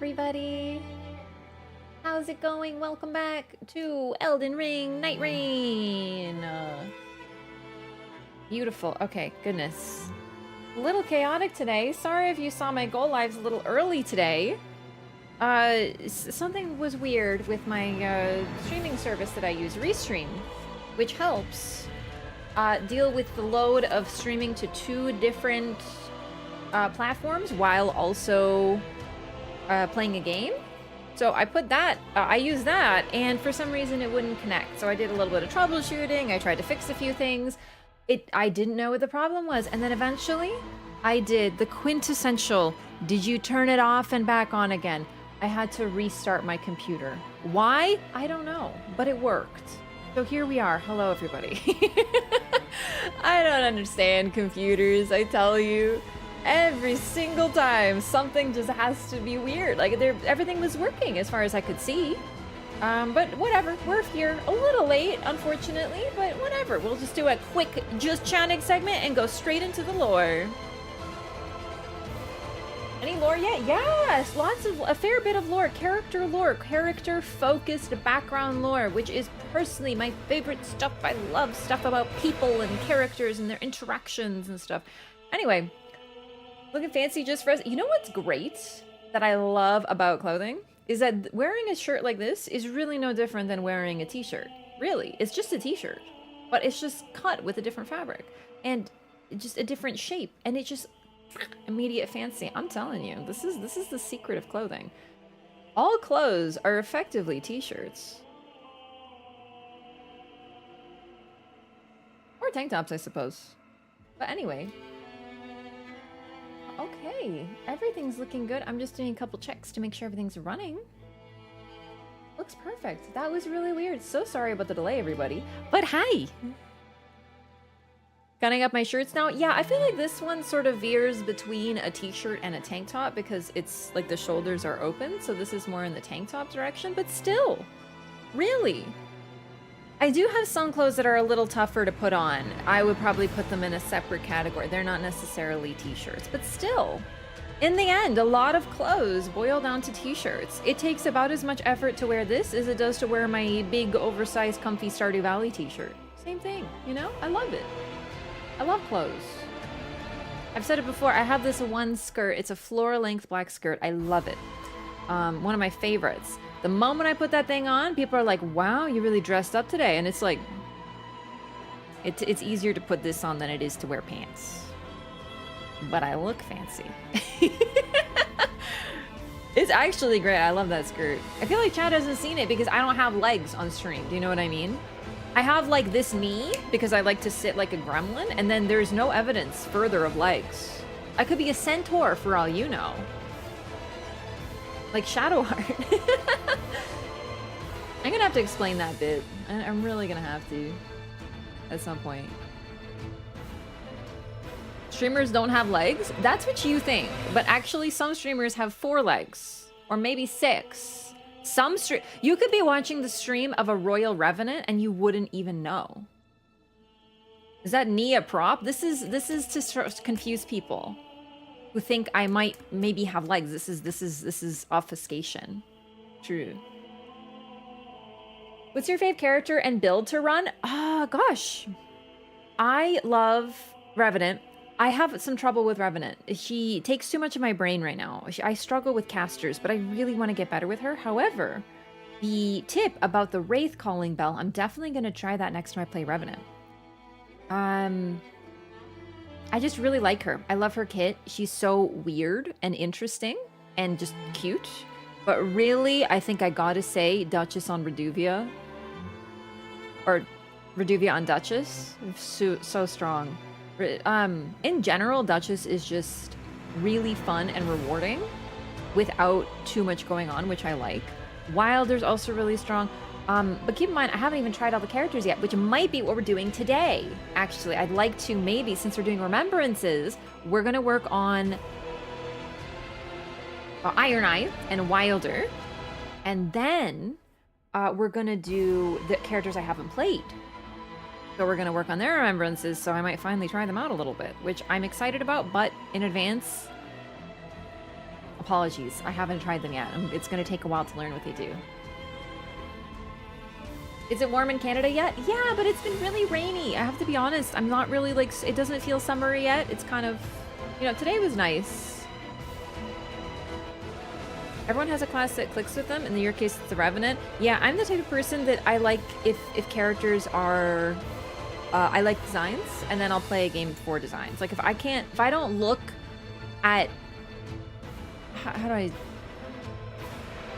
everybody. How's it going? Welcome back to Elden Ring, Nightreign. Beautiful. Okay, goodness. A little chaotic today. Sorry if you saw my go lives a little early today. Something was weird with my streaming service that I use, Restream, which helps deal with the load of streaming to two different platforms while also playing a game. So I put that, I used that, and for some reason it wouldn't connect. So I did a little bit of troubleshooting. I tried to fix a few things. I didn't know what the problem was, and then eventually I did the quintessential, did you turn it off and back on again? I had to restart my computer. Why? I don't know, but it worked. So here we are. Hello, everybody. I don't understand computers, I tell you. Every single time, something just has to be weird. Like, everything was working as far as I could see. But whatever, we're here a little late, unfortunately, but whatever. We'll just do a quick just chatting segment and go straight into the lore. Any lore yet? Yes, a fair bit of lore, character-focused background lore, which is personally my favorite stuff. I love stuff about people and characters and their interactions and stuff. Anyway, looking fancy just for us. You know what's great that I love about clothing? Is that wearing a shirt like this is really no different than wearing a t-shirt. Really, it's just a t-shirt, but it's just cut with a different fabric and just a different shape, and it just immediate fancy. I'm telling you, this is the secret of clothing. All clothes are effectively t-shirts. Or tank tops, I suppose. But anyway. Okay, everything's looking good. I'm just doing a couple checks to make sure everything's running. Looks perfect. That was really weird. So sorry about the delay, everybody. But hi! Gunning up my shirts now. Yeah, I feel like this one sort of veers between a t-shirt and a tank top because it's like the shoulders are open. So this is more in the tank top direction, but still, really. I do have some clothes that are a little tougher to put on. I would probably put them in a separate category. They're not necessarily t-shirts, but still. In the end, a lot of clothes boil down to t-shirts. It takes about as much effort to wear this as it does to wear my big, oversized, comfy Stardew Valley t-shirt. Same thing, you know? I love it. I love clothes. I've said it before, I have this one skirt. It's a floor-length black skirt. I love it. One of my favorites. The moment I put that thing on, people are like, wow, you really dressed up today. And it's like, it's easier to put this on than it is to wear pants. But I look fancy. It's actually great. I love that skirt. I feel like Chad hasn't seen it because I don't have legs on stream. Do you know what I mean? I have like this knee because I like to sit like a gremlin, and then there's no evidence further of legs. I could be a centaur for all you know. Like Shadowheart. I'm gonna have to explain that bit. I'm really gonna have to at some point. Streamers don't have legs? That's what you think. But actually some streamers have 4 legs. Or maybe 6. You could be watching the stream of a Royal Revenant and you wouldn't even know. Is that knee a prop? This is to confuse people who think I might maybe have legs. This is obfuscation. True. What's your fave character and build to run? Gosh. I love Revenant. I have some trouble with Revenant. She takes too much of my brain right now. I struggle with casters, but I really want to get better with her. However, the tip about the Wraith calling bell, I'm definitely going to try that next time I play Revenant. I just really like her. I love her kit. She's so weird and interesting and just cute. But really, I think I gotta say Duchess on Reduvia. Or Reduvia on Duchess. So strong. In general, Duchess is just really fun and rewarding without too much going on, which I like. Wilder's also really strong. But keep in mind, I haven't even tried all the characters yet, which might be what we're doing today. Actually, I'd like to maybe, since we're doing remembrances, we're gonna work on Iron Eye and Wilder, and then we're gonna do the characters I haven't played. So we're gonna work on their remembrances, so I might finally try them out a little bit, which I'm excited about, but in advance, apologies. I haven't tried them yet. It's gonna take a while to learn what they do. Is it warm in Canada yet? Yeah, but it's been really rainy. I have to be honest. I'm not really like, it doesn't feel summery yet. It's kind of, you know, today was nice. Everyone has a class that clicks with them. In your case, it's the Revenant. Yeah, I'm the type of person that I like if characters are, I like designs, and then I'll play a game for designs. Like if I don't look at, how do I,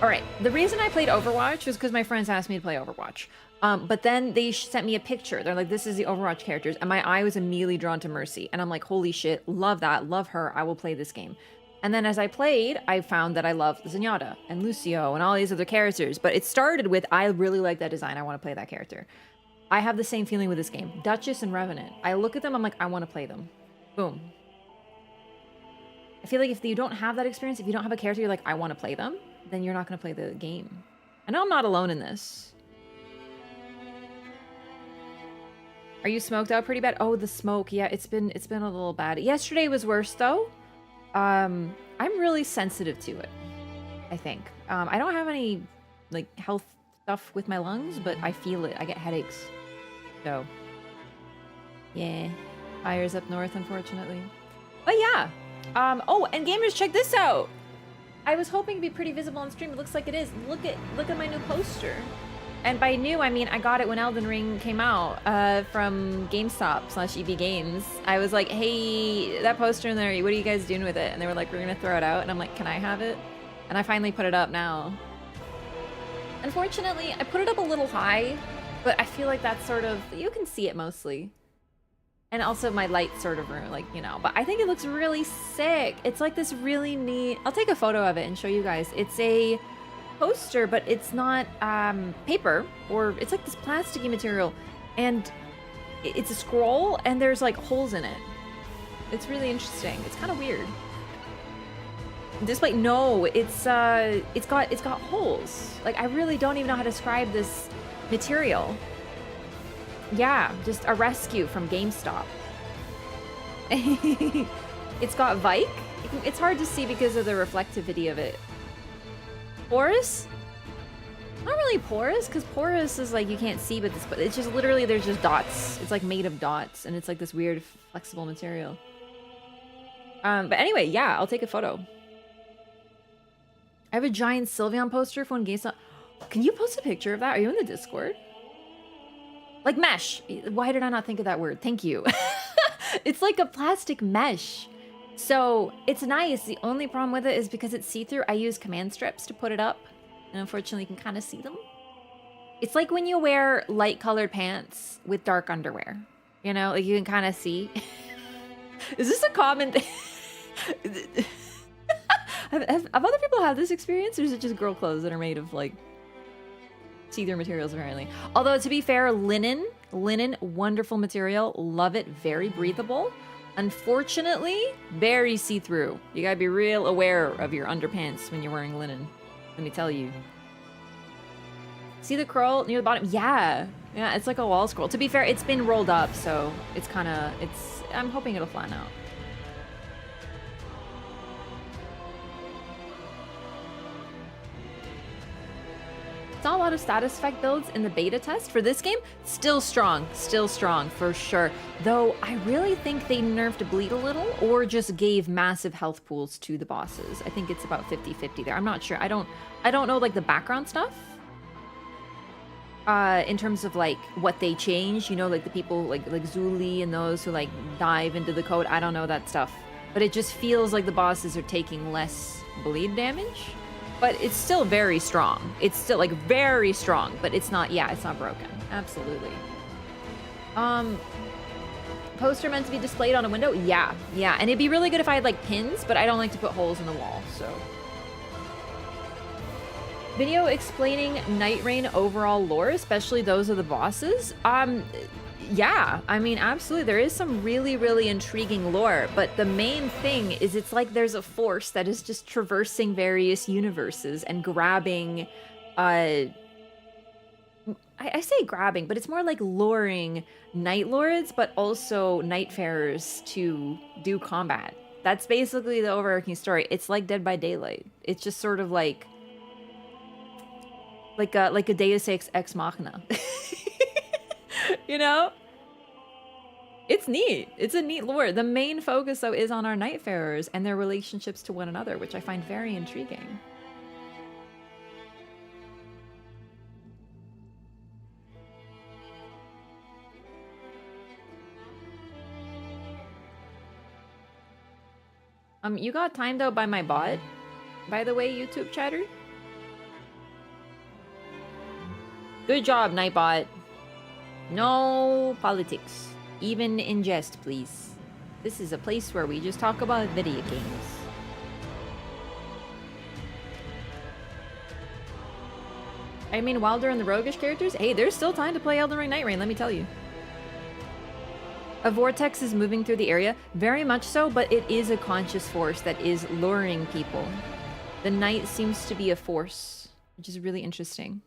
all right, the reason I played Overwatch was because my friends asked me to play Overwatch. But then they sent me a picture. They're like, this is the Overwatch characters. And my eye was immediately drawn to Mercy. And I'm like, holy shit, love that, love her, I will play this game. And then as I played, I found that I loved Zenyatta and Lucio and all these other characters. But it started with, I really like that design, I want to play that character. I have the same feeling with this game. Duchess and Revenant. I look at them, I'm like, I want to play them. Boom. I feel like if you don't have that experience, if you don't have a character, you're like, I want to play them, then you're not going to play the game. I know I'm not alone in this. Are you smoked out pretty bad? Oh, the smoke. Yeah, it's been a little bad. Yesterday was worse though. I'm really sensitive to it, I think. I don't have any like health stuff with my lungs, but I feel it. I get headaches. So yeah, fires up north, unfortunately. But yeah. Oh, and gamers, check this out. I was hoping to be pretty visible on stream. It looks like it is. Look at my new poster. And by new, I mean I got it when Elden Ring came out from GameStop/EB Games. I was like, hey, that poster in there, what are you guys doing with it? And they were like, we're gonna throw it out. And I'm like, can I have it? And I finally put it up now. Unfortunately, I put it up a little high, but I feel like that's sort of, you can see it mostly. And also my light sort of room, like, you know, but I think it looks really sick. It's like this really neat, I'll take a photo of it and show you guys. It's a poster, but it's not paper, or it's like this plasticky material, and it's a scroll and there's like holes in it. It's really interesting. It's kind of weird. Display, no, it's got holes. Like I really don't even know how to describe this material. Yeah, just a rescue from GameStop. It's got Vike. It's hard to see because of the reflectivity of it. Porous? Not really porous, because porous is like you can't see, but it's just literally there's just dots. It's like made of dots, and it's like this weird flexible material. But anyway, yeah, I'll take a photo. I have a giant Sylveon poster for when GameStop. Can you post a picture of that? Are you in the Discord? Like mesh. Why did I not think of that word? Thank you. It's like a plastic mesh. So it's nice. The only problem with it is because it's see-through, I use command strips to put it up. And unfortunately, you can kind of see them. It's like when you wear light-colored pants with dark underwear. You know, like you can kind of see. Is this a common thing? Have other people had this experience, or is it just girl clothes that are made of like see-through materials apparently? Although to be fair, linen, wonderful material, love it, very breathable. Unfortunately, very see-through. You gotta be real aware of your underpants when you're wearing linen. Let me tell you. See the curl near the bottom? Yeah, it's like a wall scroll. To be fair, it's been rolled up, so it's kind of, I'm hoping it'll flatten out. Saw a lot of status effect builds in the beta test for this game. Still strong for sure. Though I really think they nerfed bleed a little, or just gave massive health pools to the bosses. I think it's about 50-50 there. I'm not sure. I don't know like the background stuff. In terms of like what they change, you know, like the people like Zuli and those who like dive into the code. I don't know that stuff, but it just feels like the bosses are taking less bleed damage. But it's still very strong. It's still like very strong, but it's not, yeah, it's not broken. Absolutely. Poster meant to be displayed on a window? Yeah. And it'd be really good if I had like pins, but I don't like to put holes in the wall, so. Video explaining Nightreign overall lore, especially those of the bosses. Yeah, I mean, absolutely. There is some really, really intriguing lore, but the main thing is it's like there's a force that is just traversing various universes and grabbing, I say grabbing, but it's more like luring Night Lords, but also Nightfarers to do combat. That's basically the overarching story. It's like Dead by Daylight. It's just sort of like a Deus Ex Machina. You know? It's neat. It's a neat lore. The main focus, though, is on our Nightfarers and their relationships to one another, which I find very intriguing. You got timed out by my bot, by the way, YouTube chatter. Good job, Nightbot. No politics. Even in jest, please. This is a place where we just talk about video games. I mean, Wilder and the roguish characters? Hey, there's still time to play Elden Ring Nightreign, let me tell you. A vortex is moving through the area, very much so, but it is a conscious force that is luring people. The night seems to be a force, which is really interesting.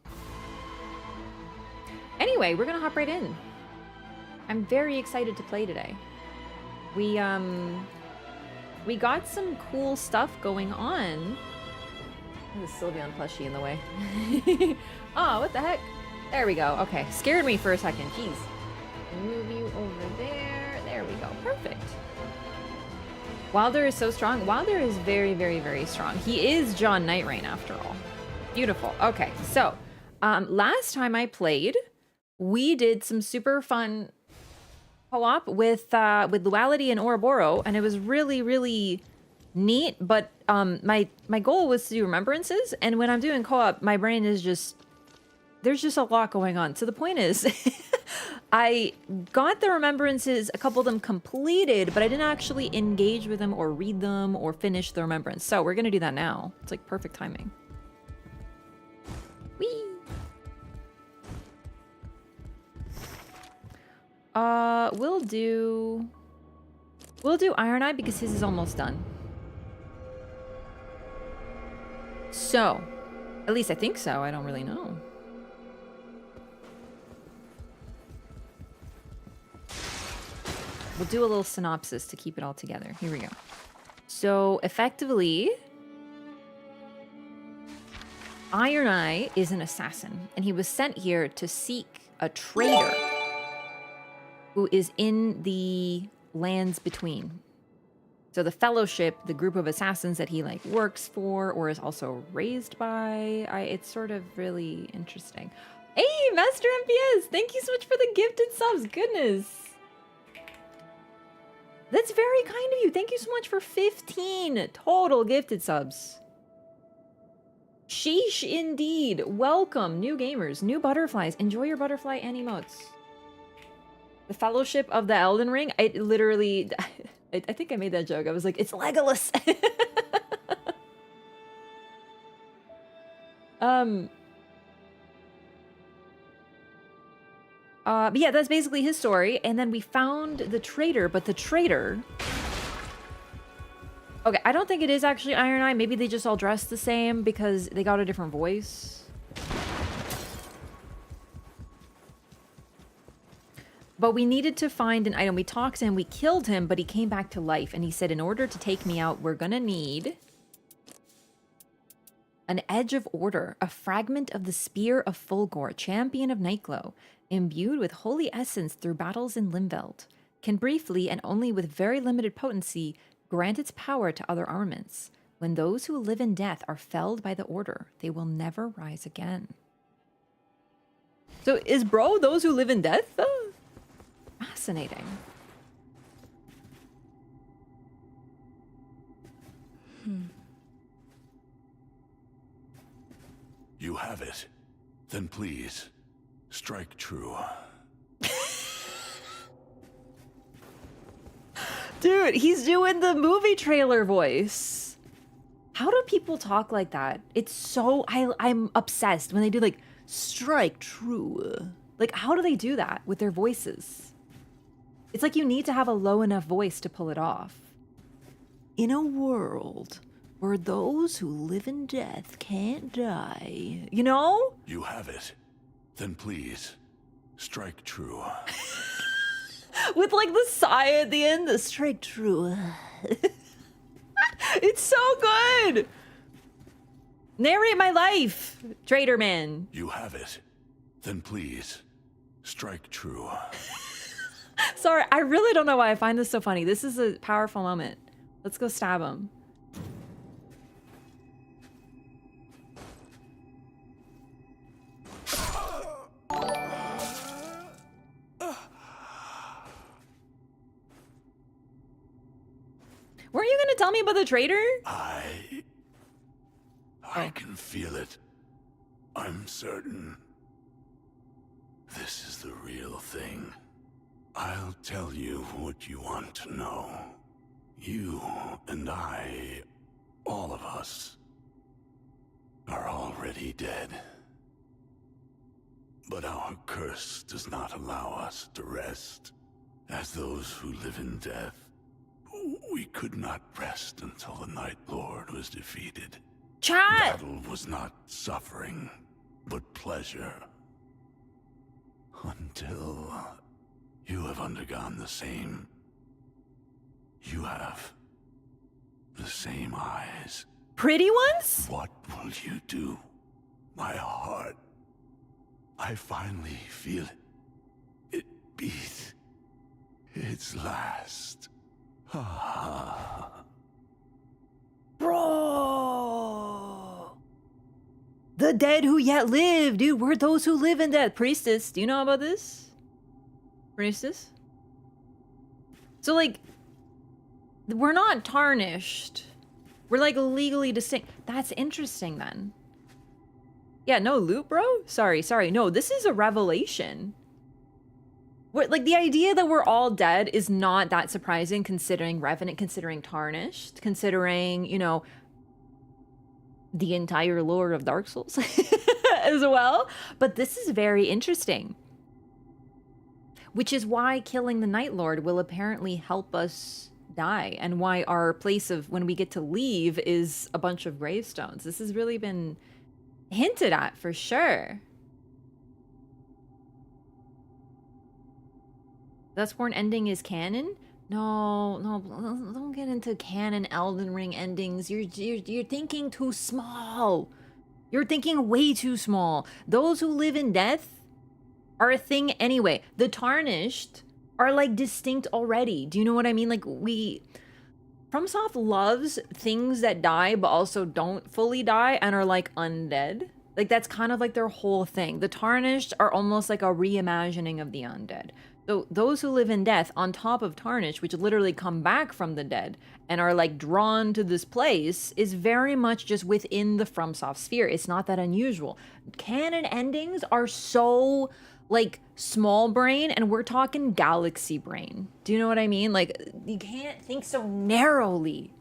Anyway, we're gonna hop right in. I'm very excited to play today. We got some cool stuff going on. There's a Sylveon plushie in the way. Oh, what the heck? There we go. Okay, scared me for a second. Jeez. Move you over there. There we go. Perfect. Wilder is so strong. Wilder is very, very, very strong. He is John Nightreign after all. Beautiful. Okay, so last time I played, we did some super fun co-op with Luality and Ouroboros, and it was really, really neat. But my goal was to do remembrances, and when I'm doing co-op, my brain is just there's just a lot going on. So the point is, I got the remembrances, a couple of them completed, but I didn't actually engage with them or read them or finish the remembrance. So we're gonna do that now. It's like perfect timing. Whee! We'll do Iron Eye because his is almost done. So, at least I think so. I don't really know. We'll do a little synopsis to keep it all together. Here we go. So, effectively, Iron Eye is an assassin, and he was sent here to seek a traitor who is in the lands between. So the Fellowship, the group of assassins that he like works for or is also raised by, it's sort of really interesting. Hey, Master MPS, thank you so much for the gifted subs. Goodness. That's very kind of you. Thank you so much for 15 total gifted subs. Sheesh, indeed. Welcome, new gamers, new butterflies. Enjoy your butterfly and emotes. The Fellowship of the Elden Ring. I literally, I think I made that joke. I was like, it's Legolas. But yeah, that's basically his story. And then we found the traitor, but the traitor. Okay, I don't think it is actually Iron Eye. Maybe they just all dress the same because they got a different voice. But we needed to find an item. We talked to him, we killed him, but he came back to life. And he said, in order to take me out, we're gonna need an Edge of Order, a fragment of the Spear of Fulgor, champion of Nightglow, imbued with holy essence through battles in Limveld, can briefly and only with very limited potency grant its power to other armaments. When those who live in death are felled by the Order, they will never rise again. So is bro those who live in death? Fascinating. You have it. Then please, strike true. Dude, he's doing the movie trailer voice. How do people talk like that? It's so... I'm obsessed when they do, like, strike true. Like, how do they do that with their voices? It's like you need to have a low enough voice to pull it off. In a world where those who live in death can't die. You know? You have it. Then please, strike true. With like the sigh at the end, the strike true. It's so good! Narrate my life, Trader Man. You have it. Then please, strike true. Sorry, I really don't know why I find this so funny. This is a powerful moment. Let's go stab him. Weren't you gonna tell me about the traitor? I can feel it. I'm certain. This is the real thing. I'll tell you what you want to know. You and I, all of us, are already dead. But our curse does not allow us to rest. As those who live in death, we could not rest until the Night Lord was defeated. Chat! Battle was not suffering, but pleasure. Until you have undergone the same. You have the same eyes. Pretty ones? What will you do? My heart. I finally feel it. It beat its last. Bro! The dead who yet live, dude. We're those who live in death. Priestess, do you know about this? Priestess? So, like, we're not tarnished. We're, like, legally distinct. That's interesting, then. Yeah, no loot, bro? Sorry. No, this is a revelation. What, like, the idea that we're all dead is not that surprising considering Revenant, considering Tarnished, considering, you know, the entire lore of Dark Souls as well. But this is very interesting. Which is why killing the Night Lord will apparently help us die, and why our place of when we get to leave is a bunch of gravestones. This has really been hinted at for sure. Dustborn ending is canon? No, don't get into canon Elden Ring endings. You're thinking too small. You're thinking way too small. Those who live in death are a thing anyway. The Tarnished are like distinct already. Do you know what I mean? Like FromSoft loves things that die but also don't fully die and are like undead. Like that's kind of like their whole thing. The Tarnished are almost like a reimagining of the undead. So those who live in death on top of Tarnished, which literally come back from the dead and are like drawn to this place, is very much just within the FromSoft sphere. It's not that unusual. Canon endings are so like small brain, and we're talking galaxy brain. Do you know what I mean? Like you can't think so narrowly.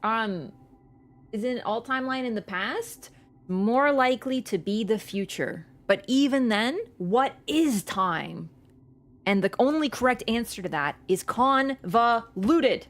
Is an all timeline in the past more likely to be the future? But even then, what is time? And the only correct answer to that is convoluted.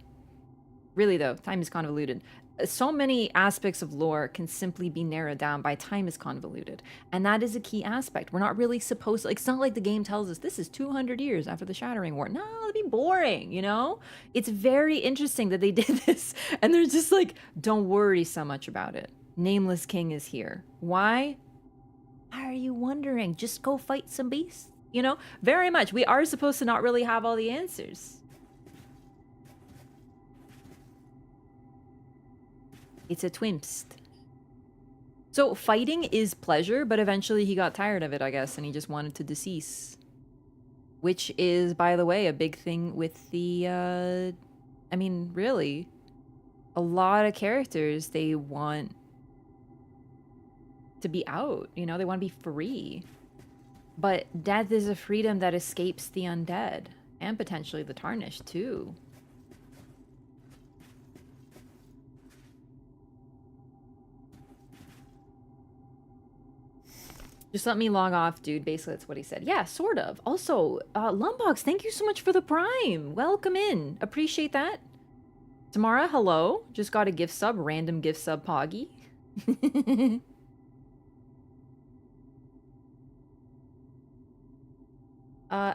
Really though, time is convoluted. So many aspects of lore can simply be narrowed down by time is convoluted. And that is a key aspect. We're not really supposed to, like, it's not like the game tells us this is 200 years after the Shattering War. No, it'd be boring, you know? It's very interesting that they did this. And they're just like, don't worry so much about it. Nameless King is here. Why? Why are you wondering? Just go fight some beasts, you know? Very much. We are supposed to not really have all the answers. It's a twimst. So fighting is pleasure, but eventually he got tired of it, I guess, and he just wanted to decease. Which is, by the way, a big thing with the, I mean, really, a lot of characters, they want to be out, you know, they want to be free. But death is a freedom that escapes the undead, and potentially the tarnished, too. Just let me log off, dude. Basically, that's what he said. Yeah, sort of. Also, Lumbox, thank you so much for the Prime. Welcome in. Appreciate that. Tamara, hello. Just got a gift sub. Random gift sub, Poggy.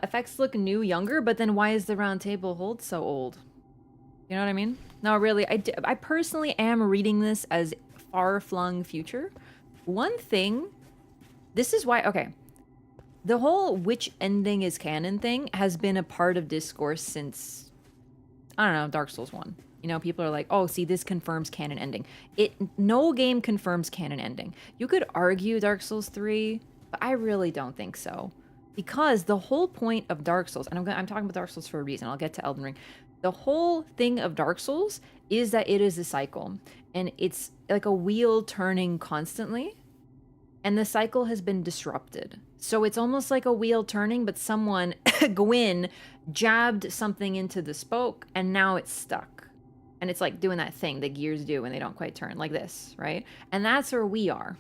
Effects look new, younger, but then why is the round table hold so old? You know what I mean? No, really, I personally am reading this as far-flung future. One thing, this is why, okay, the whole which ending is canon thing has been a part of discourse since, I don't know, Dark Souls 1. You know, people are like, oh, see, this confirms canon ending. No game confirms canon ending. You could argue Dark Souls 3, but I really don't think so. Because the whole point of Dark Souls, and I'm talking about Dark Souls for a reason, I'll get to Elden Ring. The whole thing of Dark Souls is that it is a cycle. And it's like a wheel turning constantly. And the cycle has been disrupted. So it's almost like a wheel turning, but someone, Gwyn, jabbed something into the spoke, and now it's stuck. And it's like doing that thing that gears do when they don't quite turn, like this, right? And that's where we are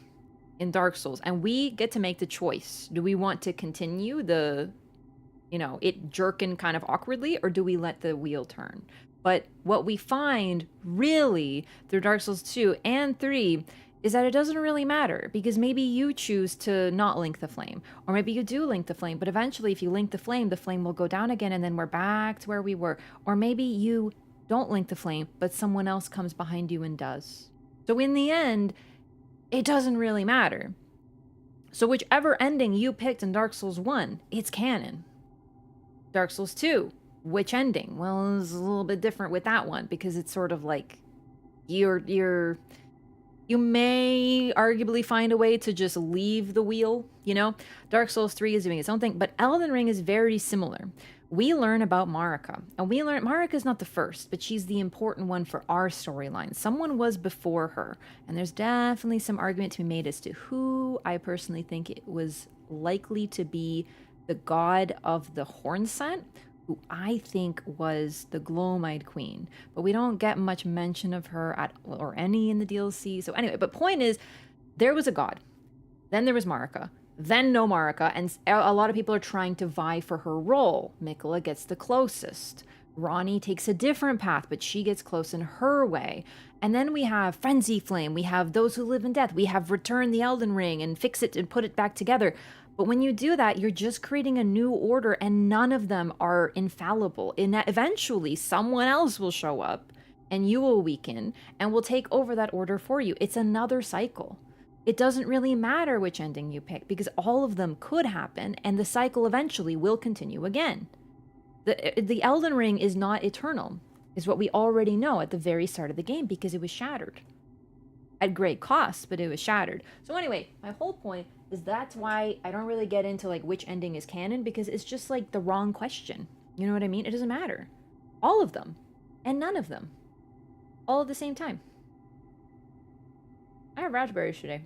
in Dark Souls. And we get to make the choice. Do we want to continue the, you know, it jerking kind of awkwardly, or do we let the wheel turn? But what we find, really, through Dark Souls 2 and 3 is that it doesn't really matter, because maybe you choose to not link the flame, or maybe you do link the flame, but eventually if you link the flame will go down again, and then we're back to where we were. Or maybe you don't link the flame, but someone else comes behind you and does. So in the end, it doesn't really matter. So whichever ending you picked in Dark Souls 1, it's canon. Dark Souls 2, which ending? Well, it's a little bit different with that one, because it's sort of like you may arguably find a way to just leave the wheel, you know? Dark Souls 3 is doing its own thing, but Elden Ring is very similar. We learn about Marika, and we learn Marika's not the first, but she's the important one for our storyline. Someone was before her, and there's definitely some argument to be made as to who. I personally think it was likely to be the god of the horn scent, who I think was the Gloamide Queen, but we don't get much mention of her or any in the DLC. So anyway, but point is, there was a god, then there was Marika, then no Marika, and a lot of people are trying to vie for her role. Mikola gets the closest. Ronnie takes a different path, but she gets close in her way. And then we have Frenzy Flame, we have Those Who Live in Death, we have Return the Elden Ring and fix it and put it back together. But when you do that, you're just creating a new order, and none of them are infallible. In that eventually someone else will show up and you will weaken and will take over that order for you. It's another cycle. It doesn't really matter which ending you pick, because all of them could happen, and the cycle eventually will continue again. The Elden Ring is not eternal, is what we already know at the very start of the game, because it was shattered. At great cost, but it was shattered. So anyway, my whole point is that's why I don't really get into like which ending is canon, because it's just like the wrong question. You know what I mean? It doesn't matter. All of them, and none of them. All at the same time. I have raspberries today.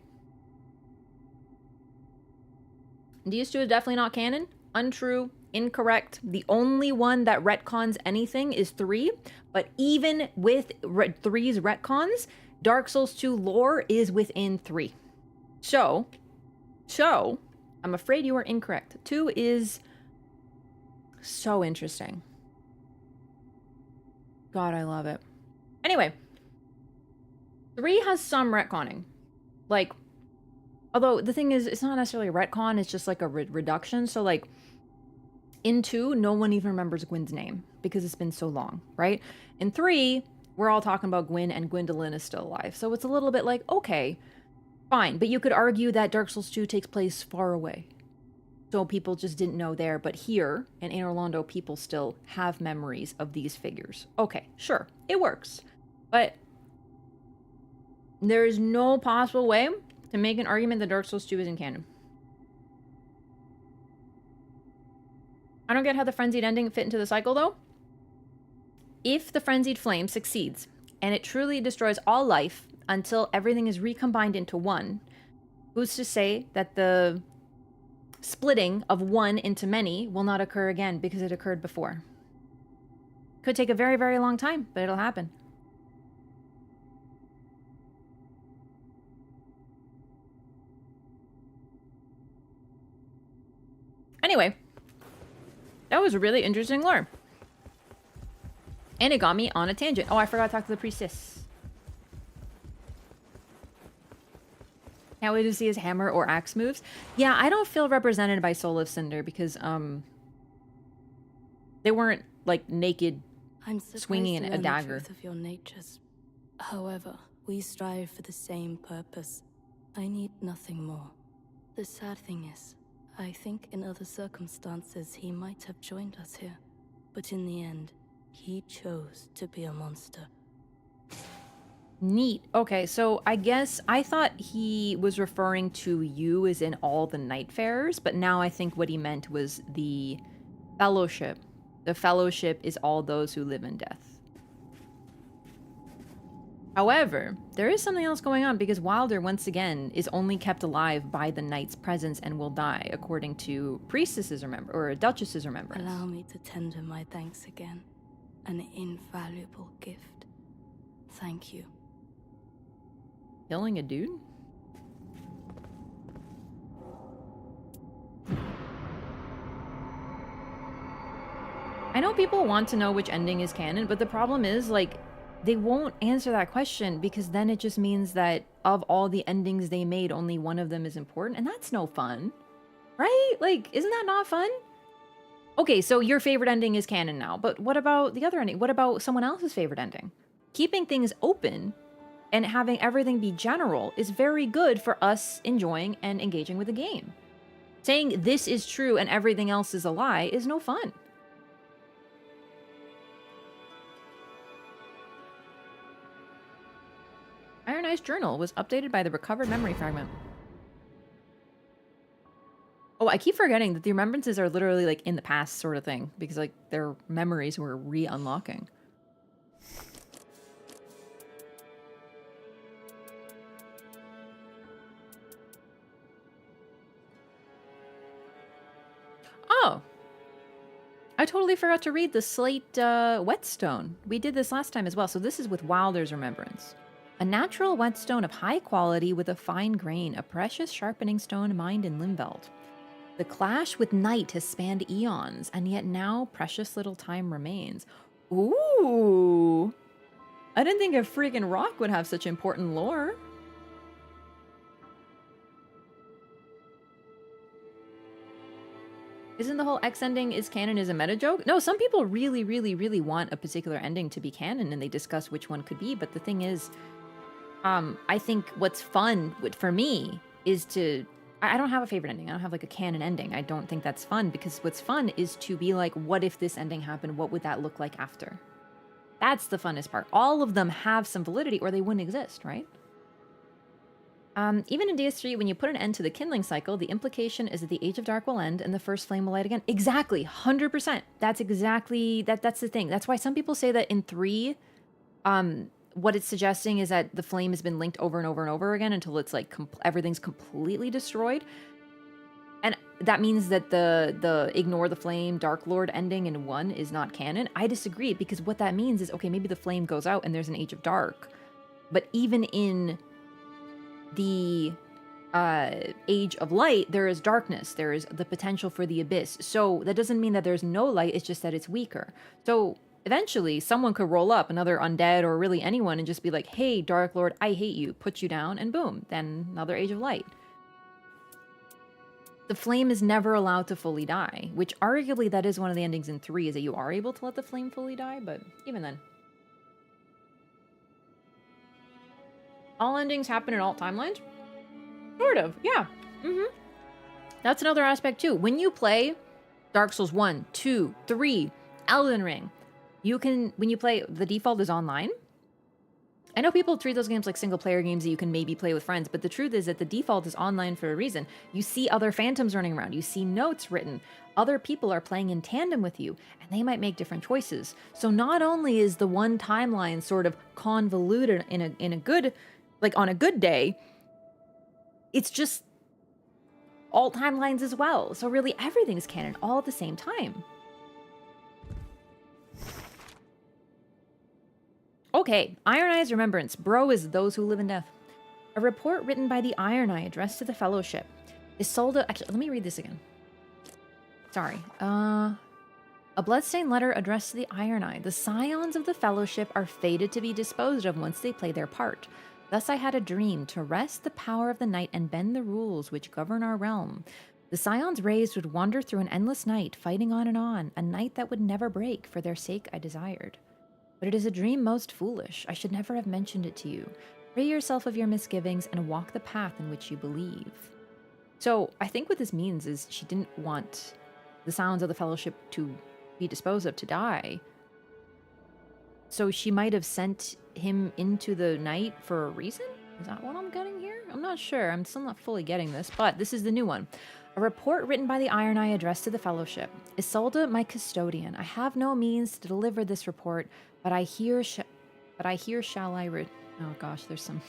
DS2 is definitely not canon. Untrue. Incorrect. The only one that retcons anything is 3. But even with 3's retcons, Dark Souls 2 lore is within 3. So, I'm afraid you are incorrect. 2 is so interesting. God, I love it. Anyway, 3 has some retconning. Like, although the thing is, it's not necessarily a retcon, it's just like a reduction. So like, in 2, no one even remembers Gwyn's name because it's been so long, right? In 3, we're all talking about Gwyn, and Gwendolyn is still alive. So it's a little bit like, okay, fine. But you could argue that Dark Souls 2 takes place far away. So people just didn't know there. But here, in Anor Londo, people still have memories of these figures. Okay, sure, it works. But there is no possible way to make an argument that Dark Souls 2 isn't canon. I don't get how the frenzied ending fit into the cycle, though. If the frenzied flame succeeds, and it truly destroys all life until everything is recombined into one, who's to say that the splitting of one into many will not occur again because it occurred before? Could take a very, very long time, but it'll happen. Anyway, that was a really interesting lore. And it got me on a tangent. Oh, I forgot to talk to the priestess. Can't wait to see his hammer or axe moves. Yeah, I don't feel represented by Soul of Cinder because, they weren't, like, naked I'm surprised swinging to a learn dagger. the truth of your natures. However, we strive for the same purpose. I need nothing more. The sad thing is, I think in other circumstances he might have joined us here. But in the end, he chose to be a monster. Neat. Okay, so I guess I thought he was referring to you as in all the Nightfarers, but now I think what he meant was the Fellowship. The Fellowship is all those who live in death. However, there is something else going on because Wilder, once again, is only kept alive by the knight's presence and will die, according to Priestess's or Duchess's remembrance. Allow me to tender my thanks again. An invaluable gift. Thank you. Killing a dude? I know people want to know which ending is canon, but the problem is, like, they won't answer that question because then it just means that of all the endings they made, only one of them is important, and that's no fun. Right? Like, isn't that not fun? Okay, so your favorite ending is canon now, but what about the other ending? What about someone else's favorite ending? Keeping things open and having everything be general is very good for us enjoying and engaging with the game. Saying this is true and everything else is a lie is no fun. Iron Eye's journal was updated by the recovered memory fragment. Oh, I keep forgetting that the remembrances are literally like in the past sort of thing because like their memories were re-unlocking. Oh, I totally forgot to read the slate whetstone. We did this last time as well, so this is with Wilder's remembrance. A natural whetstone of high quality with a fine grain, a precious sharpening stone mined in Limveld. The clash with night has spanned eons, and yet now precious little time remains. Ooh! I didn't think a freaking rock would have such important lore. Isn't the whole X ending is canon is a meta joke? No, some people really, really, really want a particular ending to be canon, and they discuss which one could be, but the thing is, I think what's fun for me is to... I don't have a favorite ending. I don't have like a canon ending. I don't think that's fun because what's fun is to be like, what if this ending happened? What would that look like after? That's the funnest part. All of them have some validity or they wouldn't exist, right? Even in DS3, when you put an end to the kindling cycle, the implication is that the Age of Dark will end and the first flame will light again. Exactly, 100%. That's exactly, that's the thing. That's why some people say that in 3, what it's suggesting is that the flame has been linked over and over and over again until it's like everything's completely destroyed. And that means that the ignore the flame Dark Lord ending in 1 is not canon. I disagree because what that means is, okay, maybe the flame goes out and there's an Age of Dark. But even in the Age of Light, there is darkness. There is the potential for the abyss. So that doesn't mean that there's no light, it's just that it's weaker. So eventually, someone could roll up, another undead or really anyone, and just be like, hey, Dark Lord, I hate you, put you down, and boom, then another Age of Light. The flame is never allowed to fully die, which arguably that is one of the endings in 3, is that you are able to let the flame fully die, but even then. All endings happen in all timelines? Sort of, yeah. That's another aspect too. When you play Dark Souls 1, 2, 3, Elden Ring, you can, when you play, the default is online. I know people treat those games like single player games that you can maybe play with friends, but the truth is that the default is online for a reason. You see other phantoms running around, you see notes written, other people are playing in tandem with you, and they might make different choices. So not only is the one timeline sort of convoluted in a good, like on a good day, it's just all timelines as well. So really everything's canon all at the same time. Okay, Iron Eye's remembrance. Bro is those who live in death. A report written by the Iron Eye addressed to the Fellowship. Isolde... Actually, let me read this again. Sorry. A bloodstained letter addressed to the Iron Eye. The scions of the Fellowship are fated to be disposed of once they play their part. Thus I had a dream to wrest the power of the night and bend the rules which govern our realm. The scions raised would wander through an endless night, fighting on, a night that would never break. For their sake I desired. But it is a dream most foolish. I should never have mentioned it to you. Free yourself of your misgivings and walk the path in which you believe. So I think what this means is she didn't want the sounds of the fellowship to be disposed of, to die. So she might have sent him into the night for a reason? Is that what I'm getting here? I'm not sure. I'm still not fully getting this, but this is the new one. A report written by the Iron Eye addressed to the Fellowship. Isolde, my custodian, I have no means to deliver this report, but here shall I oh gosh, there's some.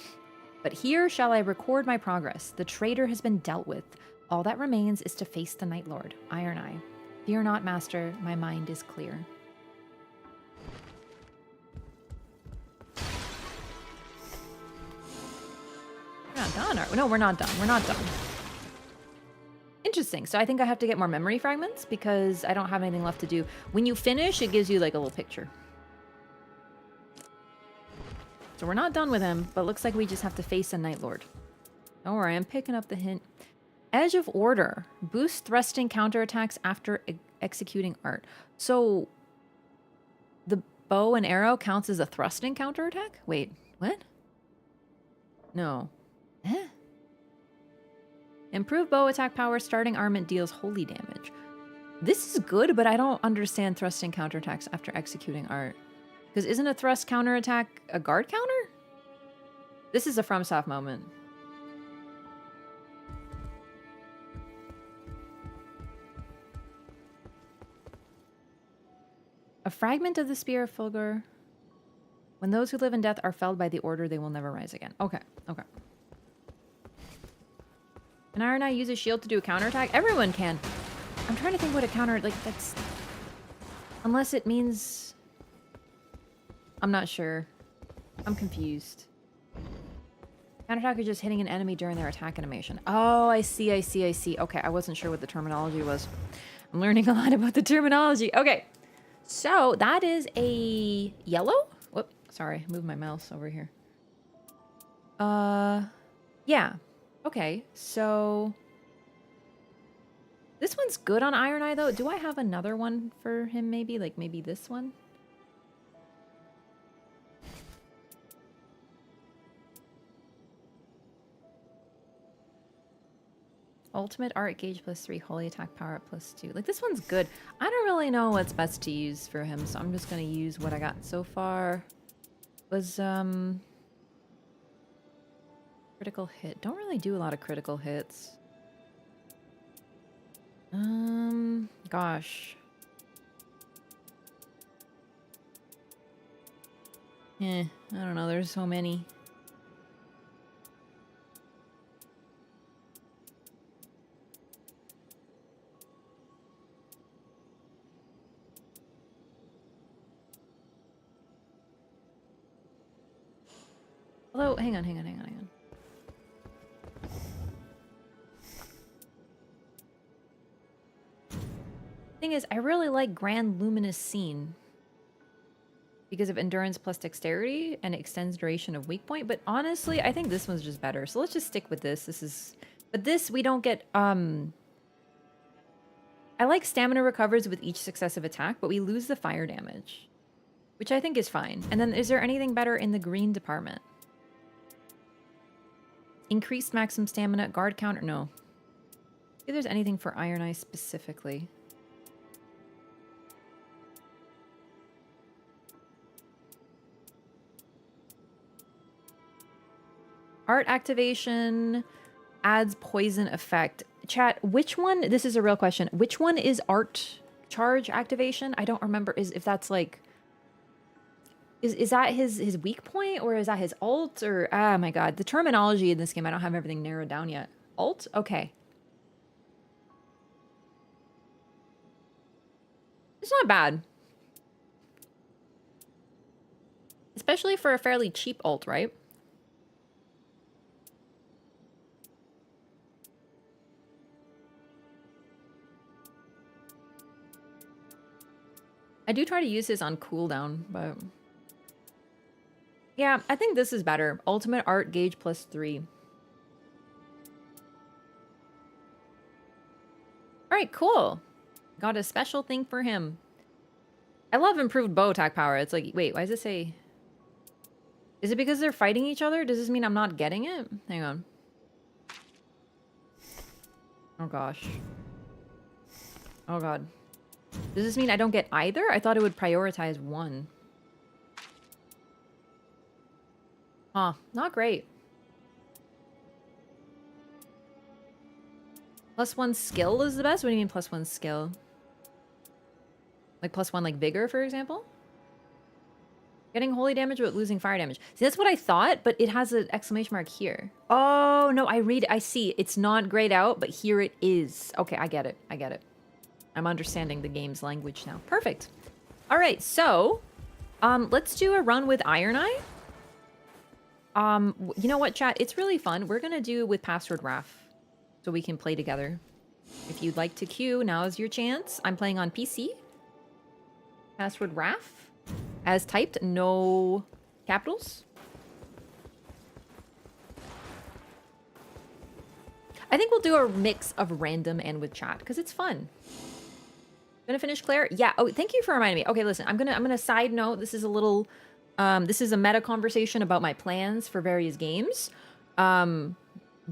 But here shall I record my progress. The traitor has been dealt with. All that remains is to face the Night Lord, Iron Eye. Fear not, master, my mind is clear. We're not done, are we? No, we're not done. We're not done. Interesting. So I think I have to get more memory fragments because I don't have anything left to do. When you finish, it gives you like a little picture. So we're not done with him, but looks like we just have to face a Night Lord. Don't worry, I'm picking up the hint. Edge of Order. Boost thrusting counterattacks after executing art. So the bow and arrow counts as a thrusting counterattack? Wait, what? No. Eh? Improved bow attack power, starting armament deals holy damage. This is good, but I don't understand thrusting counterattacks after executing art. Because isn't a thrust counterattack a guard counter? This is a FromSoft moment. A fragment of the Spear of Fulgur. When those who live in death are felled by the order, they will never rise again. Okay, okay. Can Iron Eye use a shield to do a counterattack? Everyone can. I'm trying to think what a counter, like, that's... Unless it means... I'm not sure. I'm confused. Counterattack is just hitting an enemy during their attack animation. Oh, I see, I see, I see. Okay, I wasn't sure what the terminology was. I'm learning a lot about the terminology. Okay, so that is a yellow? Whoop, sorry, move my mouse over here. Yeah. Okay, so... This one's good on Iron Eye, though. Do I have another one for him, maybe? Like, maybe this one? Ultimate art gauge +3, holy attack power +2. Like, this one's good. I don't really know what's best to use for him, so I'm just gonna use what I got so far. Was, critical hit. Don't really do a lot of critical hits. Gosh. I don't know, there's so many. Although, hang on. Thing is, I really like Grand Luminous Scene because of endurance plus dexterity and extends duration of weak point. But honestly, I think this one's just better. So let's just stick with this. But this we don't get. I like stamina recovers with each successive attack, but we lose the fire damage, which I think is fine. And then, is there anything better in the green department? Increased maximum stamina, guard counter. No. If there's anything for Iron Eye specifically. Art activation adds poison effect. Chat, which one, this is a real question, which one is art charge activation? I don't remember if that's like, is that his weak point or is that his ult or, oh my god, the terminology in this game, I don't have everything narrowed down yet. Ult? Okay. It's not bad. Especially for a fairly cheap ult, right? I do try to use this on cooldown, but... Yeah, I think this is better. Ultimate art gauge +3. Alright, cool. Got a special thing for him. I love improved bow attack power. It's like, wait, why does it say... Is it because they're fighting each other? Does this mean I'm not getting it? Hang on. Oh gosh. Oh god. Does this mean I don't get either? I thought it would prioritize one. Huh. Not great. +1 skill is the best? What do you mean +1 skill? Like +1 like vigor, for example? Getting holy damage but losing fire damage. See, that's what I thought, but it has an exclamation mark here. Oh, no, I see. It's not grayed out, but here it is. Okay, I get it. I get it. I'm understanding the game's language now. Perfect. All right, so let's do a run with Iron Eye. You know what, chat? It's really fun. We're going to do with Password Raf so we can play together. If you'd like to queue, now is your chance. I'm playing on PC. Password Raf. As typed, no capitals. I think we'll do a mix of random and with chat because it's fun. Gonna finish Claire? Yeah. Oh, thank you for reminding me. Okay, listen. I'm gonna side note. This is a little. This is a meta conversation about my plans for various games.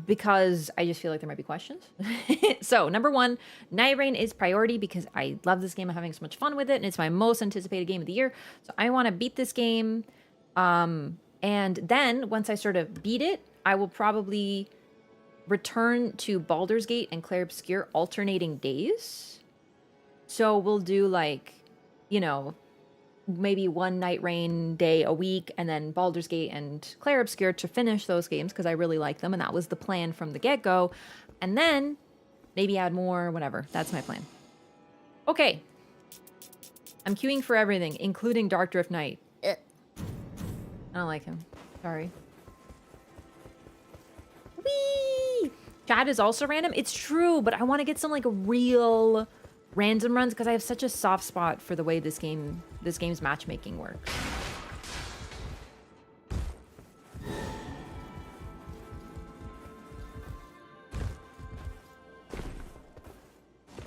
Because I just feel like there might be questions. So, number one, Nightreign is priority because I love this game. I'm having so much fun with it, and it's my most anticipated game of the year. So I want to beat this game. And then, once I sort of beat it, I will probably return to Baldur's Gate and Clair Obscur alternating days. So we'll do, like, you know, maybe one Nightreign day a week, and then Baldur's Gate and Clair Obscur to finish those games because I really like them, and that was the plan from the get-go. And then maybe add more, whatever. That's my plan. Okay. I'm queuing for everything, including Dark Drift Knight. I don't like him. Sorry. Whee! Chat is also random. It's true, but I want to get some like real random runs because I have such a soft spot for the way this game's matchmaking works.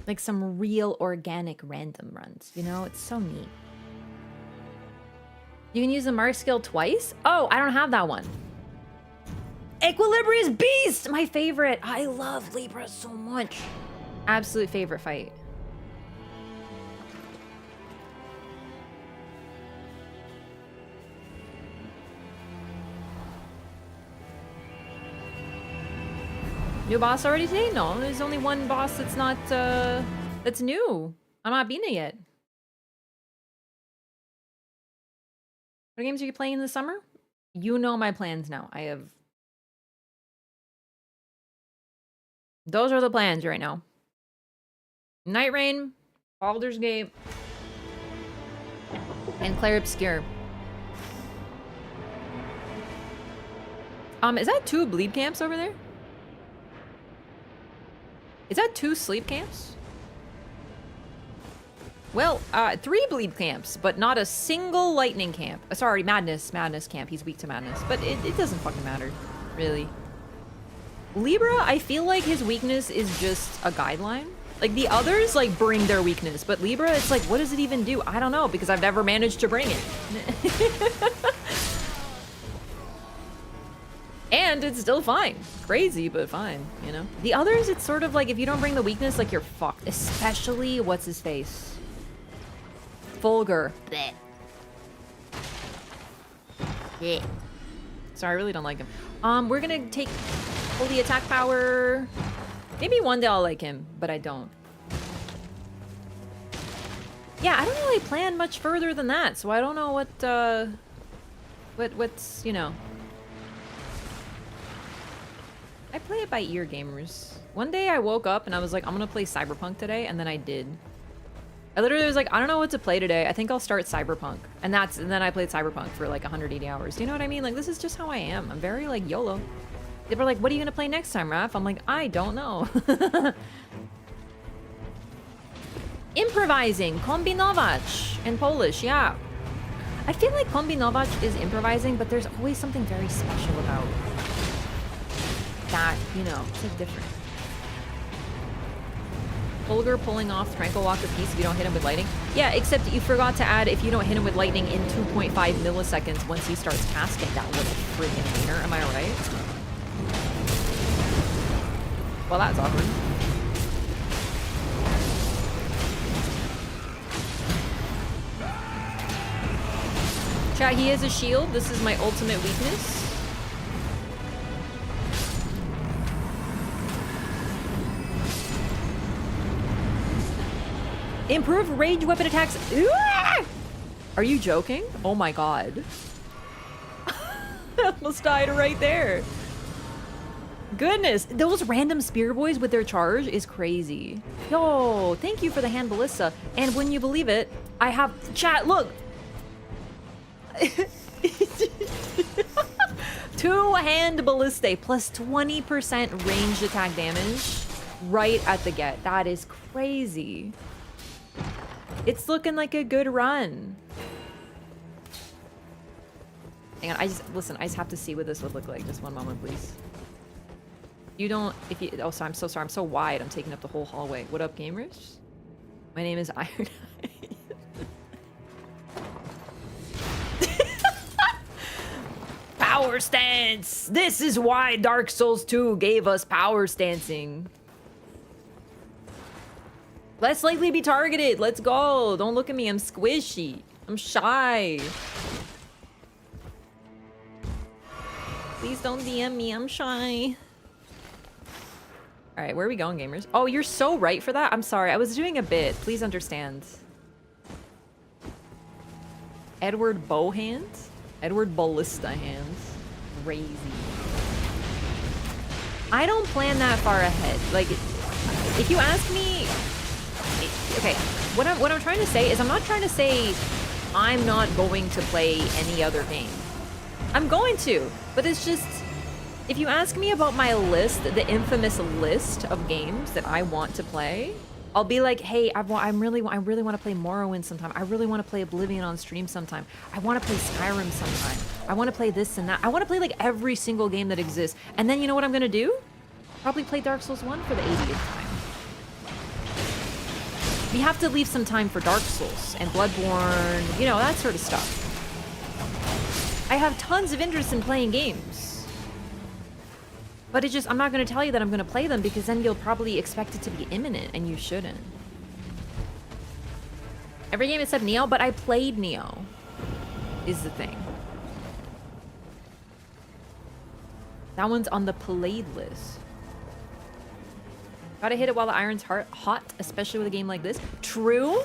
Like some real organic random runs, you know? It's so neat. You can use the mark skill twice? Oh, I don't have that one. Equilibrious Beast! My favorite. I love Libra so much. Absolute favorite fight. New boss already today? No, there's only one boss that's not, that's new. I'm not beating it yet. What games are you playing this summer? You know my plans now. I have... Those are the plans right now. Nightreign, Baldur's Gate, and Clair Obscur. Is that 2 bleed camps over there? Is that 2 sleep camps? Well, 3 bleed camps, but not a single lightning camp. Sorry, madness camp. He's weak to madness, but it doesn't fucking matter, really. Libra, I feel like his weakness is just a guideline. Like, the others, like, bring their weakness, but Libra, it's like, what does it even do? I don't know, because I've never managed to bring it. And it's still fine. Crazy, but fine, you know? The others, it's sort of like, if you don't bring the weakness, like, you're fucked. Especially, what's his face? Fulgur. Blech. Yeah. Sorry, I really don't like him. We're gonna take holy attack power. Maybe one day I'll like him, but I don't. Yeah, I don't really plan much further than that, so I don't know what's, you know. I play it by ear, gamers. One day I woke up and I was like, I'm gonna play Cyberpunk today, and then I did. I literally was like, I don't know what to play today. I think I'll start Cyberpunk. And then I played Cyberpunk for like 180 hours. Do you know what I mean? Like, this is just how I am. I'm very like YOLO. They were like, what are you gonna play next time, Raph? I'm like, I don't know. Improvising, kombinować in Polish, yeah. I feel like kombinować is improvising, but there's always something very special about that, you know, it's like different. Fulgur pulling off Tranquil Walk of Peace if you don't hit him with lightning. Yeah, except you forgot to add if you don't hit him with lightning in 2.5 milliseconds once he starts casting that little friggin' wiener. Am I right? Well, that's awkward. Chat, he has a shield. This is my ultimate weakness. Improved rage weapon attacks. Are you joking? Oh my god. I almost died right there. Goodness, those random spear boys with their charge is crazy. Yo, thank you for the hand ballista. And when you believe it, I have chat, look. 2-hand ballista plus 20% ranged attack damage right at the get. That is crazy. It's looking like a good run. Hang on, I just have to see what this would look like. Just one moment, please. You don't, if you, oh, sorry, I'm so sorry. I'm so wide. I'm taking up the whole hallway. What up, gamers? My name is Iron Power stance! This is why Dark Souls 2 gave us power stancing. Less likely to be targeted. Let's go. Don't look at me. I'm squishy. I'm shy. Please don't DM me. I'm shy. All right, where are we going, gamers? Oh, you're so right for that. I'm sorry. I was doing a bit. Please understand. Edward Bow hands? Edward Ballista hands. Crazy. I don't plan that far ahead. Like, if you ask me... Okay, what I'm trying to say is I'm not trying to say I'm not going to play any other game. I'm going to, but it's just... If you ask me about my list, the infamous list of games that I want to play, I'll be like, hey, I really want to play Morrowind sometime. I really want to play Oblivion on stream sometime. I want to play Skyrim sometime. I want to play this and that. I want to play like every single game that exists. And then you know what I'm going to do? Probably play Dark Souls 1 for the 80th time. We have to leave some time for Dark Souls and Bloodborne, you know, that sort of stuff. I have tons of interest in playing games. But it's just, I'm not going to tell you that I'm going to play them because then you'll probably expect it to be imminent and you shouldn't. Every game except Neo, but I played Neo, is the thing. That one's on the played list. Gotta hit it while the iron's hot, especially with a game like this. True.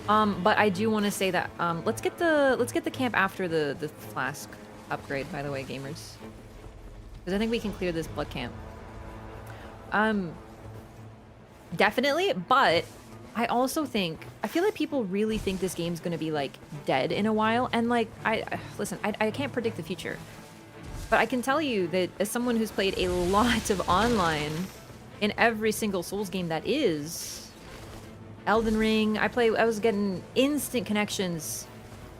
But I do want to say that let's get the camp after the flask upgrade, by the way, gamers. Because I think we can clear this blood camp. Definitely, but I also think, I feel like people really think this game's gonna be like dead in a while, and like, listen, I can't predict the future. But I can tell you that as someone who's played a lot of online in every single Souls game that is, Elden Ring, I was getting instant connections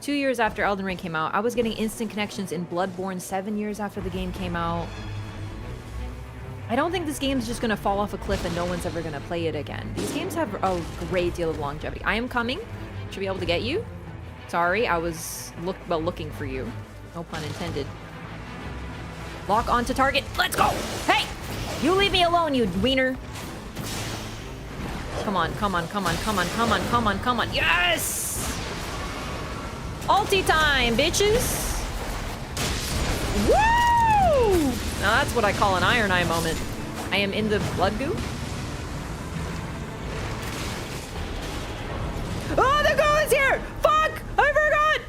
2 years after Elden Ring came out. I was getting instant connections in Bloodborne 7 years after the game came out. I don't think this game's just gonna fall off a cliff and no one's ever gonna play it again. These games have a great deal of longevity. I am coming. Should be able to get you. Sorry, I was looking for you. No pun intended. Lock onto target. Let's go! Hey! You leave me alone, you wiener! Come on, come on, come on, come on, come on, come on, come on. Yes! Ulti time, bitches! Woo! Now that's what I call an Iron Eye moment. I am in the blood goo. Oh, the ghoul is here! Fuck! I forgot!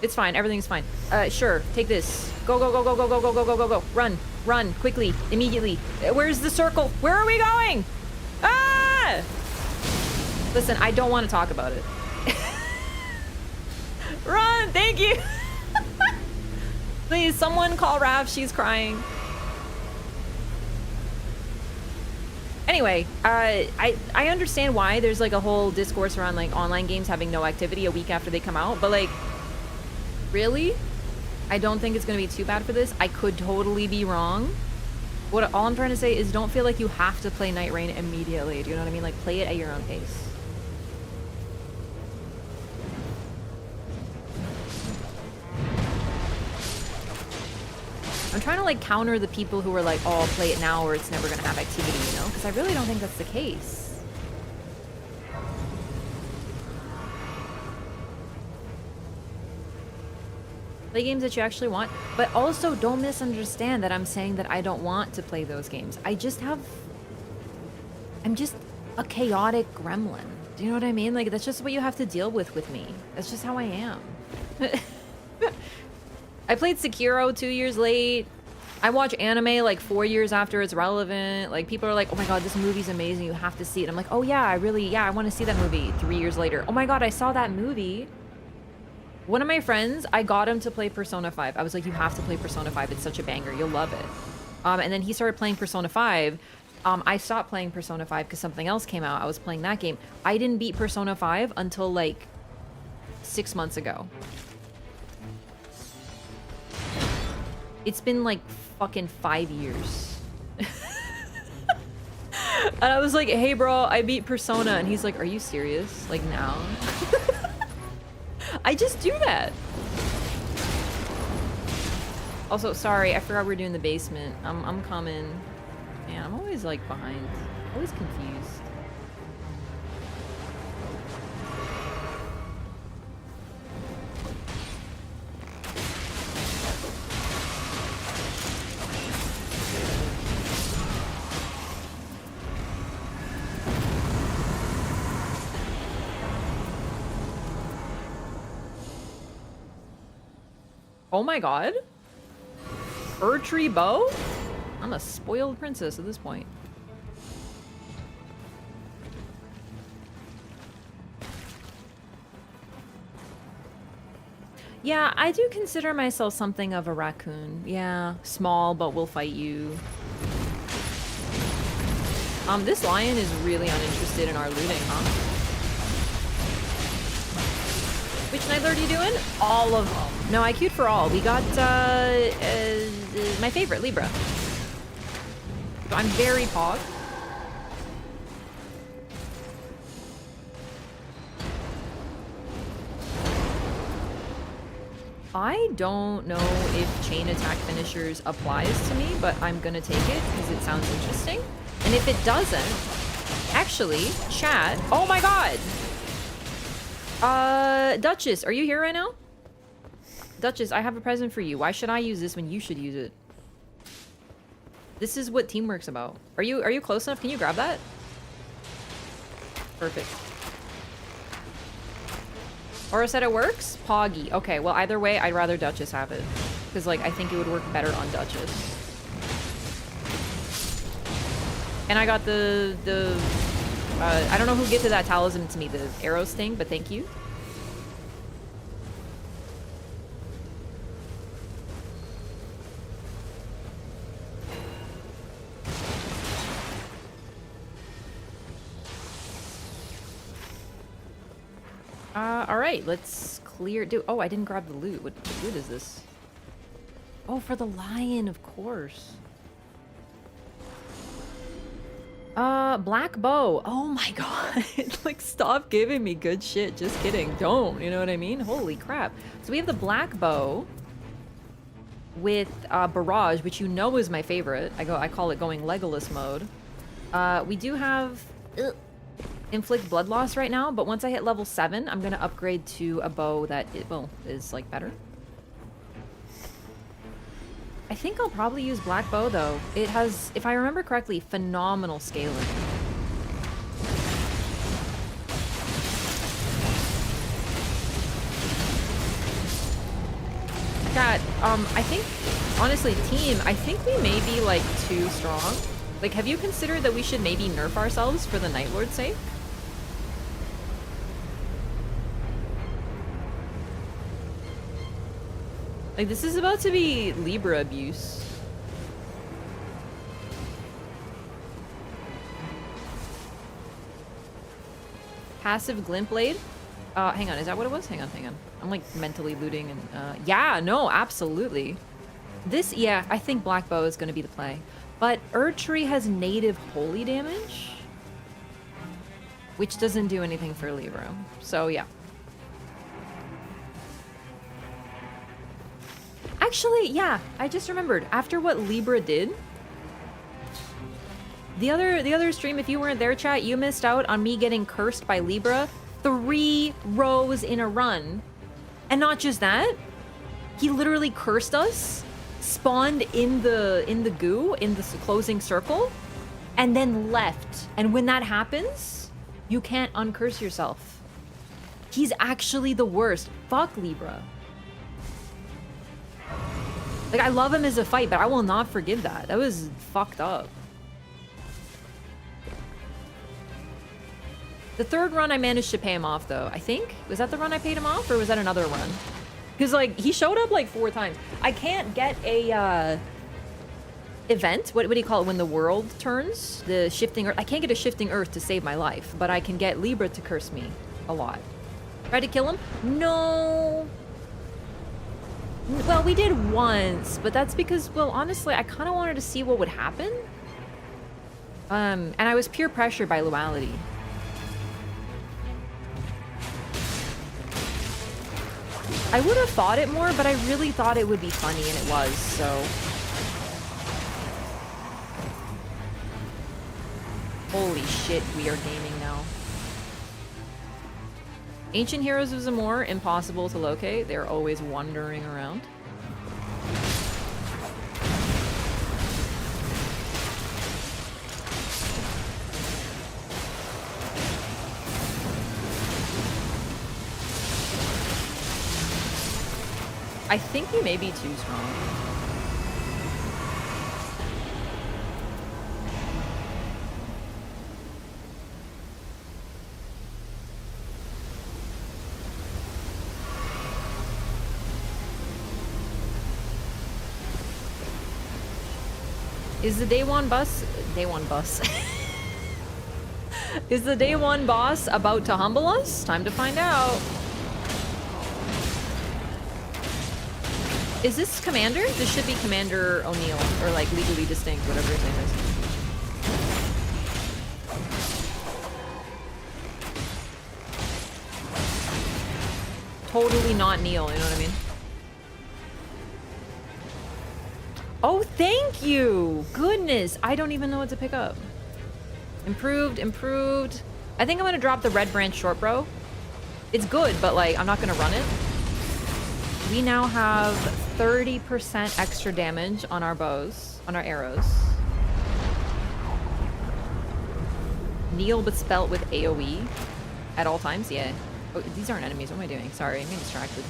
It's fine, everything's fine. Sure, take this. Go, go, go, go, go, go, go, go, go, go, go. Run, run, quickly, immediately. Where's the circle? Where are we going? Ah! Listen, I don't want to talk about it. Run! Thank you! Please, someone call Rav. She's crying. Anyway, I understand why there's like a whole discourse around like online games having no activity a week after they come out, but like, really? I don't think it's gonna be too bad for this. I could totally be wrong. all I'm trying to say is don't feel like you have to play Nightreign immediately. Do you know what I mean? Like, play it at your own pace. I'm trying to like counter the people who are like, oh, I'll play it now or it's never gonna have activity, you know? Because I really don't think that's the case. Play games that you actually want, but also don't misunderstand that I'm saying that I don't want to play those games. I'm just a chaotic gremlin. Do you know what I mean? Like, that's just what you have to deal with me. That's just how I am. I played Sekiro 2 years late. I watch anime like 4 years after it's relevant. Like, people are like, oh my god, this movie's amazing, you have to see it. I'm like, oh yeah, I want to see that movie 3 years later. Oh my god, I saw that movie. One of my friends, I got him to play Persona 5. I was like, you have to play Persona 5. It's such a banger. You'll love it. And then he started playing Persona 5. I stopped playing Persona 5 because something else came out. I was playing that game. I didn't beat Persona 5 until like 6 months ago. It's been like fucking 5 years. And I was like, hey bro, I beat Persona. And he's like, are you serious? Like now? I just do that. Also, sorry, I forgot we're doing the basement. I'm coming. Man, I'm always like behind. Always confused. Oh my god. Tree bow? I'm a spoiled princess at this point. Yeah, I do consider myself something of a raccoon. Yeah, small, but will fight you. This lion is really uninterested in our looting, huh? Which Nightlord are you doing? All of them. No, I queued for all. We got, my favorite, Libra. So I'm very pog. I don't know if chain attack finishers applies to me, but I'm gonna take it because it sounds interesting. And if it doesn't, actually, chat. Oh my god! Duchess, are you here right now? Duchess, I have a present for you. Why should I use this when you should use it? This is what teamwork's about. Are you close enough? Can you grab that? Perfect. Aura said it works? Poggy. Okay, well either way, I'd rather Duchess have it. Because like, I think it would work better on Duchess. And I got I don't know who gifted that talisman to me, the arrows thing, but thank you. Alright, let's clear... Oh, I didn't grab the loot. What loot is this? Oh, for the lion, of course. Black bow. Oh my god. Like, stop giving me good shit. Just kidding. Don't. You know what I mean? Holy crap. So we have the black bow with barrage, which you know is my favorite. I call it going Legolas mode. We do have inflict blood loss right now, but once I hit level 7, I'm gonna upgrade to a bow that is like better. I think I'll probably use black bow though. It has, if I remember correctly, phenomenal scaling. Chat, I think, honestly, team, I think we may be like too strong. Like, have you considered that we should maybe nerf ourselves for the Nightlord's sake? Like, this is about to be Libra abuse. Passive glint blade? Hang on, is that what it was? Hang on. I'm like mentally looting and, yeah, no, absolutely. This, yeah, I think black bow is gonna be the play. But Erdtree has native holy damage, which doesn't do anything for Libra. So yeah. Actually, yeah, I just remembered. After what Libra did, the other stream, if you weren't there, chat, you missed out on me getting cursed by Libra 3 rows in a run. And not just that, he literally cursed us, spawned in the goo, in the closing circle, and then left. And when that happens, you can't uncurse yourself. He's actually the worst. Fuck Libra. Like, I love him as a fight, but I will not forgive that. That was fucked up. The third run, I managed to pay him off, though. I think? Was that the run I paid him off, or was that another run? Because, like, he showed up, like, 4 times. I can't get a, event? What do you call it when the world turns? The shifting earth? I can't get a shifting earth to save my life, but I can get Libra to curse me a lot. Try to kill him? No. Well, we did once, but that's because, well, honestly, I kind of wanted to see what would happen. And I was peer pressured by Luality. I would have thought it more, but I really thought it would be funny, and it was, so... Holy shit, we are gaming now. Ancient Heroes of Zamor, impossible to locate. They're always wandering around. I think he may be too strong. Is the day one bus... Is the day one boss about to humble us? Time to find out. Is this Commander? This should be Commander O'Neill, or like Legally Distinct, whatever his name is. Totally not Neil, you know what I mean? Oh, thank you! Goodness, I don't even know what to pick up. Improved, improved. I think I'm gonna drop the Red Branch Short Bow. It's good, but like, I'm not gonna run it. We now have 30% extra damage on our bows, on our arrows. Kneel but spelt with AoE at all times, yeah. Oh, these aren't enemies, what am I doing? Sorry, I'm getting distracted.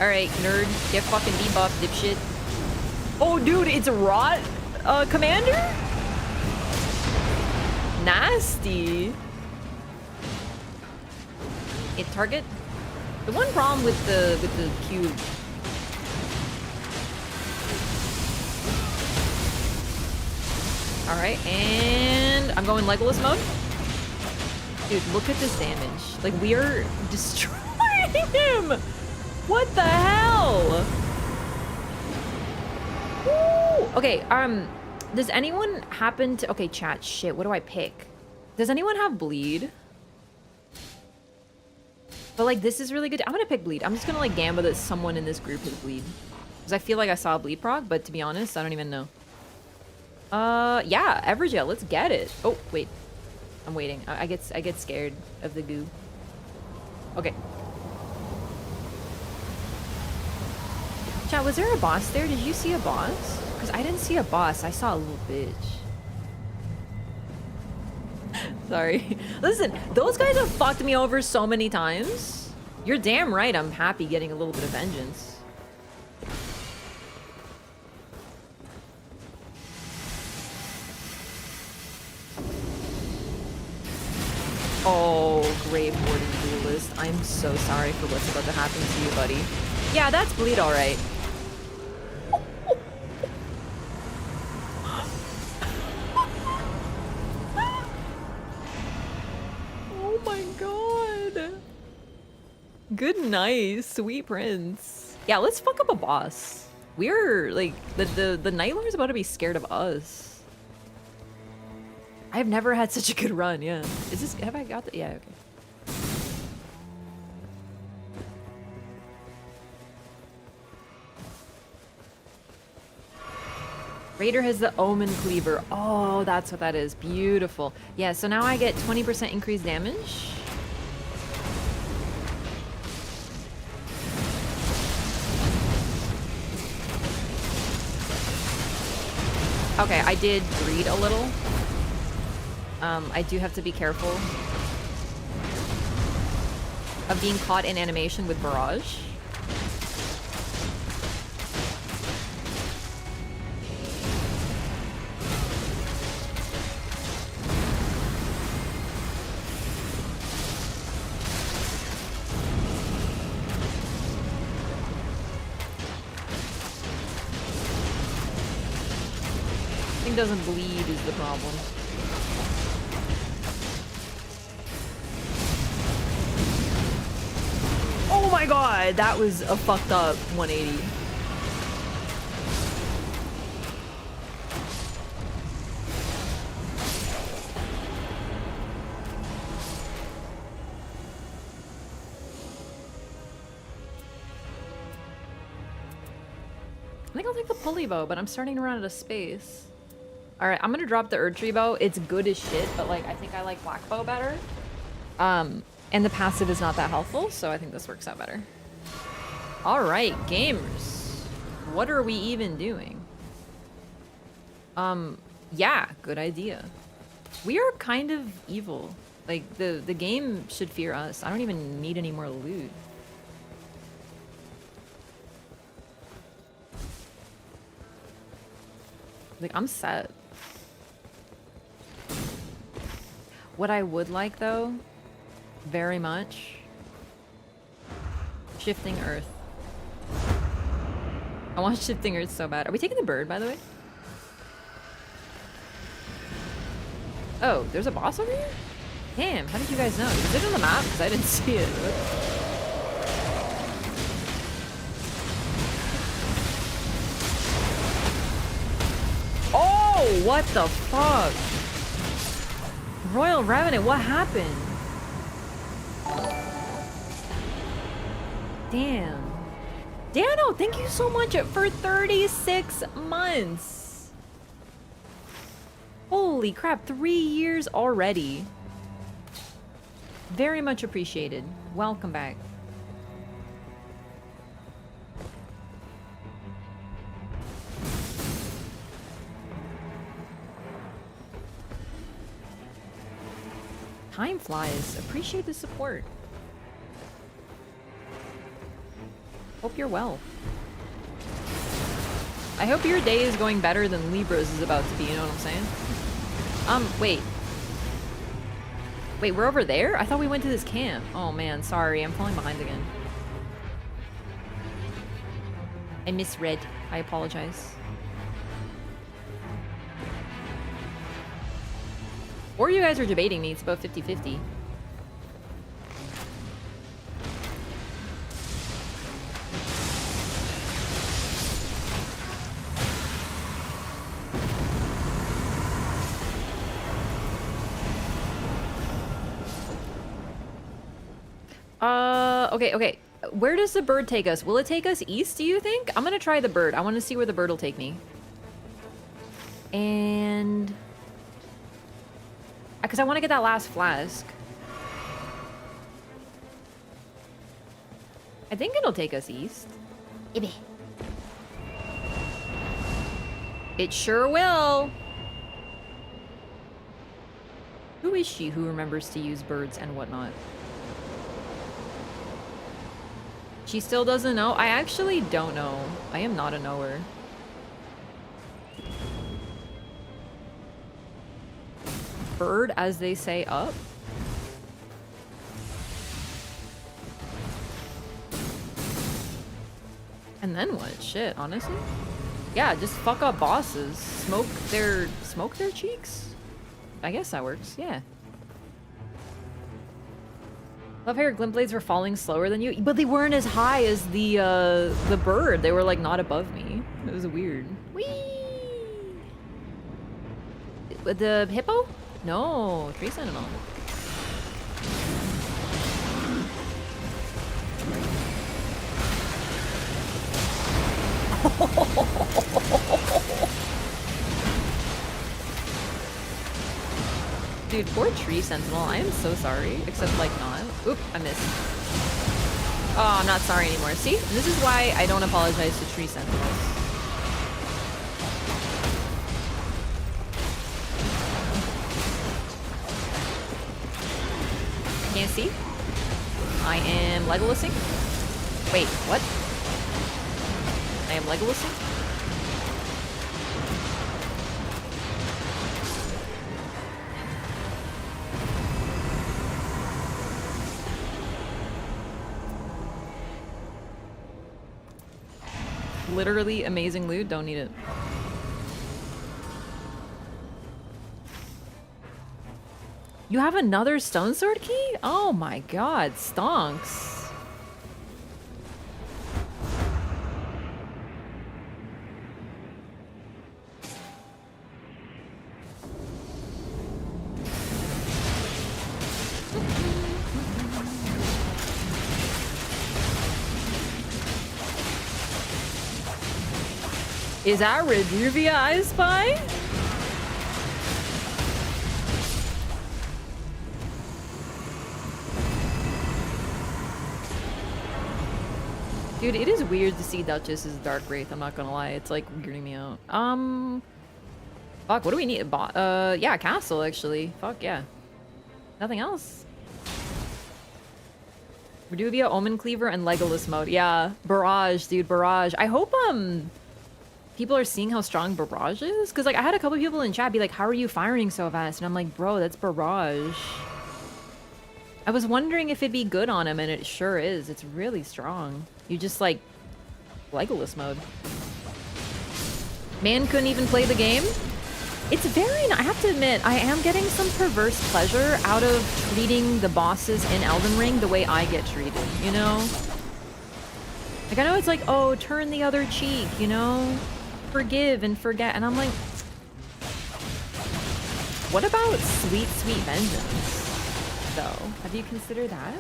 Alright, nerd, get fucking debuffed, dipshit. Oh, dude, it's Rot, Commander? Nasty. Hit target. The one problem with the cube. All right, and I'm going Legolas mode. Dude, look at this damage. Like, we are destroying him. What the hell? Woo! Okay, does anyone happen to... Okay, chat, shit, what do I pick? Does anyone have bleed? But, like, this is really good. I'm gonna pick bleed. I'm just gonna, like, gamble that someone in this group has bleed. Because I feel like I saw a bleed proc, but to be honest, I don't even know. Yeah, Evergel, let's get it. Oh, wait. I'm waiting. I get scared of the goo. Okay. Chat, was there a boss there? Did you see a boss? Because I didn't see a boss. I saw a little bitch. Sorry. Listen, those guys have fucked me over so many times. You're damn right I'm happy getting a little bit of vengeance. Oh, Grave Warden Duelist. I'm so sorry for what's about to happen to you, buddy. Yeah, that's bleed alright. Oh my god. Good night, sweet prince. Yeah, let's fuck up a boss. We're like the Night Lord's about to be scared of us. I've never had such a good run. Yeah. Is this? Have I got the? Yeah. Okay. Raider has the Omen Cleaver. Oh, that's what that is. Beautiful. Yeah, so now I get 20% increased damage. Okay, I did bleed a little. I do have to be careful of being caught in animation with Barrage. Doesn't bleed is the problem. Oh my god, that was a fucked up 180. I think I'll take the pulley bow, but I'm starting to run out of space. Alright, I'm gonna drop the Erdtree bow. It's good as shit, but like I think I like black bow better. And the passive is not that helpful, so I think this works out better. Alright, gamers. What are we even doing? Yeah, good idea. We are kind of evil. Like the game should fear us. I don't even need any more loot. Like I'm set. What I would like, though, very much, Shifting Earth. I want Shifting Earth so bad. Are we taking the bird, by the way? Oh, there's a boss over here? Damn, how did you guys know? Is it on the map? Because I didn't see it. Oh, what the fuck? Royal Revenant, what happened? Damn. Dano, thank you so much for 36 months. Holy crap, 3 years already. Very much appreciated. Welcome back. Time flies. Appreciate the support. Hope you're well. I hope your day is going better than Libra's is about to be, you know what I'm saying? Wait. Wait, we're over there? I thought we went to this camp. Oh man, sorry. I'm falling behind again. I misread. I apologize. Or you guys are debating me. It's about 50-50. Okay. Where does the bird take us? Will it take us east, do you think? I'm gonna try the bird. I want to see where the bird will take me. And... because I want to get that last flask. I think it'll take us east. It sure will. Who is she who remembers to use birds and whatnot? She still doesn't know? I actually don't know. I am not a knower. Bird, as they say, up. And then what? Shit, honestly? Yeah, just fuck up bosses. Smoke their cheeks? I guess that works, yeah. Love how your glint blades were falling slower than you, but they weren't as high as the bird. They were like not above me. It was weird. Whee! The hippo? No, tree sentinel. Dude, poor tree sentinel. I am so sorry. Except, like, not. Oop, I missed. Oh, I'm not sorry anymore. See? This is why I don't apologize to tree sentinels. Can't see? I am Legolasing? Wait, what? I am Legolasing? Literally amazing loot, don't need it. You have another stone sword key? Oh my god, stonks. Is that Reduvia I spy? Dude, it is weird to see Duchess's Dark Wraith, I'm not gonna lie. It's like weirding me out. Fuck, what do we need? Yeah, castle actually. Fuck yeah. Nothing else. Reduvia, Omen Cleaver, and Legolas mode. Yeah, Barrage, dude, Barrage. I hope, people are seeing how strong Barrage is? Because, like, I had a couple people in chat be like, how are you firing so fast? And I'm like, bro, that's Barrage. I was wondering if it'd be good on him, and it sure is. It's really strong. You just, like, Legolas mode. Man couldn't even play the game? It's very... I have to admit, I am getting some perverse pleasure out of treating the bosses in Elden Ring the way I get treated, you know? Like, I know it's like, oh, turn the other cheek, you know? Forgive and forget, and I'm like, what about sweet, sweet vengeance, though? Have you considered that?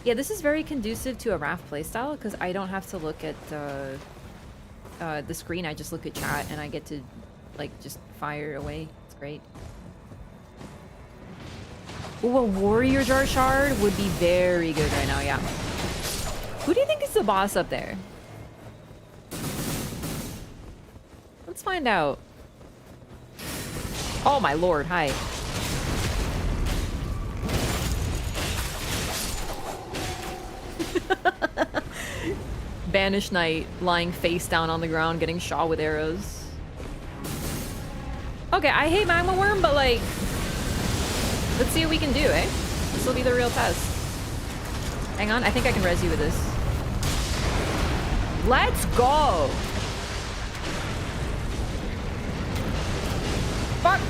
Yeah, this is very conducive to a Raph playstyle, because I don't have to look at the screen, I just look at chat, and I get to, like, just fire away. It's great. Ooh, a Warrior Jar Shard would be very good right now, yeah. Who do you think is the boss up there? Let's find out. Oh my lord, hi. Banished Knight lying face down on the ground getting shot with arrows. Okay, I hate Magma Worm, but like, let's see what we can do, eh? This will be the real test. Hang on, I think I can res you with this. Let's go! Fuck!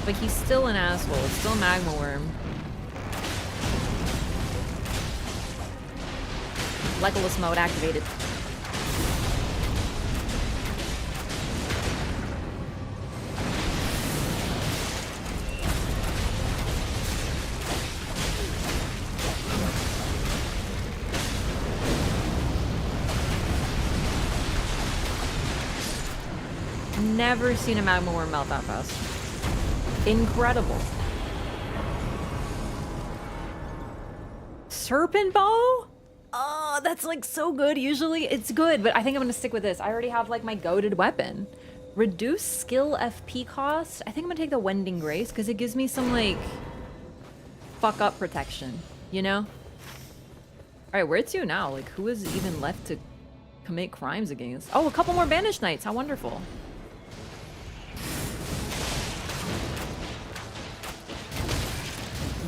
But he's still an asshole. It's still Magma Worm. Legolas mode activated. Never seen a Magma Worm melt that fast. Incredible. Serpent Bow? Oh, that's like so good. Usually it's good, but I think I'm gonna stick with this. I already have like my goated weapon. Reduce skill FP cost. I think I'm gonna take the Wending Grace because it gives me some like fuck up protection, you know? Alright, where it's you now? Like, who is even left to commit crimes against? Oh, a couple more Banished Knights. How wonderful.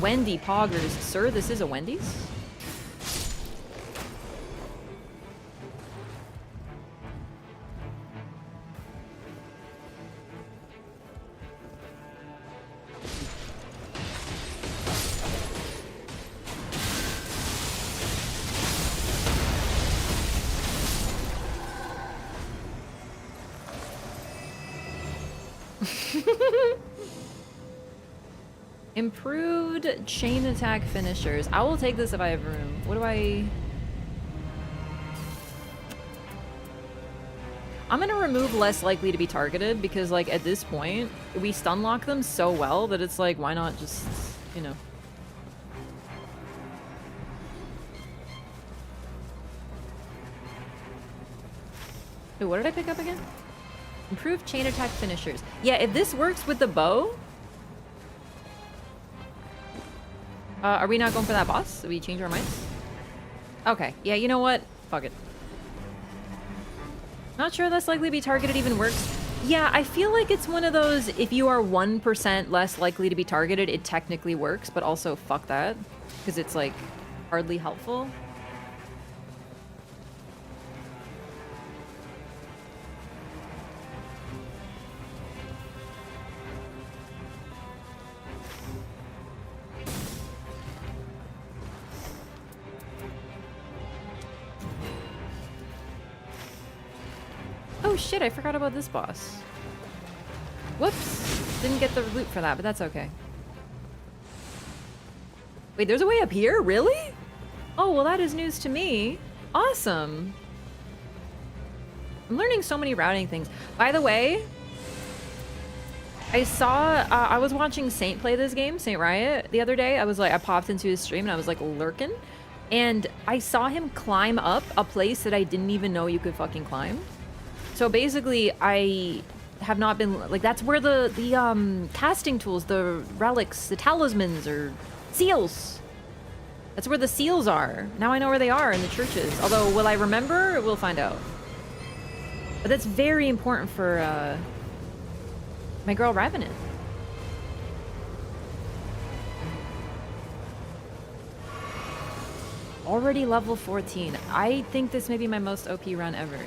Wendy Poggers. Sir, this is a Wendy's? Improved chain attack finishers. I will take this if I have room. What do I... I'm gonna remove less likely to be targeted because, like, at this point, we stun lock them so well that it's like, why not just, you know. Wait, what did I pick up again? Improved chain attack finishers. Yeah, if this works with the bow... are we not going for that boss? Did we change our minds? Okay, yeah, you know what? Fuck it. Not sure less likely to be targeted even works. Yeah, I feel like it's one of those, if you are 1% less likely to be targeted, it technically works, but also fuck that. Because it's, like, hardly helpful. Oh shit, I forgot about this boss. Whoops. Didn't get the loot for that, but that's okay. Wait, there's a way up here? Really? Oh, well that is news to me. Awesome. I'm learning so many routing things. By the way, I saw, I was watching Saint play this game, Saint Riot, the other day. I popped into his stream and I was like lurking. And I saw him climb up a place that I didn't even know you could fucking climb. So basically, I have not been, like, that's where the casting tools, the relics, the talismans, or seals. That's where the seals are. Now I know where they are in the churches. Although, will I remember? We'll find out. But that's very important for, my girl Revenant. Already level 14. I think this may be my most OP run ever.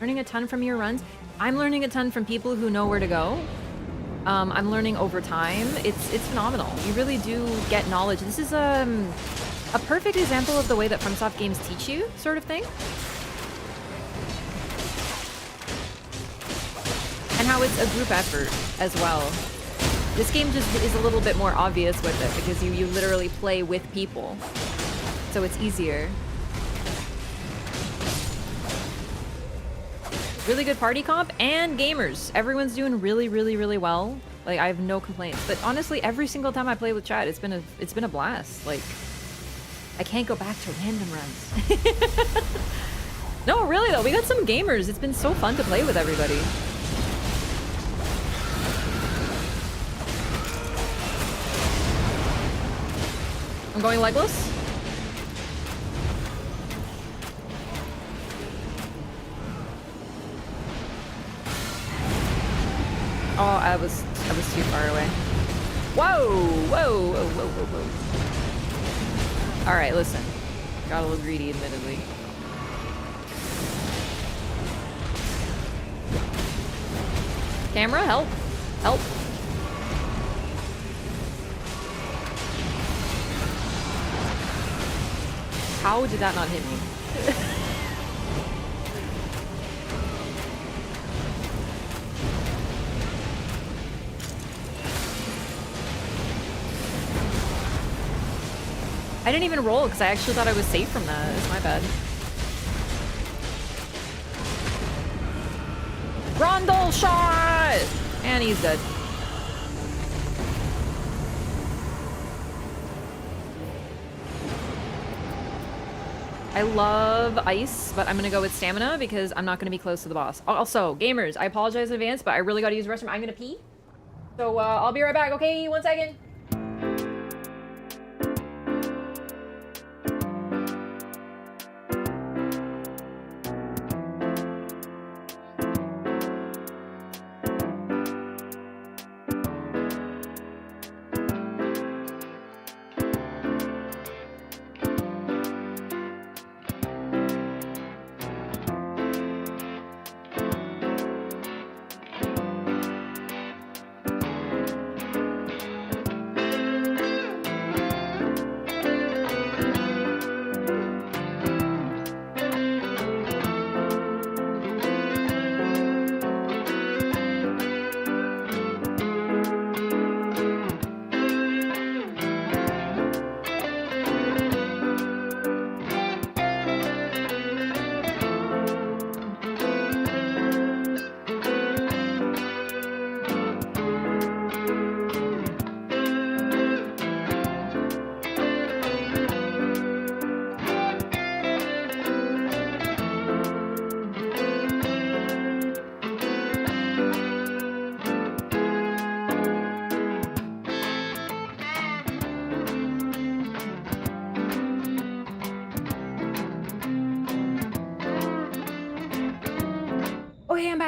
Learning a ton from your runs. I'm learning a ton from people who know where to go. I'm learning over time. It's phenomenal. You really do get knowledge. This is a perfect example of the way that FromSoft games teach you, sort of thing. And how it's a group effort as well. This game just is a little bit more obvious with it because you literally play with people. So it's easier. Really good party comp and gamers. Everyone's doing really, really, really well. Like, I have no complaints. But honestly, every single time I play with chat, it's been a blast. Like, I can't go back to random runs. No, really though, we got some gamers. It's been so fun to play with everybody. I'm going legless. Oh, I was too far away. Whoa, whoa, whoa, whoa, whoa, whoa. All right, listen. Got a little greedy, admittedly. Camera, help, help. How did that not hit me? I didn't even roll because I actually thought I was safe from that. It's my bad. Rondel shot! And he's dead. I love ice, but I'm gonna go with stamina because I'm not gonna be close to the boss. Also, gamers, I apologize in advance, but I really gotta use the restroom. I'm gonna pee. So I'll be right back, okay? 1 second.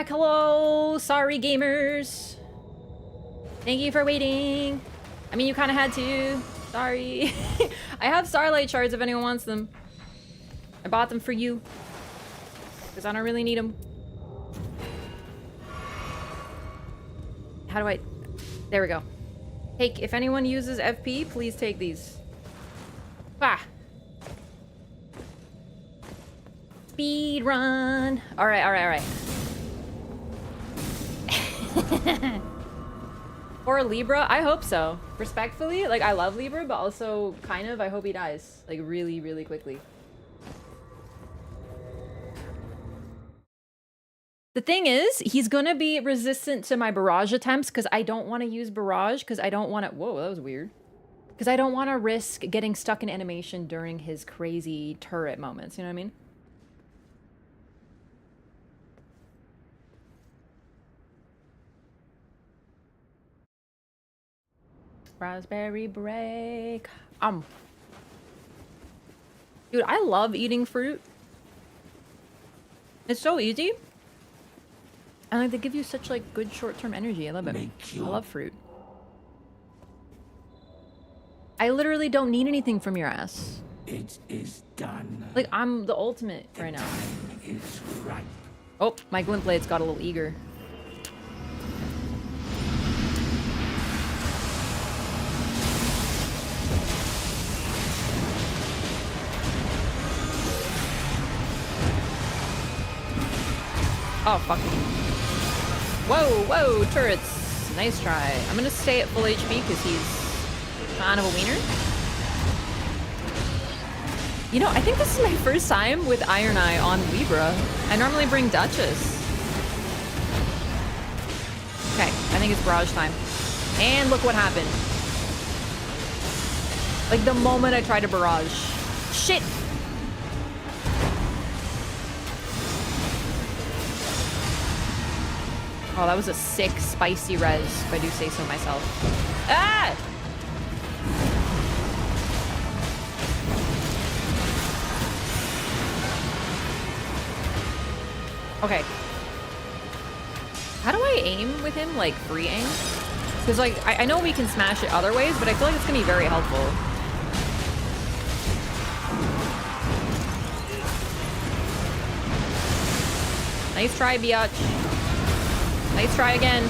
back. Hello. Sorry, gamers. Thank you for waiting. I mean, you kind of had to. Sorry. I have Starlight Shards if anyone wants them. I bought them for you. Because I don't really need them. How do I... There we go. Hey, if anyone uses FP, please take these. Ah. Speed run. All right, all right, all right. Or Libra? I hope so. Respectfully, like, I love Libra, but also kind of, I hope he dies. Like, really, really quickly. The thing is, he's gonna be resistant to my barrage attempts because I don't want to use barrage because I don't want to... Whoa, that was weird. Because I don't want to risk getting stuck in animation during his crazy turret moments. You know what I mean? Raspberry break. Dude, I love eating fruit. It's so easy. And like they give you such like good short-term energy. I love it. I love fruit. I literally don't need anything from your ass. It is done. Like I'm the ultimate right now. Is right. Oh, my glint blades got a little eager. Oh, fuck. Whoa, whoa, turrets. Nice try. I'm gonna stay at full HP because he's kind of a wiener. You know, I think this is my first time with Iron Eye on Libra. I normally bring Duchess. Okay, I think it's barrage time. And look what happened. Like the moment I tried to barrage. Shit! Oh, that was a sick, spicy res, if I do say so myself. Ah! Okay. How do I aim with him? Like, free aim? Because, like, I know we can smash it other ways, but I feel like it's going to be very helpful. Nice try, biatch. Nice try again.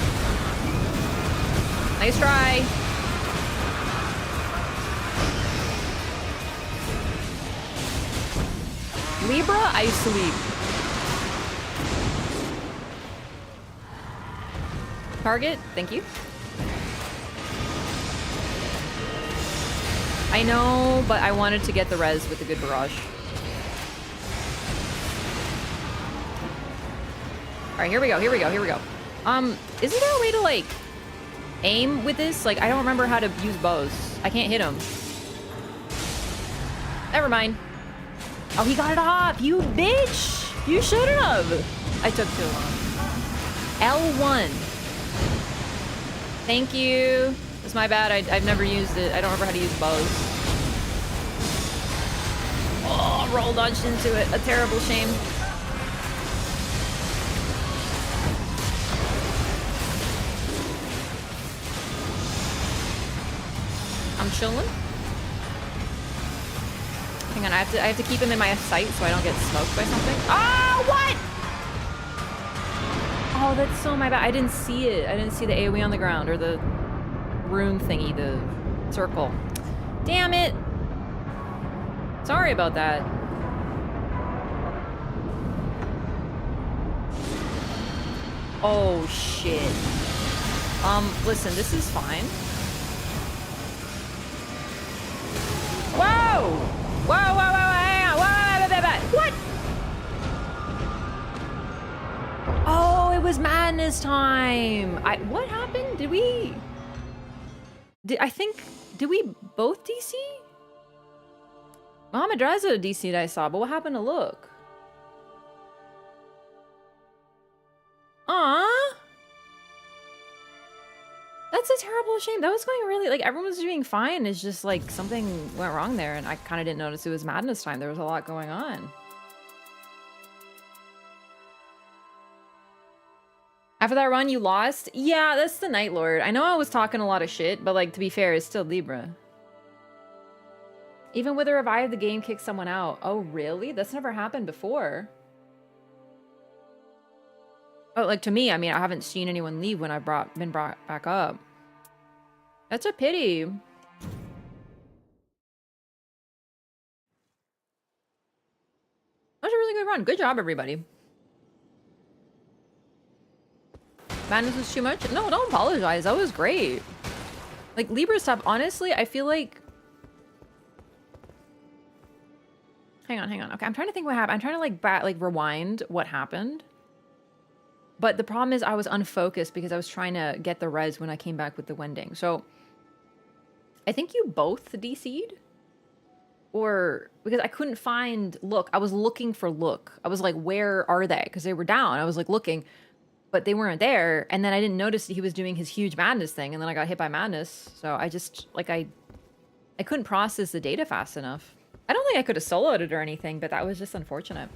Nice try. Libra, I sleep. Target, thank you. I know, but I wanted to get the res with a good barrage. Alright, here we go, here we go, here we go. Isn't there a way to, like, aim with this? Like, I don't remember how to use bows. I can't hit him. Never mind. Oh, he got it off! You bitch! You shouldn't have! I took too long. L1. Thank you. It's my bad. I've never used it. I don't remember how to use bows. Oh, roll dodged into it. A terrible shame. I'm chilling. Hang on, I have to keep him in my sight so I don't get smoked by something. Oh, what? Oh, that's so my bad. I didn't see it. I didn't see the AoE on the ground or the rune thingy, the circle. Damn it. Sorry about that. Oh, shit. Listen, this is fine. Whoa! Whoa, whoa, whoa, hang on. Whoa, what? Oh, it was madness time. What happened? Did we both DC? Mohamed Reza DC'd I saw, but what happened to Look? Aww. That's a terrible shame. That was going really, like, everyone was doing fine. It's just, like, something went wrong there, and I kind of didn't notice it was madness time. There was a lot going on. After that run, you lost? Yeah, that's the Night Lord. I know I was talking a lot of shit, but like, to be fair, it's still Libra. Even with a revive, the game kicks someone out. Oh, really? That's never happened before. Oh, like, to me, I mean, I haven't seen anyone leave when I've been brought back up. That's a pity. That was a really good run. Good job, everybody. Madness was too much? No, don't apologize. That was great. Like, Libra stuff, honestly, I feel like... Hang on. Okay, I'm trying to think what happened. I'm trying to, like, rewind what happened. But the problem is I was unfocused because I was trying to get the res when I came back with the Wending. So, I think you both DC'd? Or... Because I couldn't find Look. I was looking for Look. I was like, where are they? Because they were down. I was, like, looking... But they weren't there, and then I didn't notice that he was doing his huge madness thing, and then I got hit by madness. So I just, like, I couldn't process the data fast enough. I don't think I could have soloed it or anything, but that was just unfortunate.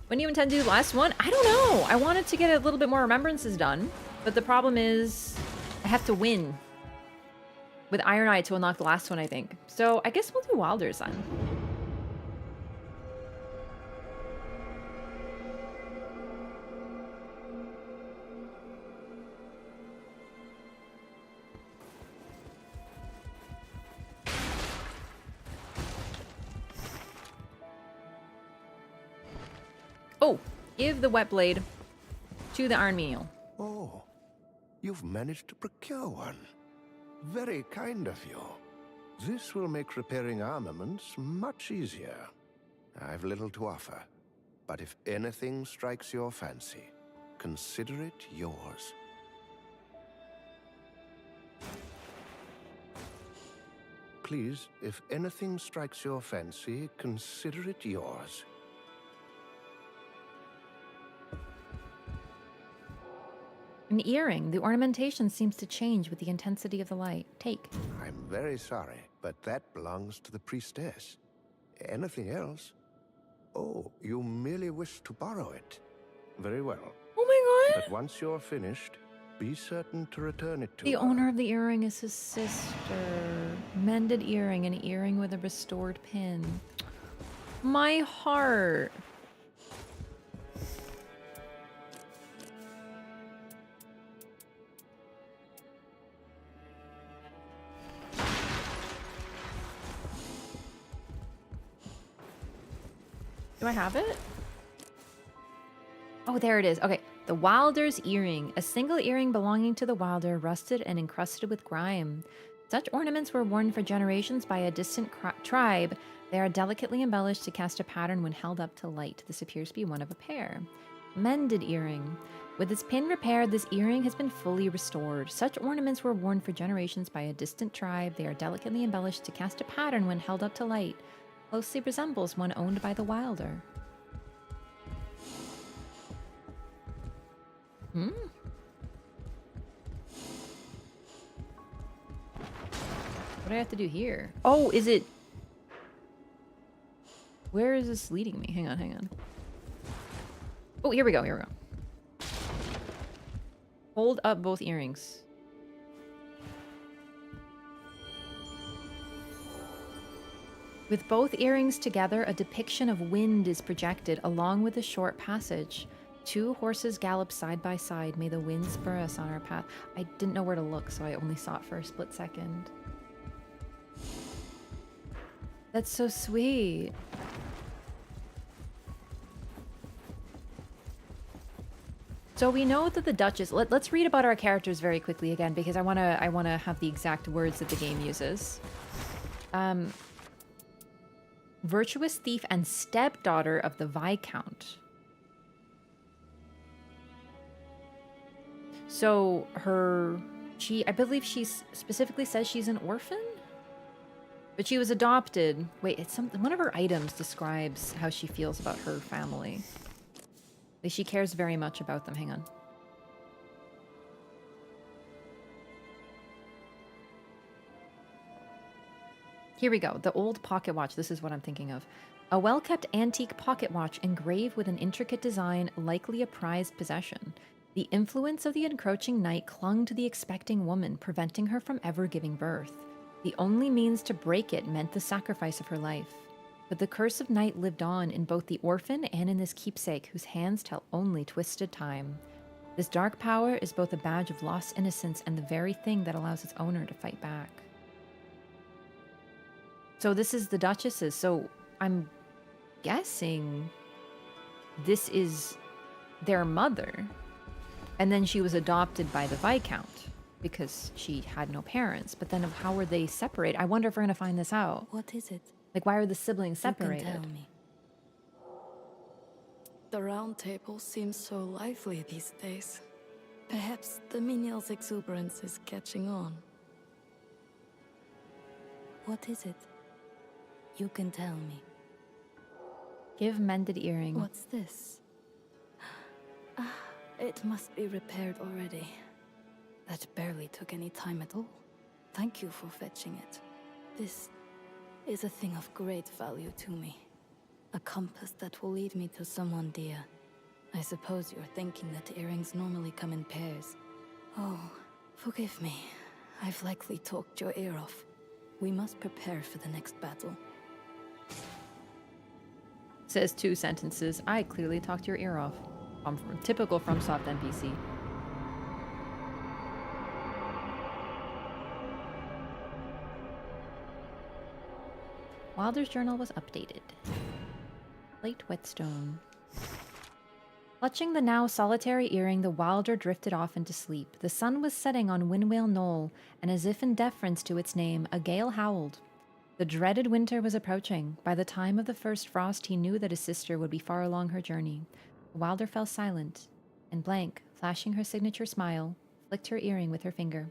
When do you intend to do the last one? I don't know. I wanted to get a little bit more remembrances done, but the problem is I have to win with Iron Eye to unlock the last one, I think. So I guess we'll do Wilders then. Oh, give the wet blade to the Iron Menial. Oh, you've managed to procure one. Very kind of you. This will make repairing armaments much easier. I've little to offer, but if anything strikes your fancy, consider it yours. Please, if anything strikes your fancy, consider it yours. An earring. The ornamentation seems to change with the intensity of the light. Take. I'm very sorry, but that belongs to the priestess. Anything else? Oh, you merely wish to borrow it. Very well. Oh my god! But once you're finished, be certain to return it to The her. owner of the earring is his sister. Mended earring, an earring with a restored pin. My heart. Do I have it? Oh, there it is. Okay. The Wilder's earring. A single earring belonging to the Wilder, rusted and encrusted with grime. Such ornaments were worn for generations by a distant tribe. They are delicately embellished to cast a pattern when held up to light. This appears to be one of a pair. Mended earring. With its pin repaired, this earring has been fully restored. Such ornaments were worn for generations by a distant tribe. They are delicately embellished to cast a pattern when held up to light. Closely resembles one owned by the Wilder. What do I have to do here? Oh, is it... Where is this leading me? Hang on. Oh, here we go. Hold up both earrings. With both earrings together, a depiction of wind is projected, along with a short passage. Two horses gallop side by side. May the wind spur us on our path. I didn't know where to look, so I only saw it for a split second. That's so sweet. So we know that the Duchess... Let's read about our characters very quickly again, because I wanna have the exact words that the game uses. Virtuous thief and stepdaughter of the Viscount. So I believe she specifically says she's an orphan? But she was adopted. Wait, it's one of her items describes how she feels about her family. Like, she cares very much about them. Hang on. Here we go. The old pocket watch. This is what I'm thinking of. A well-kept antique pocket watch engraved with an intricate design, likely a prized possession. The influence of the encroaching night clung to the expecting woman, preventing her from ever giving birth. The only means to break it meant the sacrifice of her life. But the curse of night lived on in both the orphan and in this keepsake whose hands tell only twisted time. This dark power is both a badge of lost innocence and the very thing that allows its owner to fight back. So this is the Duchess's. So I'm guessing this is their mother. And then she was adopted by the Viscount because she had no parents. But then how were they separated? I wonder if we're going to find this out. What is it? Like, why are the siblings separated? You can tell me. The round table seems so lively these days. Perhaps the menial's exuberance is catching on. What is it? You can tell me. Give mended earring. What's this? Ah, it must be repaired already. That barely took any time at all. Thank you for fetching it. This is a thing of great value to me. A compass that will lead me to someone dear. I suppose you're thinking that earrings normally come in pairs. Oh, forgive me. I've likely talked your ear off. We must prepare for the next battle. Says 2 sentences. I clearly talked your ear off. Typical FromSoft NPC. Wilder's journal was updated. Late whetstone. Clutching the now solitary earring, the Wilder drifted off into sleep. The sun was setting on Windwale Knoll, and as if in deference to its name, a gale howled. The dreaded winter was approaching. By the time of the first frost, he knew that his sister would be far along her journey. The Wilder fell silent, and Blank, flashing her signature smile, flicked her earring with her finger.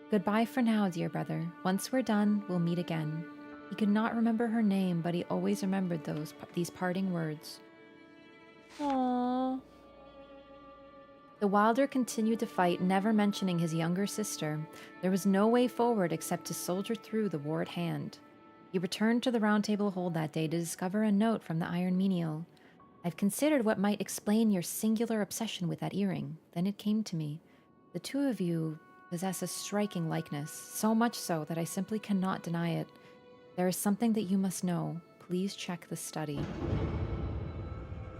Goodbye for now, dear brother. Once we're done, we'll meet again. He could not remember her name, but he always remembered these parting words. Aww. The Wilder continued to fight, never mentioning his younger sister. There was no way forward except to soldier through the war at hand. He returned to the Round Table Hold that day to discover a note from the Iron Menial. I've considered what might explain your singular obsession with that earring. Then it came to me. The two of you possess a striking likeness, so much so that I simply cannot deny it. There is something that you must know. Please check the study.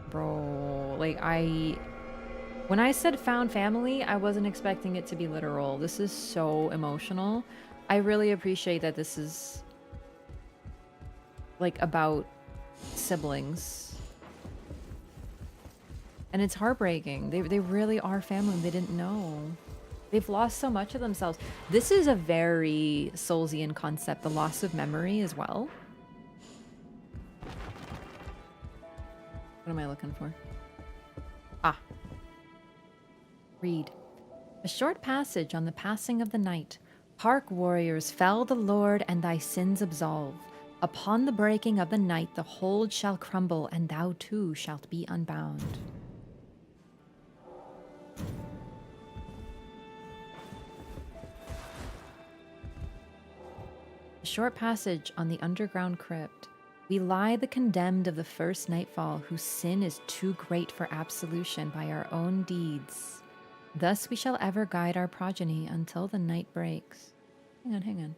Bro, when I said found family, I wasn't expecting it to be literal. This is so emotional. I really appreciate that this is about siblings. And it's heartbreaking. They really are family. They didn't know. They've lost so much of themselves. This is a very Soulsian concept, the loss of memory as well. What am I looking for? Ah. Read. A short passage on the passing of the night. Hark, warriors, fell the Lord and thy sins absolve. Upon the breaking of the night the hold shall crumble, and thou too shalt be unbound. A short passage on the underground crypt. We lie the condemned of the first nightfall, whose sin is too great for absolution by our own deeds. Thus we shall ever guide our progeny until the night breaks. Hang on.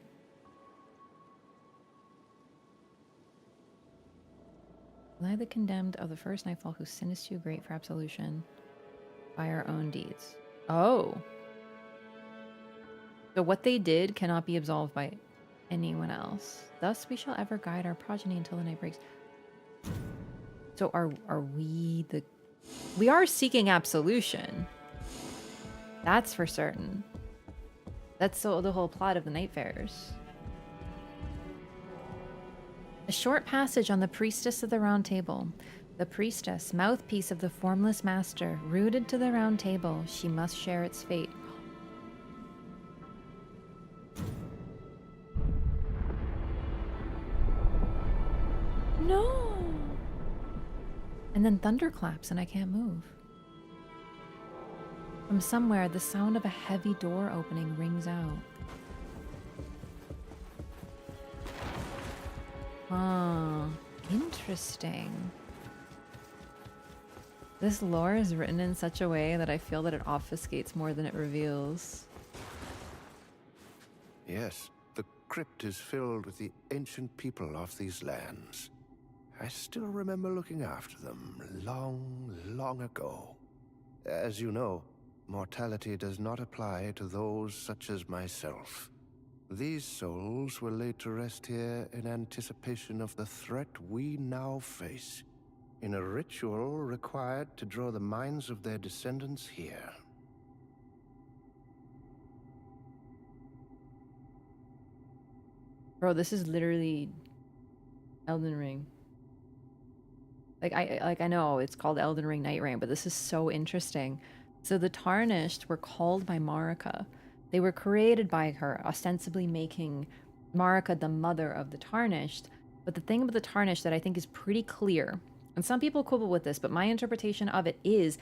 Lie the condemned of the first nightfall, whose sin is too great for absolution by our own deeds. Oh. So what they did cannot be absolved by anyone else. Thus we shall ever guide our progeny until the night breaks. So are we the... We are seeking absolution. That's for certain. That's the whole plot of the Nightfarers. A short passage on the priestess of the Round Table. The priestess, mouthpiece of the formless master, rooted to the Round Table, she must share its fate. No! And then thunderclaps and I can't move. From somewhere, the sound of a heavy door opening rings out. Interesting. This lore is written in such a way that I feel that it obfuscates more than it reveals. Yes, the crypt is filled with the ancient people of these lands. I still remember looking after them long, long ago. As you know, mortality does not apply to those such as myself. These souls were laid to rest here in anticipation of the threat we now face, in a ritual required to draw the minds of their descendants here. Bro, this is literally Elden Ring. I know it's called Elden Ring Nightreign, but this is so interesting. So the Tarnished were called by Marika. They were created by her, ostensibly making Marika the mother of the Tarnished. But the thing about the Tarnished that I think is pretty clear, and some people quibble with this, but my interpretation of it is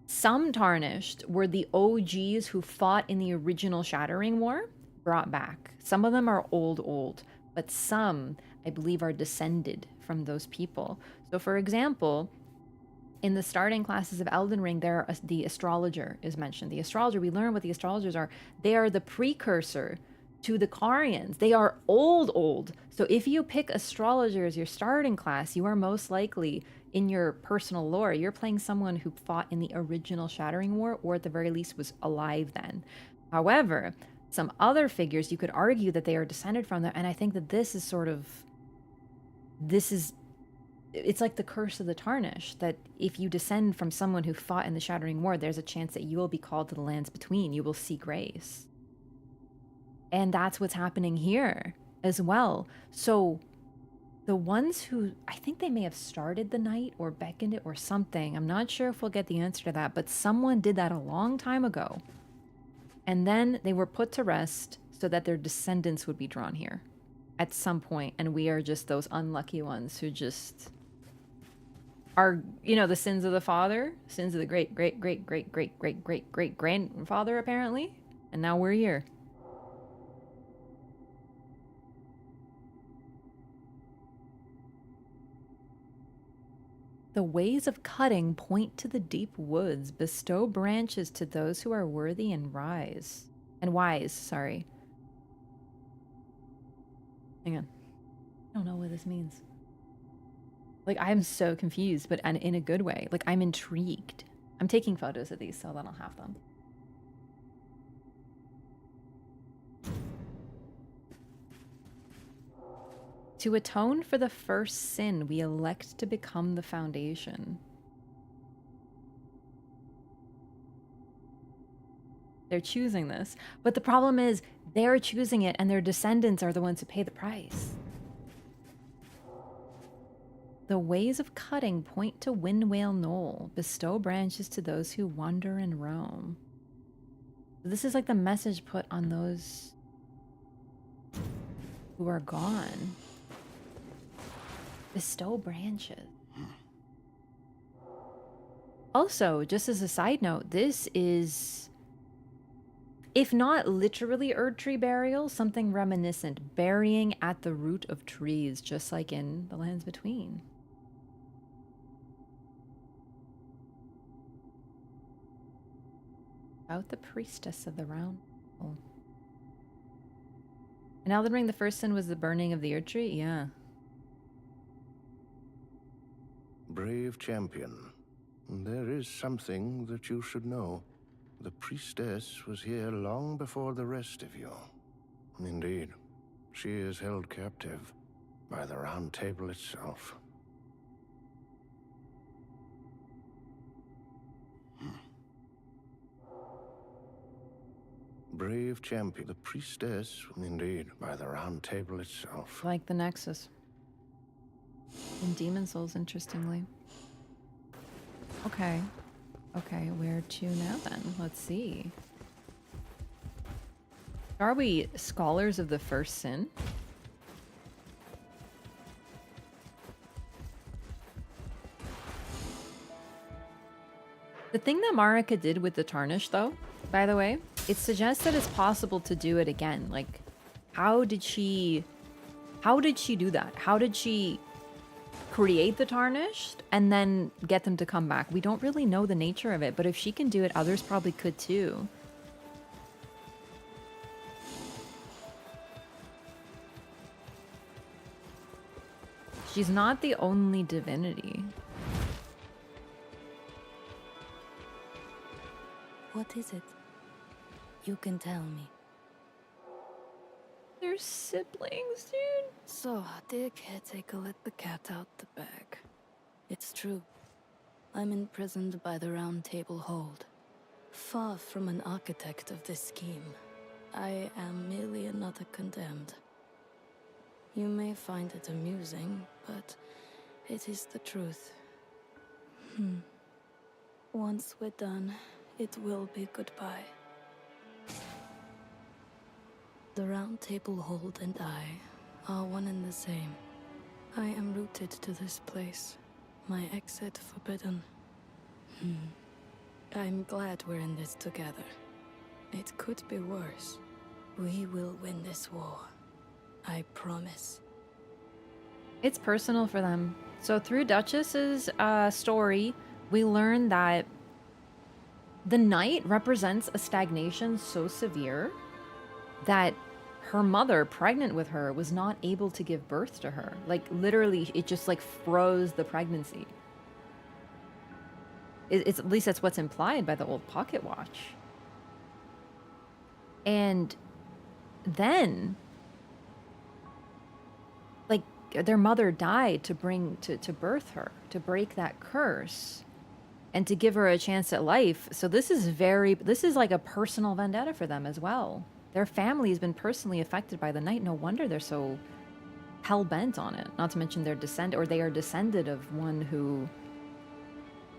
some Tarnished were the OGs who fought in the original Shattering War, brought back. Some of them are old, but some, I believe, are descended from those people. So for example, in the starting classes of Elden Ring, the astrologer is mentioned. The astrologer, we learn what the astrologers are. They are the precursor to the Carians. They are old. So if you pick astrologer as your starting class, you are most likely, in your personal lore, you're playing someone who fought in the original Shattering War, or at the very least was alive then. However, some other figures, you could argue that they are descended from them, and I think that it's like the curse of the Tarnished, that if you descend from someone who fought in the Shattering War, there's a chance that you will be called to the lands between. You will see grace. And that's what's happening here as well. So the ones who, I think they may have started the night or beckoned it or something. I'm not sure if we'll get the answer to that, but someone did that a long time ago. And then they were put to rest so that their descendants would be drawn here at some point, and we are just those unlucky ones who just are, the sins of the father, sins of the great grandfather, apparently, and now we're here. The ways of cutting point to the deep woods, bestow branches to those who are worthy and wise, sorry. Hang on. I don't know what this means. I'm so confused, but in a good way. I'm intrigued. I'm taking photos of these so that I'll have them. To atone for the first sin, we elect to become the foundation. They're choosing this. But the problem is, they're choosing it, and their descendants are the ones who pay the price. The ways of cutting point to Windwale Knoll, bestow branches to those who wander and roam. This is like the message put on those who are gone. Bestow branches. Also, just as a side note, this is, if not literally Erdtree burial, something reminiscent, burying at the root of trees, just like in the Lands Between. About the priestess of the Round Table. In Elden Ring, the first sin was the burning of the Erdtree? Yeah. Brave champion. There is something that you should know. The priestess was here long before the rest of you. Indeed, she is held captive by the Round Table itself. Brave champion. The priestess, indeed, by the Round Table itself. Like the Nexus. In Demon Souls, interestingly. Okay. Okay, where to now then? Let's see. Are we scholars of the first sin? The thing that Marika did with the Tarnish, though, by the way, it suggests that it's possible to do it again. How did she do that? How did she create the tarnished and then get them to come back. We don't really know the nature of it, but if she can do it, others probably could too. She's not the only divinity. What is it? You can tell me. They're siblings, dude. So, dear caretaker let the cat out the bag. It's true. I'm imprisoned by the Round Table Hold. Far from an architect of this scheme, I am merely another condemned. You may find it amusing, but it is the truth. Once we're done, it will be goodbye. The Round Table Hold and I are one and the same. I am rooted to this place, my exit forbidden. I'm glad we're in this together. It could be worse. We will win this war. I promise. It's personal for them. So through Duchess's story, we learn that the night represents a stagnation so severe that her mother, pregnant with her, was not able to give birth to her. Like, literally, it just, like, froze the pregnancy. It's at least that's what's implied by the old pocket watch. And then, like, their mother died to bring, to birth her, to break that curse, and to give her a chance at life. So this is like a personal vendetta for them as well. Their family has been personally affected by the night. No wonder they're so hell-bent on it. Not to mention they are descended of one who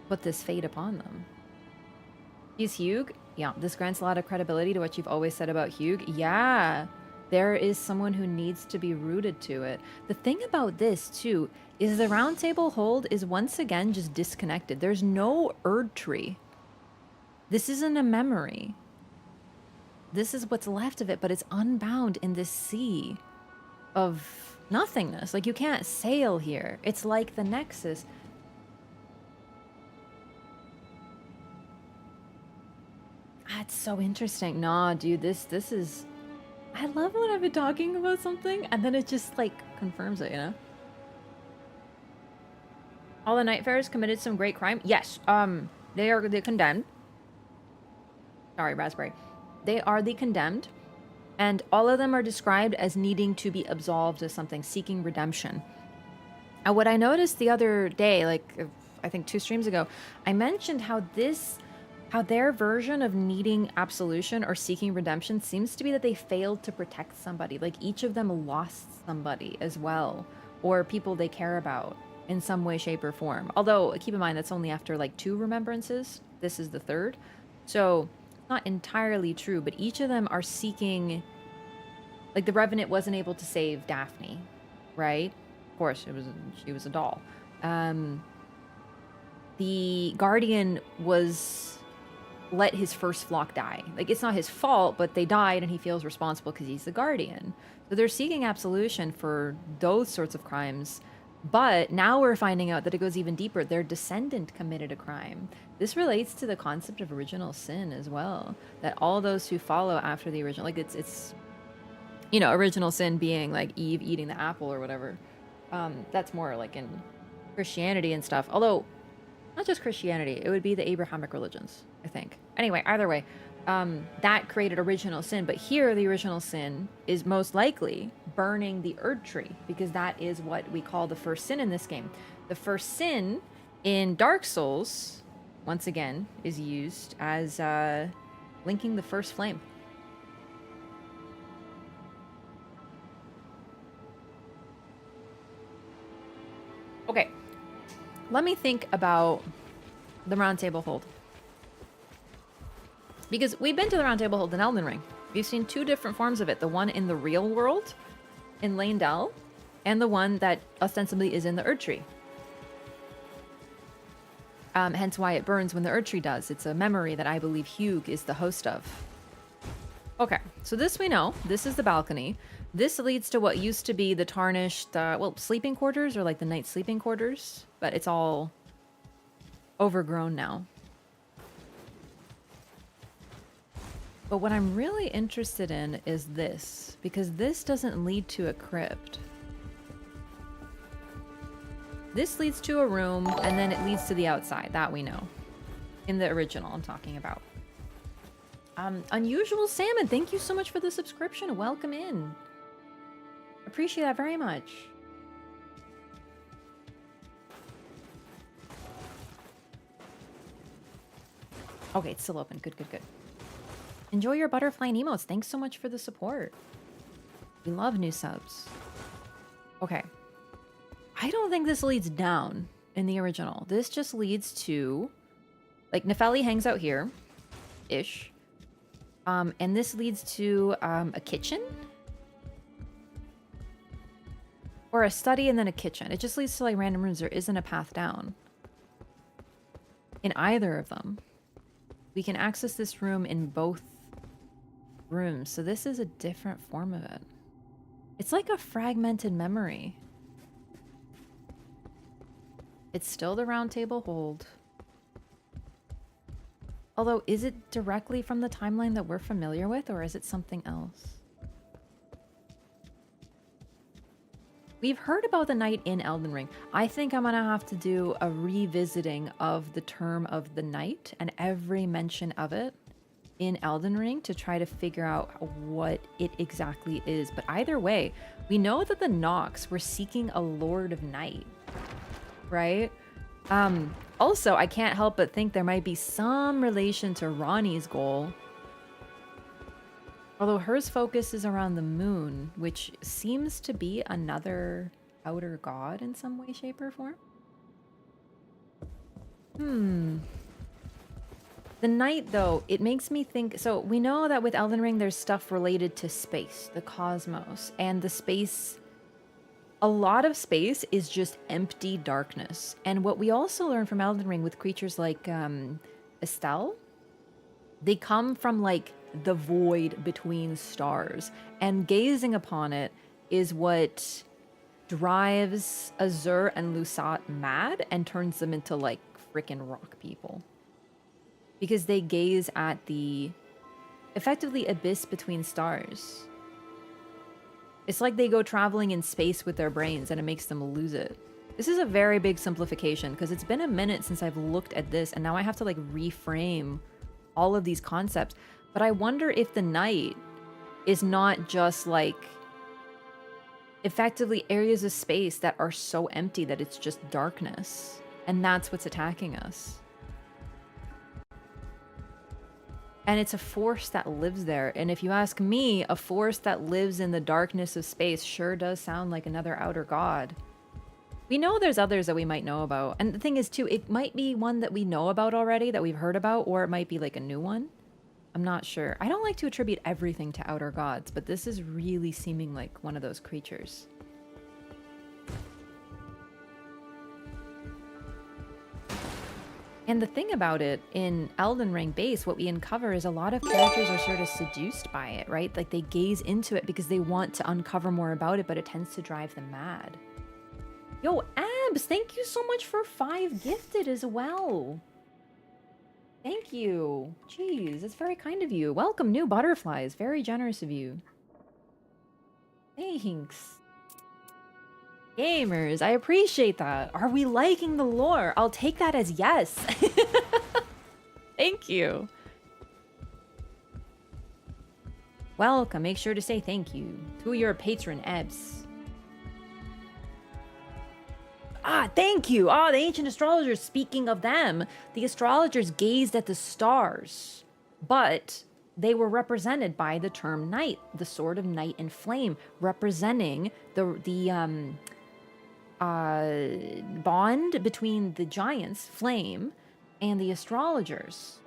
put this fate upon them. He's Hugh? Yeah, this grants a lot of credibility to what you've always said about Hugh. Yeah, there is someone who needs to be rooted to it. The thing about this, too, is the Round Table Hold is once again just disconnected. There's no Erd Tree. This isn't a memory. This is what's left of it, but it's unbound in this sea of nothingness. Like, you can't sail here. It's like the Nexus. That's so interesting. Nah, dude, this is... I love when I've been talking about something, and then it just, like, confirms it, you know? All the Nightfarers committed some great crime? Yes, they're condemned. Sorry, Raspberry. They are the condemned, and all of them are described as needing to be absolved of something, seeking redemption. And what I noticed the other day, like, I think 2 streams ago, I mentioned how their version of needing absolution or seeking redemption seems to be that they failed to protect somebody. Like, each of them lost somebody as well, or people they care about in some way, shape, or form. Although, keep in mind, that's only after, like, 2 remembrances. This is the 3rd. So, not entirely true, but each of them are seeking... Like, the Revenant wasn't able to save Daphne, right? Of course, she was a doll. The Guardian was... let his first flock die. Like, it's not his fault, but they died and he feels responsible because he's the Guardian. So they're seeking absolution for those sorts of crimes. But now we're finding out that it goes even deeper. Their descendant committed a crime. This relates to the concept of original sin as well. That all those who follow after the original... Like, it's you know, original sin being, like, Eve eating the apple or whatever. That's more, like, in Christianity and stuff. Although, not just Christianity. It would be the Abrahamic religions, I think. Anyway, either way, that created original sin. But here, the original sin is most likely burning the Erd Tree, because that is what we call the first sin in this game. The first sin in Dark Souls, once again, is used as linking the first flame. Okay, let me think about the Round Table Hold. Because we've been to the Round Table Hold in Elden Ring. We've seen 2 different forms of it. The one in the real world, in Leyndell, and the one that ostensibly is in the Erd Tree. Hence why it burns when the Erd Tree does. It's a memory that I believe Hugh is the host of. Okay, so this we know. This is the balcony. This leads to what used to be the tarnished, well, sleeping quarters, or like the night sleeping quarters, but it's all overgrown now. But what I'm really interested in is this, because this doesn't lead to a crypt. This leads to a room, and then it leads to the outside. That we know. In the original I'm talking about. Unusual Salmon, thank you so much for the subscription. Welcome in. Appreciate that very much. Okay, it's still open. Good, good, good. Enjoy your butterfly and emotes. Thanks so much for the support. We love new subs. Okay. I don't think this leads down in the original. This just leads to... Like, Nefeli hangs out here. Ish. And this leads to a kitchen? Or a study and then a kitchen. It just leads to like random rooms. There isn't a path down. In either of them. We can access this room in both rooms. So this is a different form of it. It's like a fragmented memory. It's still the round table hold. Although, is it directly from the timeline that we're familiar with, or is it something else? We've heard about the night in Elden Ring. I think I'm gonna have to do a revisiting of the term of the night and every mention of it in Elden Ring to try to figure out what it exactly is. But either way, we know that the Nox were seeking a Lord of Night, right? Also, I can't help but think there might be some relation to Ronnie's goal. Although hers focus is around the moon, which seems to be another outer god in some way, shape, or form. The night, though, it makes me think... So, we know that with Elden Ring, there's stuff related to space, the cosmos, and the space... A lot of space is just empty darkness. And what we also learn from Elden Ring with creatures like Estelle, they come from like the void between stars. And gazing upon it is what drives Azur and Lusat mad and turns them into like freaking rock people. Because they gaze at the effectively abyss between stars. It's like they go traveling in space with their brains and it makes them lose it. This is a very big simplification because it's been a minute since I've looked at this and now I have to like reframe all of these concepts. But I wonder if the night is not just like effectively areas of space that are so empty that it's just darkness. And that's what's attacking us. And it's a force that lives there. And if you ask me, a force that lives in the darkness of space sure does sound like another outer god. We know there's others that we might know about. And the thing is, too, it might be one that we know about already, that we've heard about, or it might be like a new one. I'm not sure. I don't like to attribute everything to outer gods, but this is really seeming like one of those creatures. And the thing about it, in Elden Ring base, what we uncover is a lot of characters are sort of seduced by it, right? Like they gaze into it because they want to uncover more about it, but it tends to drive them mad. Yo, Abs, thank you so much for 5 gifted as well. Thank you. Jeez, that's very kind of you. Welcome, new butterflies. Very generous of you. Thanks. Gamers, I appreciate that. Are we liking the lore? I'll take that as yes. Thank you. Welcome. Make sure to say thank you to your patron, Ebs. Ah, thank you. Ah, the ancient astrologers, speaking of them, the astrologers gazed at the stars, but they were represented by the term night, the sword of night and flame, representing the bond between the giants, Flame, and the astrologers.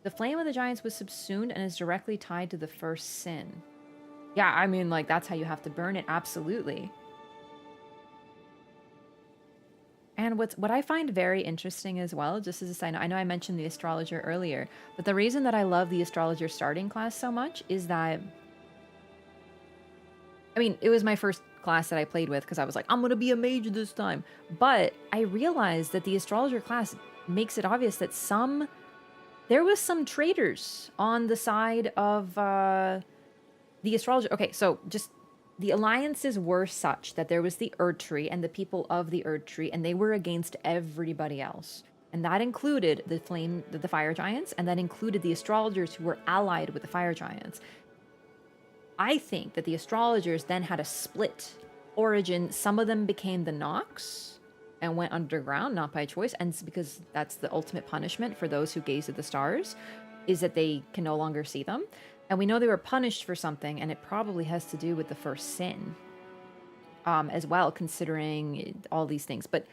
The flame of the giants was subsumed and is directly tied to the first sin. Yeah, I mean, like, that's how you have to burn it, absolutely. And what I find very interesting as well, just as a side note, I know I mentioned the astrologer earlier, but the reason that I love the astrologer starting class so much is that, I mean, it was my first class that I played with because I was like, I'm going to be a mage this time. But I realized that the astrologer class makes it obvious that there was some traitors on the side of the astrologer. Okay, so just the alliances were such that there was the Erd Tree and the people of the Erd Tree, and they were against everybody else. And that included the fire giants, and that included the astrologers who were allied with the fire giants. I think that the astrologers then had a split origin. Some of them became the Nox and went underground, not by choice, and it's because that's the ultimate punishment for those who gaze at the stars, is that they can no longer see them. And we know they were punished for something, and it probably has to do with the first sin as well, considering all these things. But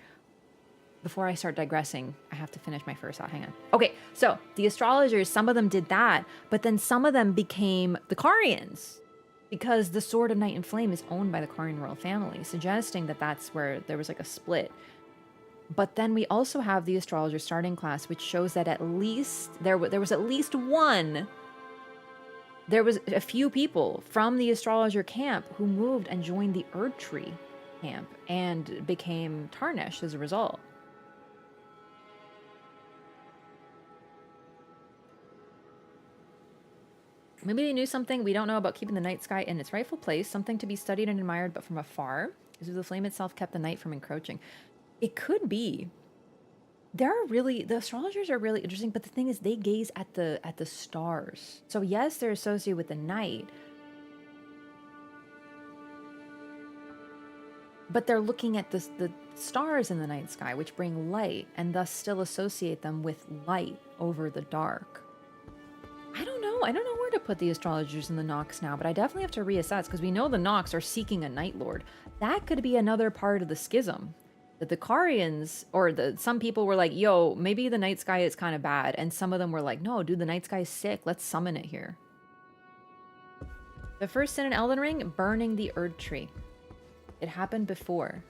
before I start digressing, I have to finish my first thought. Hang on. Okay, so the astrologers, some of them did that, but then some of them became the Carians, because the Sword of Night and Flame is owned by the Carian royal family, suggesting that that's where there was like a split. But then we also have the astrologer starting class, which shows that at least there was at least one. There was a few people from the astrologer camp who moved and joined the Erd Tree camp and became tarnished as a result. Maybe they knew something we don't know about keeping the night sky in its rightful place, something to be studied and admired but from afar, as if the flame itself kept the night from encroaching. It could be. The astrologers are really interesting, but the thing is they gaze at the stars. So yes, they're associated with the night, but they're looking at the stars in the night sky, which bring light, and thus still associate them with light over the dark. I don't know where to put the astrologers and the Nox now, but I definitely have to reassess, because we know the Nox are seeking a Night Lord. That could be another part of the schism. That the Carians, or some people were like, yo, maybe the night sky is kind of bad. And some of them were like, no, dude, the night sky is sick. Let's summon it here. The first sin in Elden Ring, burning the Erd Tree. It happened before.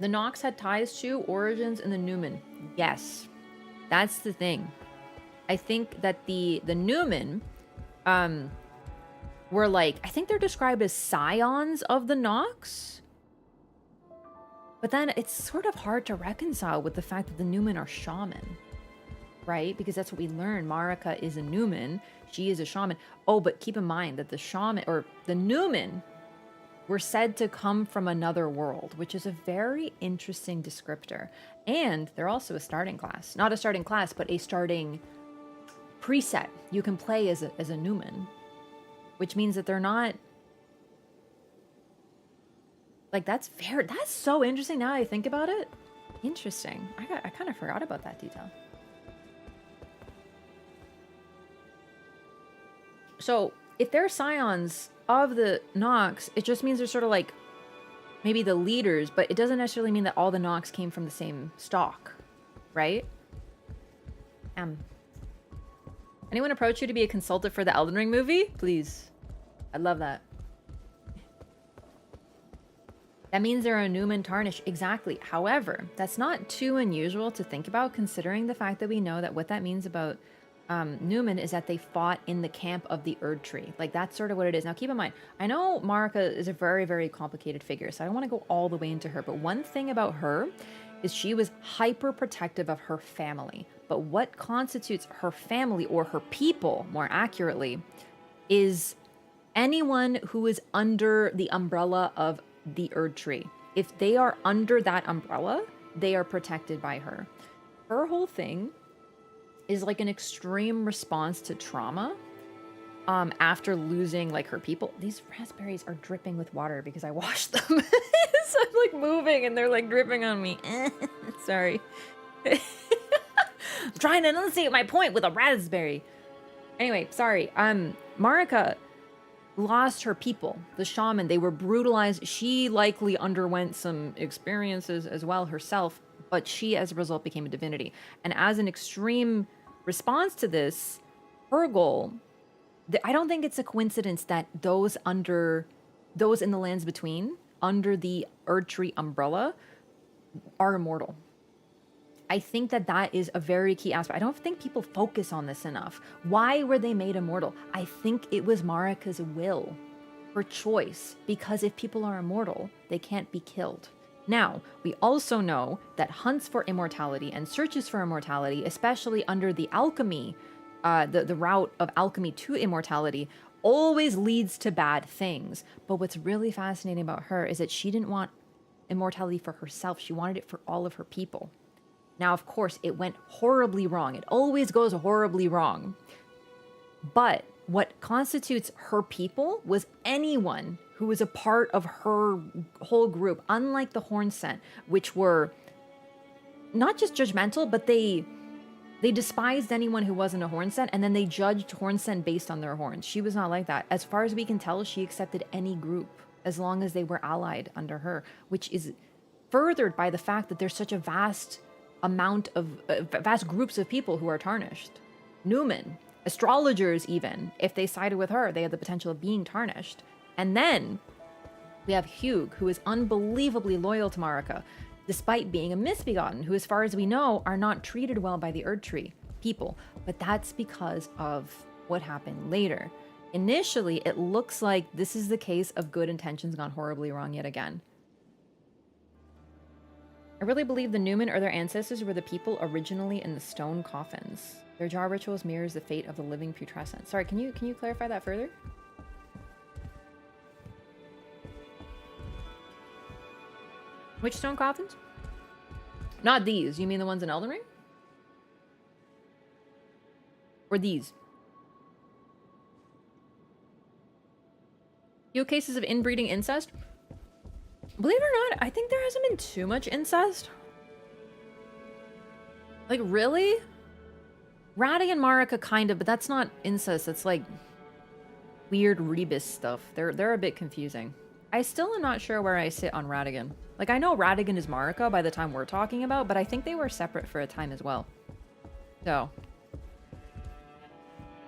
The Nox had ties to origins in the Numen. Yes, that's the thing. I think that the Numen, were like, I think they're described as scions of the Nox. But then it's sort of hard to reconcile with the fact that the Numen are shaman, right? Because that's what we learn. Marika is a Numen. She is a shaman. Oh, but keep in mind that the shaman, or the Numen, were said to come from another world, which is a very interesting descriptor. And they're also a starting class. Not a starting class, but a starting preset. You can play as a Numen. Which means that they're not, like, that's so interesting now I think about it. Interesting. I kind of forgot about that detail. So if they're scions of the Nox, it just means they're sort of like maybe the leaders, but it doesn't necessarily mean that all the Nox came from the same stock, right? Anyone approach you to be a consultant for the Elden Ring movie? Please. I'd love that. That means they're a Numen tarnish. Exactly. However, that's not too unusual to think about, considering the fact that we know that what that means about Numen is that they fought in the camp of the Erd Tree. Like, that's sort of what it is. Now, keep in mind, I know Marika is a very, very complicated figure, so I don't want to go all the way into her, but one thing about her is she was hyper protective of her family. But what constitutes her family, or her people, more accurately, is anyone who is under the umbrella of the Erd Tree. If they are under that umbrella, they are protected by her. Her whole thing is like an extreme response to trauma after losing like her people. These raspberries are dripping with water because I washed them. So I'm like moving and they're like dripping on me. Sorry. I'm trying to enunciate my point with a raspberry. Anyway, sorry. Marika lost her people, the shaman. They were brutalized. She likely underwent some experiences as well herself, but she as a result became a divinity. And as an extreme response to this, her goal I don't think it's a coincidence that those in the lands between, under the Erdtree umbrella, are immortal. I think that that is a very key aspect. I don't think people focus on this enough. Why were they made immortal? I think it was Marika's will, her choice, because if people are immortal, they can't be killed. Now, we also know that hunts for immortality and searches for immortality, especially under the alchemy, the route of alchemy to immortality, always leads to bad things. But what's really fascinating about her is that she didn't want immortality for herself. She wanted it for all of her people. Now, of course, it went horribly wrong. It always goes horribly wrong. But what constitutes her people was anyone who was a part of her whole group, unlike the Hornsent, which were not just judgmental, but they despised anyone who wasn't a Hornsent, and then they judged Hornsent based on their horns. She was not like that. As far as we can tell, she accepted any group as long as they were allied under her, which is furthered by the fact that there's such a vast amount of vast groups of people who are tarnished. Newman, astrologers even, if they sided with her, they had the potential of being tarnished. And then we have Hugh, who is unbelievably loyal to Marika, despite being a misbegotten, who, as far as we know, are not treated well by the Erdtree people. But that's because of what happened later. Initially, it looks like this is the case of good intentions gone horribly wrong yet again. I really believe the Newman or their ancestors were the people originally in the stone coffins. Their jar rituals mirrors the fate of the living putrescent. Sorry, can you clarify that further? Which stone coffins? Not these. You mean the ones in Elden Ring? Or these? You have cases of inbreeding incest? Believe it or not, I think there hasn't been too much incest. Like, really? Ratty and Marika kind of, but that's not incest. That's like weird Rebus stuff. They're a bit confusing. I still am not sure where I sit on Radigan. Like, I know Radigan is Marika by the time we're talking about, but I think they were separate for a time as well. So.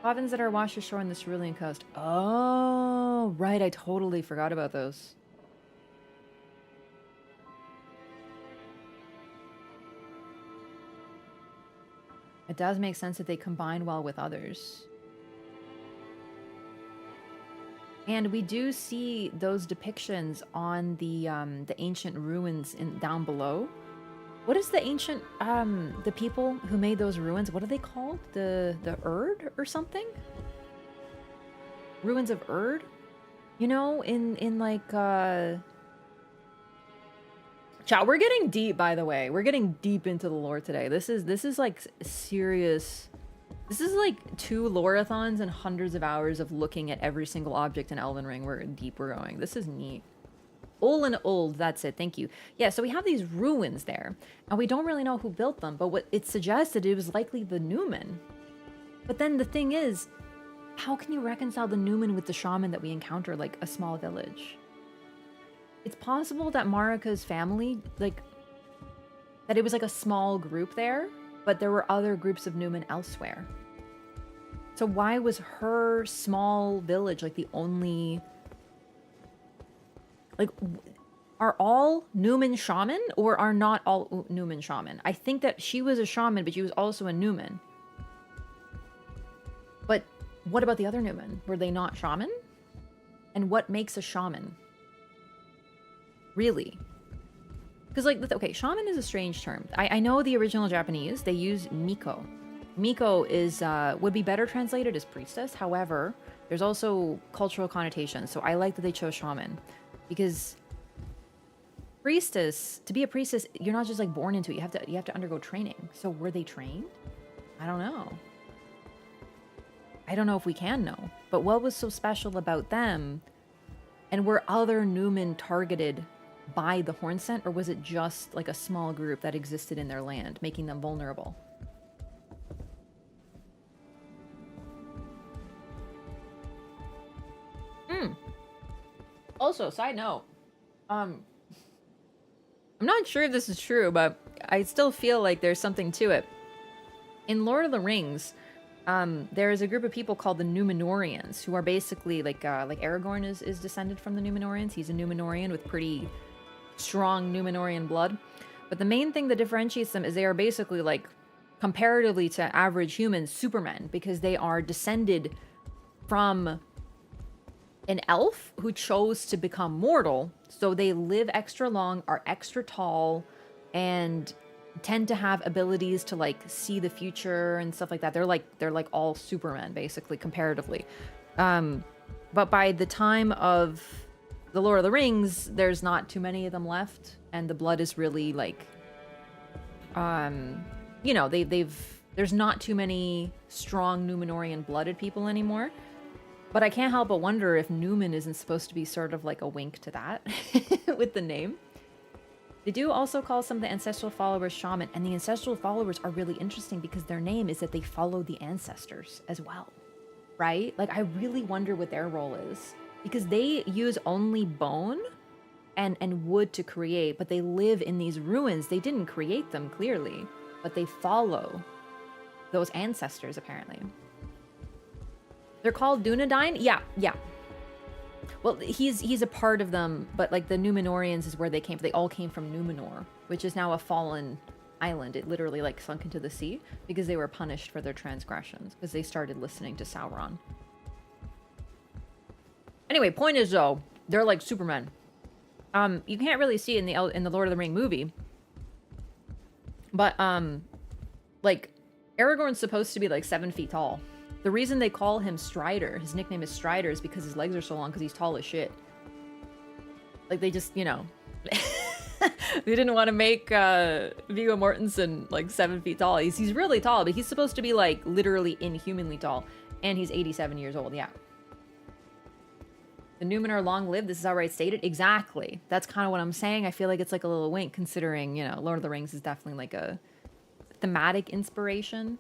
Coffins that are washed ashore on the cerulean coast. Oh, right. I totally forgot about those. It does make sense that they combine well with others. And we do see those depictions on the ancient ruins down below. What is the ancient the people who made those ruins? What are they called? The Erd or something? Ruins of Erd? You know, in like chat, we're getting deep, by the way. We're getting deep into the lore today. This is like serious. This is like 2 loreathons and hundreds of hours of looking at every single object in Elden Ring. We're deep we're going. This is neat. Old, that's it. Thank you. Yeah, so we have these ruins there, and we don't really know who built them, but what it suggested, it was likely the Newman. But then the thing is, how can you reconcile the Newman with the shaman that we encounter, like a small village? It's possible that Marika's family, like, that it was like a small group there, but there were other groups of Newman elsewhere. So why was her small village like the only... Like, are all Newman shaman, or are not all Newman shaman? I think that she was a shaman, but she was also a Newman. But what about the other Newman? Were they not shaman? And what makes a shaman? Really? Because, like, okay, shaman is a strange term. I know the original Japanese, they use Miko. Miko is, would be better translated as priestess. However, there's also cultural connotations. So I like that they chose shaman. Because priestess, to be a priestess, you're not just like born into it. You have to undergo training. So were they trained? I don't know. I don't know if we can know. But what was so special about them? And were other Newmen targeted by the Hornsent, or was it just like a small group that existed in their land, making them vulnerable? Also, side note, I'm not sure if this is true, but I still feel like there's something to it. In Lord of the Rings, there is a group of people called the Numenorians, who are basically like Aragorn is descended from the Numenorians. He's a Numenorian with pretty strong Numenorian blood. But the main thing that differentiates them is they are basically like, comparatively to average humans, supermen, because they are descended from an elf who chose to become mortal. So they live extra long, are extra tall, and tend to have abilities to like see the future and stuff like that. They're like all supermen basically, comparatively. But by the time of the Lord of the Rings, there's not too many of them left, and the blood is really like, you know, there's not too many strong Numenorian blooded people anymore. But I can't help but wonder if Numen isn't supposed to be sort of like a wink to that with the name. They do also call some of the ancestral followers shaman, and the ancestral followers are really interesting because their name is that they follow the ancestors as well, right? Like, I really wonder what their role is, because they use only bone and wood to create, but they live in these ruins. They didn't create them, clearly, but they follow those ancestors, apparently. They're called Dunedain? Yeah. Well, he's a part of them, but like the Numenorians is where they came from. They all came from Numenor, which is now a fallen island. It literally like sunk into the sea because they were punished for their transgressions because they started listening to Sauron. Anyway, point is though, they're like Supermen. You can't really see it in the Lord of the Ring movie, but like Aragorn's supposed to be like 7 feet tall. The reason they call him Strider, his nickname is Strider, is because his legs are so long because he's tall as shit. Like, they just, you know, they didn't want to make Viggo Mortensen like 7 feet tall. He's really tall, but he's supposed to be like literally inhumanly tall. And he's 87 years old, yeah. The Numen are long-lived, this is outright stated? Exactly. That's kind of what I'm saying. I feel like it's like a little wink considering, you know, Lord of the Rings is definitely like a thematic inspiration.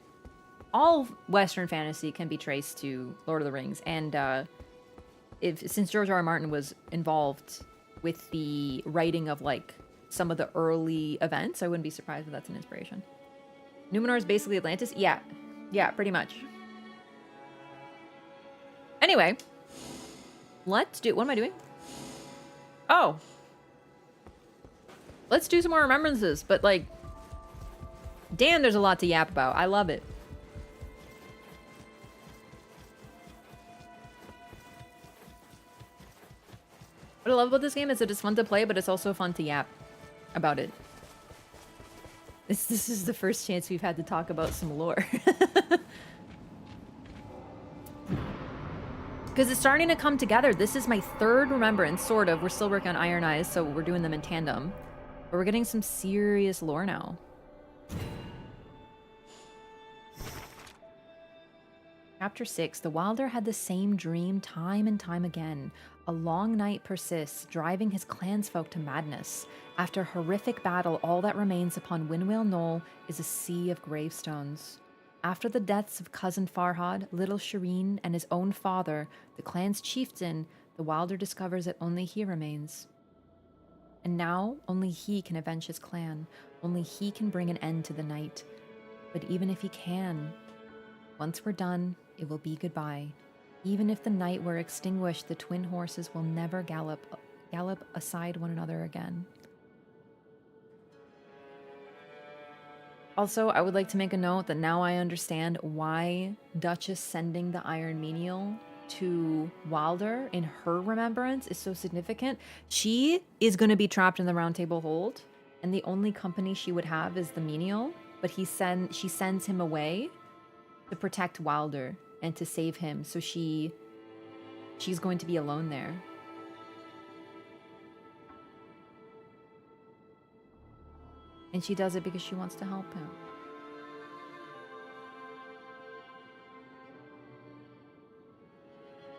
All Western fantasy can be traced to Lord of the Rings, and since George R.R. Martin was involved with the writing of like some of the early events, I wouldn't be surprised if that's an inspiration. Numenor is basically Atlantis? Yeah, pretty much. Anyway, let's do... What am I doing? Oh. Let's do some more remembrances, but like... Damn, there's a lot to yap about. I love it. What I love about this game is that it's fun to play, but it's also fun to yap about it. This is the first chance we've had to talk about some lore. Because it's starting to come together. This is my third remembrance, sort of. We're still working on Iron Eyes, so we're doing them in tandem. But we're getting some serious lore now. Chapter 6. The Wilder had the same dream time and time again. A long night persists, driving his clansfolk to madness. After a horrific battle, all that remains upon Windwhale Knoll is a sea of gravestones. After the deaths of cousin Farhad, little Shireen, and his own father, the clan's chieftain, the Wilder discovers that only he remains. And now, only he can avenge his clan. Only he can bring an end to the night. But even if he can, once we're done, it will be goodbye. Even if the night were extinguished, the twin horses will never gallop aside one another again. Also, I would like to make a note that now I understand why Duchess sending the Iron Menial to Wilder in her remembrance is so significant. She is going to be trapped in the Round Table Hold, and the only company she would have is the Menial, but she sends him away to protect Wilder and to save him, so she's going to be alone there. And she does it because she wants to help him.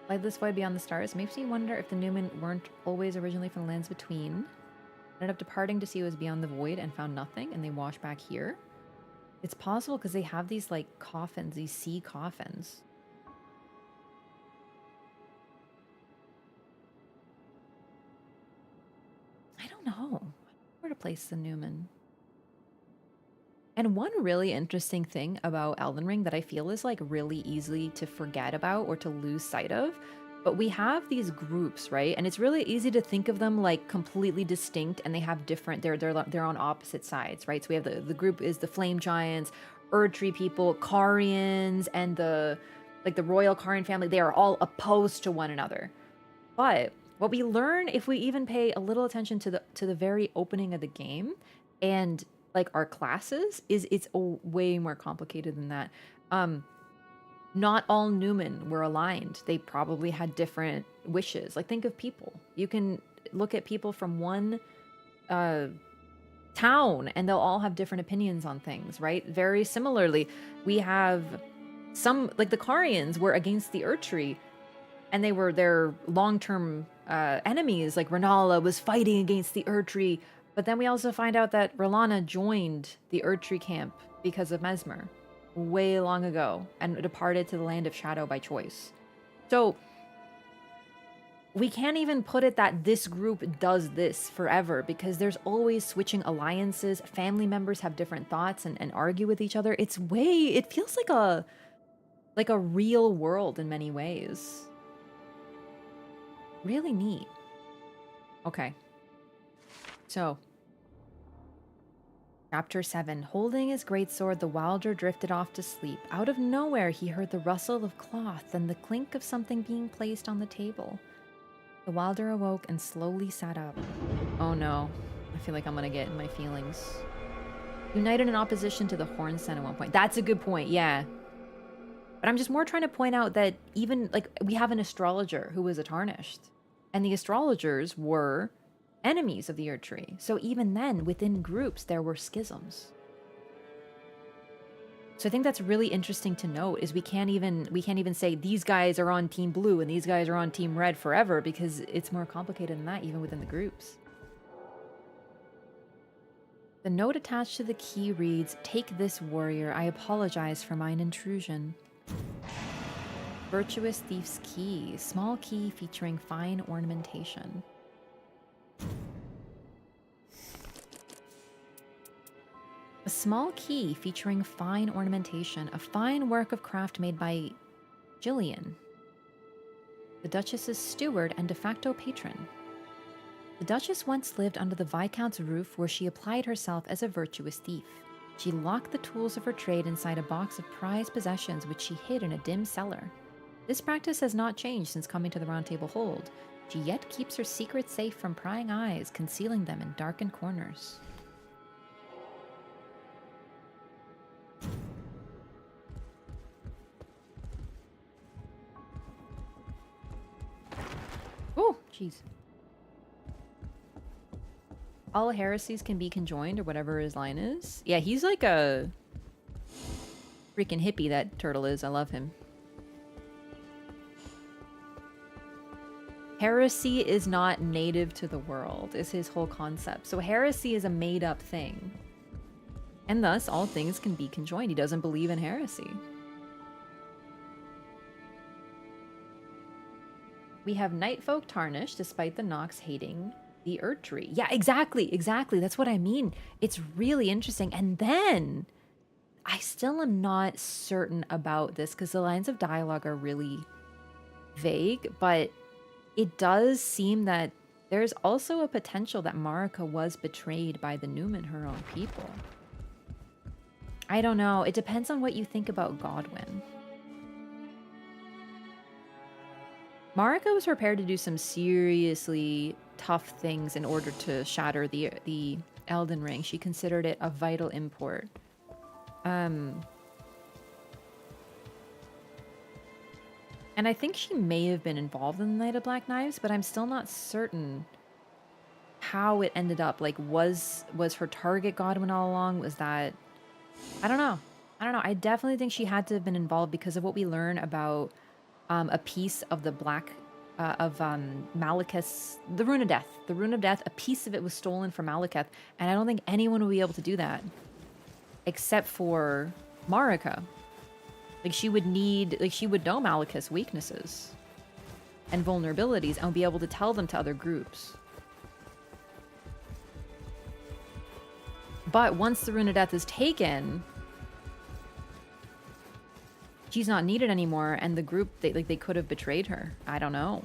Like this void beyond the stars makes me wonder if the Numen weren't always originally from the lands between, ended up departing to see what was beyond the void and found nothing, and they washed back here. It's possible because they have these like coffins, these sea coffins. I don't know where to place the Numen. And one really interesting thing about Elden Ring that I feel is like really easy to forget about or to lose sight of, but we have these groups, right? And it's really easy to think of them like completely distinct, and they have different. They're on opposite sides, right? So we have the group is the Flame Giants, Erdtree people, Carians, and the royal Carian family. They are all opposed to one another. But what we learn, if we even pay a little attention to the very opening of the game, and like our classes, is it's way more complicated than that. Not all Newmen were aligned. They probably had different wishes. Like, think of people. You can look at people from one town, and they'll all have different opinions on things, right? Very similarly, we have some, like the Carians were against the Erdtree, and they were their long-term enemies. Like Renala was fighting against the Erdtree, but then we also find out that R'hllana joined the Erdtree camp because of Mesmer way long ago and departed to the Land of Shadow by choice. So we can't even put it that this group does this forever, because there's always switching alliances. Family members have different thoughts and argue with each other. It feels like a real world in many ways. Really neat. Okay. So, Chapter 7. Holding his greatsword, the Wilder drifted off to sleep. Out of nowhere, he heard the rustle of cloth and the clink of something being placed on the table. The Wilder awoke and slowly sat up. Oh no. I feel like I'm gonna get in my feelings. United in opposition to the Hornsen at one point. That's a good point, yeah. But I'm just more trying to point out that even, like, we have an astrologer who was a Tarnished. And the astrologers were enemies of the Erdtree. So even then, within groups, there were schisms. So I think that's really interesting to note, is we can't even say these guys are on Team Blue and these guys are on Team Red forever, because it's more complicated than that, even within the groups. The note attached to the key reads, "Take this, warrior. I apologize for mine intrusion." Virtuous Thief's Key. Small key featuring fine ornamentation. A small key featuring fine ornamentation. A fine work of craft made by Jillian, the Duchess's steward and de facto patron. The Duchess once lived under the Viscount's roof, where she applied herself as a virtuous thief. She locked the tools of her trade inside a box of prized possessions, which she hid in a dim cellar. This practice has not changed since coming to the Round Table Hold. She yet keeps her secrets safe from prying eyes, concealing them in darkened corners. Oh, jeez. All heresies can be conjoined, or whatever his line is. Yeah, he's like a freaking hippie, that turtle is. I love him. Heresy is not native to the world, is his whole concept. So heresy is a made-up thing. And thus, all things can be conjoined. He doesn't believe in heresy. We have Nightfolk Tarnished, despite the Nox hating the Erdtree. Yeah, exactly. That's what I mean. It's really interesting. And then, I still am not certain about this, because the lines of dialogue are really vague, but it does seem that there's also a potential that Marika was betrayed by the Newman, her own people. I don't know. It depends on what you think about Godwyn. Marika was prepared to do some seriously tough things in order to shatter the Elden Ring. She considered it of vital import. And I think she may have been involved in the Night of Black Knives, but I'm still not certain how it ended up. Like, was her target Godwyn all along? Was that... I don't know. I definitely think she had to have been involved, because of what we learn about a piece of the Black... Malekith's... The Rune of Death. The Rune of Death, a piece of it was stolen from Malekith, and I don't think anyone would be able to do that. Except for Marika. Like, she would know Malekith's weaknesses and vulnerabilities and be able to tell them to other groups. But once the Rune of Death is taken, she's not needed anymore, and the group, they could have betrayed her. I don't know.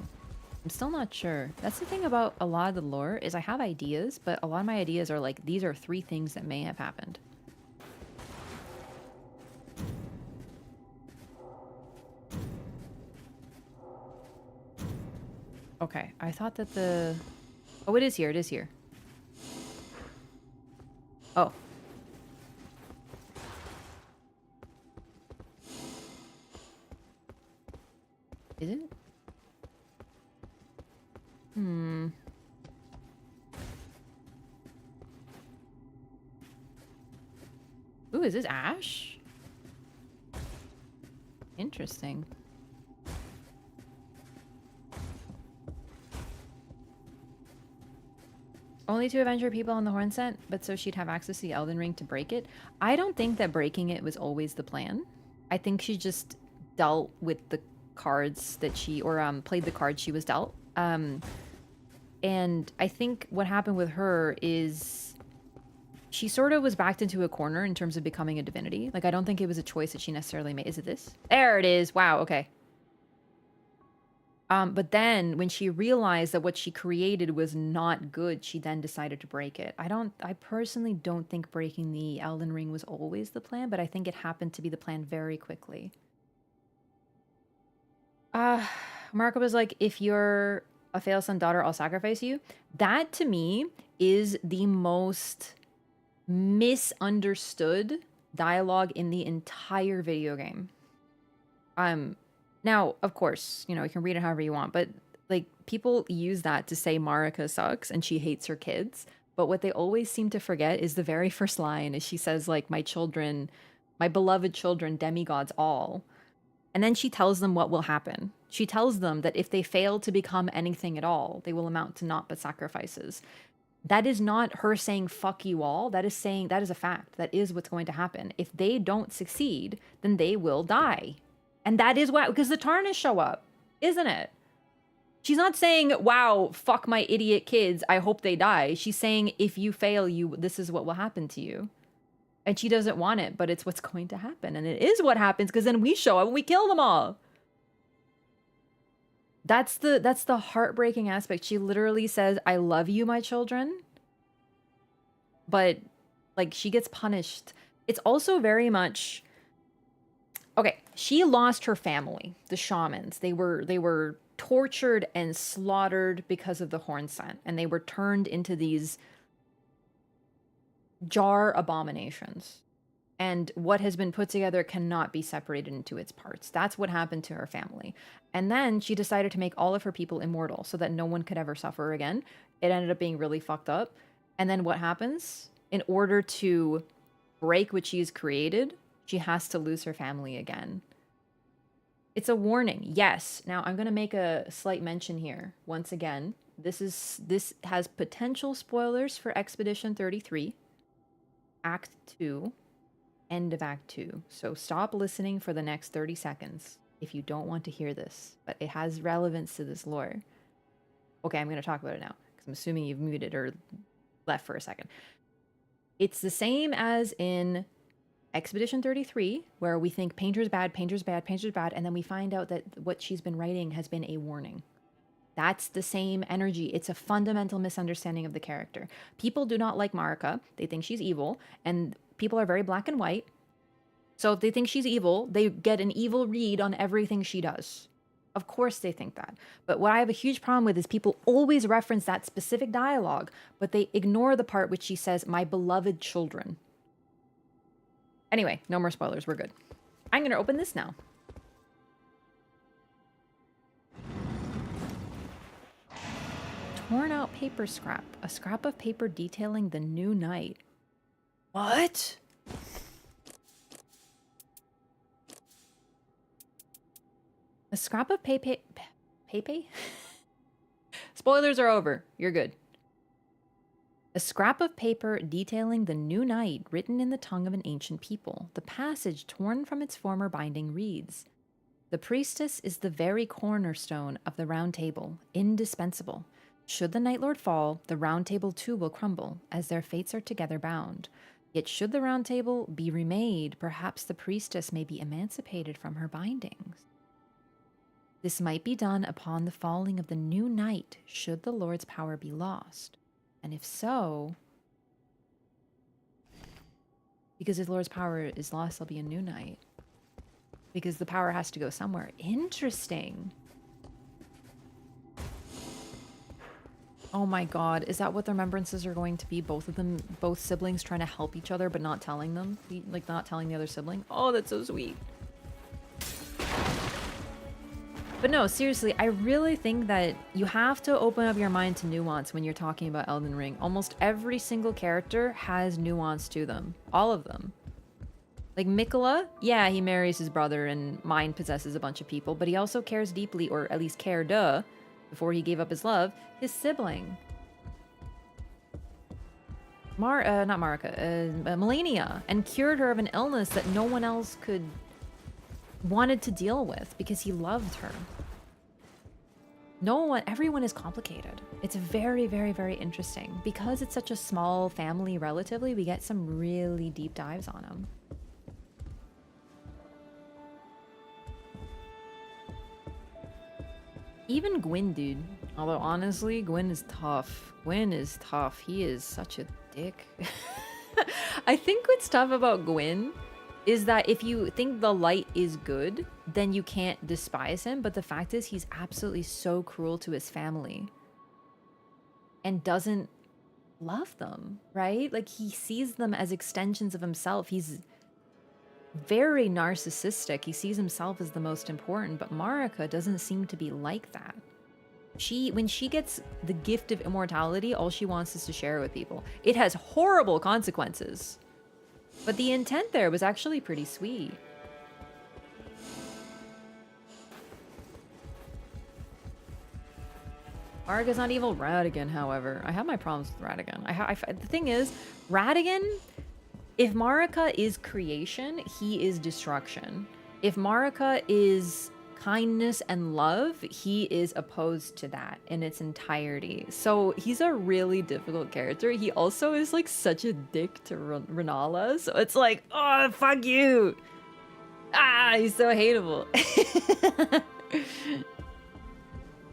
I'm still not sure. That's the thing about a lot of the lore, is I have ideas, but a lot of my ideas are like, these are 3 things that may have happened. Okay, I thought that the... Oh, it is here, it is here. Oh. Is it? Hmm. Ooh, is this Ash? Interesting. Only to avenge her people on the Horn Scent, but so she'd have access to the Elden Ring to break it. I don't think that breaking it was always the plan. I think she just dealt with the cards that she, or played the cards she was dealt. And I think what happened with her is she sort of was backed into a corner in terms of becoming a divinity. Like, I don't think it was a choice that she necessarily made. Is it this? There it is. Wow, okay. But then when she realized that what she created was not good, she then decided to break it. I personally don't think breaking the Elden Ring was always the plan, but I think it happened to be the plan very quickly. Marco was like, if you're a fail son daughter, I'll sacrifice you. That to me is the most misunderstood dialogue in the entire video game. Now, of course, you know, you can read it however you want, but like people use that to say Marika sucks and she hates her kids. But what they always seem to forget is the very first line is she says like, my children, my beloved children, demigods all. And then she tells them what will happen. She tells them that if they fail to become anything at all, they will amount to naught but sacrifices. That is not her saying fuck you all. That is saying that is a fact. That is what's going to happen. If they don't succeed, then they will die. And that is why, because the Tarnish show up, isn't it? She's not saying, wow, fuck my idiot kids, I hope they die. She's saying, if you fail, this is what will happen to you. And she doesn't want it, but it's what's going to happen. And it is what happens, because then we show up and we kill them all. That's the heartbreaking aspect. She literally says, I love you, my children. But, like, she gets punished. It's also very much... Okay, she lost her family, the shamans. They were tortured and slaughtered because of the Horn Scent, and they were turned into these jar abominations. And what has been put together cannot be separated into its parts. That's what happened to her family. And then she decided to make all of her people immortal so that no one could ever suffer again. It ended up being really fucked up. And then what happens? In order to break what she's created, she has to lose her family again. It's a warning, yes. Now, I'm going to make a slight mention here. Once again, this has potential spoilers for Expedition 33, Act 2, end of Act 2. So stop listening for the next 30 seconds if you don't want to hear this, but it has relevance to this lore. Okay, I'm going to talk about it now, because I'm assuming you've muted or left for a second. It's the same as in Expedition 33, where we think Painter's bad, Painter's bad, Painter's bad, and then we find out that what she's been writing has been a warning. That's the same energy. It's a fundamental misunderstanding of the character. People do not like Marika. They think she's evil, and people are very black and white. So if they think she's evil, they get an evil read on everything she does. Of course they think that. But what I have a huge problem with is people always reference that specific dialogue, but they ignore the part which she says, my beloved children. Anyway, no more spoilers. We're good. I'm going to open this now. Torn out paper scrap. A scrap of paper detailing the new night. What? A scrap of paper... Spoilers are over. You're good. A scrap of paper detailing the new night written in the tongue of an ancient people. The passage torn from its former binding reads, the priestess is the very cornerstone of the Round Table, indispensable. Should the Night Lord fall, the Round Table too will crumble, as their fates are together bound. Yet should the round table be remade, perhaps the priestess may be emancipated from her bindings. This might be done upon the falling of the new night, should the Lord's power be lost. And if so, because if the Lord's power is lost, there'll be a new night. Because the power has to go somewhere. Interesting. Oh my god, is that what the remembrances are going to be? Both of them, both siblings trying to help each other but not telling them? Like, not telling the other sibling? Oh, that's so sweet. But no, seriously, I really think that you have to open up your mind to nuance when you're talking about Elden Ring. Almost every single character has nuance to them. All of them. Like Mikola, yeah, he marries his brother and mind possesses a bunch of people, but he also cares deeply, or at least cared, before he gave up his love, his sibling. Not Marika, Melania, and cured her of an illness that no one else wanted to deal with because he loved her. Everyone is complicated. It's very, very, very interesting. Because it's such a small family relatively, we get some really deep dives on them. Even Gwyn, dude. Although, honestly, Gwyn is tough. Gwyn is tough. He is such a dick. I think what's tough about Gwyn is that if you think the light is good, then you can't despise him. But the fact is, he's absolutely so cruel to his family. And doesn't love them, right? Like, he sees them as extensions of himself. He's very narcissistic. He sees himself as the most important, but Marika doesn't seem to be like that. When she gets the gift of immortality, all she wants is to share it with people. It has horrible consequences, but the intent there was actually pretty sweet. Marika's not evil. Radigan, however, I have my problems with Radigan. The thing is, Radigan, if Marika is creation, he is destruction. If Marika is kindness and love, he is opposed to that in its entirety. So he's a really difficult character. He also is like such a dick to Renala. So it's like, oh, fuck you. Ah, he's so hateable.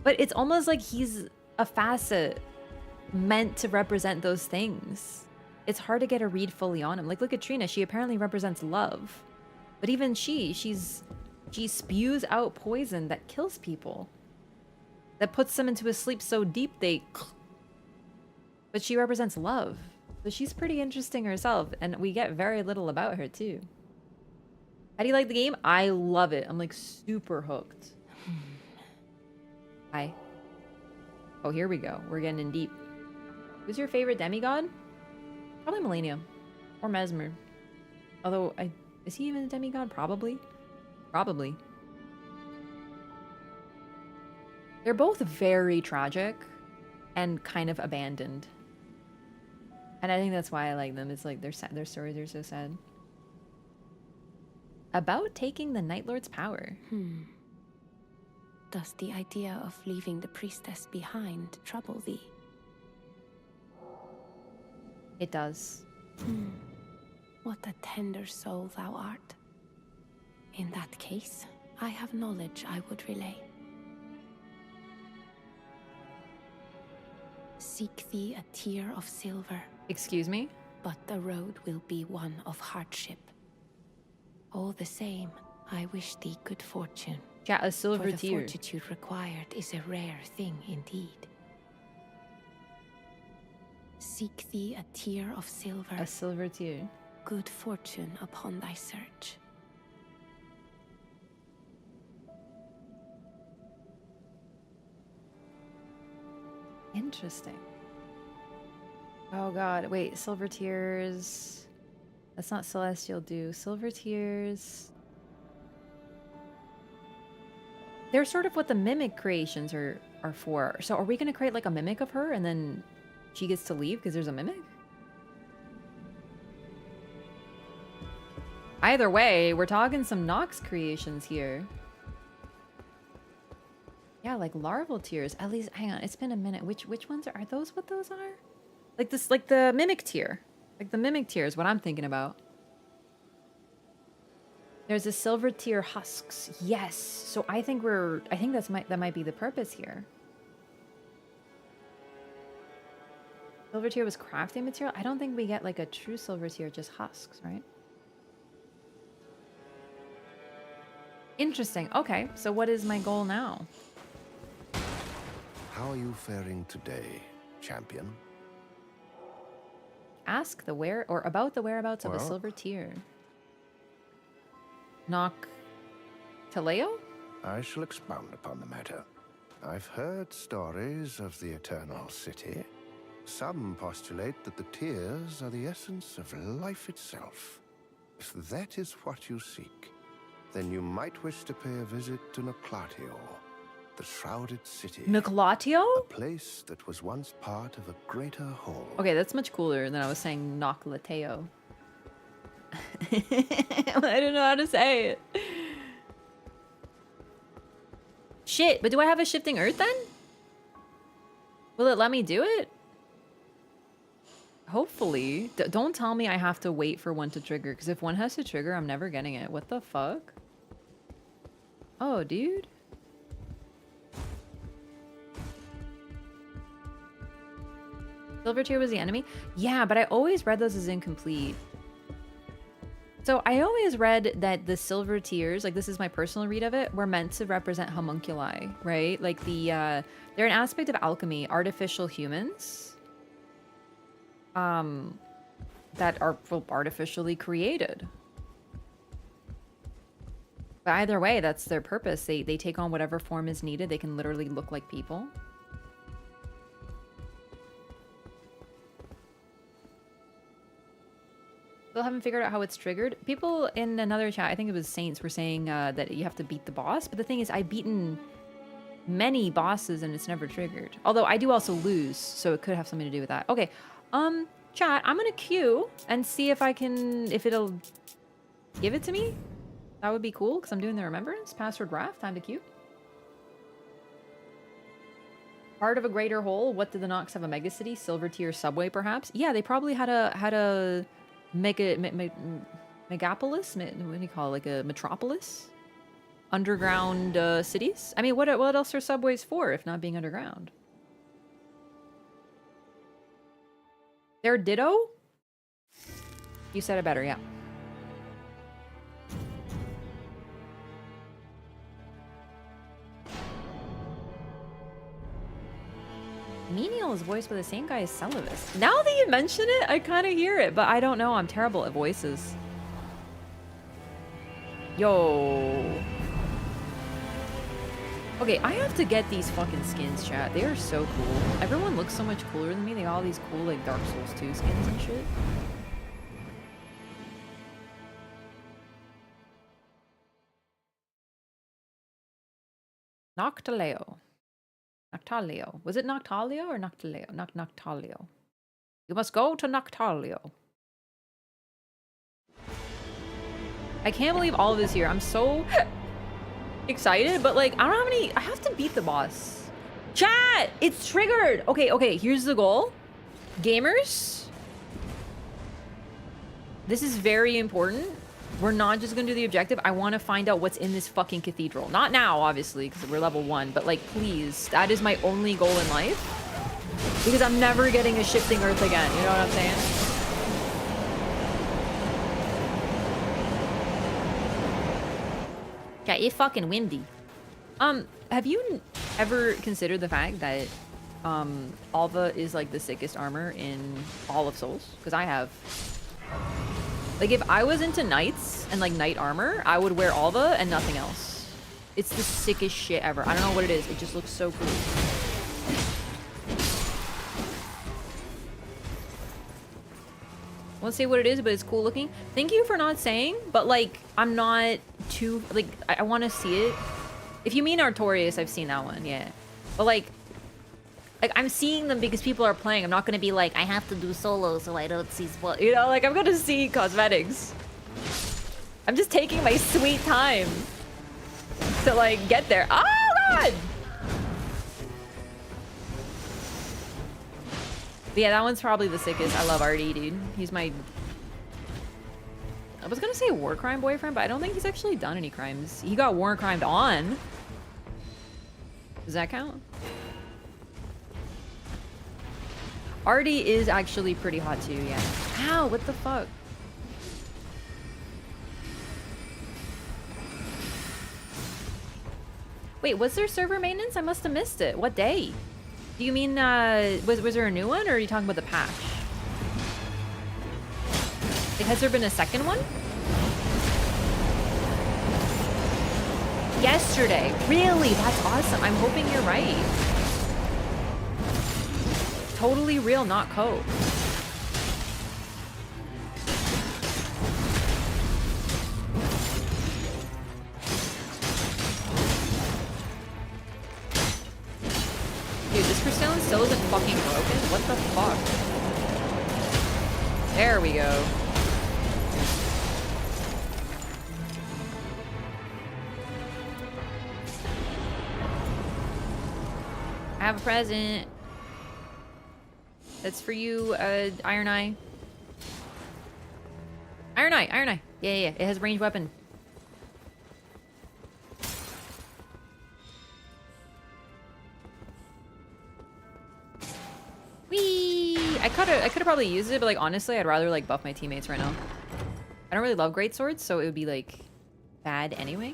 But it's almost like he's a facet meant to represent those things. It's hard to get a read fully on him. Like, look at Trina. She apparently represents love. But even she spews out poison that kills people. That puts them into a sleep so deep they... But she represents love. So she's pretty interesting herself. And we get very little about her, too. How do you like the game? I love it. I'm, like, super hooked. Hi. Oh, here we go. We're getting in deep. Who's your favorite demigod? Probably Millennium. Or Mesmer. Although, is he even a demigod? Probably. Probably. They're both very tragic and kind of abandoned. And I think that's why I like them. It's like their stories are so sad. About taking the Night Lord's power. Does the idea of leaving the priestess behind trouble thee? It does. What a tender soul thou art. In that case, I have knowledge I would relay. Seek thee a tear of silver. Excuse me? But the road will be one of hardship. All the same, I wish thee good fortune. Yeah, a silver For the tear. fortitude required is a rare thing indeed. Seek thee a tear of silver. A silver tear. Good fortune upon thy search. Interesting. Oh god, wait, silver tears. That's not celestial dew. Silver tears. They're sort of what the mimic creations are for. So are we gonna create like a mimic of her and then she gets to leave because there's a mimic? Either way, we're talking some Nox creations here. Yeah, like larval tears. At least, hang on, it's been a minute. Which ones are those? What those are? Like this, like the mimic tier. Like the mimic tier is what I'm thinking about. There's a silver tier husks. Yes. So I think that might be the purpose here. Silver tier was crafting material. I don't think we get like a true silver tier, just husks, right? Interesting. Okay, so what is my goal now? How are you faring today, champion? Ask about the whereabouts of a Well? silver tier. Knock Taleo? I shall expound upon the matter. I've heard stories of the Eternal City. Some postulate that the tears are the essence of life itself. If that is what you seek, then you might wish to pay a visit to Noclatio, the shrouded city. Noclatio? A place that was once part of a greater whole. Okay, that's much cooler than I was saying Noclateo. I don't know how to say it. Shit, but do I have a shifting earth then? Will it let me do it? Hopefully. Don't tell me I have to wait for one to trigger, because if one has to trigger, I'm never getting it. What the fuck? Oh, dude. Silver tier was the enemy? Yeah, but I always read those as incomplete. So I always read that the silver tiers, like this is my personal read of it, were meant to represent homunculi, right? Like they're an aspect of alchemy, artificial humans, that are artificially created. But either way, that's their purpose. They take on whatever form is needed. They can literally look like people. Still haven't figured out how it's triggered. People in another chat, I think it was Saints, were saying that you have to beat the boss. But the thing is, I've beaten many bosses and it's never triggered. Although I do also lose, so it could have something to do with that. Okay, chat, I'm gonna queue and see if it'll give it to me. That would be cool, because I'm doing the remembrance. Password Raph, time to queue. Part of a greater whole. What did the Nox have? A megacity? Silver tier subway, perhaps? Yeah, they probably had a megapolis? What do you call it? Like a metropolis? Underground cities? I mean, what else are subways for if not being underground? They're ditto? You said it better, yeah. Menial is voiced by the same guy as Celivis. Now that you mention it, I kind of hear it, but I don't know. I'm terrible at voices. Yo. Okay, I have to get these fucking skins, chat. They are so cool. Everyone looks so much cooler than me. They got all these cool, like, Dark Souls 2 skins and shit. Noctaleo. Noctaleo. Was it Noctaleo or Noctaleo? Noctaleo. You must go to Noctaleo. I can't believe all of this here. I'm so excited, but like, I don't have any. I have to beat the boss. Chat! It's triggered! Okay, here's the goal. Gamers. This is very important. We're not just gonna do the objective. I want to find out what's in this fucking cathedral. Not now, obviously, because we're level 1, but like, please. That is my only goal in life. Because I'm never getting a shifting earth again. You know what I'm saying? Yeah, it's fucking windy. Have you ever considered the fact that Alva is like the sickest armor in all of Souls? Because I have. Like, if I was into knights and like knight armor, I would wear Alva and nothing else. It's the sickest shit ever. I don't know what it is. It just looks so cool. Won't say what it is, but it's cool looking. Thank you for not saying, but like, I'm not too, like, I want to see it. If you mean Artorias, I've seen that one, yeah. But like I'm seeing them because people are playing. I'm not going to be like, I have to do solo so I don't see spoil. You know, like, I'm going to see cosmetics. I'm just taking my sweet time to like get there. Oh God! But yeah, that one's probably the sickest. I love Artie, dude. He's my... I was gonna say war crime boyfriend, but I don't think he's actually done any crimes. He got war crimed on. Does that count? Artie is actually pretty hot too, yeah. Ow, what the fuck? Wait, was there server maintenance? I must have missed it. What day? Do you mean, was there a new one, or are you talking about the patch? Like, has there been a second one? Yesterday. Really? That's awesome. I'm hoping you're right. Totally real, not cope. Dude, this crystalline still isn't fucking broken? What the fuck? There we go. I have a present. That's for you, Iron Eye. Iron Eye, Iron Eye. Yeah. It has ranged weapon. Whee! I could have probably used it, but like honestly, I'd rather like buff my teammates right now. I don't really love great swords, so it would be like bad anyway.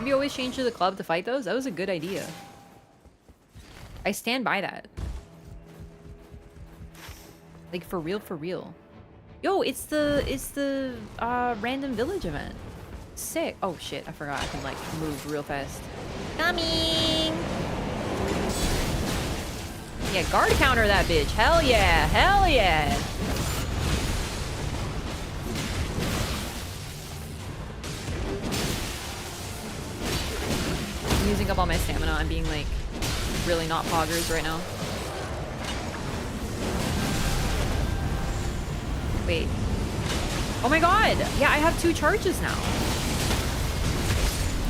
Maybe always change to the club to fight those? That was a good idea. I stand by that. Like for real, for real. Yo, it's the random village event. Sick. Oh shit, I forgot I can like move real fast. Coming! Yeah, guard counter that bitch. Hell yeah, hell yeah! I'm using up all my stamina. I'm being like really not poggers right now. Wait. Oh my god! Yeah, I have 2 charges now.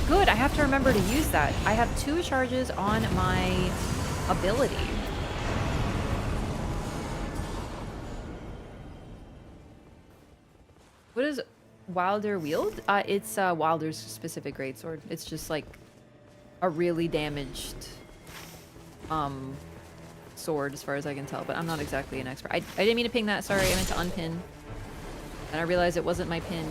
Good, I have to remember to use that. I have 2 charges on my ability. What is Wilder wield? It's Wilder's specific greatsword. It's just like a really damaged sword as far as I can tell, but I'm not exactly an expert. I didn't mean to ping that, sorry, I meant to unpin. And I realized it wasn't my pin.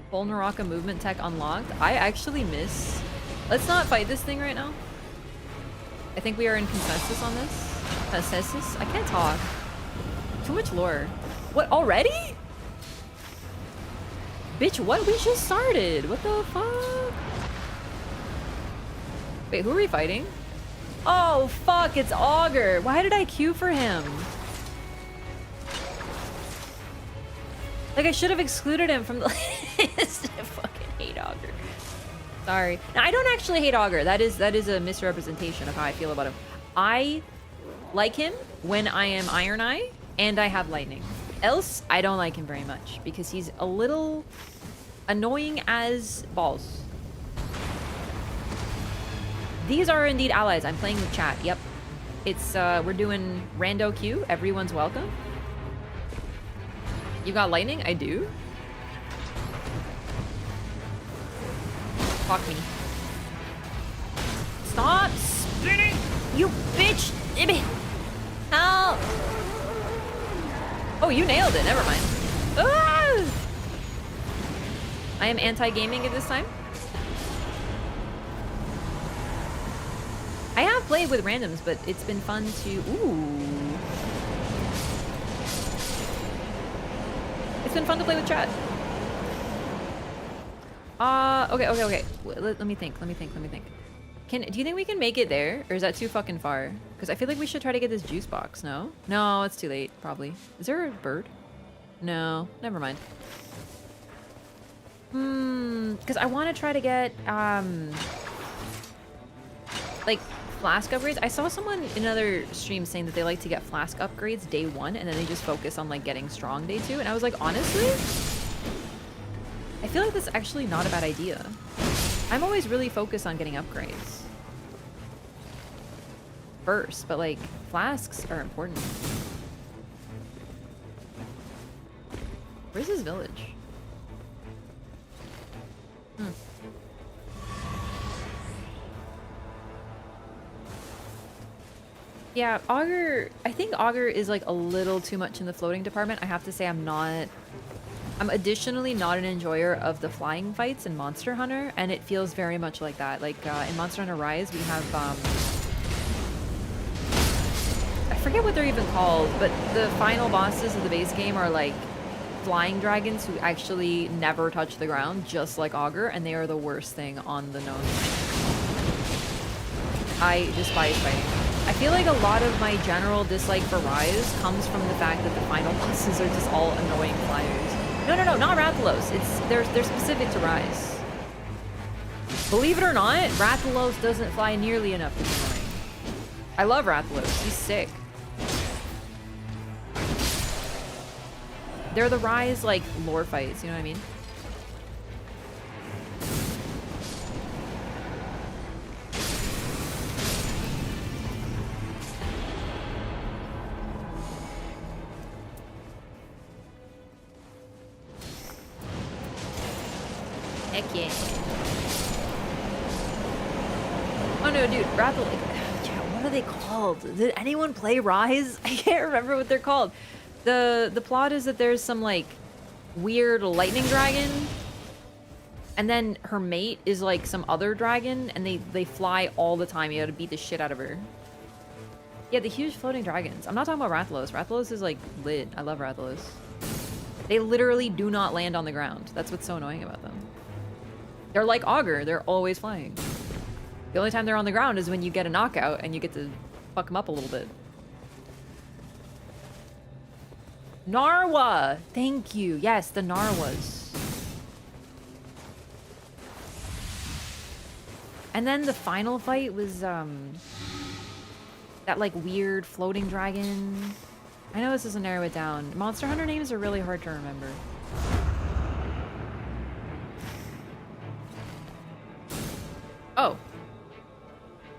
Full Naraka movement tech unlocked. I actually miss... Let's not fight this thing right now. I think we are in consensus on this. Consensus? I can't talk. Too much lore. What, already? Bitch, what? We just started. What the fuck? Wait, who are we fighting? Oh, fuck, it's Augur. Why did I queue for him? Like, I should have excluded him from the list. I fucking hate Augur. Sorry. Now, I don't actually hate Augur. That is a misrepresentation of how I feel about him. I like him when I am Iron Eye and I have lightning. Else, I don't like him very much because he's a little annoying as balls. These are indeed allies. I'm playing with chat. Yep. It's, we're doing rando queue. Everyone's welcome. You got lightning? I do. Fuck me. Stop spinning! You bitch! Help! Oh, you nailed it. Never mind. Ah! I am anti-gaming at this time. I have played with randoms, but it's been fun to... Ooh. It's been fun to play with chat. Okay. Let me think. Do you think we can make it there? Or is that too fucking far? Because I feel like we should try to get this juice box, no? No, it's too late, probably. Is there a bird? No, never mind. Because I want to try to get, like, flask upgrades. I saw someone in another stream saying that they like to get flask upgrades day 1, and then they just focus on, like, getting strong day 2. And I was like, honestly, I feel like that's actually not a bad idea. I'm always really focused on getting upgrades first, but like flasks are important. Where's his village? Hmm. Yeah, Augur, I think Augur is like a little too much in the floating department. I have to say I'm additionally not an enjoyer of the flying fights in Monster Hunter, and it feels very much like that. Like in Monster Hunter Rise, we have, I forget what they're even called, but the final bosses of the base game are like flying dragons who actually never touch the ground, just like Augur, and they are the worst thing on the known planet. I despise fighting. I feel like a lot of my general dislike for Rise comes from the fact that the final bosses are just all annoying flyers. No, not Rathalos. They're specific to Rise. Believe it or not, Rathalos doesn't fly nearly enough to be annoying. I love Rathalos. He's sick. They're the Rise, like, lore fights, you know what I mean? Heck yeah. Oh no, dude, Rathalos, what are they called? Did anyone play Rise? I can't remember what they're called. The plot is that there's some like weird lightning dragon, and then her mate is like some other dragon, and they fly all the time. You gotta beat the shit out of her. Yeah, the huge floating dragons. I'm not talking about Rathalos. Rathalos is like lit. I love Rathalos. They literally do not land on the ground. That's what's so annoying about them. They're like Augur. They're always flying. The only time they're on the ground is when you get a knockout and you get to fuck them up a little bit. Narwa! Thank you. Yes, the Narwas. And then the final fight was, that, like, weird floating dragon. I know this doesn't narrow it down. Monster Hunter names are really hard to remember. Oh.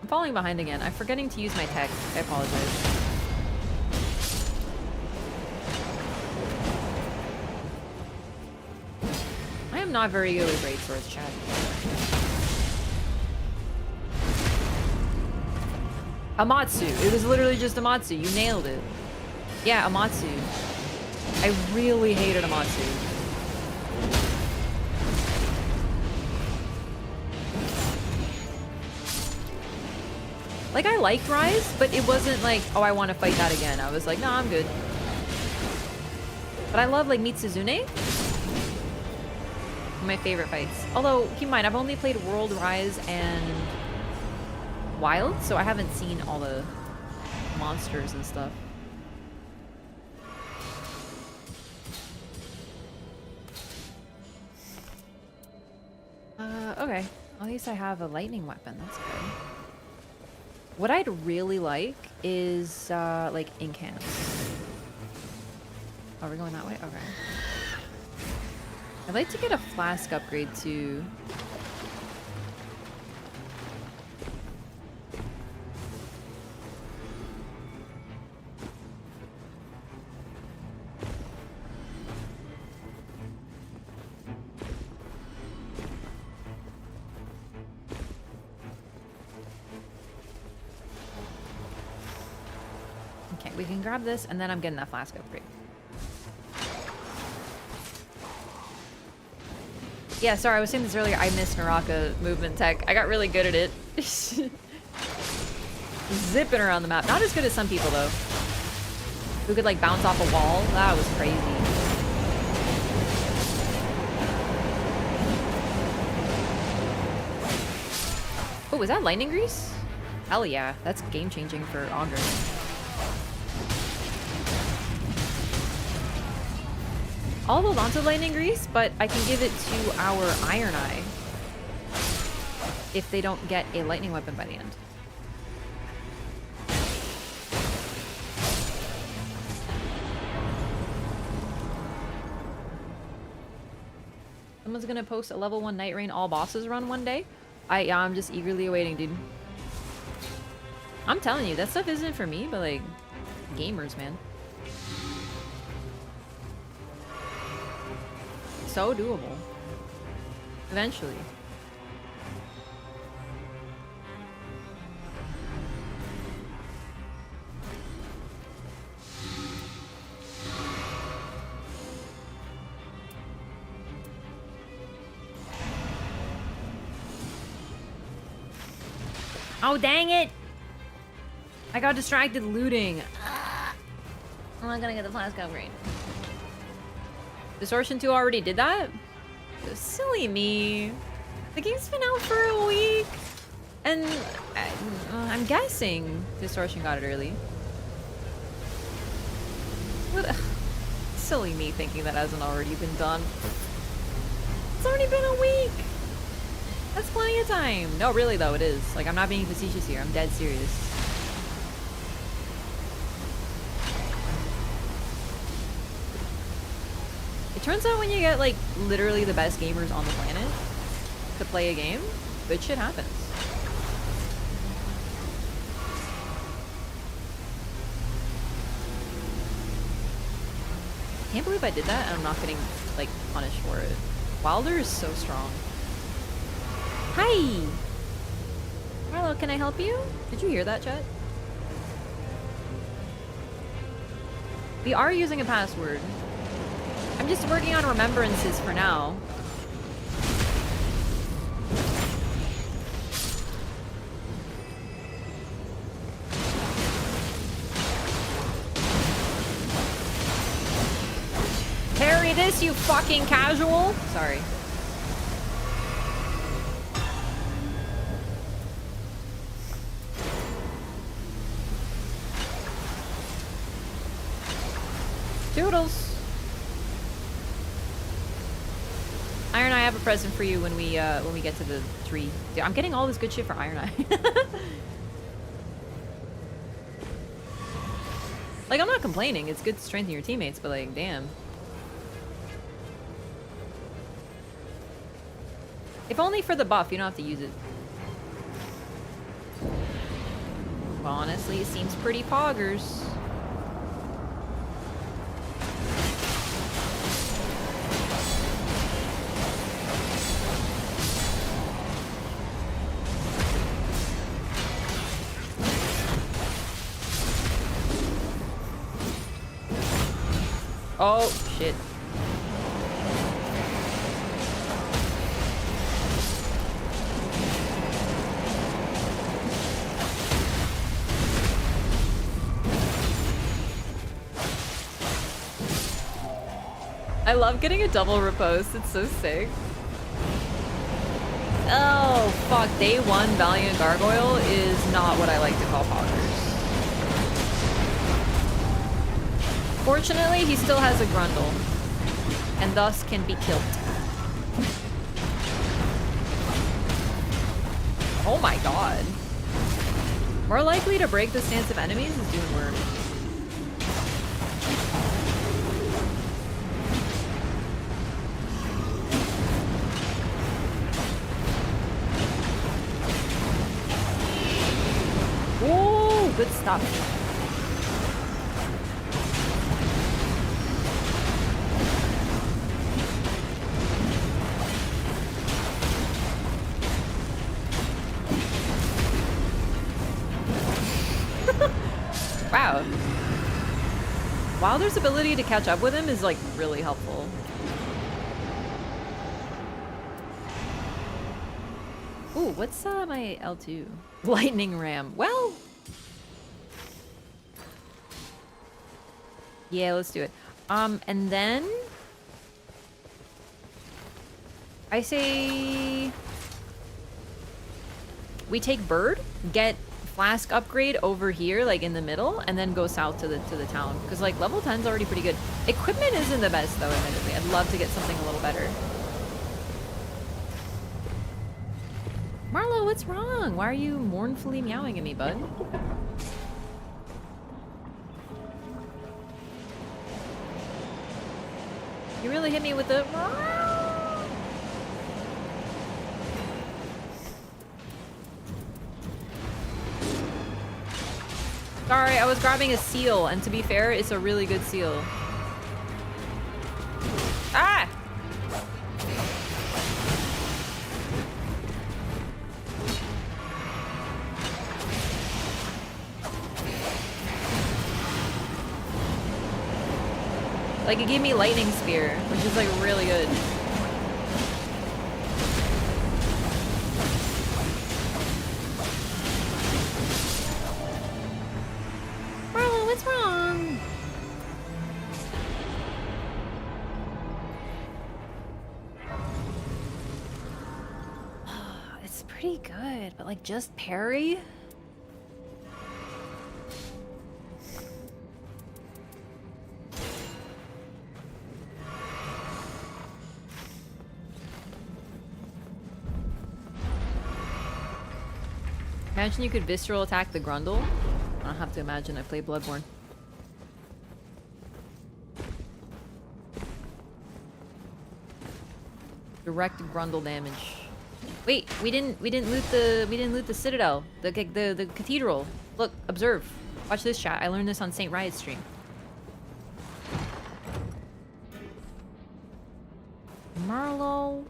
I'm falling behind again. I'm forgetting to use my tech. I apologize. I am not very good with great swords, chat. Amatsu. It was literally just Amatsu. You nailed it. Yeah, Amatsu. I really hated Amatsu. Like, I liked Rise, but it wasn't like, oh, I want to fight that again. I was like, no, I'm good. But I love, like, Mitsuzune. My favorite fights. Although, keep in mind, I've only played World, Rise, and Wild, so I haven't seen all the monsters and stuff. Okay. At least I have a lightning weapon. That's good. What I'd really like is, like, incants. Oh, we're going that way? Okay. I'd like to get a flask upgrade, too. Okay, we can grab this, and then I'm getting that flask upgrade. Yeah, sorry, I was saying this earlier. I missed Naraka movement tech. I got really good at it. Zipping around the map. Not as good as some people, though. Who could, like, bounce off a wall. That was crazy. Oh, was that lightning grease? Hell yeah. That's game-changing for Augur. I'll hold on to lightning grease, but I can give it to our Iron Eye if they don't get a lightning weapon by the end. someone's gonna post a level 1 Nightreign all bosses run one day. I'm just eagerly awaiting, dude. I'm telling you, that stuff isn't for me, but like, gamers, man. So doable. Eventually. Oh, dang it! I got distracted looting. I'm not gonna get the flask upgrade. Distortion 2 already did that? Silly me. The game's been out for a week. And I'm guessing Distortion got it early. What? Silly me thinking that hasn't already been done. It's already been a week. That's plenty of time. No, really though, it is. Like, I'm not being facetious here. I'm dead serious. It turns out when you get, like, literally the best gamers on the planet to play a game, good shit happens. I can't believe I did that and I'm not getting, like, punished for it. Wilder is so strong. Hi! Marlo, can I help you? Did you hear that, chat? We are using a password. I'm just working on remembrances for now. Parry this, you fucking casual! Sorry. Toodles! Iron Eye, I have a present for you when we get to the tree. Dude, I'm getting all this good shit for Iron Eye. Like, I'm not complaining. It's good to strengthen your teammates, but like, damn. If only for the buff, you don't have to use it. Well, honestly, it seems pretty poggers. Oh, shit. I love getting a double riposte. It's so sick. Oh, fuck. Day 1 Valiant Gargoyle is not what I like to call poggers. Fortunately, he still has a Grundle, and thus can be killed. Oh my god. More likely to break the stance of enemies is doing work. Ooh, good stuff. Wow. Wilder's ability to catch up with him is like really helpful. Ooh, what's my L2? Lightning Ram. Well, yeah, let's do it. And then I say we take Bird, get Flask upgrade over here, like in the middle, and then go south to the town. Because like level 10's already pretty good. Equipment isn't the best though, admittedly. I'd love to get something a little better. Marlo, what's wrong? Why are you mournfully meowing at me, bud? You really hit me with the... Sorry, I was grabbing a seal, and to be fair, it's a really good seal. Ah! Like, it gave me lightning spear, which is like really good. Bro, what's wrong? It's pretty good, but like just parry? Imagine you could visceral attack the Grundle. I don't have to imagine, I play Bloodborne. Direct Grundle damage. Wait, we didn't loot the Citadel, the cathedral. Look, observe. Watch this, chat. I learned this on Saint Riot's stream. Marlow,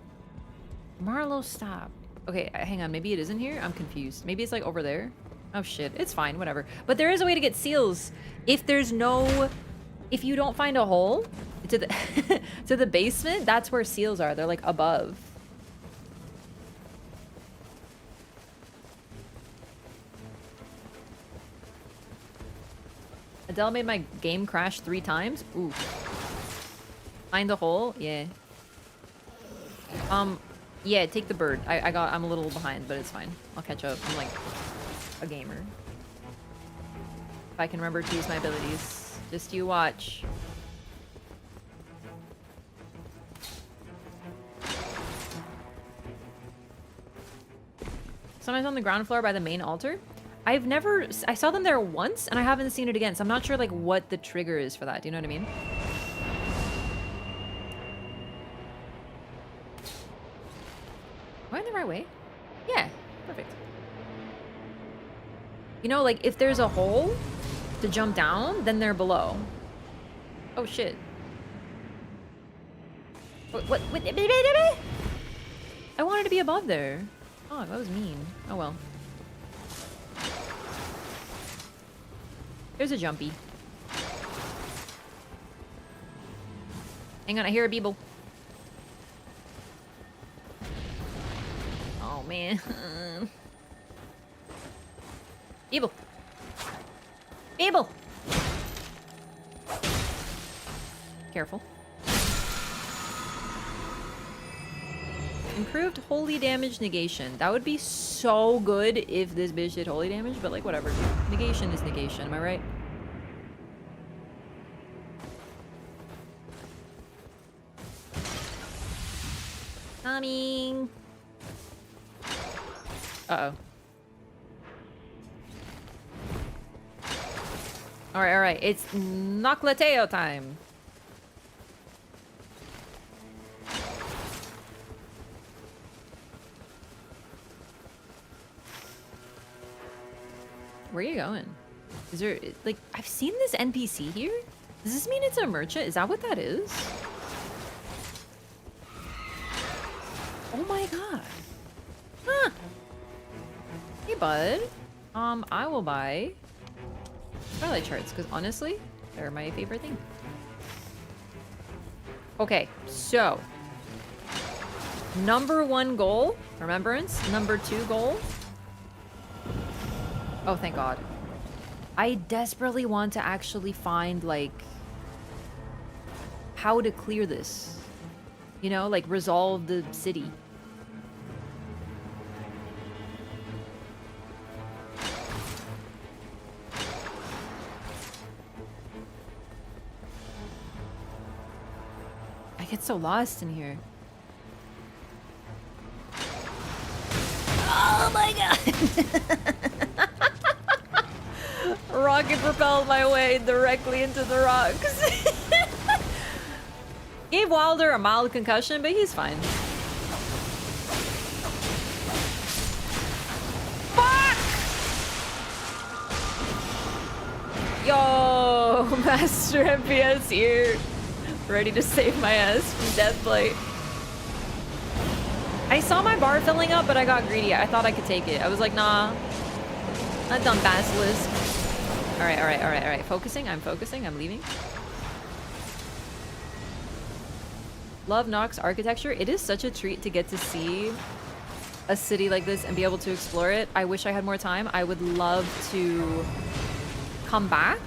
stop. Okay, hang on. Maybe it isn't here. I'm confused. Maybe it's like over there. Oh shit, it's fine. Whatever. But there is a way to get seals. If you don't find a hole to the to the basement, that's where seals are. They're like above. Adele made my game crash 3 times. Ooh. Find the hole? Yeah. Yeah, take the bird. I'm a little behind, but it's fine. I'll catch up. I'm like a gamer. If I can remember to use my abilities. Just you watch. Sometimes on the ground floor by the main altar. I saw them there once and I haven't seen it again, so I'm not sure like what the trigger is for that. Do you know what I mean? Am I in the right way? Yeah, perfect. You know, like if there's a hole to jump down, then they're below. Oh shit. What? I wanted to be above there. Oh, that was mean. Oh well. There's a jumpy. Hang on, I hear a Beeble. Oh man. Beeble. Beeble. Careful. Improved holy damage negation. That would be so good if this bitch did holy damage, but like whatever. Negation is negation, am I right? Coming. Uh-oh. Alright. It's Noclateo time. Where are you going? Is there, like, I've seen this NPC here? Does this mean it's a merchant? Is that what that is? Oh my god. Huh. Hey, bud. I will buy Twilight charts, because honestly, they're my favorite thing. Okay, so. Number 1 goal, remembrance. Number 2 goal. Oh, thank God. I desperately want to actually find, like, how to clear this. You know, like, resolve the city. I get so lost in here. Oh my god! Rocket propelled my way directly into the rocks. Gave Wilder a mild concussion, but he's fine. Fuck! Yo, Master MPS here. Ready to save my ass from Deathblight. I saw my bar filling up, but I got greedy. I thought I could take it. I was like, nah. Not done, Basilisk. Alright. Focusing. I'm focusing. I'm leaving. Love Nox architecture. It is such a treat to get to see a city like this and be able to explore it. I wish I had more time. I would love to come back.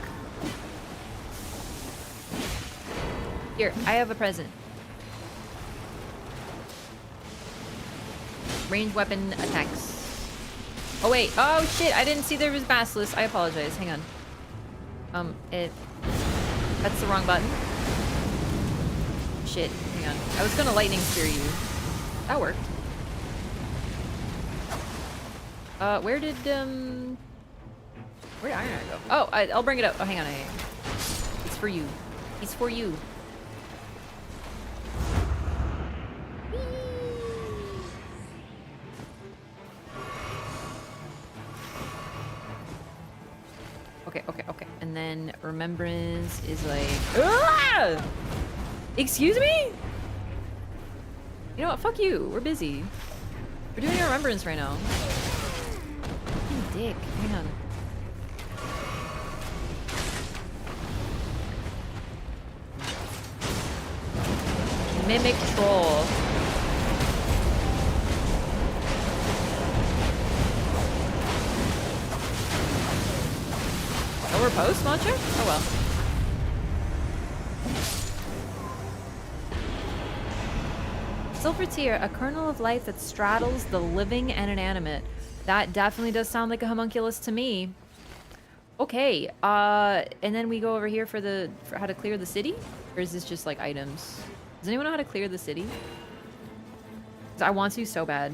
Here, I have a present. Ranged weapon attacks. Oh wait, oh shit, I didn't see there was Basilisk. I apologize, hang on. That's the wrong button. Shit, hang on. I was gonna lightning spear you. That worked. Where did Iron go? Oh, I'll bring it up. Oh, hang on. It's for you. It's for you. Okay. And then Remembrance is like... Ah! Excuse me? You know what? Fuck you. We're busy. We're doing a Remembrance right now. Fucking dick. Hang on. Mimic Troll. Lower post, Monster? Oh well. Silver Tear, a kernel of life that straddles the living and inanimate. That definitely does sound like a homunculus to me. Okay, and then we go over here for how to clear the city? Or is this just like items? Does anyone know how to clear the city? 'Cause I want to so bad.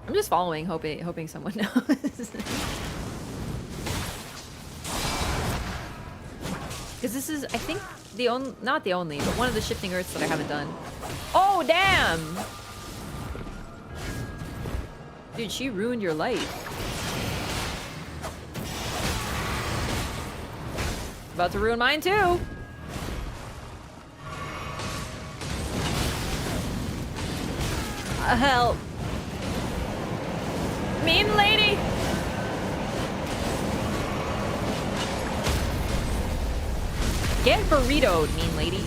I'm just following, hoping someone knows. Because this is, I think, not the only, but one of the shifting earths that I haven't done. Oh, damn! Dude, she ruined your life. About to ruin mine, too! Help! Mean lady! Get burritoed, mean lady.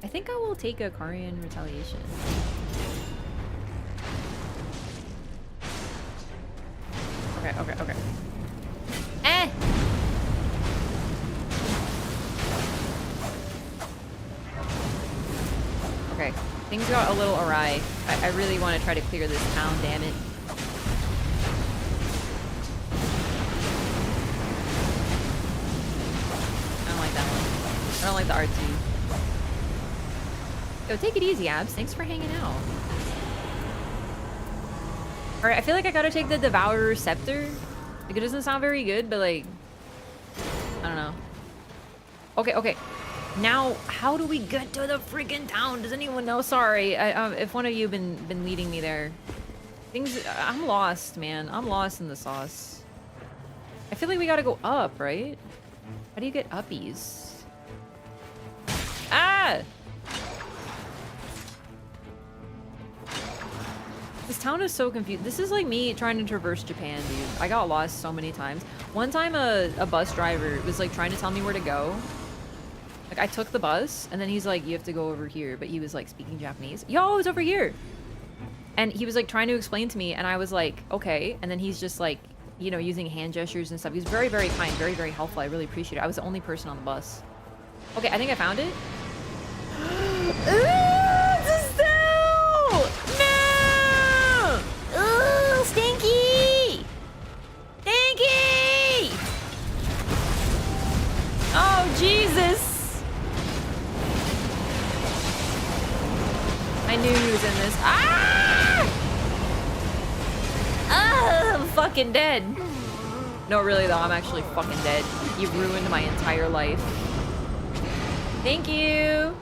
I think I will take a Karian retaliation. Okay. Eh! Okay, things got a little awry. I really want to try to clear this town, damn it. I don't like that one. I don't like the R2. Yo, take it easy, Abs. Thanks for hanging out. Alright, I feel like I gotta take the Devourer Scepter. Like, it doesn't sound very good, but like... I don't know. Okay. Now, how do we get to the freaking town? Does anyone know? Sorry, if one of you been leading me there. I'm lost, man. I'm lost in the sauce. I feel like we gotta go up, right? How do you get uppies? Ah! This town is so confused. This is like me trying to traverse Japan, dude. I got lost so many times. One time a bus driver was like trying to tell me where to go. Like I took the bus and then he's like, you have to go over here. But he was like speaking Japanese. Yo, it's over here. And he was like trying to explain to me and I was like, okay. And then he's just like, you know, using hand gestures and stuff. He was very, very kind, very, very helpful. I really appreciate it. I was the only person on the bus. Okay, I think I found it. Stinky! Stinky! Oh, Jesus! I knew he was in this. Ah! Ah, I'm fucking dead. No, really though, I'm actually fucking dead. You ruined my entire life. Thank you.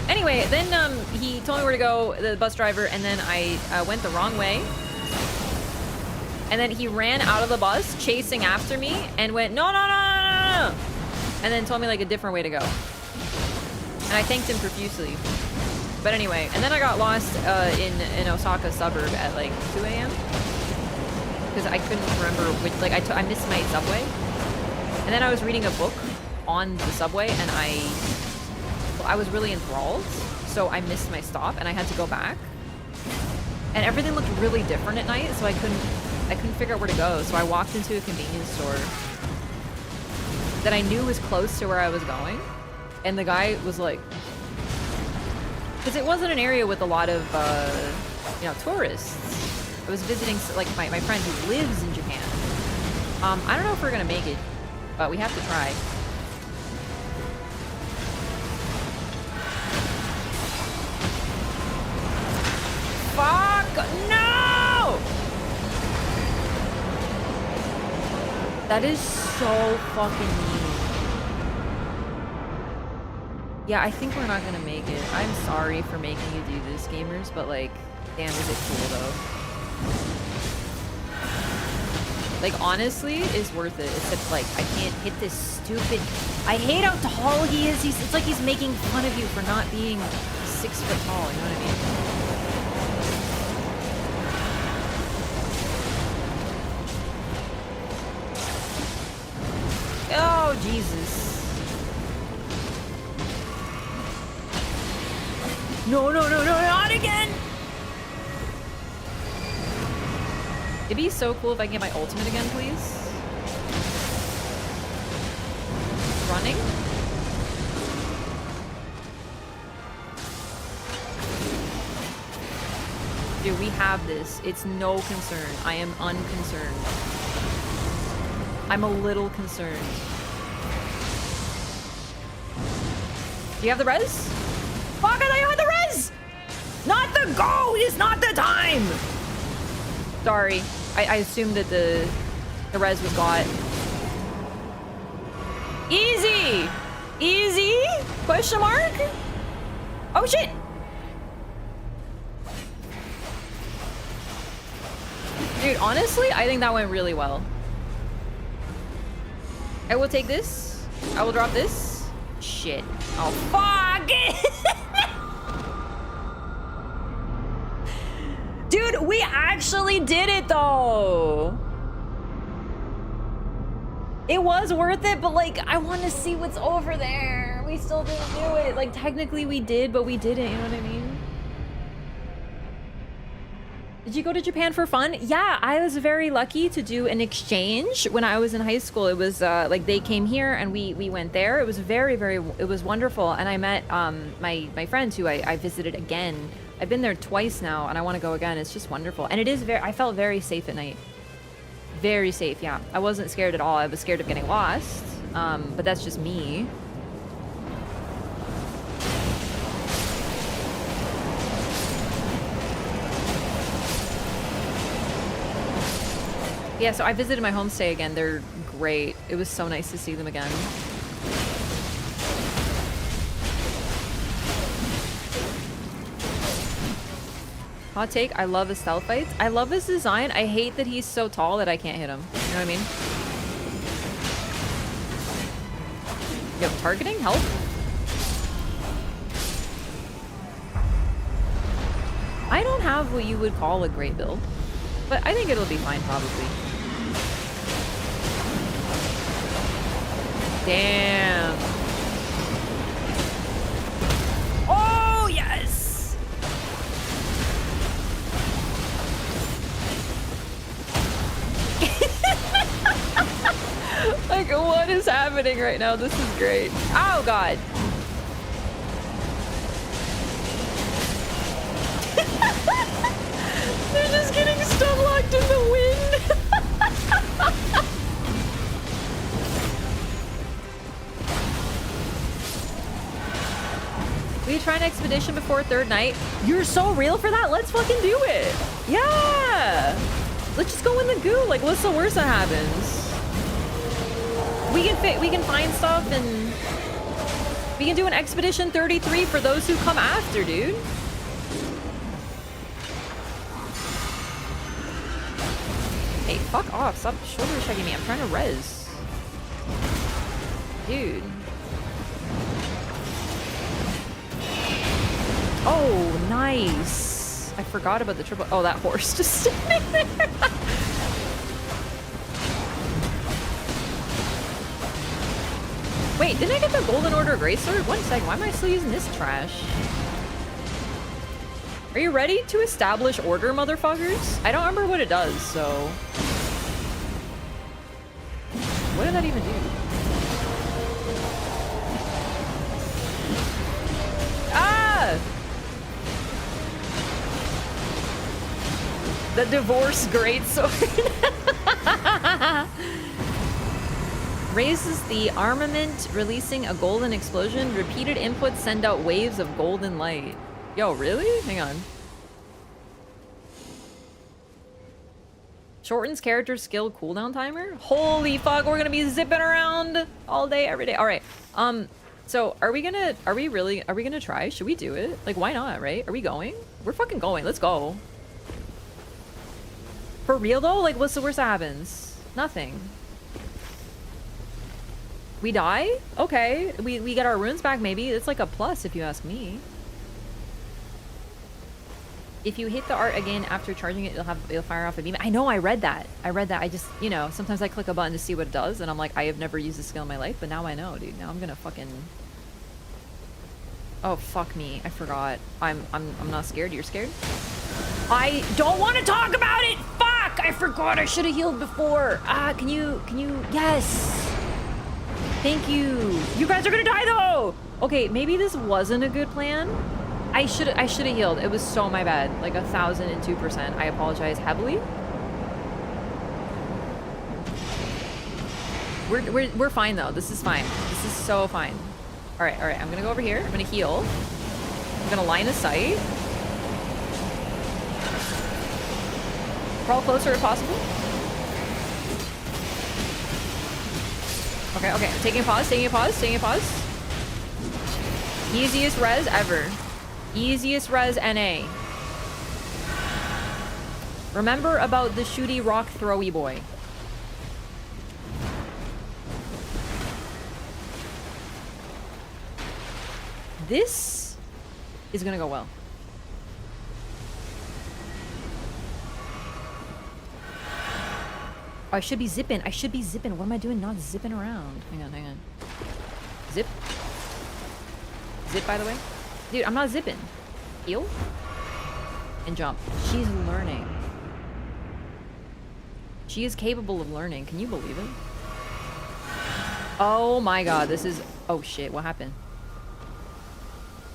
Anyway, then he told me where to go, the bus driver, and then I went the wrong way. And then he ran out of the bus, chasing after me, and went, no, no, no, no, no, and then told me like a different way to go. And I thanked him profusely. But anyway, and then I got lost in Osaka suburb at like 2 a.m. because I couldn't remember which, like I missed my subway. And then I was reading a book on the subway, and I was really enthralled, so I missed my stop and I had to go back. And everything looked really different at night, so I couldn't figure out where to go. So I walked into a convenience store that I knew was close to where I was going, and the guy was like, because it wasn't an area with a lot of tourists. I was visiting like my friend who lives in Japan. I don't know if we're gonna make it, but we have to try. Fuck no! That is so fucking mean. Yeah, I think we're not gonna make it. I'm sorry for making you do this, gamers, but like, damn, is it cool though? Like, honestly, it's worth it. Except, like, I can't hit this stupid... I hate how tall he is. It's like he's making fun of you for not being 6 foot tall, you know what I mean? Oh, Jesus. No, no, no, no, not again! It'd be so cool if I can get my ultimate again, please. Running? Dude, we have this. It's no concern. I am unconcerned. I'm a little concerned. Do you have the res? Fuck, I thought you had the res! Not the go! It's not the time! Sorry. I assumed that the res was got. Easy! Easy? Question mark? Oh shit! Dude, honestly, I think that went really well. I will take this. I will drop this. Shit. Oh, fuck! Dude, we actually did it, though. It was worth it, but, like, I want to see what's over there. We still didn't do it. Like, technically we did, but we didn't. You know what I mean? Did you go to Japan for fun? Yeah, I was very lucky to do an exchange when I was in high school. It was, like, they came here and we went there. It was it was wonderful. And I met my friends who I visited again. I've been there twice now, and I want to go again. It's just wonderful. And it is I felt very safe at night. Very safe, yeah. I wasn't scared at all. I was scared of getting lost, but that's just me. Yeah, so I visited my homestay again. They're great. It was so nice to see them again. Hot take, I love his stealth fights. I love his design. I hate that he's so tall that I can't hit him. You know what I mean? Yo, targeting? Help? I don't have what you would call a great build, but I think it'll be fine, probably. Damn. Oh, yes! Like, what is happening right now? This is great. Oh, God. They're just getting stun locked in the wind. We try Shrine Expedition before third night. You're so real for that. Let's fucking do it. Yeah. Let's just go in the goo. Like, what's the worst that happens? We can find stuff and we can do an Expedition 33 for those who come after, dude. Hey, fuck off. Stop shoulder checking me. I'm trying to res. Dude. Oh, nice. I forgot about the triple. Oh, that horse just standing there. Wait, didn't I get the Golden Order Grace Sword? One second, why am I still using this trash? Are you ready to establish order, motherfuckers? I don't remember what it does, so... What did that even do? Ah! The Divorce Greatsword. Raises the armament, releasing a golden explosion. Repeated inputs send out waves of golden light. Yo, really? Hang on. Shortens character skill cooldown timer? Holy fuck, we're gonna be zipping around all day, every day. All right. So are we gonna try? Should we do it? Like, why not, right? Are we going? We're fucking going. Let's go. For real though? Like, what's the worst that happens? Nothing. We die? Okay. We get our runes back maybe. It's like a plus if you ask me. If you hit the art again after charging it, it'll fire off a beam. I know, I read that. I just, you know, sometimes I click a button to see what it does and I'm like, I have never used this skill in my life, but now I know, dude. Now I'm gonna fucking... Oh, fuck me. I forgot. I'm not scared. You're scared? I don't want to talk about it! Fuck! I forgot I should have healed before. Can you... Yes! Thank you. You guys are gonna die though! Okay, maybe this wasn't a good plan. I should have healed. It was so my bad. Like 1002%. I apologize heavily. We're fine though. This is fine. This is so fine. All right. I'm gonna go over here. I'm gonna heal. I'm gonna line of sight. Crawl closer if possible. Okay. I'm taking a pause. Easiest res ever. Easiest res NA. Remember about the shooty rock throwy boy. This is gonna go well. Oh, I should be zipping. What am I doing? Not zipping around. Hang on. Zip. Zip, by the way. Dude, I'm not zipping. Heal. And jump. She's learning. She is capable of learning. Can you believe it? Oh my god, this is... Oh shit, what happened?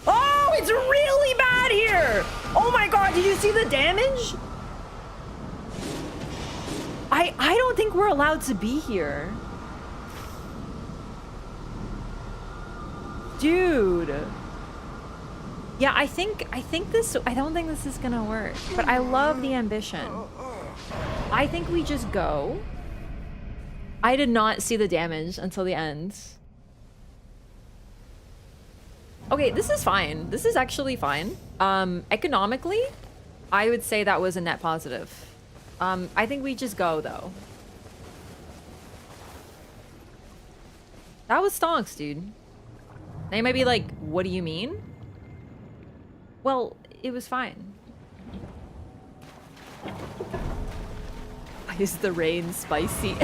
Oh, it's really bad here! Oh my god, did you see the damage? I don't think we're allowed to be here. Dude. Yeah, I don't think this is gonna work, but I love the ambition. I think we just go. I did not see the damage until the end. Okay, this is fine. This is actually fine. Economically, I would say that was a net positive. I think we just go though. That was stonks, dude. They might be like, what do you mean? Well, it was fine. Why is the rain spicy?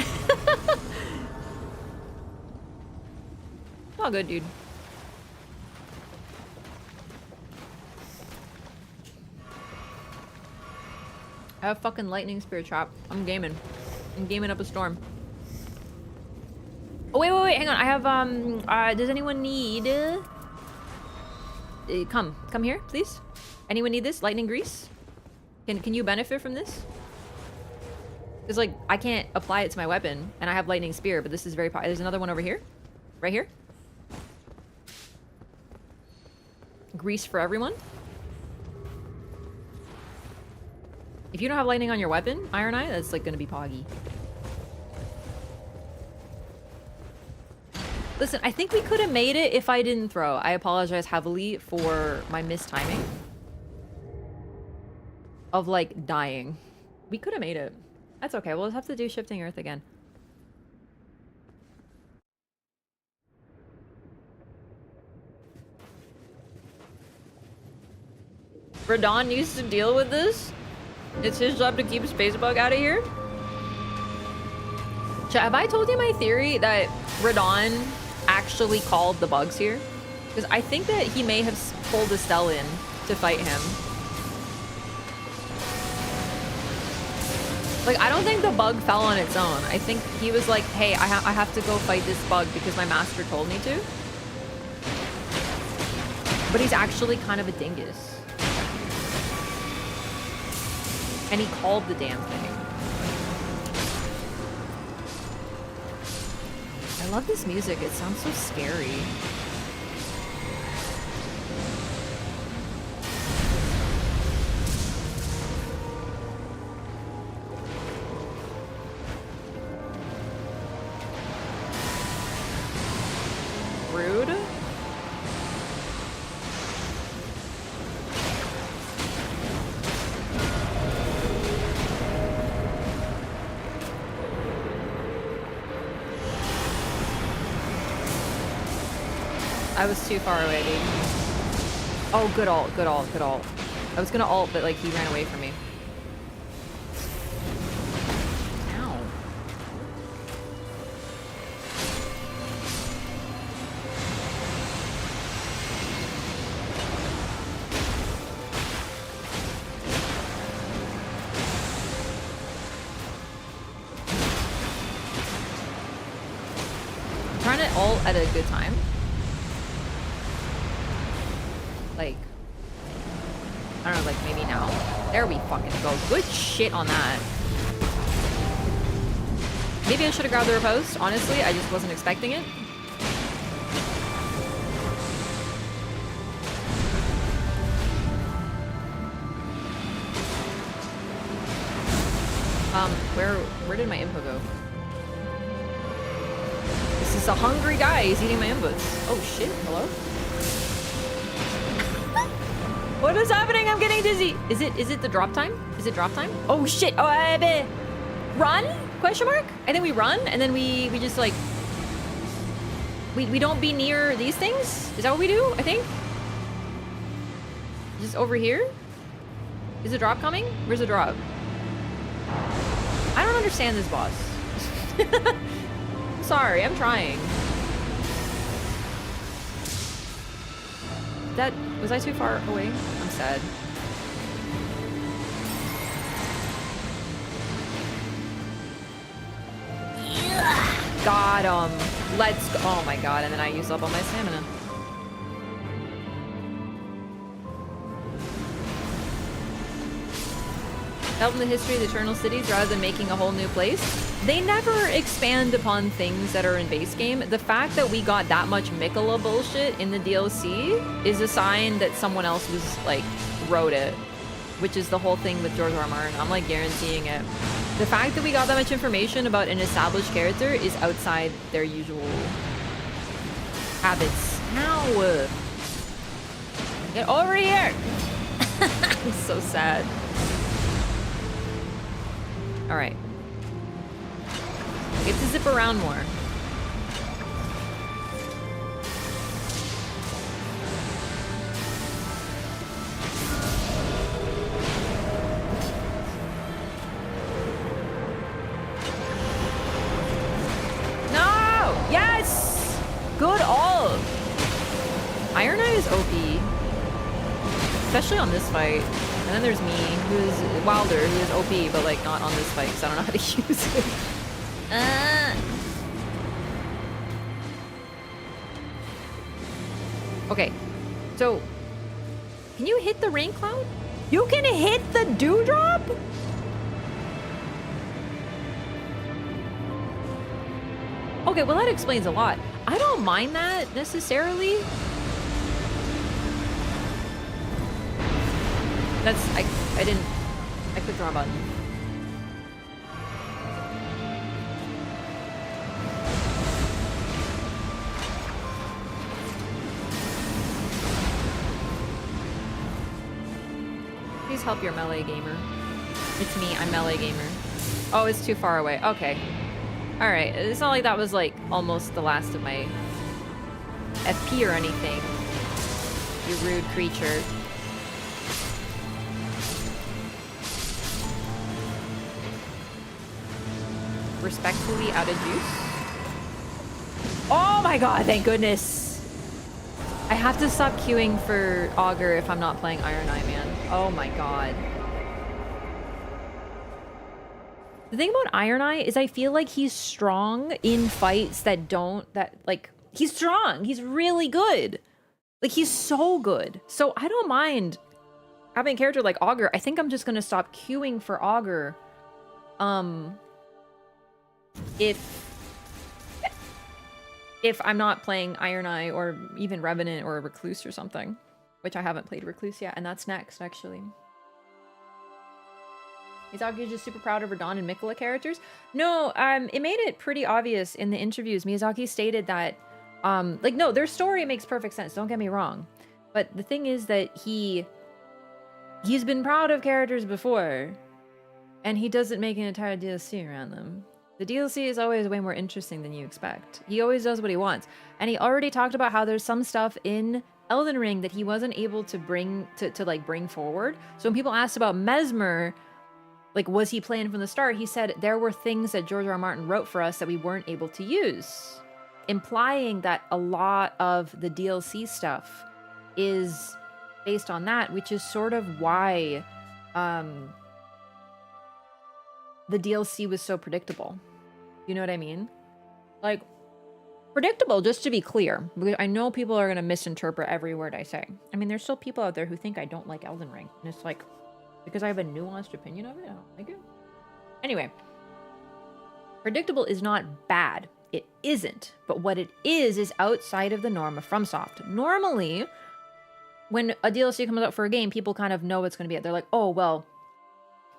All good, dude. I have fucking lightning spear trap. I'm gaming up a storm. Oh, wait, hang on. I have, does anyone need... come here, please. Anyone need this? Lightning grease? Can you benefit from this? Because, like, I can't apply it to my weapon, and I have lightning spear, but this is very... There's another one over here. Right here. grease for everyone. If you don't have lightning on your weapon, Iron Eye, that's like gonna be poggy. Listen, I think we could have made it if I didn't throw. I apologize heavily for my mistiming of like dying. We could have made it. That's okay. We'll just have to do Shifting Earth again. Radon used to deal with this. It's his job to keep Spacebug out of here. Chat, have I told you my theory that Radon actually called the bugs here? Because I think that he may have pulled Estelle in to fight him. Like, I don't think the bug fell on its own. I think he was like, hey, I have to go fight this bug because my master told me to. But he's actually kind of a dingus. And he called the damn thing. I love this music. It sounds so scary. Rude. I was too far away, dude. Oh, good ult, good ult, good ult. I was gonna ult, but like he ran away from me. Ow. I'm trying to ult at a good time. Like, I don't know, like maybe now. There we fucking go. Good shit on that. Maybe I should have grabbed the riposte. Honestly, I just wasn't expecting it. Where did my info go? This is a hungry guy. He's eating my inputs. Oh shit, hello? What is happening? I'm getting dizzy. Is it the drop time? Is it drop time? Oh shit. Oh, run? Question mark? I think we run and then we just like we don't be near these things? Is that what we do? I think. Just over here? Is the drop coming? Where's the drop? I don't understand this boss. Sorry, I'm trying. Was I too far away? I'm sad. Got him. Let's go. Oh my god, and then I used up all my stamina. Out in the history of the Eternal Cities rather than making a whole new place. They never expand upon things that are in base game. The fact that we got that much Mikola bullshit in the DLC is a sign that someone else was like wrote it, which is the whole thing with George R. Martin. I'm like guaranteeing it. The fact that we got that much information about an established character is outside their usual habits. Ow! Get over here! I'm so sad. Alright. Get to zip around more. No! Yes! Good ult! Iron Eye is OP. Especially on this fight. And then there's me, who's Wilder, who is OP, but like not on this fight because I don't know how to use it. Okay, so can you hit the rain cloud? You can hit the dewdrop? Okay, well that explains a lot. I don't mind that necessarily. That's I clicked the wrong button. Please help your melee gamer. It's me, I'm melee gamer. Oh, it's too far away. Okay. Alright, it's not like that was like almost the last of my FP or anything. You rude creature. Respectfully out of juice. Oh my god, thank goodness. I have to stop queuing for Augur if I'm not playing Iron Eye, man. Oh my god. The thing about Iron Eye is I feel like he's strong in fights like, he's strong. He's really good. Like, he's so good. So I don't mind having a character like Augur. I think I'm just gonna stop queuing for Augur. If I'm not playing Iron Eye or even Revenant or Recluse or something. Which I haven't played Recluse yet, and that's next, actually. Miyazaki is just super proud of Radon and Mikula characters. No, it made it pretty obvious in the interviews. Miyazaki stated that, like, no, their story makes perfect sense. Don't get me wrong. But the thing is that he's been proud of characters before, and he doesn't make an entire DLC around them. The DLC is always way more interesting than you expect. He always does what he wants. And he already talked about how there's some stuff in Elden Ring that he wasn't able to bring forward. So when people asked about Mesmer, like, was he planned from the start? He said there were things that George R.R. Martin wrote for us that we weren't able to use, implying that a lot of the DLC stuff is based on that, which is sort of why the DLC was so predictable. You know what I mean? Like, predictable, just to be clear, because I know people are going to misinterpret every word I say. I mean, there's still people out there who think I don't like Elden Ring, and it's like, because I have a nuanced opinion of it, I don't like it. Anyway, predictable is not bad. It isn't. But what it is outside of the norm of FromSoft. Normally, when a DLC comes out for a game, people kind of know what's going to be it. They're like, oh, well,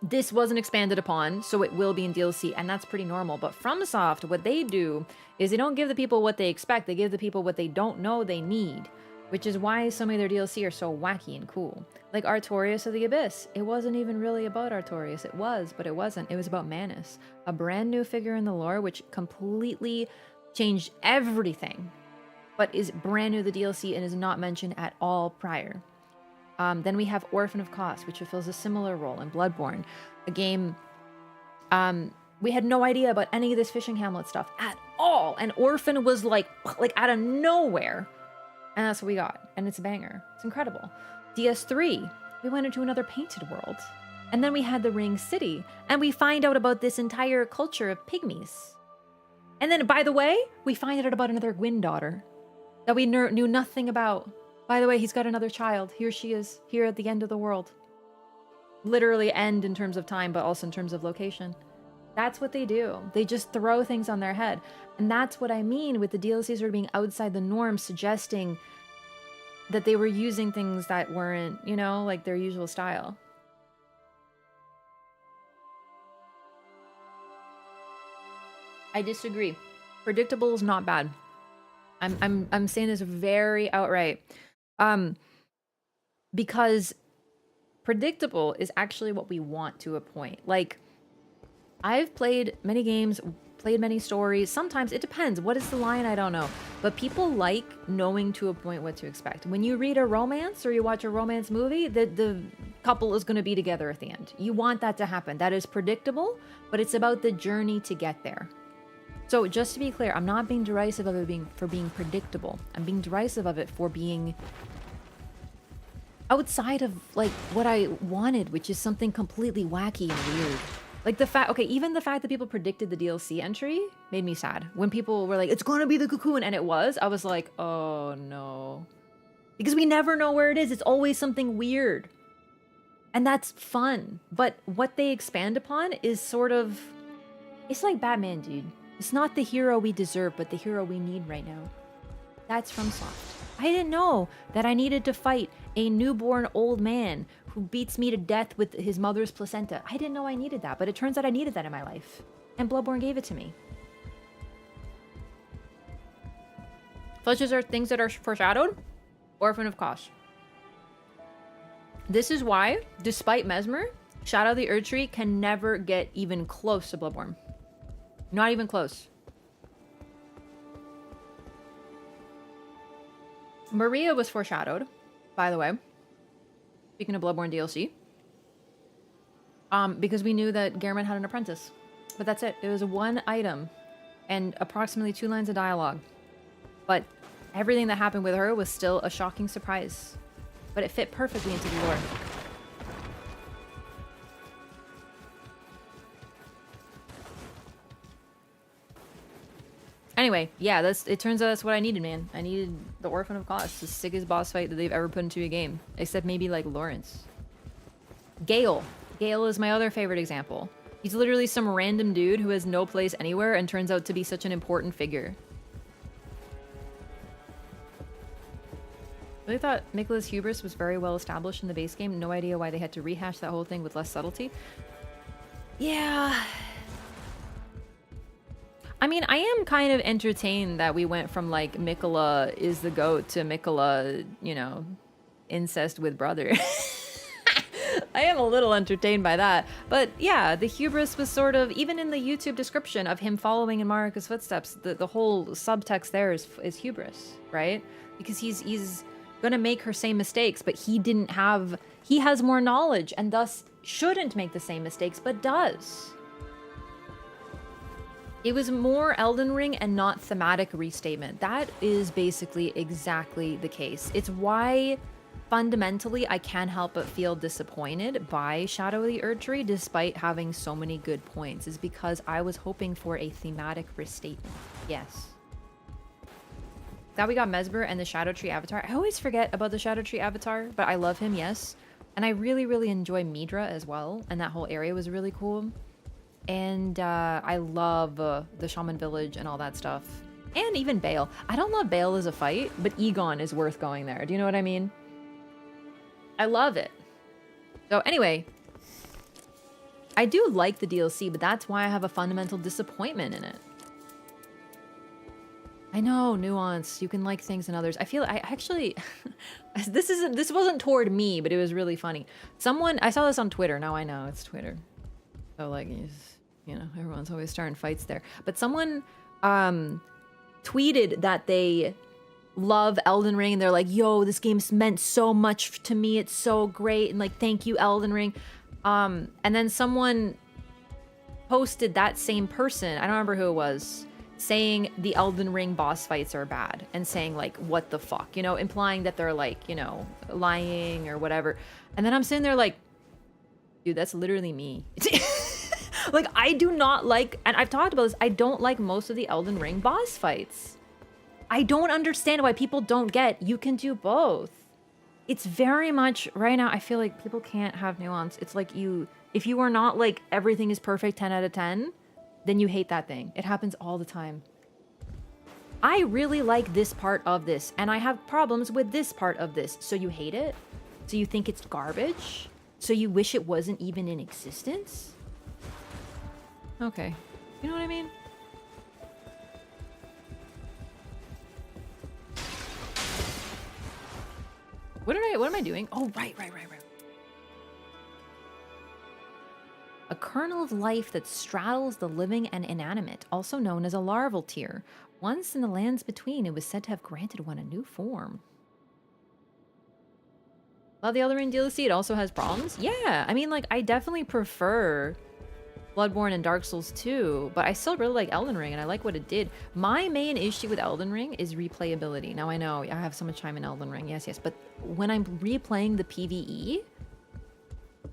this wasn't expanded upon, so it will be in DLC, and that's pretty normal. But FromSoft, what they do is they don't give the people what they expect. They give the people what they don't know they need, which is why some of their DLC are so wacky and cool. Like Artorias of the Abyss. It wasn't even really about Artorias. It was, but it wasn't. It was about Manus, a brand new figure in the lore, which completely changed everything, but is brand new to the DLC and is not mentioned at all prior. Then we have Orphan of Kos, which fulfills a similar role in Bloodborne, a game we had no idea about any of this fishing hamlet stuff at all, and Orphan was like out of nowhere, and that's what we got, and it's a banger. It's incredible. DS3, we went into another painted world, and then we had the Ring City, and we find out about this entire culture of pygmies, and then, by the way, we find out about another Gwyn daughter that we knew nothing about. By the way, he's got another child. Here she is, here at the end of the world. Literally end in terms of time, but also in terms of location. That's what they do. They just throw things on their head. And that's what I mean with the DLCs sort of being outside the norm, suggesting that they were using things that weren't, you know, like their usual style. I disagree. Predictable is not bad. I'm saying this very outright. Because predictable is actually what we want to a point. Like, I've played many games, played many stories. Sometimes it depends. What is the line? I don't know. But people like knowing to a point what to expect. When you read a romance or you watch a romance movie, the couple is going to be together at the end. You want that to happen. That is predictable, but it's about the journey to get there. So just to be clear, I'm not being derisive of it for being predictable. I'm being derisive of it for being outside of like what I wanted, which is something completely wacky and weird. Like the fact, okay, even the fact that people predicted the DLC entry made me sad. When people were like, it's gonna be the cocoon, and it was, I was like, oh no. Because we never know where it is. It's always something weird. And that's fun. But what they expand upon is sort of, it's like Batman, dude. It's not the hero we deserve, but the hero we need right now. That's FromSoft. I didn't know that I needed to fight a newborn old man who beats me to death with his mother's placenta. I didn't know I needed that, but it turns out I needed that in my life. And Bloodborne gave it to me. Flushes are things that are foreshadowed. Orphan of Kosh. This is why, despite Mesmer, Shadow of the Erdtree can never get even close to Bloodborne. Not even close. Maria was foreshadowed, by the way. Speaking of Bloodborne DLC. Because we knew that Gehrman had an apprentice. But that's it. It was one item and approximately 2 lines of dialogue. But everything that happened with her was still a shocking surprise. But it fit perfectly into the lore. Anyway, yeah, it turns out that's what I needed, man. I needed the Orphan of Kosh, the sickest boss fight that they've ever put into a game. Except maybe like Lawrence. Gale. Gale is my other favorite example. He's literally some random dude who has no place anywhere and turns out to be such an important figure. I really thought Miquella's hubris was very well established in the base game. No idea why they had to rehash that whole thing with less subtlety. Yeah. I mean, I am kind of entertained that we went from like Miquella is the goat to Miquella, you know, incest with brother. I am a little entertained by that. But yeah, the hubris was sort of, even in the YouTube description of him following in Marika's footsteps, the whole subtext there is hubris, right? Because he's gonna make her same mistakes, but he has more knowledge and thus shouldn't make the same mistakes, but does. It was more Elden Ring and not thematic restatement. That is basically exactly the case. It's why fundamentally I can't help but feel disappointed by Shadow of the Erdtree despite having so many good points, is because I was hoping for a thematic restatement. Yes. Now we got Mesmer and the Shadow Tree avatar. I always forget about the Shadow Tree avatar, but I love him, yes. And I really, really enjoy Midra as well, and that whole area was really cool. And I love the Shaman Village and all that stuff. And even Bale. I don't love Bale as a fight, but Egon is worth going there. Do you know what I mean? I love it. So anyway, I do like the DLC, but that's why I have a fundamental disappointment in it. I know, nuance. You can like things in others. I feel I actually this wasn't toward me, but it was really funny. I saw this on Twitter. Now I know it's Twitter. So like, you know, everyone's always starting fights there. But someone tweeted that they love Elden Ring and they're like, yo, this game's meant so much to me. It's so great. And like, thank you, Elden Ring. And then someone posted that same person, I don't remember who it was, saying the Elden Ring boss fights are bad and saying like, what the fuck, you know, implying that they're like, you know, lying or whatever. And then I'm sitting there like, dude, that's literally me. Like, I do not like, and I've talked about this, I don't like most of the Elden Ring boss fights. I don't understand why people don't get, you can do both. It's very much, right now, I feel like people can't have nuance. It's like if you are not like, everything is perfect 10 out of 10, then you hate that thing. It happens all the time. I really like this part of this, and I have problems with this part of this. So you hate it? So you think it's garbage? So you wish it wasn't even in existence? Okay. You know what I mean? What am I doing? Oh, right. A kernel of life that straddles the living and inanimate, also known as a larval tier. Once in the lands between, it was said to have granted one a new form. Love the Elden Ring DLC, it also has problems? Yeah, I mean, like, I definitely prefer Bloodborne and Dark Souls 2, but I still really like Elden Ring, and I like what it did. My main issue with Elden Ring is replayability. Now, I know I have so much time in Elden Ring, yes, but when I'm replaying the PvE,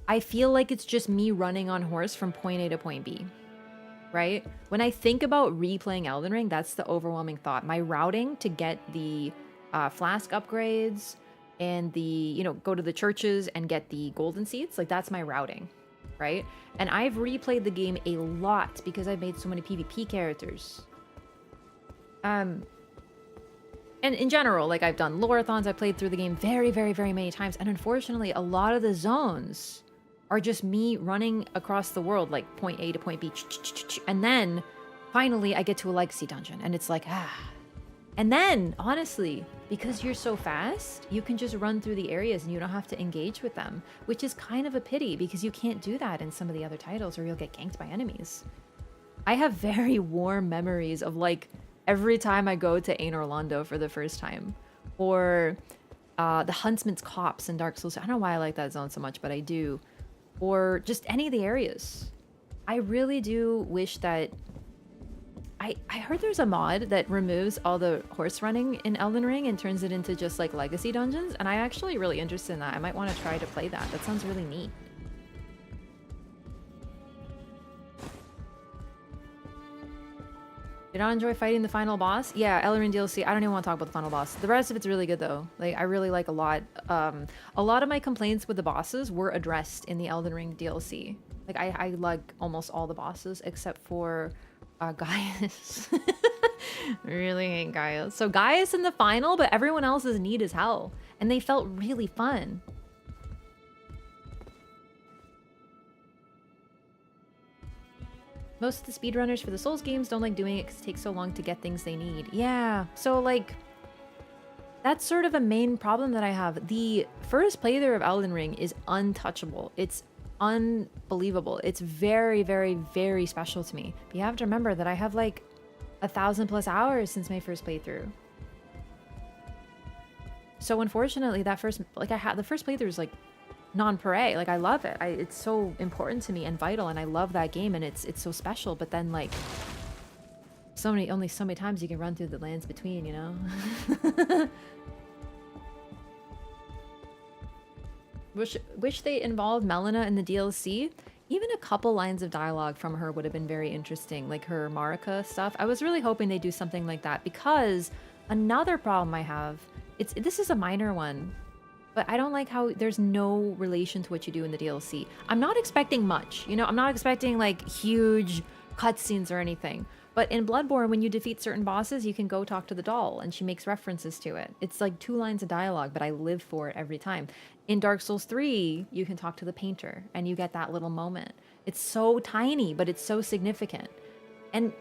I feel like it's just me running on horse from point A to point B, right? When I think about replaying Elden Ring, that's the overwhelming thought. My routing to get the flask upgrades and the, you know, go to the churches and get the golden seeds, like that's my routing, right? And I've replayed the game a lot because I've made so many PvP characters. And And in general, like I've done loreathons, I played through the game very, very, very many times. And unfortunately, a lot of the zones are just me running across the world, like point A to point B. And then finally I get to a legacy dungeon and it's like, ah. And then, honestly, because you're so fast, you can just run through the areas and you don't have to engage with them, which is kind of a pity because you can't do that in some of the other titles or you'll get ganked by enemies. I have very warm memories of like every time I go to Ain Orlando for the first time, or the Huntsman's Copse in Dark Souls. I don't know why I like that zone so much, but I do. Or just any of the areas. I really do wish that... I heard there's a mod that removes all the horse running in Elden Ring and turns it into just like legacy dungeons, and I'm actually really interested in that. I might want to try to play that. That sounds really neat. Did I enjoy fighting the final boss? Yeah, Elden Ring DLC. I don't even want to talk about the final boss. The rest of it's really good though. Like I really like a lot of my complaints with the bosses were addressed in the Elden Ring DLC. Like I like almost all the bosses except for Gaius. Really hate Gaius. So Gaius in the final, but everyone else is neat as hell. And they felt really fun. Most of the speedrunners for the Souls games don't like doing it because it takes so long to get things they need. Yeah, so like, that's sort of a main problem that I have. The first playthrough of Elden Ring is untouchable. It's unbelievable. It's very, very, very special to me. But you have to remember that I have like 1,000+ hours since my first playthrough. So unfortunately, that first, like the first playthrough is like non-pareil. Like I love it. It's so important to me and vital, and I love that game, and it's so special. But then like only so many times you can run through the lands between, you know. Wish they involved Melina in the DLC. Even a couple lines of dialogue from her would have been very interesting, like her Marika stuff. I was really hoping they do something like that, because another problem I have, this is a minor one, but I don't like how there's no relation to what you do in the DLC. I'm not expecting much, you know, I'm not expecting like huge cutscenes or anything. But in Bloodborne, when you defeat certain bosses, you can go talk to the doll, and she makes references to it. It's like 2 lines of dialogue, but I live for it every time. In Dark Souls 3, you can talk to the painter, and you get that little moment. It's so tiny, but it's so significant. And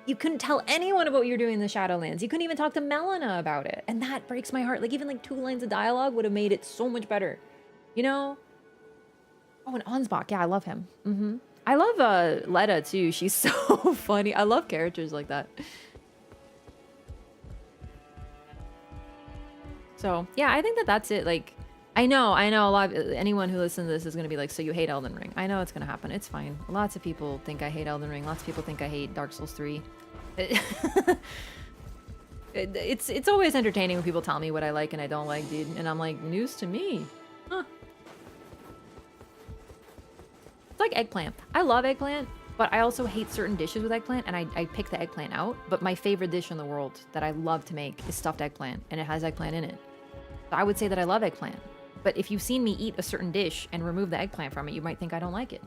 you couldn't tell anyone about what you're doing in the Shadowlands. You couldn't even talk to Melina about it. And that breaks my heart. Like, even like 2 lines of dialogue would have made it so much better. You know? Oh, and Ansbach. Yeah, I love him. I love Letta too. She's so funny. I love characters like that. So yeah, I think that's it. Like, I know a lot of anyone who listens to this is gonna be like, so you hate Elden Ring. I know it's gonna happen. It's fine. Lots of people think I hate Elden Ring. Lots of people think I hate Dark Souls 3. It's always entertaining when people tell me what I like and I don't like, dude. And I'm like, news to me. Huh. It's like eggplant. I love eggplant, but I also hate certain dishes with eggplant, and I pick the eggplant out. But my favorite dish in the world that I love to make is stuffed eggplant, and it has eggplant in it. So I would say that I love eggplant. But if you've seen me eat a certain dish and remove the eggplant from it, you might think I don't like it.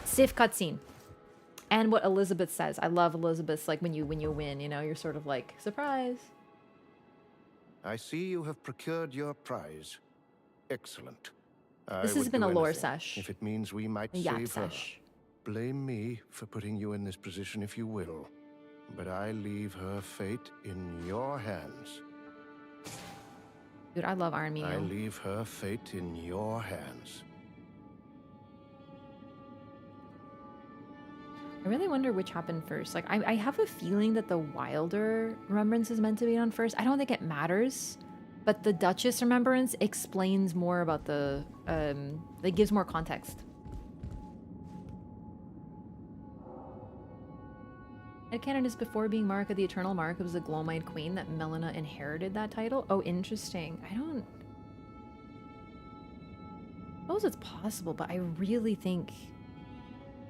Sif cutscene. And what Elizabeth says. I love Elizabeth's, like, when you win, you know, you're sort of like, surprise. I see you have procured your prize. Excellent. This has been a lore sesh. If it means we might save her. Blame me for putting you in this position if you will. But I leave her fate in your hands. Dude, I love Iron I leave her fate in your hands. I really wonder which happened first. Like, I have a feeling that the Wilder remembrance is meant to be on first. I don't think it matters. But the Duchess remembrance explains more about the, it gives more context. Headcanon is before being Marika the Eternal Mark, it was the Glowmite Queen that Melina inherited that title. Oh, interesting. I suppose it's possible, but I really think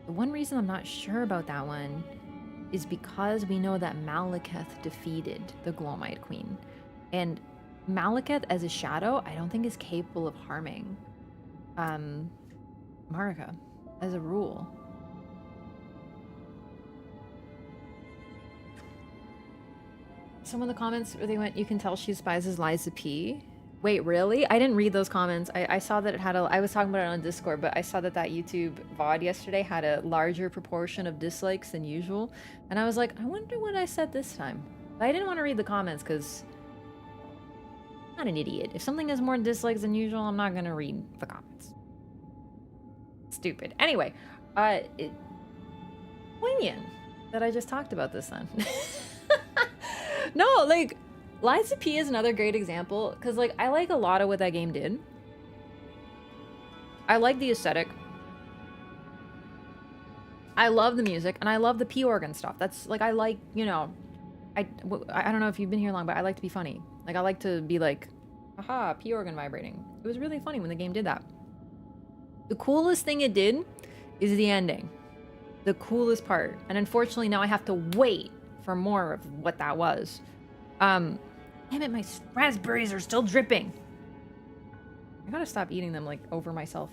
the one reason I'm not sure about that one is because we know that Malekith defeated the Glowmite Queen. And Malekith as a shadow, I don't think is capable of harming Marika as a rule. some of the comments where they went, you can tell she despises Liza P. Wait, really? I didn't read those comments. I saw that it had I was talking about it on Discord, but I saw that that YouTube VOD yesterday had a larger proportion of dislikes than usual. And I was like, I wonder what I said this time. But I didn't want to read the comments because I'm not an idiot. If something has more dislikes than usual, I'm not going to read the comments. Stupid. Anyway, poignant that I just talked about this then. No, like, Liza P is another great example, because, like, I like a lot of what that game did. I like the aesthetic. I love the music, and I love the P organ stuff. That's, like, I like, you know, I don't know if you've been here long, but I like to be funny. Like, I like to be like, aha, P organ vibrating. It was really funny when the game did that. The coolest thing it did is the ending. The coolest part. And unfortunately, now I have to wait for more of what that was. Damn it, my raspberries are still dripping. I gotta stop eating them, like, over myself.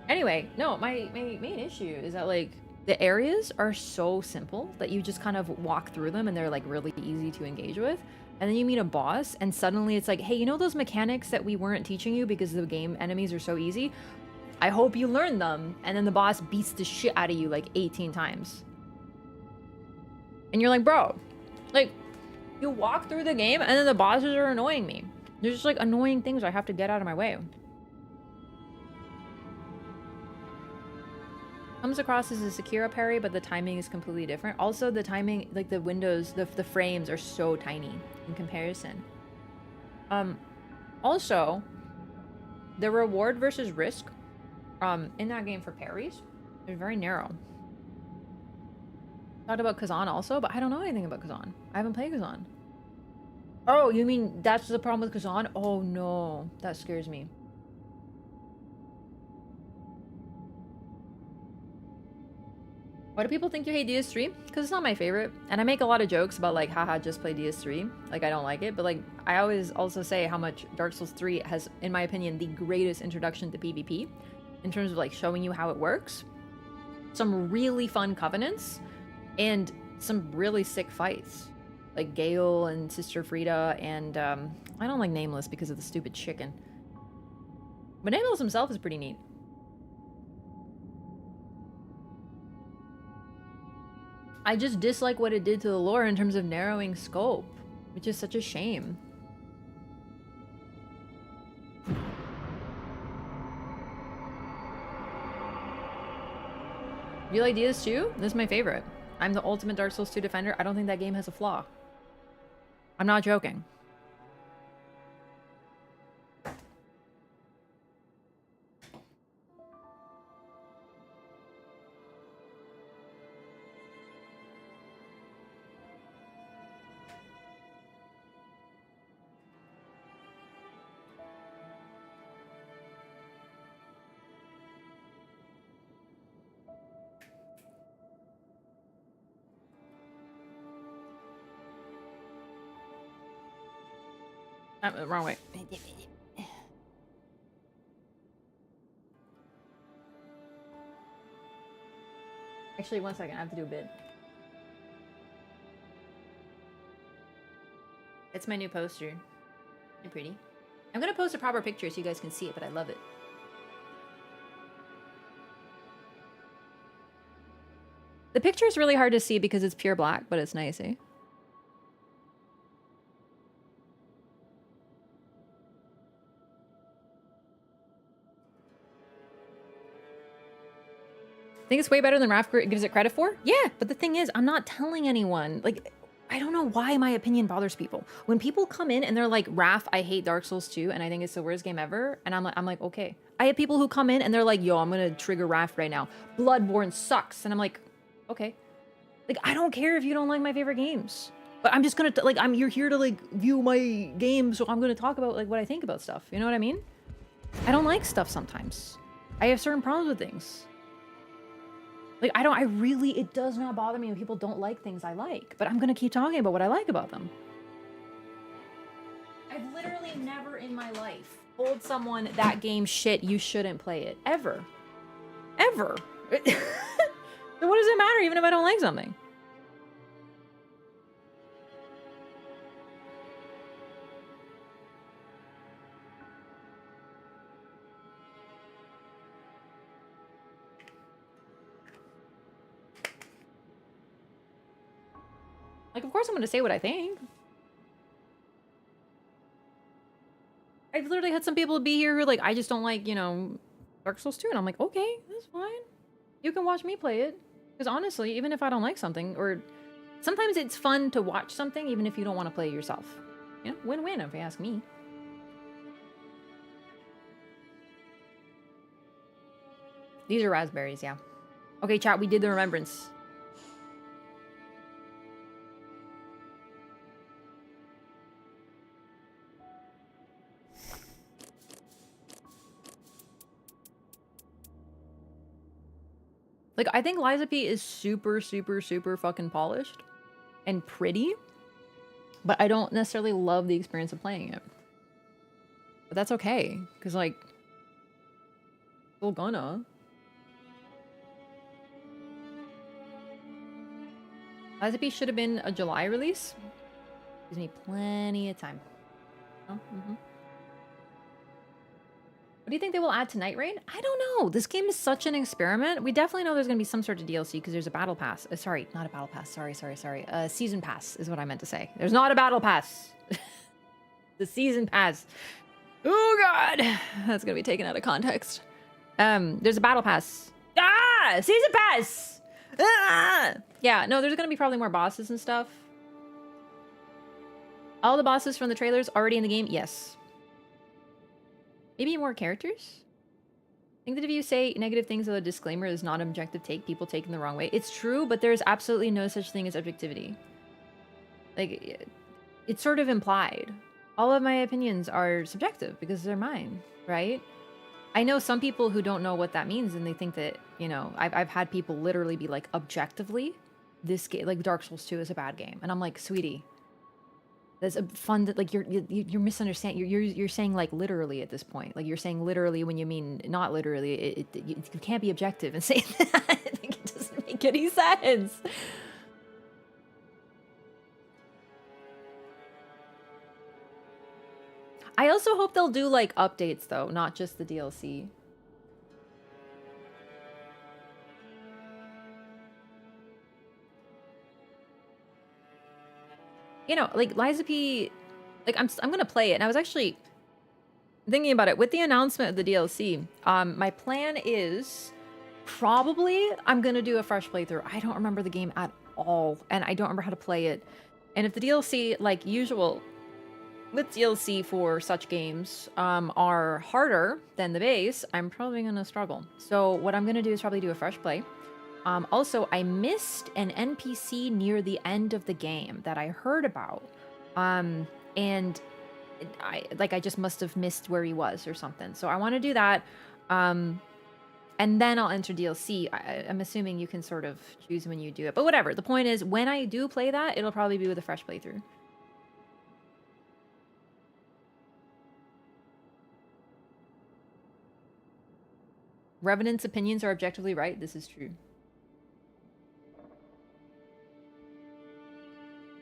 Anyway, no, my main issue is that, like, the areas are so simple that you just kind of walk through them and they're, like, really easy to engage with. And then you meet a boss and suddenly it's like, hey, you know those mechanics that we weren't teaching you because the game enemies are so easy? I hope you learned them. And then the boss beats the shit out of you like 18 times. And you're like, bro, like, you walk through the game and then the bosses are annoying me. They're just like annoying things I have to get out of my way. Comes across as a Sekiro parry, but the timing is completely different. Also, the timing, like the windows, the frames are so tiny in comparison. Also, the reward versus risk in that game for parries is very narrow. Talked about Kazan also, but I don't know anything about Kazan. I haven't played Kazan. Oh, you mean that's the problem with Kazan? Oh no, that scares me. Why do people think you hate DS3? Because it's not my favorite. And I make a lot of jokes about, like, haha, just play DS3. Like, I don't like it. But, like, I always also say how much Dark Souls 3 has, in my opinion, the greatest introduction to PvP. In terms of, like, showing you how it works. Some really fun covenants. And some really sick fights. Like, Gale and Sister Frida. And, I don't like Nameless because of the stupid chicken. But Nameless himself is pretty neat. I just dislike what it did to the lore in terms of narrowing scope, which is such a shame. You like DS2? This is my favorite. I'm the ultimate Dark Souls 2 defender. I don't think that game has a flaw. I'm not joking. Wrong way. Actually, one second. I have to do a bid. It's my new poster. Isn't it pretty? I'm gonna post a proper picture so you guys can see it, but I love it. The picture is really hard to see because it's pure black, but it's nice, eh? Think it's way better than Raph gives it credit for? Yeah, but the thing is, I'm not telling anyone. Like, I don't know why my opinion bothers people. When people come in and they're like, Raph, I hate Dark Souls 2 and I think it's the worst game ever, and I'm like, okay. I have people who come in and they're like, yo, I'm gonna trigger Raph right now. Bloodborne sucks, and I'm like, okay. Like, I don't care if you don't like my favorite games, but I'm just gonna like, you're here to like view my game, so I'm gonna talk about like what I think about stuff. You know what I mean? I don't like stuff sometimes. I have certain problems with things. Like, it does not bother me when people don't like things I like, but I'm gonna keep talking about what I like about them. I've literally never in my life told someone that game shit, you shouldn't play it. Ever. Ever. So what does it matter even if I don't like something? Like, of course I'm gonna say what I think. I've literally had some people be here who are like, I just don't like, you know, Dark Souls 2. And I'm like, okay, that's fine. You can watch me play it. Because honestly, even if I don't like something, or sometimes it's fun to watch something even if you don't want to play it yourself. You know, win-win if you ask me. These are raspberries, yeah. Okay, chat, we did the remembrance. Like, I think Liza P is super, super, super fucking polished and pretty, but I don't necessarily love the experience of playing it. But that's okay, because, like, still gonna. Liza P should have been a July release. Gives me plenty of time. Oh, What do you think they will add to Nightreign? I don't know. This game is such an experiment. We definitely know there's going to be some sort of DLC because there's a battle pass. Sorry, not a battle pass. Sorry. Season pass is what I meant to say. There's not a battle pass. The season pass. Oh, God. That's going to be taken out of context. There's a battle pass. Ah! Season pass! Ah! Yeah, no, there's going to be probably more bosses and stuff. All the bosses from the trailers already in the game? Yes. Maybe more characters? I think that if you say negative things with a disclaimer is not an objective take, people take them the wrong way. It's true, but there's absolutely no such thing as objectivity. Like, it's sort of implied. All of my opinions are subjective because they're mine, right? I know some people who don't know what that means and they think that, you know, I've had people literally be like, objectively, this game, like Dark Souls 2 is a bad game. And I'm like, sweetie, that's a fun that like you're misunderstanding. You're saying like literally at this point. Like you're saying literally when you mean not literally. You can't be objective and say that. I think it doesn't make any sense. I also hope they'll do like updates though, not just the DLC. You know, like Liza P, like I'm gonna play it, and I was actually thinking about it with the announcement of the DLC. My plan is probably I'm gonna do a fresh playthrough. I don't remember the game at all, and I don't remember how to play it. And if the DLC, like usual, with DLC for such games, are harder than the base, I'm probably gonna struggle. So what I'm gonna do is probably do a fresh play. Also, I missed an NPC near the end of the game that I heard about. And I just must have missed where he was or something. So I want to do that. And then I'll enter DLC. I'm assuming you can sort of choose when you do it. But whatever. The point is, when I do play that, it'll probably be with a fresh playthrough. Revenant's opinions are objectively right. This is true.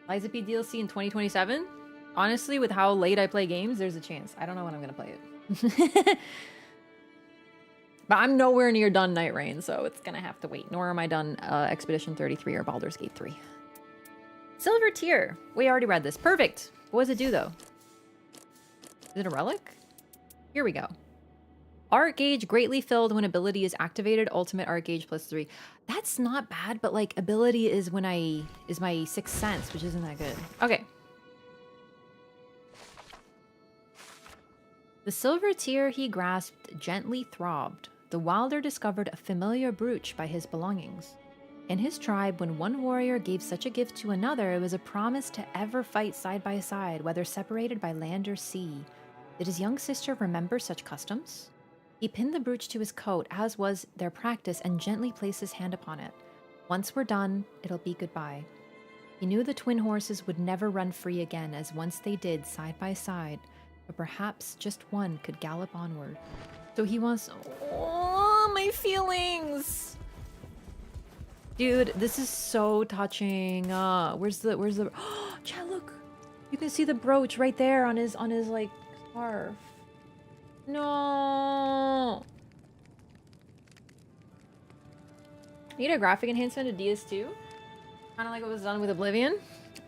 Liza P DLC in 2027? Honestly, with how late I play games, there's a chance. I don't know when I'm going to play it. But I'm nowhere near done Nightreign, so it's going to have to wait. Nor am I done Expedition 33 or Baldur's Gate 3. Silver Tier. We already read this. Perfect. What does it do, though? Is it a relic? Here we go. Art gauge greatly filled when ability is activated. Ultimate art gauge +3. That's not bad, but like ability is when is my sixth sense, which isn't that good. Okay. The silver tear he grasped gently throbbed. The wilder discovered a familiar brooch by his belongings. In his tribe, when one warrior gave such a gift to another, it was a promise to ever fight side by side, whether separated by land or sea. Did his young sister remember such customs? He pinned the brooch to his coat, as was their practice, and gently placed his hand upon it. Once we're done, it'll be goodbye. He knew the twin horses would never run free again, as once they did, side by side, but perhaps just one could gallop onward. So he wants... Oh, my feelings! Dude, this is so touching. Where's the... Oh, Chad, look! You can see the brooch right there on his like, scarf. No. Need a graphic enhancement to DS2? Kind of like what was done with Oblivion.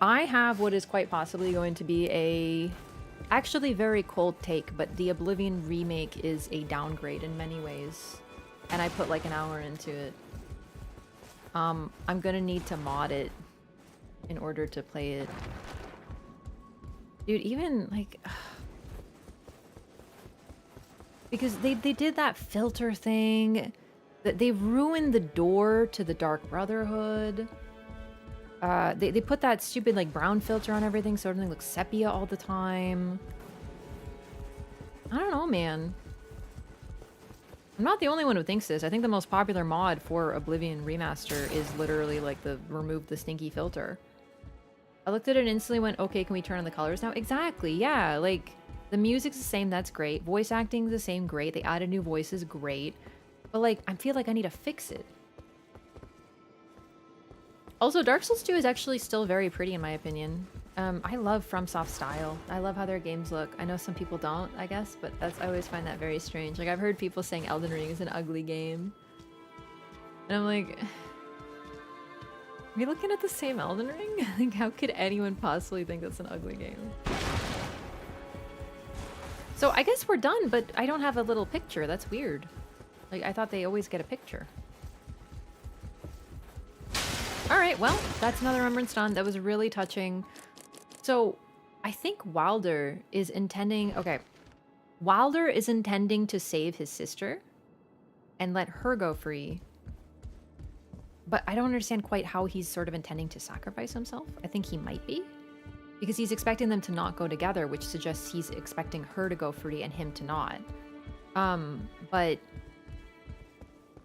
I have what is quite possibly going to be a actually very cold take, but the Oblivion remake is a downgrade in many ways. And I put like an hour into it. I'm gonna need to mod it in order to play it. Dude, even like because they did that filter thing. That they ruined the door to the Dark Brotherhood. They put that stupid like brown filter on everything so everything looks sepia all the time. I don't know, man. I'm not the only one who thinks this. I think the most popular mod for Oblivion Remaster is literally like the remove the stinky filter. I looked at it and instantly went, okay, can we turn on the colors now? Exactly, yeah. Like, the music's the same, that's great. Voice acting's the same, great. They added new voices, great. But like, I feel like I need to fix it. Also, Dark Souls 2 is actually still very pretty in my opinion. I love FromSoft style. I love how their games look. I know some people don't, I guess, but I always find that very strange. Like, I've heard people saying Elden Ring is an ugly game. And I'm like, are we looking at the same Elden Ring? Like, how could anyone possibly think that's an ugly game? So I guess we're done, but I don't have a little picture. That's weird. Like, I thought they always get a picture. Alright, well, that's another remembrance done. That was really touching. So, I think Wilder is intending... Okay. Wilder is intending to save his sister and let her go free. But I don't understand quite how he's sort of intending to sacrifice himself. I think he might be. Because he's expecting them to not go together, which suggests he's expecting her to go free and him to not. But...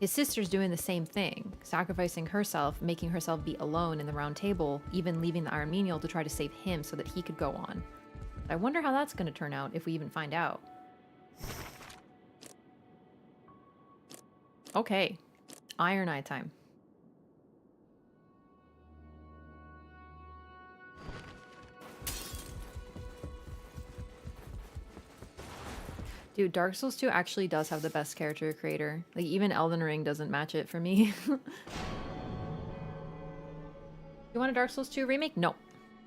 his sister's doing the same thing, sacrificing herself, making herself be alone in the round table, even leaving the Iron Menial to try to save him so that he could go on. I wonder how that's going to turn out, if we even find out. Okay. Iron Eye time. Dude, Dark Souls 2 actually does have the best character creator. Like, even Elden Ring doesn't match it for me. You want a Dark Souls 2 remake? No.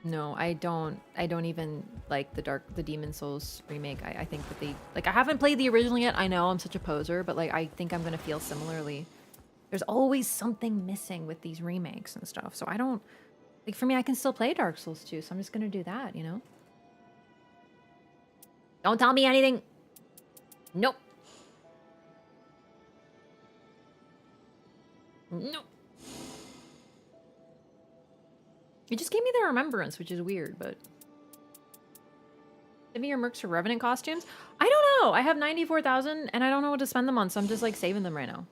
No, I don't even like the Demon Souls remake. I think that they... Like, I haven't played the original yet. I know I'm such a poser, but, like, I think I'm gonna feel similarly. There's always something missing with these remakes and stuff, so I don't... Like, for me, I can still play Dark Souls 2, so I'm just gonna do that, you know? Don't tell me anything! Nope. Nope. It just gave me the remembrance, which is weird, but... Give me your mercs for Revenant costumes? I don't know! I have 94,000 and I don't know what to spend them on, so I'm just like saving them right now.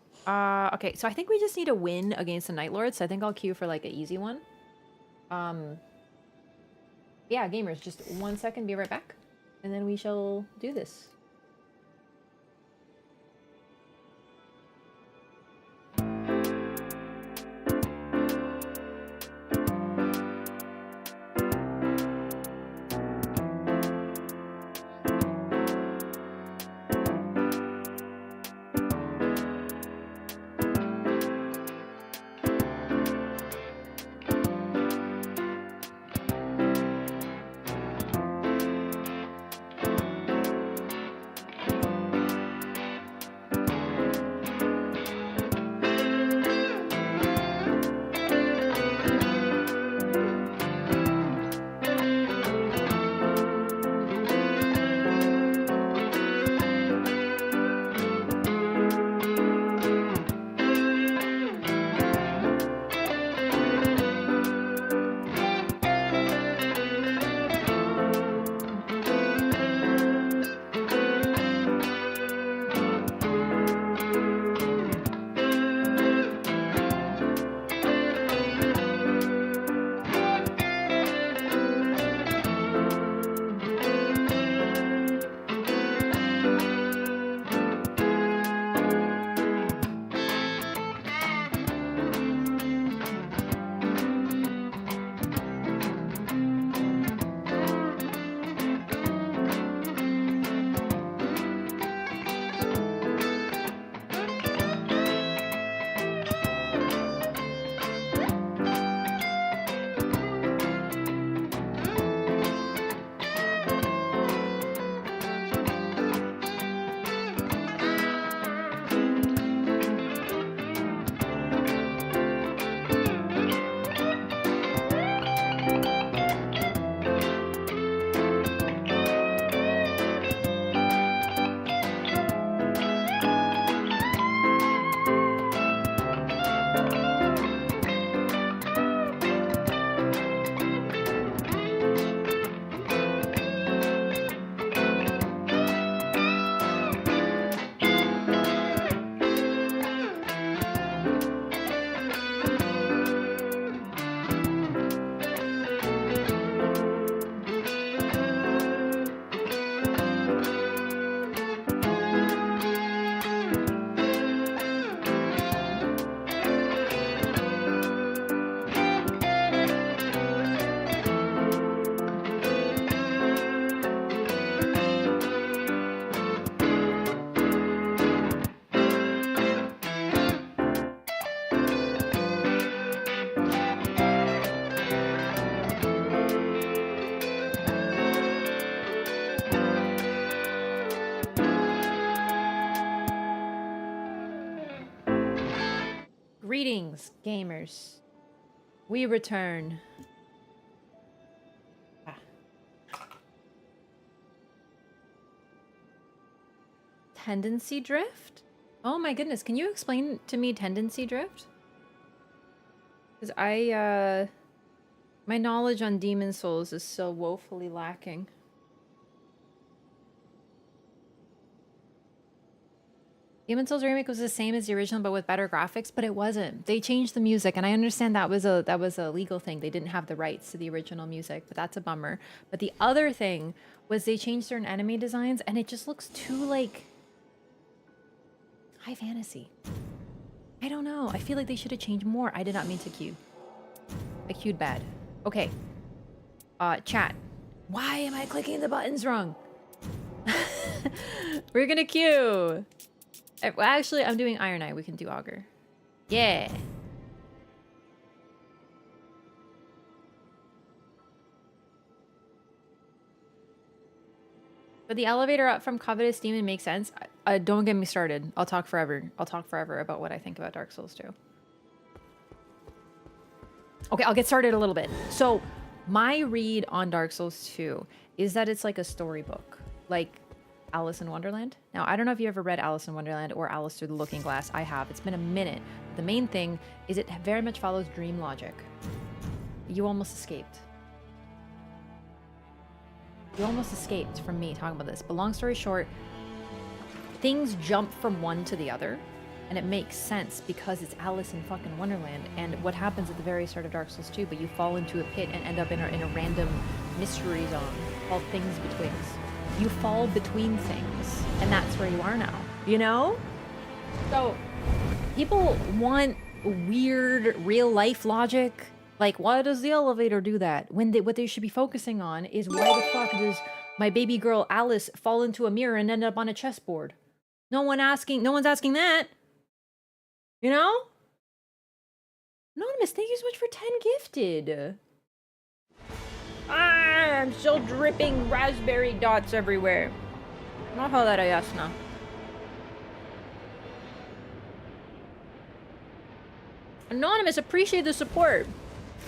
Okay, so I think we just need a win against the Night Lord, so I think I'll queue for like an easy one. Yeah, gamers, just 1 second, be right back. And then we shall do this. Greetings, gamers. We return. Ah. Tendency drift? Oh my goodness, can you explain to me tendency drift? Because my knowledge on Demon Souls is so woefully lacking. Demon Souls remake was the same as the original, but with better graphics, but it wasn't. They changed the music, and I understand that was a legal thing. They didn't have the rights to the original music, but that's a bummer. But the other thing was they changed certain enemy designs, and it just looks too, like, high fantasy. I don't know. I feel like they should have changed more. I did not mean to queue. I queued bad. Okay. Chat. Why am I clicking the buttons wrong? We're gonna queue. Well, actually, I'm doing Iron Eye. We can do Augur. Yeah. But the elevator up from Covetous Demon makes sense. Don't get me started. I'll talk forever. I'll talk forever about what I think about Dark Souls 2. Okay, I'll get started a little bit. So, my read on Dark Souls 2 is that it's like a storybook. Like Alice in Wonderland. Now, I don't know if you ever read Alice in Wonderland or Alice Through the Looking Glass. I have. It's been a minute. The main thing is it very much follows dream logic. You almost escaped. You almost escaped from me talking about this. But long story short, things jump from one to the other. And it makes sense because it's Alice in fucking Wonderland. And what happens at the very start of Dark Souls 2, but you fall into a pit and end up in a random mystery zone called Things Betwixt. You fall between things, and that's where you are now, you know? So, people want weird real-life logic. Like, why does the elevator do that? When what they should be focusing on is why the fuck does my baby girl Alice fall into a mirror and end up on a chessboard? No one's asking that. You know? Anonymous, thank you so much for 10 gifted. I'm still dripping raspberry dots everywhere. No cholera jasna. Anonymous, appreciate the support.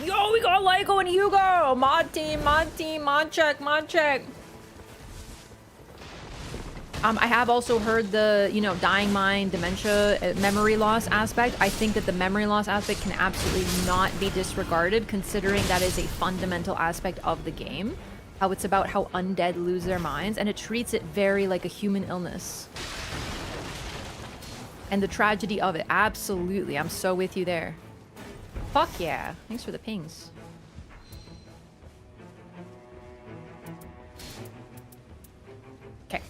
Yo, we got Lyco and Hugo. Mod team, mod check, mod check. I have also heard the, you know, dying mind, dementia, memory loss aspect. I think that the memory loss aspect can absolutely not be disregarded, considering that is a fundamental aspect of the game. How it's about how undead lose their minds, and it treats it very like a human illness. And the tragedy of it. Absolutely. I'm so with you there. Fuck yeah. Thanks for the pings. Okay.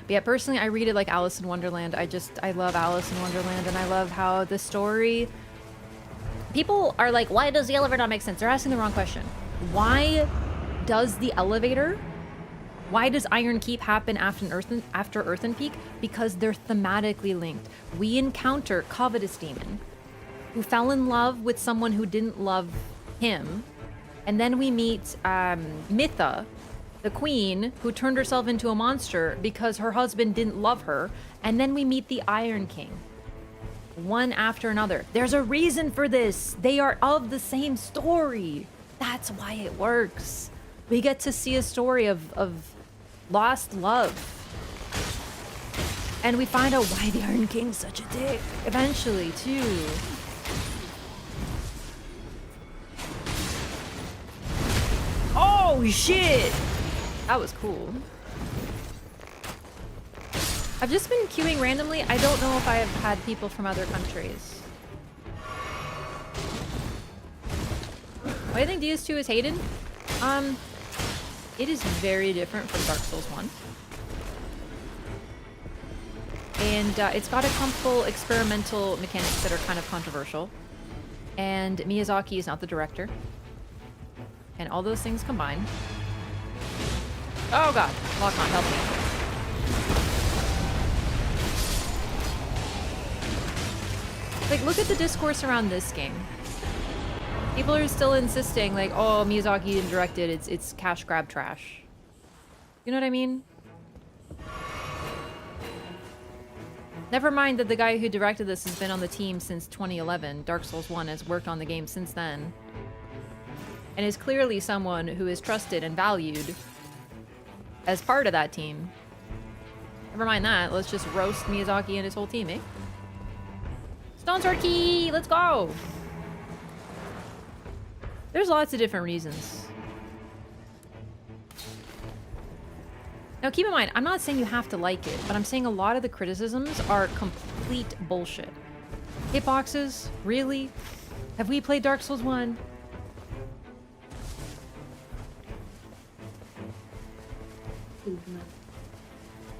But yeah, personally, I read it like Alice in Wonderland. I love Alice in Wonderland, and I love how the story... People are like, why does the elevator not make sense? They're asking the wrong question. Why does the elevator... Why does Iron Keep happen after Earthen Peak? Because they're thematically linked. We encounter Covetous Demon, who fell in love with someone who didn't love him. And then we meet Mytha, the queen, who turned herself into a monster because her husband didn't love her. And then we meet the Iron King. One after another. There's a reason for this. They are of the same story. That's why it works. We get to see a story of lost love. And we find out why the Iron King's such a dick. Eventually, too. Oh, shit! That was cool. I've just been queuing randomly. I don't know if I have had people from other countries. Why do you think DS2 is hated? It is very different from Dark Souls 1. And it's got a couple experimental mechanics that are kind of controversial. And Miyazaki is not the director. And all those things combined. Oh god, Lock on, help me. Like, look at the discourse around this game. People are still insisting, like, oh, Miyazaki didn't direct it, it's cash grab trash. You know what I mean? Never mind that the guy who directed this has been on the team since 2011. Dark Souls 1 has worked on the game since then. And is clearly someone who is trusted and valued as part of that team. Never mind that, let's just roast Miyazaki and his whole team, eh? Stone Sword Key! Let's go! There's lots of different reasons. Now keep in mind, I'm not saying you have to like it, but I'm saying a lot of the criticisms are complete bullshit. Hitboxes? Really? Have we played Dark Souls 1?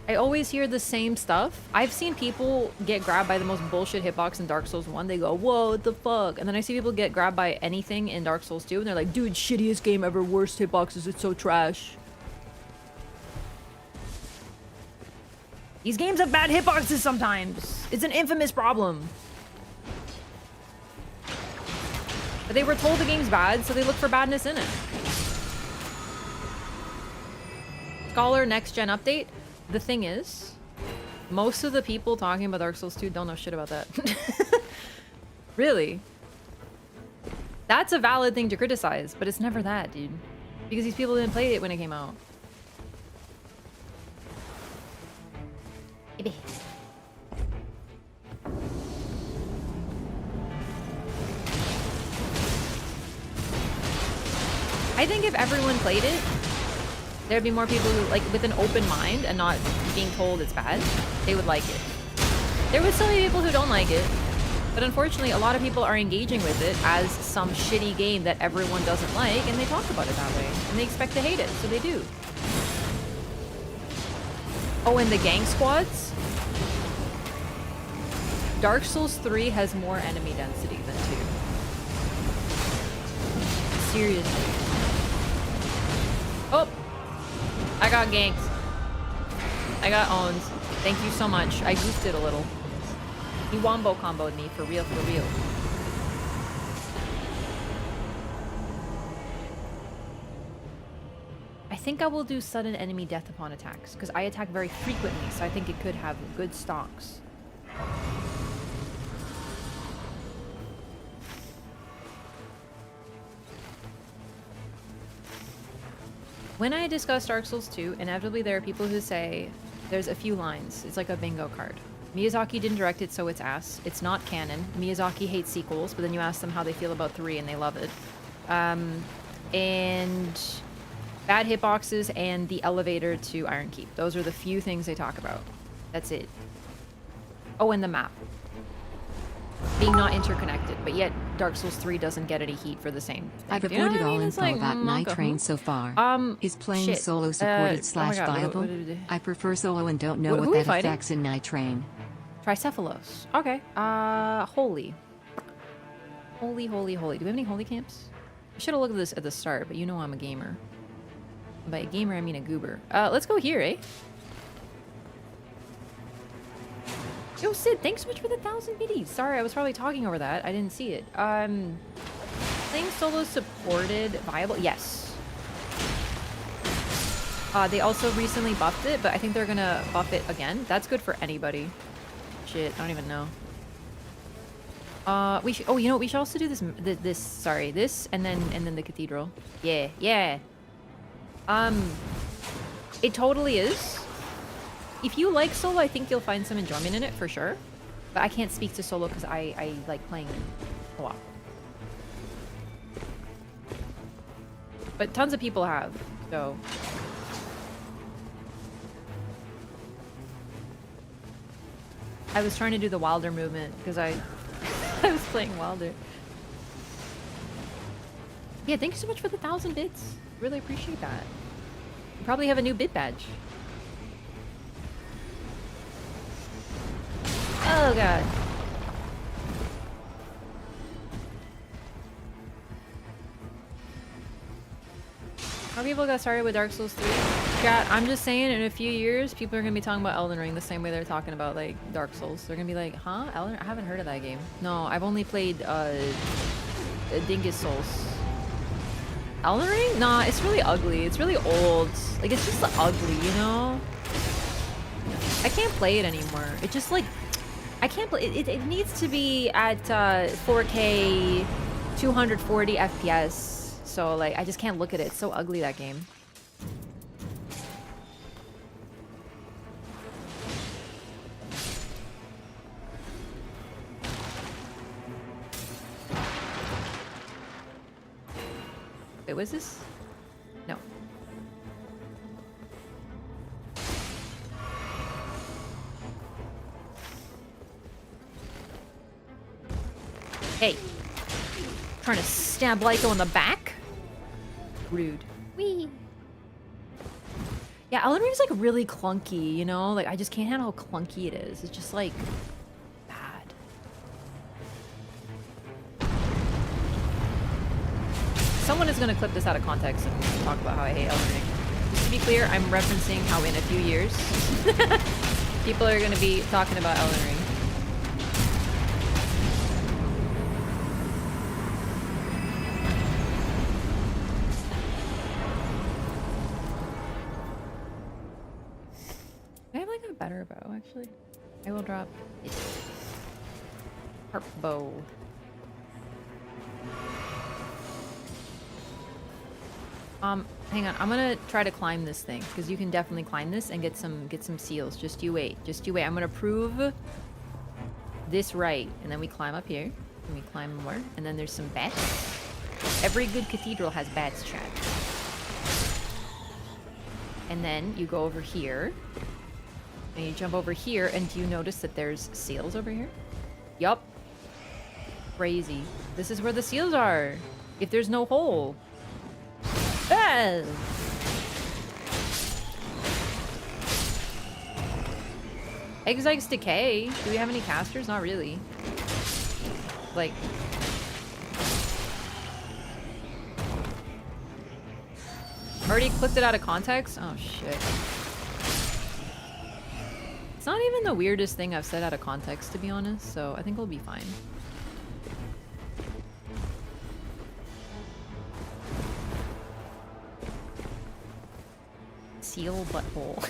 I always hear the same stuff. I've seen people get grabbed by the most bullshit hitbox in Dark Souls 1. They go, whoa, what the fuck? And then I see people get grabbed by anything in Dark Souls 2, and they're like, dude, shittiest game ever, worst hitboxes, it's so trash. These games have bad hitboxes sometimes. It's an infamous problem. But they were told the game's bad, so they look for badness in it. Scholar next gen update. The thing is, most of the people talking about Dark Souls 2 don't know shit about that. Really. That's a valid thing to criticize, but it's never that, dude. Because these people didn't play it when it came out. I think if everyone played it, there'd be more people who, like, with an open mind and not being told it's bad, they would like it. There would still be people who don't like it, but unfortunately a lot of people are engaging with it as some shitty game that everyone doesn't like, and they talk about it that way. And they expect to hate it, so they do. Oh, and the gang squads? Dark Souls 3 has more enemy density than 2. Seriously. Oh! I got ganked. I got owned. Thank you so much. I goofed it a little. He wombo comboed me for real, for real. I think I will do sudden enemy death upon attacks, because I attack very frequently, so I think it could have good stocks. When I discuss Dark Souls 2, inevitably there are people who say there's a few lines. It's like a bingo card. Miyazaki didn't direct it, so it's ass. It's not canon. Miyazaki hates sequels, but then you ask them how they feel about 3 and they love it. And bad hitboxes and the elevator to Iron Keep. Those are the few things they talk about. That's it. Oh, and the map. Being not interconnected, but yet Dark Souls 3 doesn't get any heat for the same thing. I've avoided all info about Nightreign so far. Is playing solo supported slash viable? I prefer solo and don't know what that affects in Nightreign. Tricephalos. Okay. Holy. Holy, holy, holy. Do we have any holy camps? I should have looked at this at the start, but you know I'm a gamer. By a gamer, I mean a goober. Let's go here, eh? Yo, Sid, thanks so much for the 1,000 biddies. Sorry, I was probably talking over that. I didn't see it. Playing solo supported viable? Yes. They also recently buffed it, but I think they're gonna buff it again. That's good for anybody. Shit, I don't even know. We should. Oh, you know what? We should also do this. This, and then the cathedral. Yeah, yeah. It totally is. If you like solo, I think you'll find some enjoyment in it for sure. But I can't speak to solo because I like playing co-op. But tons of people have, so. I was trying to do the Wilder movement because I was playing Wilder. Yeah, thank you so much for the 1,000 bits. Really appreciate that. You probably have a new bit badge. Oh god. How people got started with Dark Souls 3? Chat, I'm just saying in a few years, people are gonna be talking about Elden Ring the same way they're talking about like Dark Souls. They're gonna be like, huh? Elden? I haven't heard of that game. No, I've only played Dingus Souls. Elden Ring? Nah, it's really ugly. It's really old. Like, it's just ugly, you know? I can't play it anymore. It just like I can't believe it needs to be at 4K 240 FPS. So like I just can't look at it. It's so ugly, that game. Wait, was this? No. Hey. Trying to stab Lyko in the back? Rude. Whee! Yeah, Elden Ring is like really clunky, you know? Like I just can't handle how clunky it is. It's just like bad. Someone is gonna clip this out of context and talk about how I hate Elden Ring. Just to be clear, I'm referencing how in a few years people are gonna be talking about Elden Ring. Better bow, actually. I will drop it. Harp bow. Hang on. I'm gonna try to climb this thing because you can definitely climb this and get some seals. Just you wait. Just you wait. I'm gonna prove this right, and then we climb up here and we climb more, and then there's some bats. Every good cathedral has bats, chat. And then you go over here. And you jump over here, and do you notice that there's seals over here? Yup. Crazy. This is where the seals are. If there's no hole. Ah! Exeg's Decay. Do we have any casters? Not really. Like... Already clipped it out of context? Oh, shit. It's not even the weirdest thing I've said out of context, to be honest, so I think we'll be fine. Seal butthole.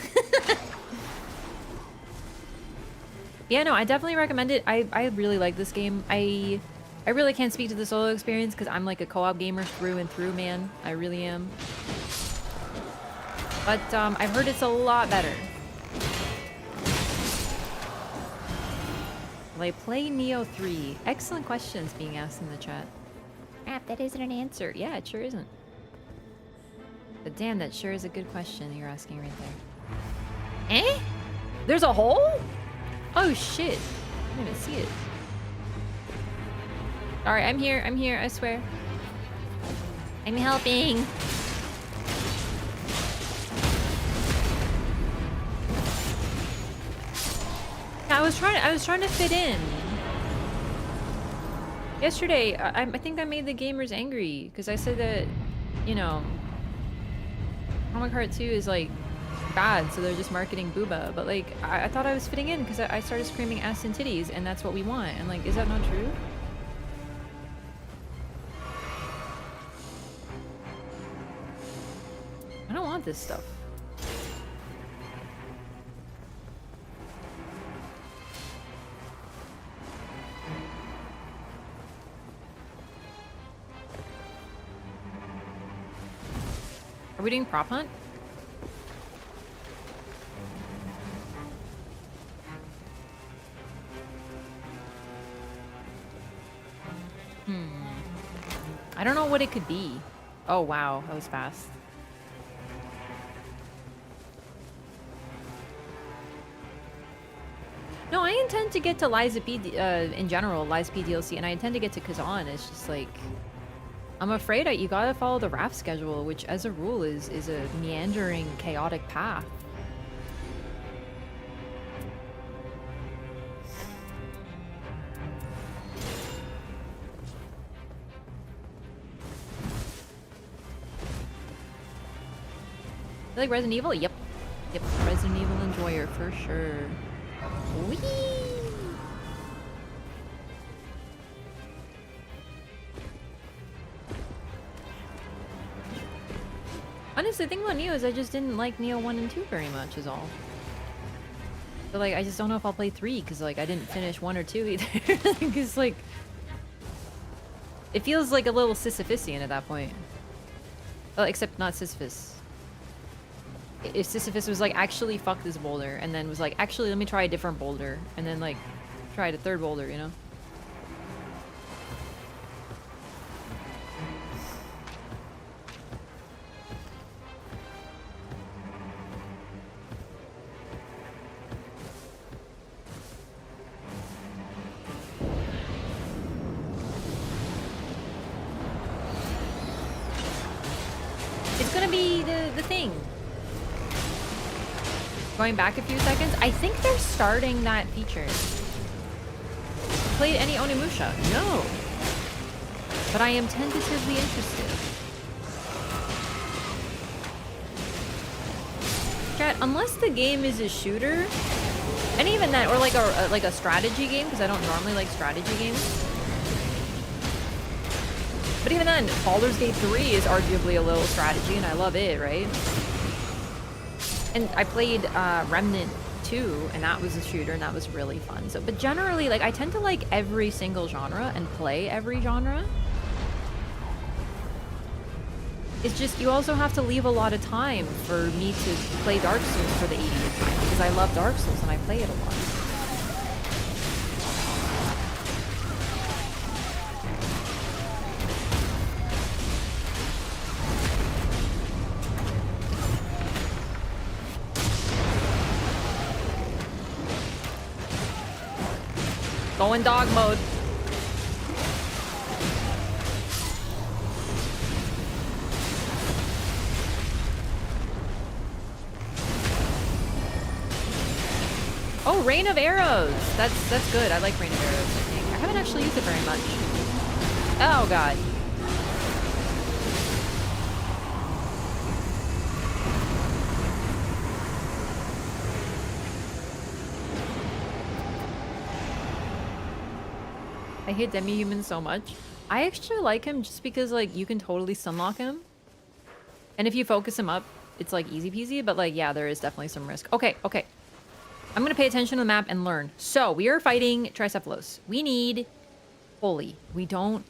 Yeah, no, I definitely recommend it. I really like this game. I really can't speak to the solo experience because I'm like a co-op gamer through and through, man. I really am. But I've heard it's a lot better. Will I play Neo 3? Excellent questions being asked in the chat. Crap, that isn't an answer. Yeah, it sure isn't. But damn, that sure is a good question you're asking right there. Eh? There's a hole? Oh shit. I didn't even see it. Alright, I'm here, I swear. I'm helping. I was trying to fit in. Yesterday, I think I made the gamers angry because I said that, you know, Comic Heart 2 is like bad, so they're just marketing booba. But like, I thought I was fitting in because I started screaming ass and titties, and that's what we want. And like, is that not true? I don't want this stuff. Are we doing prop hunt? I don't know what it could be. Oh wow, that was fast. No, I intend to get to Liza P in general, Liza P DLC, and I intend to get to Kazan. It's just like, I'm afraid you gotta follow the raft schedule, which as a rule is a meandering, chaotic path. You like Resident Evil? Yep. Yep, Resident Evil enjoyer for sure. Whee! Honestly, the thing about Neo is I just didn't like Neo 1 and 2 very much is all. But like, I just don't know if I'll play 3 because like I didn't finish 1 or 2 either. Because like, it feels like a little Sisyphusian at that point. Well, except not Sisyphus. If Sisyphus was like, actually fuck this boulder, and then was like, actually let me try a different boulder, and then like tried a third boulder, you know? It's gonna be the thing. Going back a few seconds, I think they're starting that feature. Played any Onimusha? No. But I am tentatively interested. Chat, unless the game is a shooter, and even that, or like a strategy game, because I don't normally like strategy games. But even then, Baldur's Gate 3 is arguably a little strategy, and I love it, right? And I played Remnant 2, and that was a shooter, and that was really fun. So, but generally, like, I tend to like every single genre and play every genre. It's just, you also have to leave a lot of time for me to play Dark Souls for the 80th time, because I love Dark Souls and I play it a lot. Go in dog mode. Oh, Rain of Arrows. That's good. I like Rain of Arrows, I think. I haven't actually used it very much. Oh god. I hate demi-human so much. I actually like him just because like you can totally stunlock him. And if you focus him up, it's like easy peasy, but like yeah, there is definitely some risk. Okay. I'm gonna pay attention to the map and learn. So we are fighting Tricephalos. We need Holy. We don't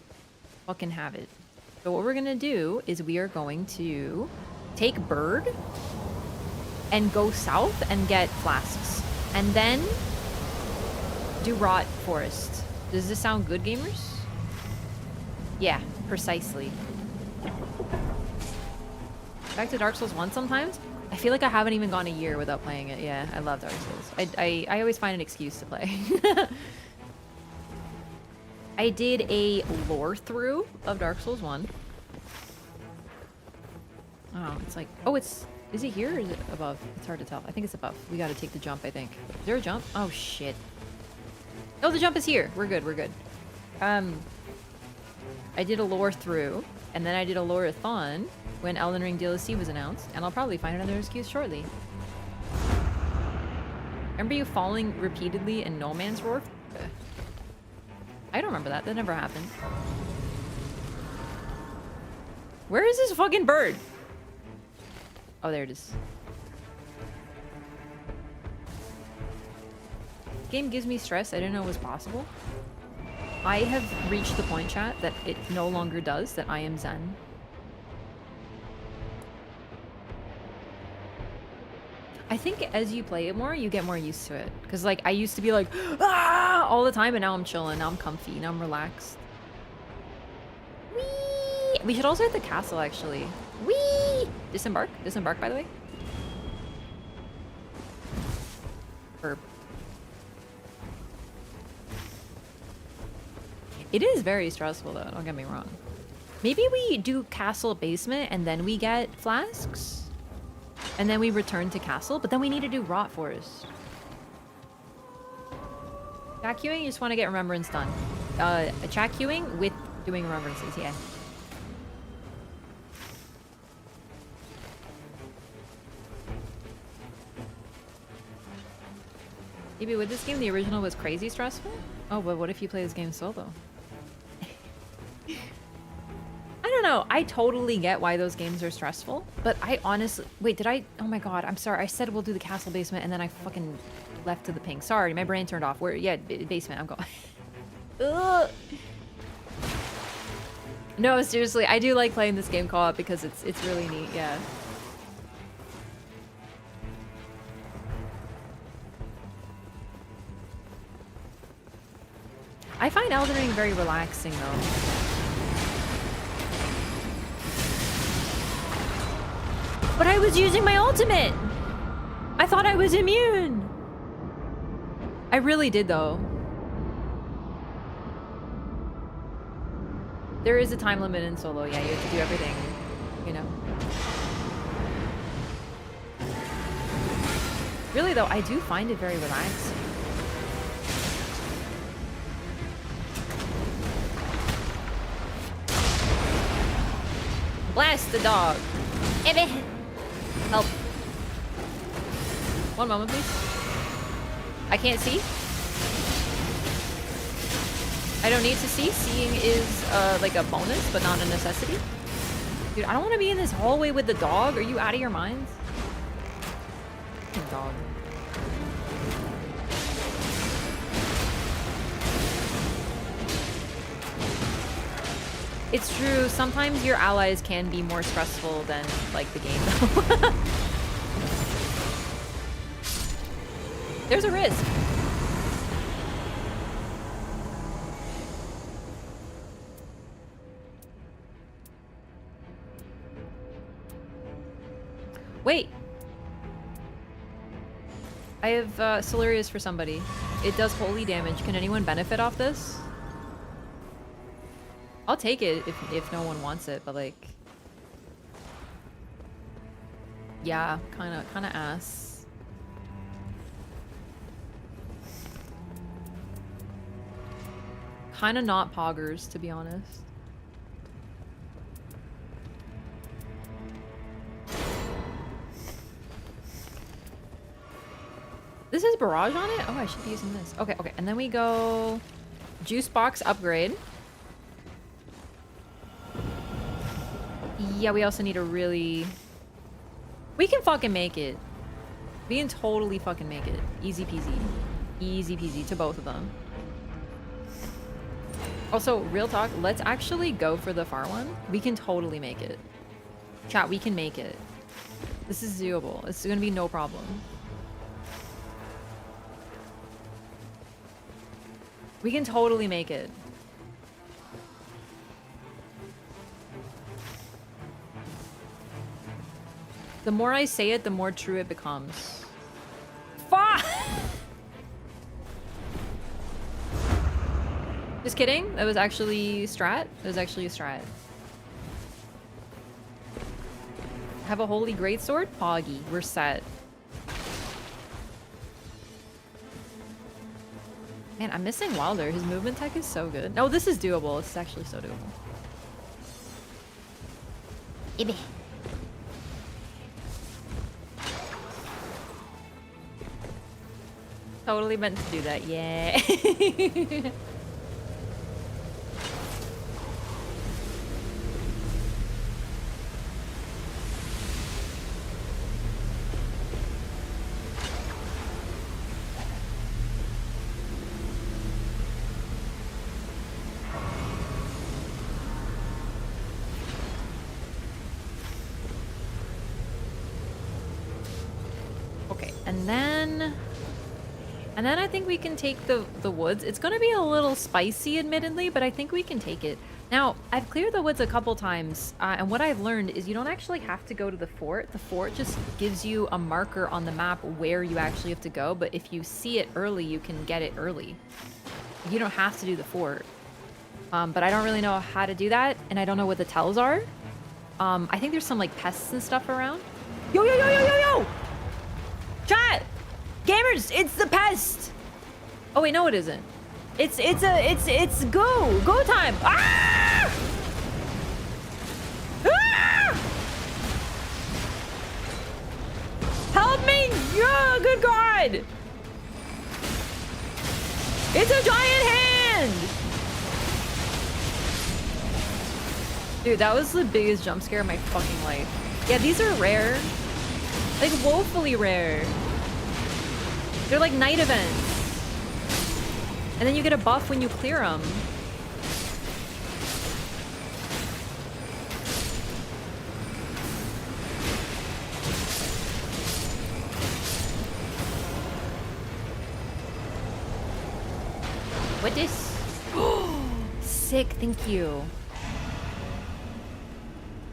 fucking have it. So what we're gonna do is we are going to take Bird and go south and get flasks. And then do Rot Forest. Does this sound good, gamers? Yeah, precisely. Back to Dark Souls 1 sometimes. I feel like I haven't even gone a year without playing it. Yeah, I love Dark Souls. I always find an excuse to play. I did a lore through of Dark Souls 1. Oh, it's like... Oh, it's... Is it here or is it above? It's hard to tell. I think it's above. We gotta take the jump, I think. Is there a jump? Oh, shit. Oh, the jump is here. We're good, we're good. I did a lore through, and then I did a lore-a-thon when Elden Ring DLC was announced, and I'll probably find another excuse shortly. Remember you falling repeatedly in No Man's Roar? I don't remember that. That never happened. Where is this fucking bird? Oh, there it is. Game gives me stress. I didn't know it was possible. I have reached the point, chat, that it no longer does, that I am Zen. I think as you play it more, you get more used to it. Because, like, I used to be like, ah, all the time, and now I'm chilling, now I'm comfy, now I'm relaxed. Whee! We should also hit the castle, actually. Whee! Disembark? Disembark, by the way. Burp. It is very stressful though, don't get me wrong. Maybe we do castle basement and then we get flasks? And then we return to castle, but then we need to do Rot Forest. Chat queuing, you just want to get remembrance done. Chat queuing with doing remembrances, yeah. Maybe with this game, the original was crazy stressful? Oh, but what if you play this game solo? I don't know. I totally get why those games are stressful, but I honestly... Wait, did I... Oh my god, I'm sorry. I said we'll do the castle basement and then I fucking Left to the ping. Sorry, my brain turned off. Where? Yeah, basement. I'm going. Ugh. No, seriously, I do like playing this game co-op because it's really neat. Yeah. I find Elden Ring very relaxing, though. But I was using my ultimate! I thought I was immune! I really did, though. There is a time limit in solo. Yeah, you have to do everything, you know. Really, though, I do find it very relaxing. Blast the dog. Help. One moment, please. I can't see. I don't need to see. Seeing is like a bonus, but not a necessity. Dude, I don't want to be in this hallway with the dog. Are you out of your minds? Dog. It's true, sometimes your allies can be more stressful than, like, the game, though. There's a risk. Wait. I have Solarius for somebody. It does holy damage. Can anyone benefit off this? I'll take it if no one wants it, but like, yeah, kind of ass. Kind of not poggers, to be honest. This is barrage on it? Oh, I should be using this. Okay, okay, and then we go juice box upgrade. Yeah, we also need a really... We can fucking make it. We can totally fucking make it. Easy peasy. Easy peasy to both of them. Also, real talk, let's actually go for the far one. We can totally make it. Chat, we can make it. This is doable. It's gonna be no problem. We can totally make it. The more I say it, the more true it becomes. Fuck! Just kidding. That was actually strat. It was actually a strat. Have a holy greatsword? Poggy. We're set. Man, I'm missing Wilder. His movement tech is so good. No, this is doable. This is actually so doable. Ibby. Totally meant to do that, yeah. Okay, and then I think we can take the woods. It's gonna be a little spicy, admittedly, but I think we can take it. Now, I've cleared the woods a couple times, and what I've learned is you don't actually have to go to the fort. The fort just gives you a marker on the map where you actually have to go, but if you see it early, you can get it early. You don't have to do the fort. But I don't really know how to do that, and I don't know what the tells are. I think there's some, like, pests and stuff around. Yo, yo, yo, yo, yo, yo! Chat! Gamers, it's the pest! Oh wait, no it isn't. It's go time! Ah! Ah! Help me! Yeah, good God! It's a giant hand! Dude, that was the biggest jump scare of my fucking life. Yeah, these are rare. Like, woefully rare. They're like night events. And then you get a buff when you clear them. What is? Sick, thank you.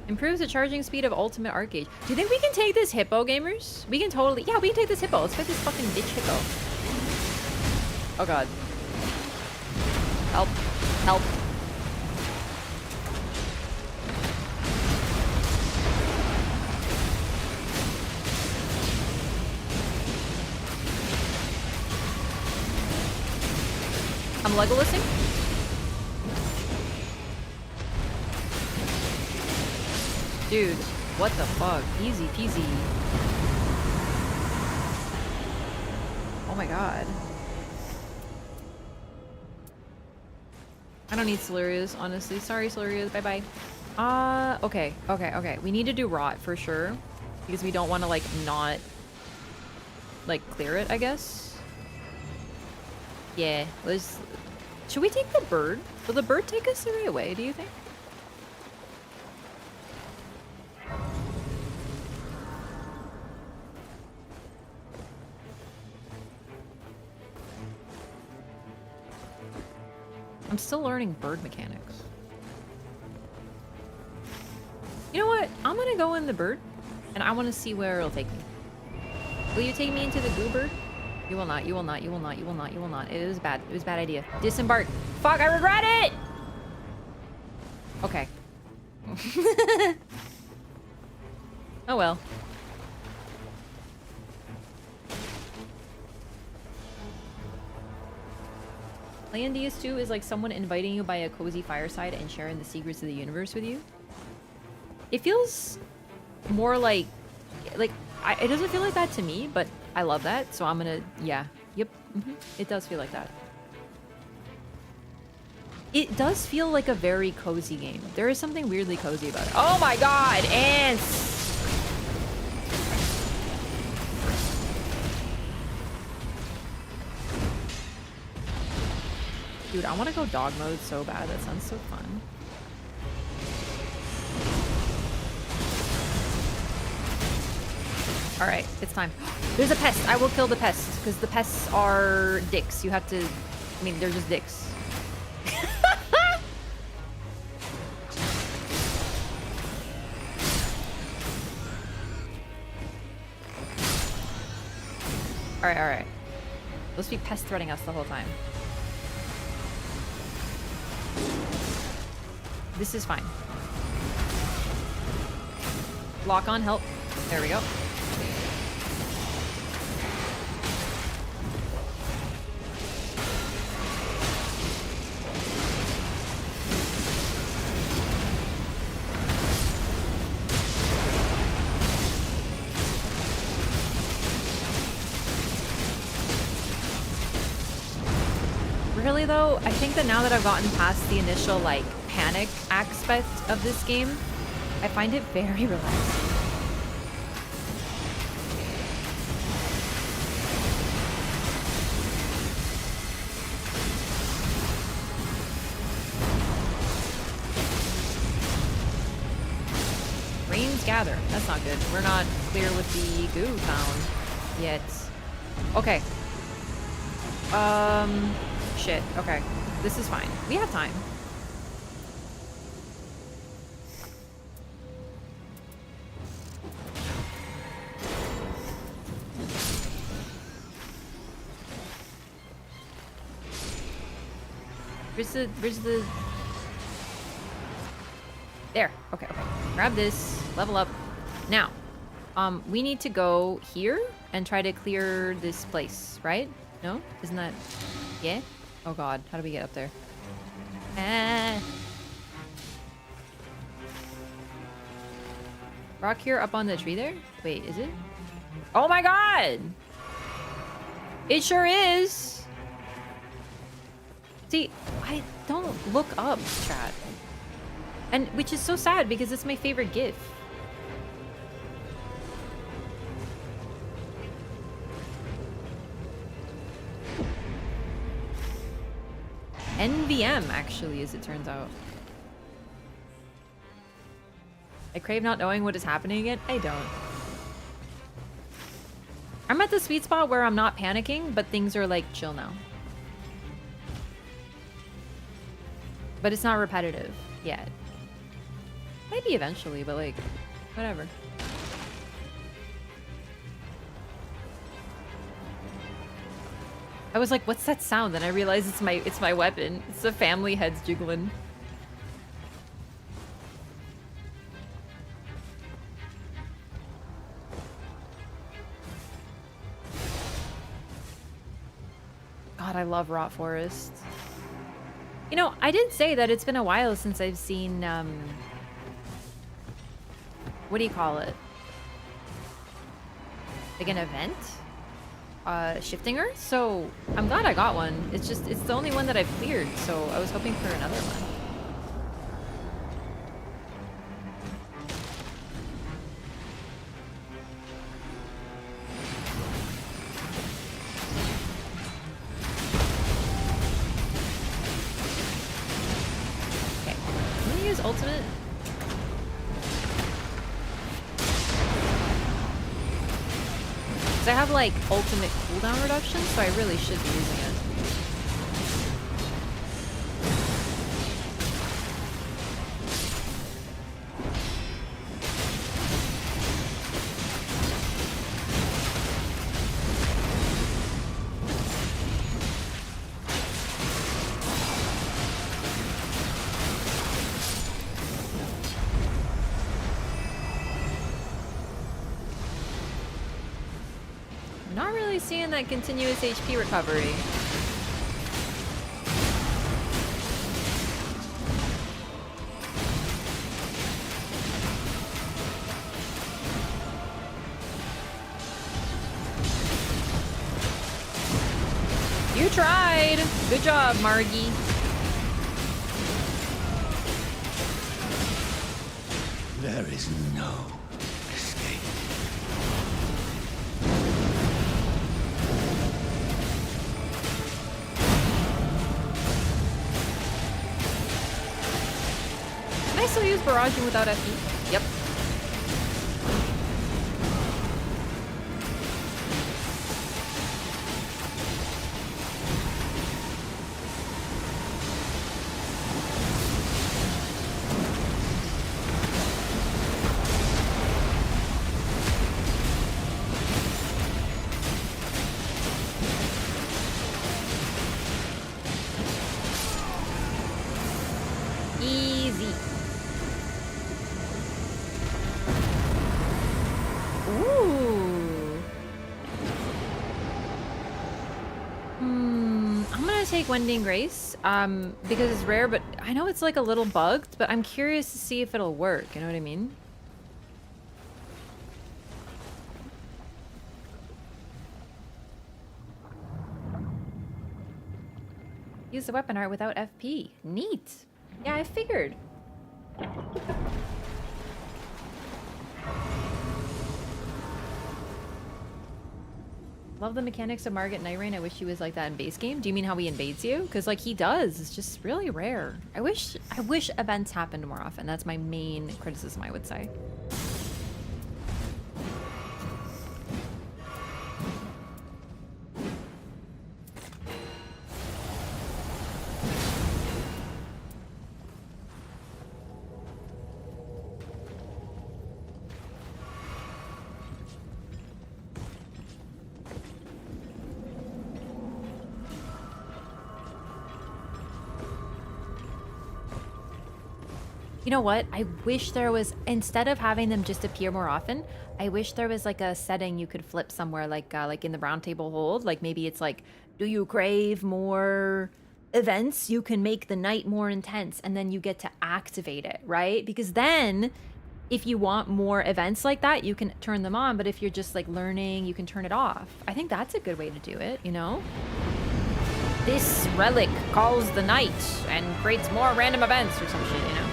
Improves the charging speed of ultimate arc gauge. Do you think we can take this hippo, gamers? We can totally, yeah, we can take this hippo. Let's fight this fucking bitch hippo. Oh god. Help. Help. I'm Legolasing. Dude, what the fuck? Easy peasy. Oh my god. I don't need Silurias, honestly. Sorry, Silurias. Bye-bye. Okay. We need to do Rot for sure. Because we don't want to, like, not... like, clear it, I guess. Yeah, let's... Should we take the bird? Will the bird take us the right way, do you think? I'm still learning bird mechanics. You know what? I'm gonna go in the bird, and I want to see where it'll take me. Will you take me into the goo bird? You will not, you will not, you will not, you will not, you will not. It was bad. It was a bad idea. Disembark. Fuck, I regret it! Okay. Oh well. Playing DS2 is like someone inviting you by a cozy fireside and sharing the secrets of the universe with you. It feels more like it doesn't feel like that to me, but I love that, so I'm gonna, yeah, yep, it does feel like that. It does feel like a very cozy game. There is something weirdly cozy about it. Oh my god, ants! Dude, I want to go dog mode so bad. That sounds so fun. Alright, it's time. There's a pest. I will kill the pest, because the pests are dicks. You have to... I mean, they're just dicks. Alright. Let's be pest threading us the whole time. This is fine. Lock on, help. There we go. Really though, I think that now that I've gotten past the initial like panic aspect of this game, I find it very relaxing. Rains gather. That's not good. We're not clear with the goo found yet. Okay. Shit. Okay. This is fine. We have time. Where's the... There. Okay. Grab this. Level up. Now, we need to go here and try to clear this place, right? No? Isn't that... Yeah? Oh god. How do we get up there? Rock here up on the tree there? Wait, is it? Oh my god! It sure is! See, I don't look up, chat. And which is so sad because it's my favorite GIF. NVM, actually, as it turns out. I crave not knowing what is happening again. I don't. I'm at the sweet spot where I'm not panicking, but things are, like, chill now. But it's not repetitive yet. Maybe eventually, but, like, whatever. I was like, what's that sound? And I realized it's my weapon. It's the family heads jiggling. God, I love Rot Forest. You know, I did say that it's been a while since I've seen, what do you call it? Like an event? Shifting Earth? So, I'm glad I got one. It's just, it's the only one that I've cleared, so I was hoping for another one. Okay, I'm gonna use ultimate. I have like ultimate cooldown reduction, so I really should be using it. Seeing that continuous HP recovery. You tried! Good job, Margie. There is no escape. Can I still use barraging without FE? Yep. Wending Grace, because it's rare, but I know it's like a little bugged, but I'm curious to see if it'll work, you know what I mean? Use the weapon art without FP. Neat. Yeah, I figured. Love the mechanics of Margit Nightreign. I wish he was like that in base game. Do you mean how he invades you? Because like he does. It's just really rare. I wish events happened more often. That's my main criticism, I would say. You know what? I wish there was, instead of having them just appear more often, I wish there was like a setting you could flip somewhere, like in the round table hold. Like maybe it's like, do you crave more events? You can make the night more intense and then you get to activate it, right? Because then if you want more events like that, you can turn them on. But if you're just like learning, you can turn it off. I think that's a good way to do it, you know? This relic calls the night and creates more random events or some shit, you know?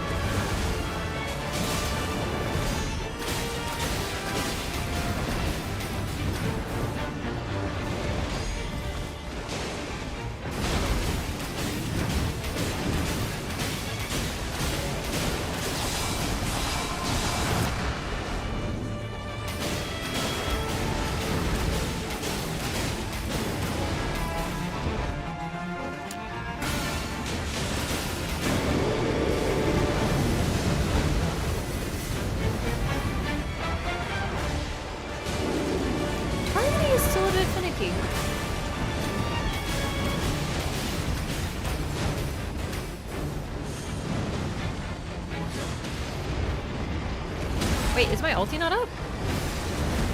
Wait, is my ulti not up?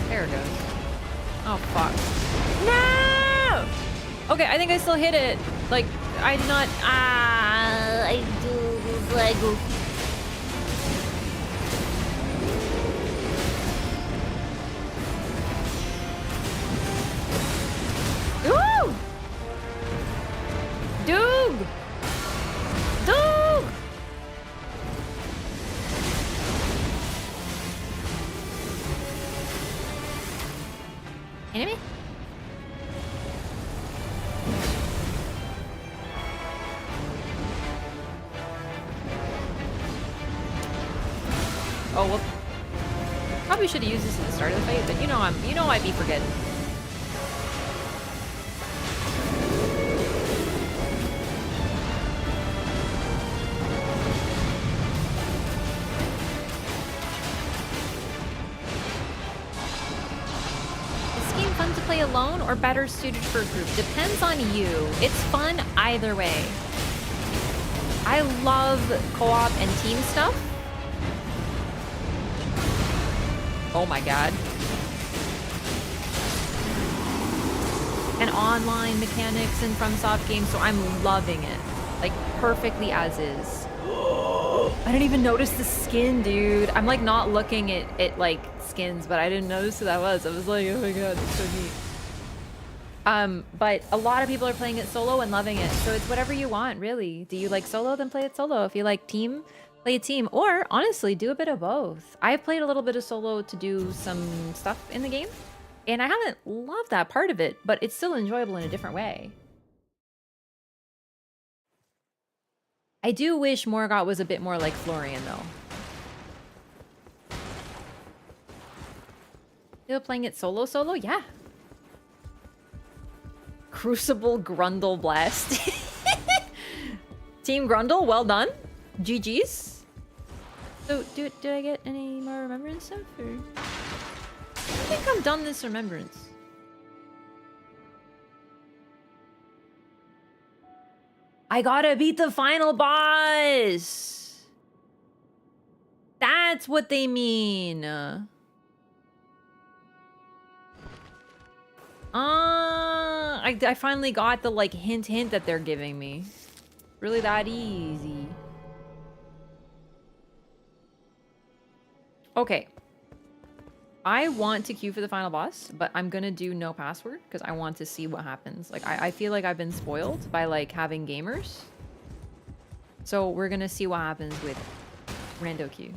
There it goes. Oh, fuck. No! Okay, I think I still hit it. Like, I did not... I do like... Ooh! Doog! Doog! Enemy? Oh, well, probably should have used this at the start of the fight, but you know I'd be forgetting. Is this game fun to play alone or better suited for a group? Depends on you. It's fun either way. I love co-op and team stuff. Oh my god. And online mechanics in FromSoft games, so I'm loving it. Like, perfectly as is. I didn't even notice the skin, dude. I'm like not looking at like skins, but I didn't notice who that was. I was like, oh my god, it's so neat. But a lot of people are playing it solo and loving it, so it's whatever you want, really. Do you like solo? Then play it solo. If you like team, play a team, or honestly, do a bit of both. I've played a little bit of solo to do some stuff in the game, and I haven't loved that part of it, but it's still enjoyable in a different way. I do wish Morgott was a bit more like Florian, though. Still playing it solo? Yeah. Crucible Grundle Blast. Team Grundle, well done. GG's. So, did I get any more remembrance stuff? Or... I think I'm done this remembrance. I gotta beat the final boss! That's what they mean. I finally got the, like, hint that they're giving me. Really that easy. Okay. I want to queue for the final boss, but I'm gonna do no password because I want to see what happens. Like, I feel like I've been spoiled by, like, having gamers. So we're gonna see what happens with rando queue.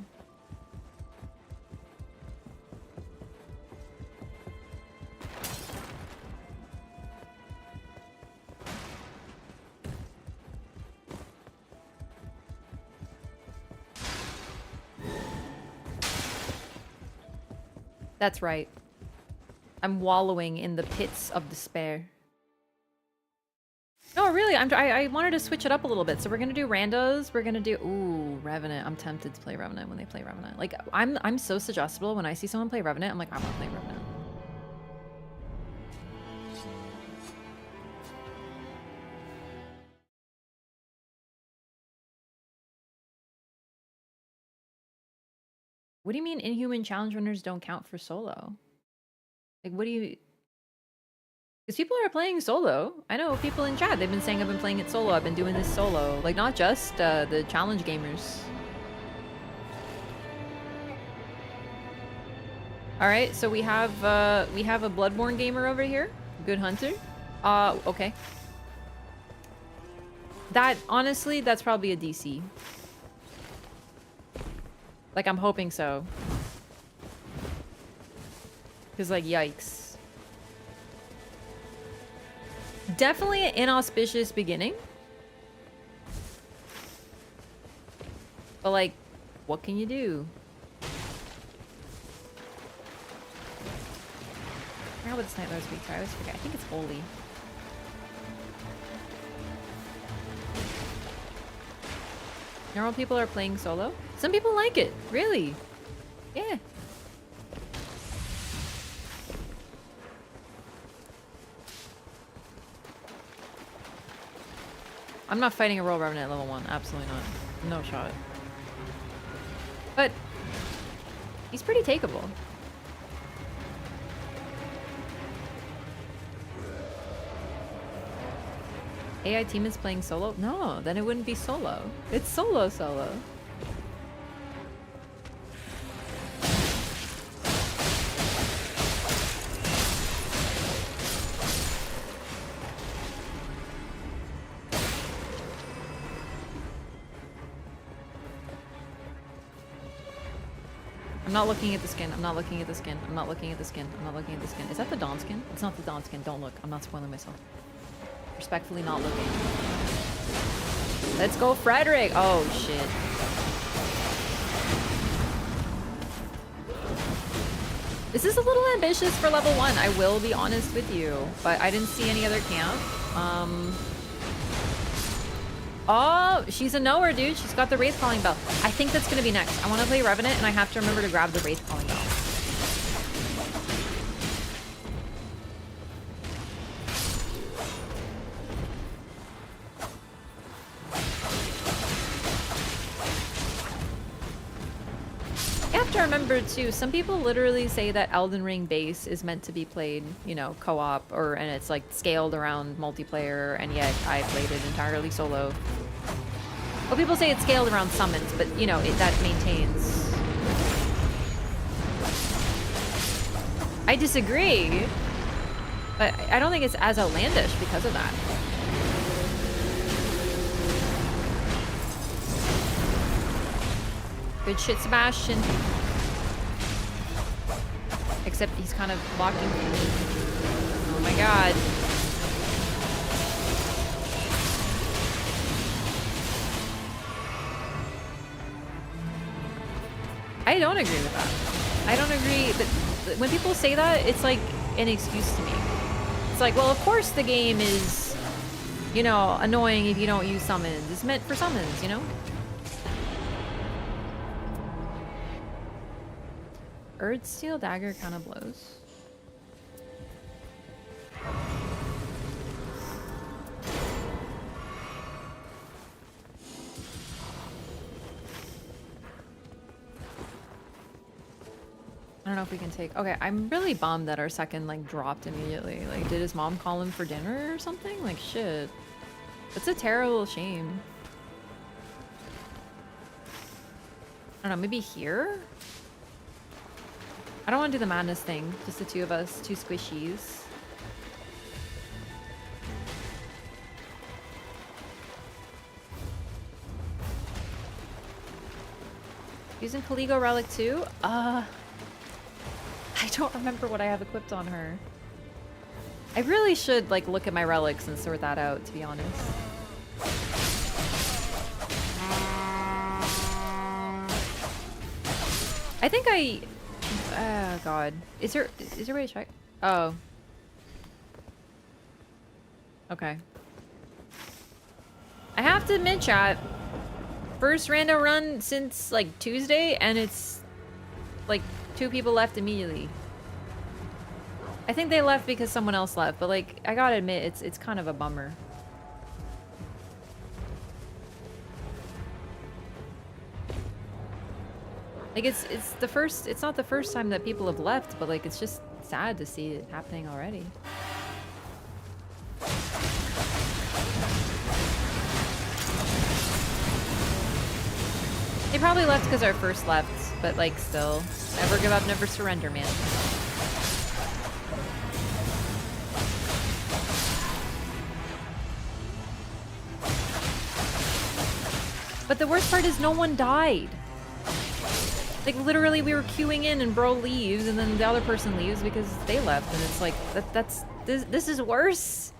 That's right. I'm wallowing in the pits of despair. No, really, I wanted to switch it up a little bit. So we're gonna do randos. We're gonna do Revenant. I'm tempted to play Revenant when they play Revenant. Like I'm so suggestible when I see someone play Revenant. I'm like, I want to play Revenant. What do you mean inhuman challenge runners don't count for solo? Like, what do you... Because people are playing solo. I know people in chat, they've been saying I've been playing it solo. I've been doing this solo. Like, not just the challenge gamers. Alright, so we have a Bloodborne gamer over here. Good hunter. Okay. That, honestly, that's probably a DC. Like, I'm hoping so. Because, like, yikes. Definitely an inauspicious beginning. But, like, what can you do? I forgot what this Night Lord's week. I always forget. I think it's holy. Normal people are playing solo. Some people like it. Really. Yeah. I'm not fighting a Royal Revenant at level 1. Absolutely not. No shot. But He's pretty takeable. AI team is playing solo? No, then it wouldn't be solo. It's solo. I'm not looking at the skin. I'm not looking at the skin. I'm not looking at the skin. I'm not looking at the skin. Is that the Dawn skin? It's not the Dawn skin. Don't look. I'm not spoiling myself. Respectfully not looking. Let's go, Frederick! Oh, shit. This is a little ambitious for level 1, I will be honest with you. But I didn't see any other camp. Oh, she's a knower, dude. She's got the Wraith Calling Bell. I think that's gonna be next. I want to play Revenant, and I have to remember to grab the Wraith Calling Bell. You have to remember, too, some people literally say that Elden Ring base is meant to be played, you know, co-op, and it's, like, scaled around multiplayer, and yet I played it entirely solo. Well, people say it's scaled around summons, but, you know, that maintains... I disagree, but I don't think it's as outlandish because of that. Good shit, Sebastian. Except he's kind of blocking. Oh my god. I don't agree with that. I don't agree, but when people say that, it's like an excuse to me. It's like, well, of course the game is, you know, annoying if you don't use summons. It's meant for summons, you know? Erd Steel Dagger kind of blows. I don't know if we can take... Okay, I'm really bummed that our second, like, dropped immediately. Like, did his mom call him for dinner or something? Like, shit. That's a terrible shame. I don't know, maybe here? I don't want to do the madness thing. Just the two of us, two squishies. Using Caligo Relic too? I don't remember what I have equipped on her. I really should, like, look at my relics and sort that out, to be honest. I think oh god. Is there a way to check? Oh. Okay. I have to admit, chat. First rando run since, like, Tuesday, and it's, like, 2 people left immediately. I think they left because someone else left, but, like, I gotta admit, it's kind of a bummer. Like, it's not the first time that people have left, but, like, it's just sad to see it happening already. They probably left because our first left, but, like, still. Never give up, never surrender, man. But the worst part is no one died. Like, literally, we were queuing in and bro leaves, and then the other person leaves because they left, and it's like, this is worse.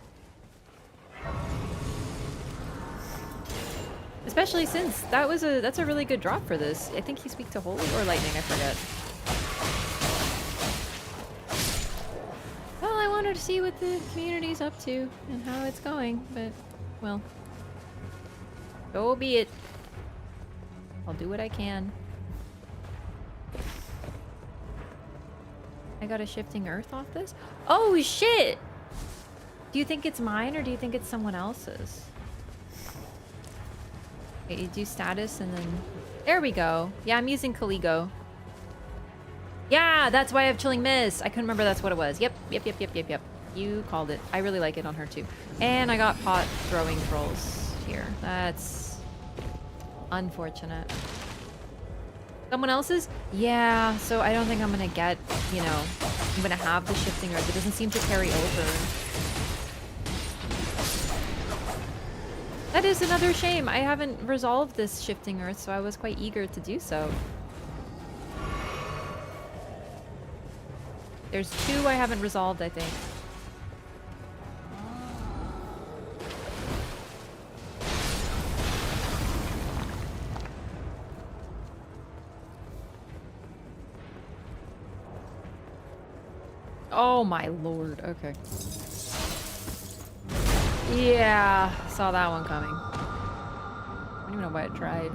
Especially since that's a really good drop for this. I think he speak to Holy or Lightning, I forget. Well, I wanted to see what the community's up to and how it's going, but, well, so be it. I'll do what I can. I got a shifting earth off this? Oh, shit! Do you think it's mine or do you think it's someone else's? Okay, you do status and then... There we go. Yeah, I'm using Caligo. Yeah, that's why I have Chilling Mist. I couldn't remember that's what it was. Yep. You called it. I really like it on her too. And I got pot throwing trolls here. That's unfortunate. Someone else's? Yeah, so I don't think I'm gonna get, you know, I'm gonna have the shifting earth. It doesn't seem to carry over. That is another shame. I haven't resolved this shifting earth, so I was quite eager to do so. There's 2 I haven't resolved, I think. Oh my lord, okay. Yeah, saw that one coming. I don't even know why I tried.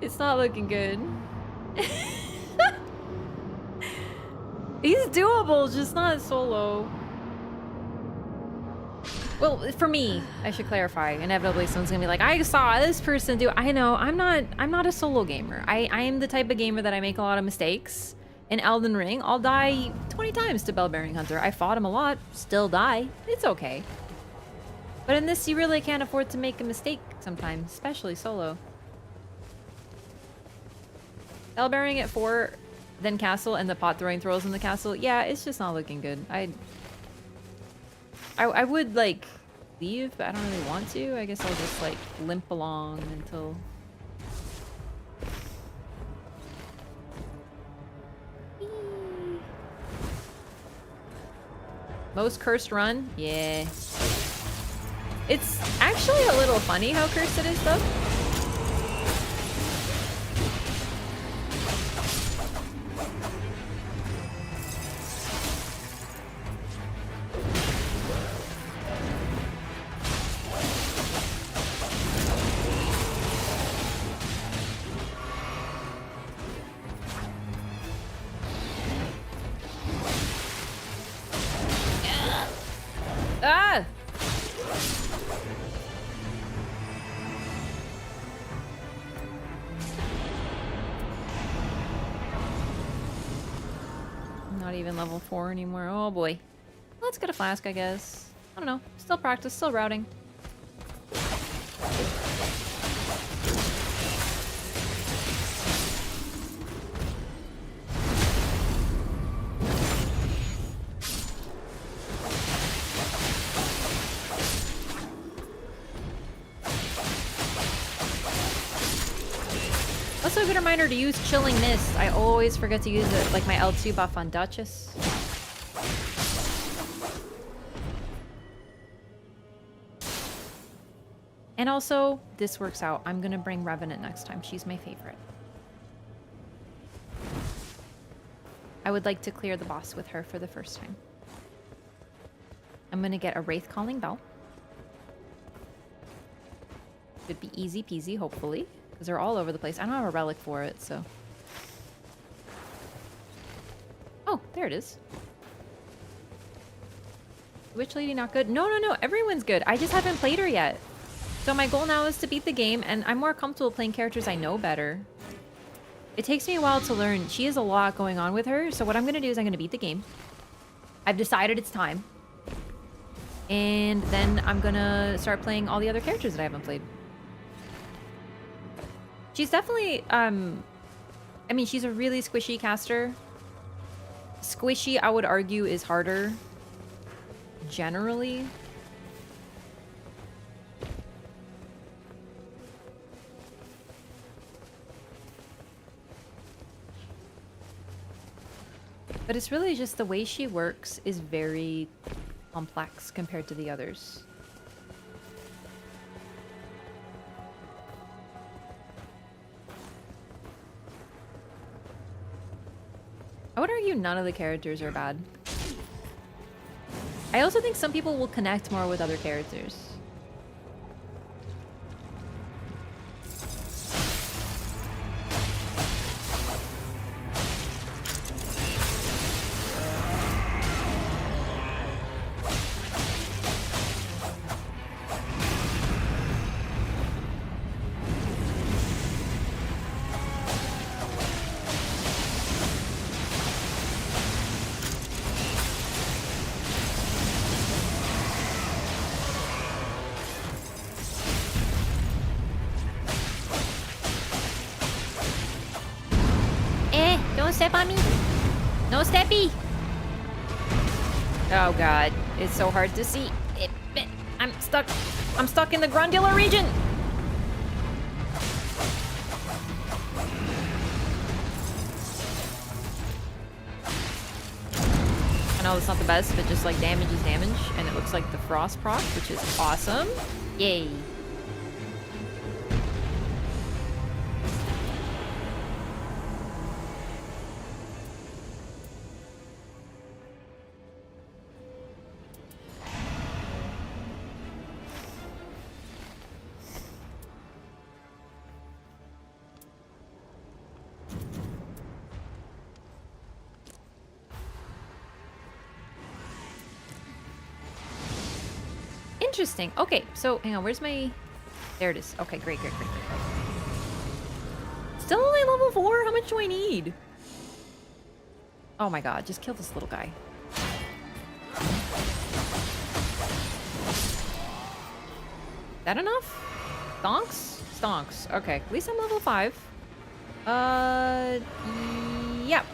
It's not looking good. He's doable, just not solo. Well, for me, I should clarify. Inevitably, someone's gonna be like, I saw this person do. I know, I'm not a solo gamer. I am the type of gamer that I make a lot of mistakes. In Elden Ring, I'll die 20 times to Bell-Bearing Hunter. I fought him a lot, still die. It's okay. But in this, you really can't afford to make a mistake sometimes, especially solo. Bell-Bearing at 4, then castle, and the pot throwing throws in the castle. Yeah, it's just not looking good. I would, like, leave, but I don't really want to. I guess I'll just, like, limp along until... Most cursed run? Yeah. It's actually a little funny how cursed it is, though. Ah! Not even level 4 anymore. Oh boy. Let's get a flask, I guess. I don't know. Still practice, still routing. Also a good reminder to use Chilling Mist. I always forget to use it, like my L2 buff on Duchess. And also, this works out. I'm gonna bring Revenant next time. She's my favorite. I would like to clear the boss with her for the first time. I'm gonna get a Wraith Calling Bell. Should be easy peasy, hopefully. Because they're all over the place. I don't have a relic for it, so... Oh, there it is. Witch Lady not good? No, everyone's good. I just haven't played her yet. So my goal now is to beat the game, and I'm more comfortable playing characters I know better. It takes me a while to learn. She has a lot going on with her, so what I'm going to do is I'm going to beat the game. I've decided it's time. And then I'm going to start playing all the other characters that I haven't played. She's definitely, I mean, she's a really squishy caster. Squishy, I would argue, is harder. Generally. But it's really just the way she works is very complex compared to the others. I would argue none of the characters are bad. I also think some people will connect more with other characters. Don't step on me. No steppy. Oh god, it's so hard to see. I'm stuck. I'm stuck in the Grundula region. I know it's not the best, but just like damage is damage, and it looks like the frost proc, which is awesome. Yay. Interesting. Okay, so hang on, where's my... There it is. Okay, great. Still only level 4? How much do I need? Oh my god, just kill this little guy. That enough? Stonks? Stonks. Okay, at least I'm level 5. Yep.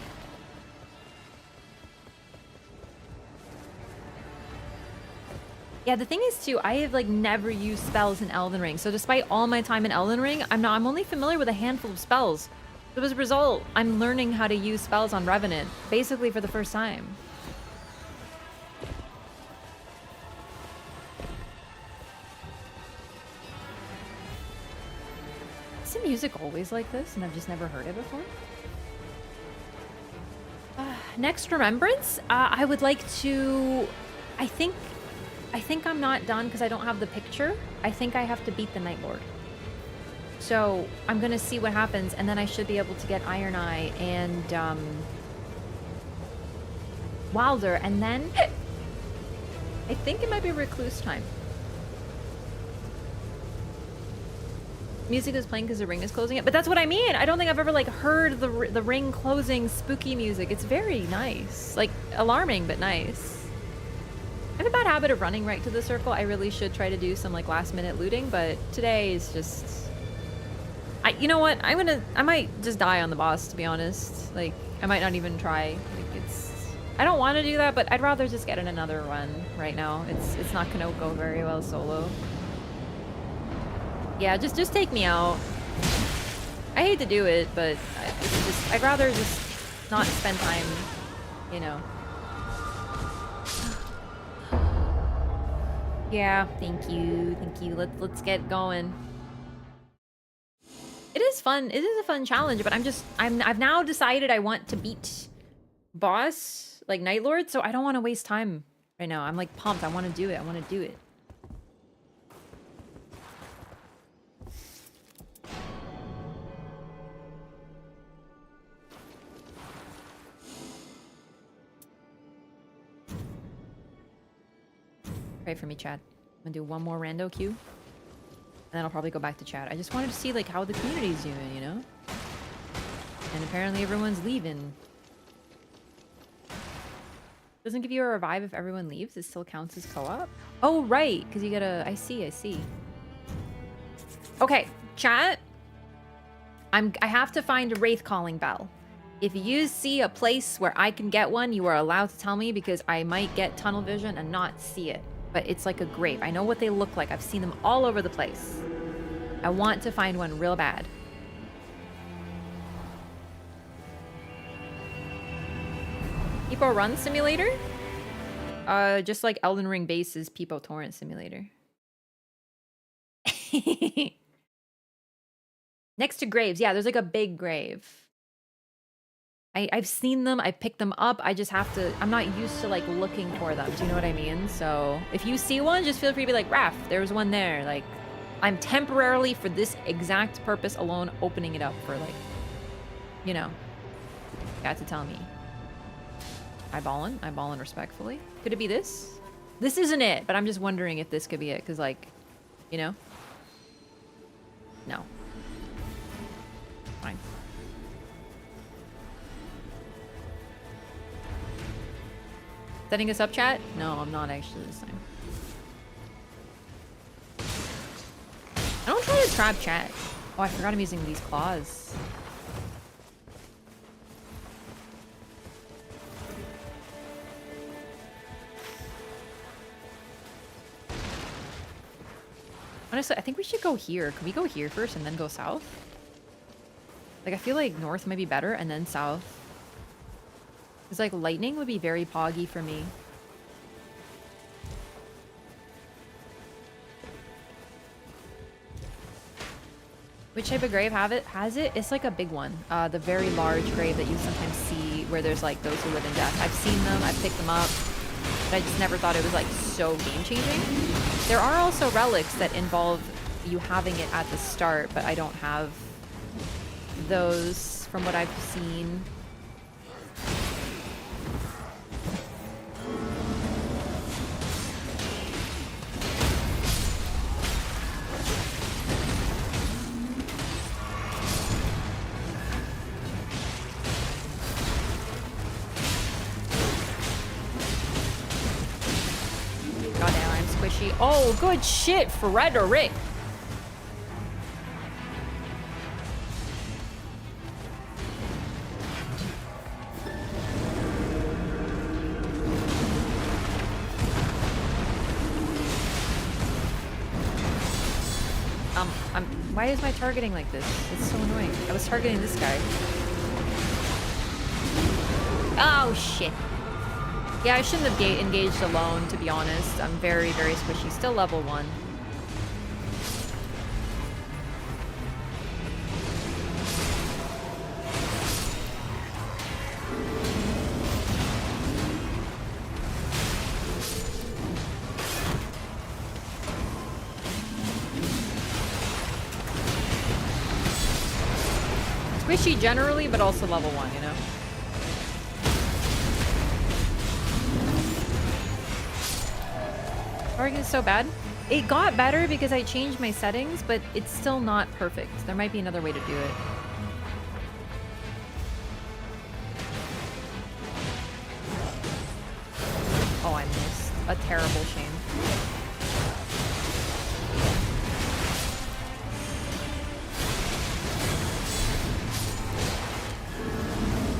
Yeah, the thing is too, I have like never used spells in Elden Ring. So despite all my time in Elden Ring, I'm only familiar with a handful of spells. So as a result, I'm learning how to use spells on Revenant, basically for the first time. Is the music always like this and I've just never heard it before? Next Remembrance, I would like to, I think I'm not done because I don't have the picture. I think I have to beat the Night Lord. So I'm gonna see what happens, and then I should be able to get Iron Eye and Wilder, and then I think it might be Recluse time. Music is playing because the ring is closing it, but that's what I mean. I don't think I've ever like heard the ring closing spooky music. It's very nice, like alarming but nice. I have a bad habit of running right to the circle. I really should try to do some like last minute looting, but today is just... you know what? I might just die on the boss, to be honest. Like, I might not even try. Like, I don't want to do that, but I'd rather just get in another run right now. It's not gonna go very well solo. Yeah, just take me out. I hate to do it, but I'd rather just not spend time, you know. Yeah, thank you. Let's get going. It is fun. It is a fun challenge, but I've now decided I want to beat boss, like Night Lord, so I don't want to waste time right now. I'm like pumped. I want to do it. I want to do it. Pray for me, chat. I'm gonna do one more rando queue, and then I'll probably go back to chat. I just wanted to see like how the community's doing, you know? And apparently everyone's leaving. Doesn't give you a revive if everyone leaves. It still counts as co-op. Oh right, because you gotta. I see. Okay, chat. I have to find a wraith calling bell. If you see a place where I can get one, you are allowed to tell me because I might get tunnel vision and not see it. But it's like a grave. I know what they look like. I've seen them all over the place. I want to find one real bad. Peepo Run Simulator? Just like Elden Ring Base's Peepo Torrent Simulator. Next to graves. Yeah, there's like a big grave. I've seen them, I picked them up, I just have to, I'm not used to like looking for them, do you know what I mean? So if you see one, just feel free to be like, Raph, there was one there. Like, I'm temporarily, for this exact purpose alone, opening it up for like, you know, got to tell me. Eyeballing respectfully. Could it be this? This isn't it, but I'm just wondering if this could be it, because like, you know? No. Fine. Setting us up, chat? No, I'm not actually this time. I don't try to trap chat. Oh, I forgot I'm using these claws. Honestly, I think we should go here. Can we go here first and then go south? Like, I feel like north might be better and then south. Because, like, lightning would be very poggy for me. Which type of grave has it? It's like a big one. The very large grave that you sometimes see where there's, like, those who live in death. I've seen them. I've picked them up. But I just never thought it was, like, so game-changing. There are also relics that involve you having it at the start, but I don't have those from what I've seen. Goddamn, I'm squishy. Oh, good shit, Frederick. Why is my targeting like this? It's so annoying. I was targeting this guy. Oh, shit. Yeah, I shouldn't have engaged alone, to be honest. I'm very, very squishy. Still level 1. Squishy generally, but also level 1, you know? Targeting is so bad. It got better because I changed my settings, but it's still not perfect. There might be another way to do it. Oh, I missed. A terrible shame.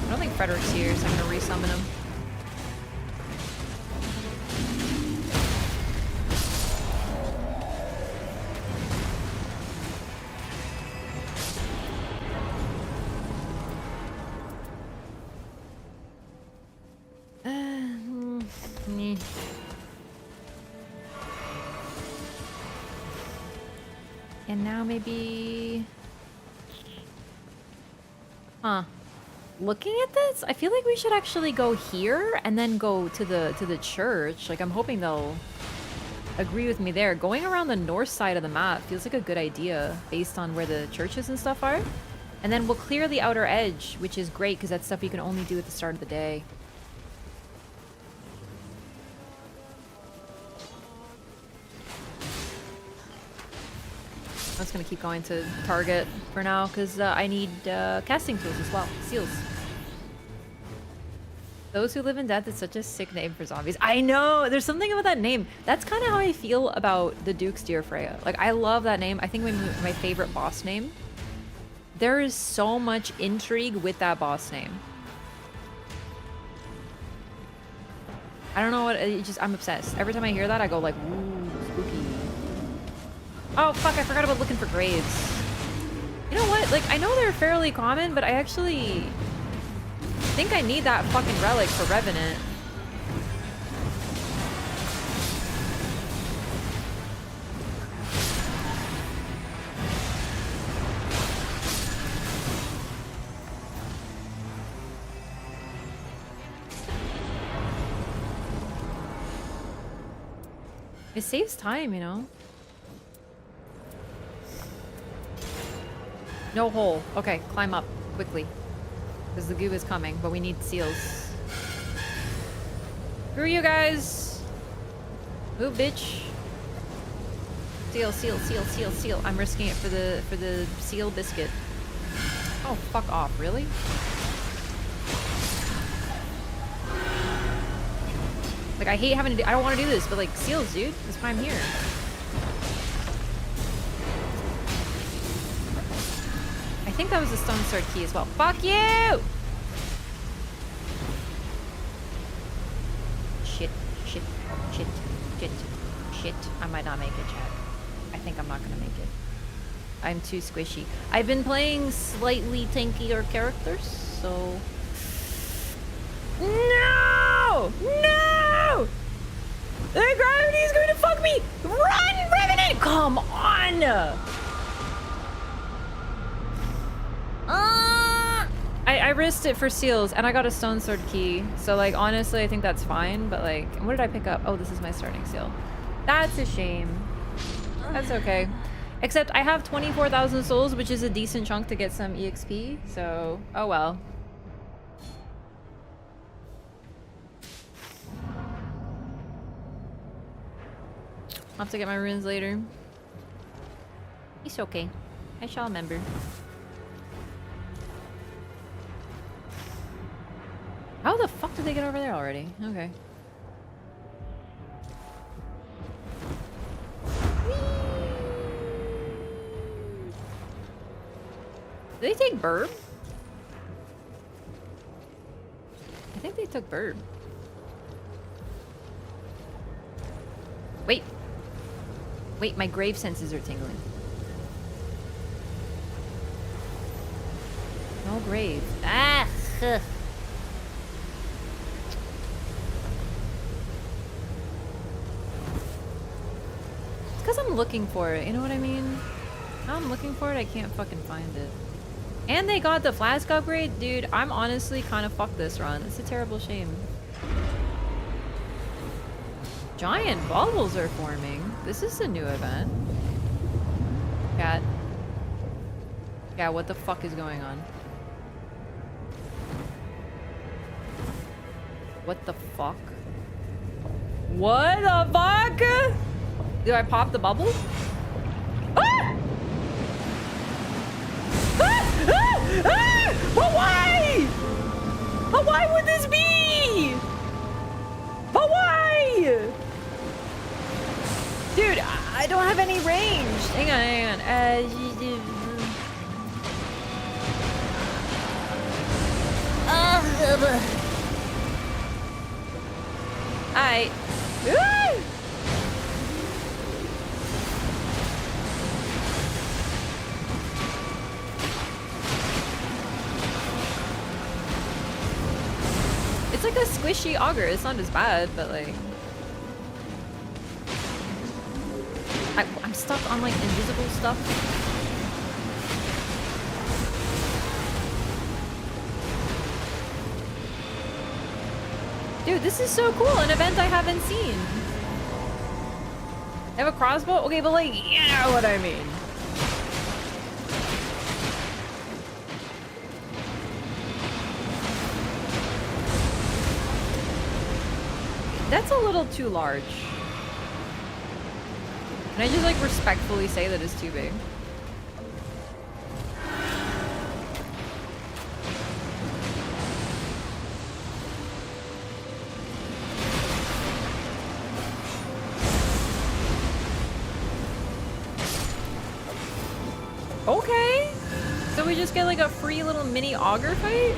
I don't think Frederick's here, so I'm gonna resummon him. And now maybe... Huh. Looking at this, I feel like we should actually go here and then go to the church. Like, I'm hoping they'll agree with me there. Going around the north side of the map feels like a good idea based on where the churches and stuff are. And then we'll clear the outer edge, which is great because that's stuff you can only do at the start of the day. I'm just gonna keep going to target for now because I need casting tools as well. Seals. Those who live in death is such a sick name for zombies. I know! There's something about that name. That's kind of how I feel about the Duke's Dear Freya. Like, I love that name. I think my favorite boss name. There is so much intrigue with that boss name. I don't know what... I'm obsessed. Every time I hear that, I go like, ooh, spooky. Oh, fuck, I forgot about looking for graves. You know what? Like, I know they're fairly common, but I actually think I need that fucking relic for Revenant. It saves time, you know? No hole. Okay, climb up quickly. Because the goo is coming, but we need seals. Screw you guys! Move, bitch. Seal, seal, seal, seal, seal. I'm risking it for the seal biscuit. Oh, fuck off, really? Like, I hate having to do- I don't want to do this, but like, seals, dude. That's why I'm here. I think that was a stone sword key as well. Fuck you! Shit, shit, shit, shit, shit. I might not make it, chat. I think I'm not gonna make it. I'm too squishy. I've been playing slightly tankier characters, so... No! No! The gravity is going to fuck me! Run, Revenant! Come on! I risked it for seals, and I got a stone sword key. So, like, honestly, I think that's fine. But, like, what did I pick up? Oh, this is my starting seal. That's a shame. That's okay. Except I have 24,000 souls, which is a decent chunk to get some EXP. So, oh well. I'll have to get my runes later. It's okay. I shall remember. How the fuck did they get over there already? Okay. Did they take Burb? I think they took Burb. Wait. Wait, my grave senses are tingling. No grave. Ah! Ugh. It's because I'm looking for it, you know what I mean? Now I'm looking for it, I can't fucking find it. And they got the flask upgrade? Dude, I'm honestly kind of fucked this run. It's a terrible shame. Giant bubbles are forming. This is a new event. Cat. Yeah, what the fuck is going on? What the fuck? What the fuck? Do I pop the bubble? Ah! Ah! Ah! Ah! But why? But why would this be? But why? Dude, I don't have any range. Hang on, hang on. Alright. It's like a squishy auger. It's not as bad, but like... I'm stuck on like invisible stuff. Dude, this is so cool. An event I haven't seen. I have a crossbow? Okay, but like, you know what I mean. That's a little too large. Can I just like respectfully say that it's too big? Okay. So we just get like a free little mini auger fight?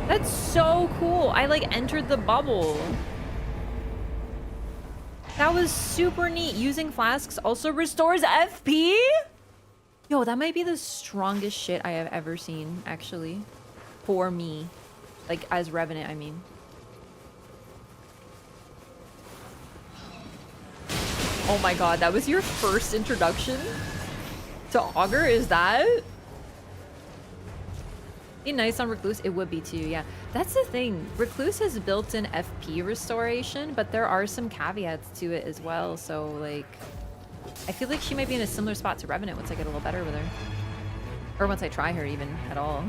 That's so cool. I like entered the bubble. That was super neat. Using flasks also restores FP? Yo, that might be the strongest shit I have ever seen, actually. For me. Like, as Revenant, I mean. Oh my god, that was your first introduction to Augur? Is that? Be nice on Recluse? It would be too, yeah. That's the thing. Recluse has built-in FP restoration, but there are some caveats to it as well. So, like, I feel like she might be in a similar spot to Revenant once I get a little better with her. Or once I try her even at all.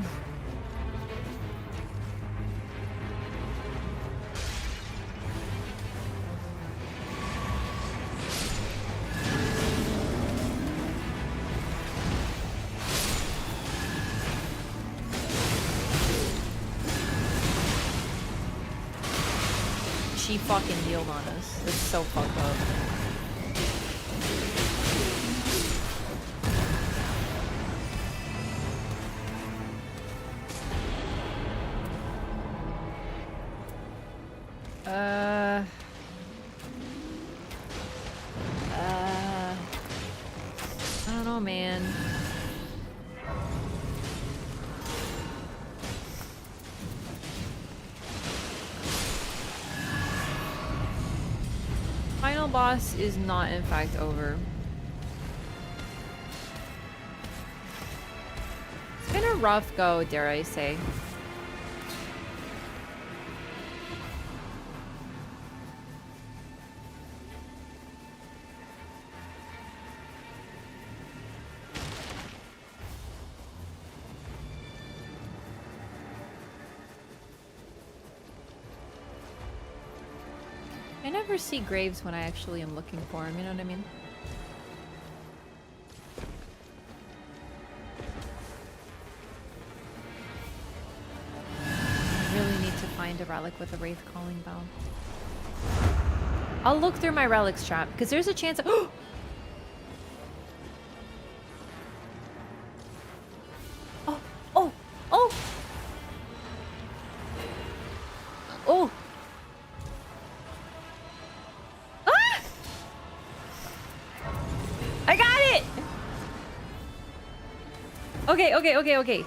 She fucking healed on us. It's so fucked up. Oh, man. Final boss is not, in fact, over. It's been a rough go, dare I say. I never see graves when I actually am looking for them, you know what I mean? I really need to find a relic with a Wraith Calling Bell. I'll look through my relics trap, because there's a chance of— oh! Oh! Oh! Oh! I got it! Okay.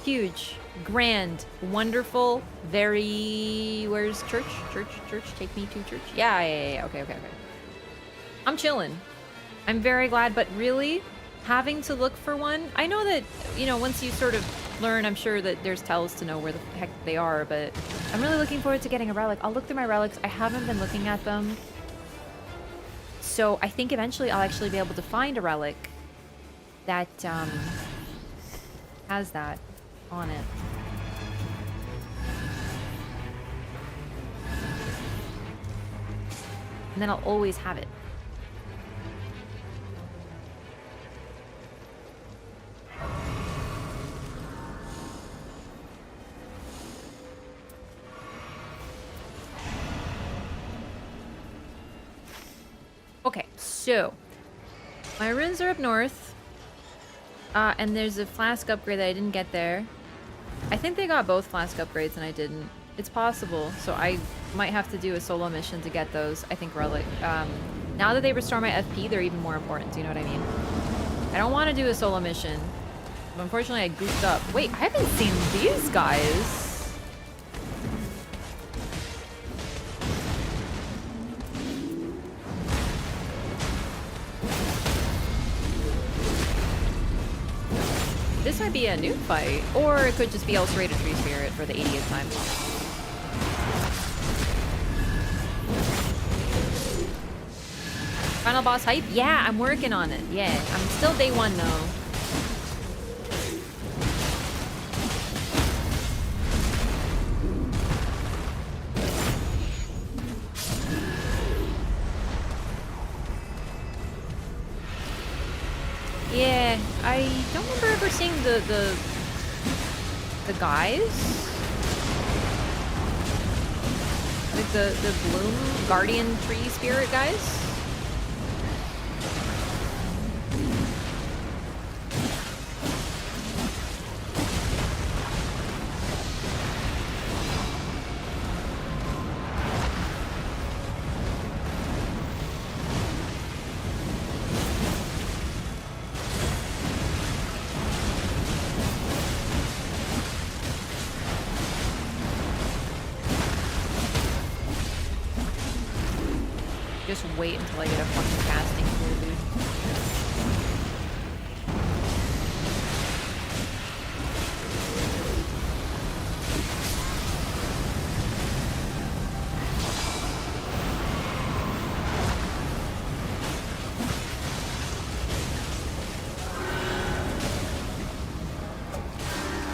Huge. Grand. Wonderful. Very... Where's church? Church. Take me to church. Yeah. Okay. I'm chilling. I'm very glad, but really, having to look for one... I know that, you know, once you sort of learn, I'm sure that there's tells to know where the heck they are, but I'm really looking forward to getting a relic. I'll look through my relics. I haven't been looking at them. So I think eventually I'll actually be able to find a relic that has that on it. And then I'll always have it. Okay, so my runes are up north, and there's a flask upgrade that I didn't get there. I think they got both flask upgrades and I didn't. It's possible, so I might have to do a solo mission to get those. I think relic. Now that they restore my FP, they're even more important. Do you know what I mean? I don't want to do a solo mission, but unfortunately I goofed up. Wait, I haven't seen these guys. This might be a new fight, or it could just be Ulcerated Tree Spirit for the 80th time. Final boss hype? Yeah, I'm working on it. Yeah, I'm still day one though. Yeah, I don't remember ever seeing the guys. Like the bloom guardian tree spirit guys. Just wait until I get a fucking casting tool, dude.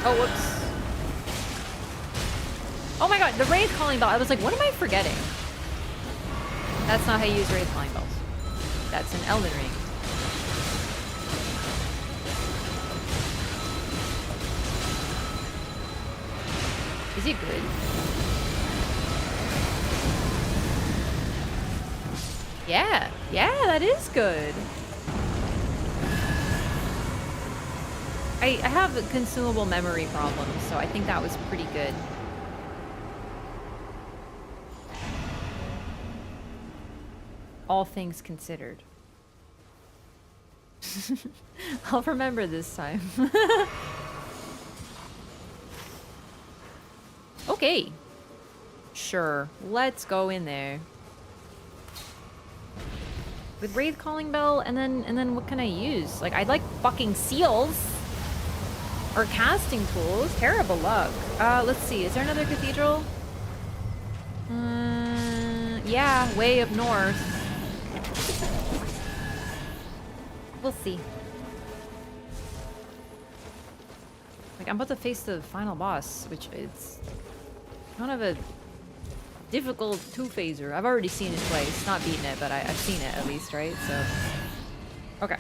Oh, whoops. Oh my god, the Wraith Calling Bell. I was like, what am I forgetting? That's not how you use Wraith Calling Bells. That's an Elden Ring. Is it good? Yeah, that is good. I have consumable memory problems, so I think that was pretty good. All things considered. I'll remember this time. Okay. Sure. Let's go in there. With Wraith Calling Bell, and then what can I use? Like, I'd like fucking seals. Or casting tools. Terrible luck. Let's see. Is there another cathedral? Yeah, way up north. We'll see. Like, I'm about to face the final boss, which it's kind of a difficult two-phaser. I've already seen it twice. Not beaten it, but I've seen it at least, right? So, okay.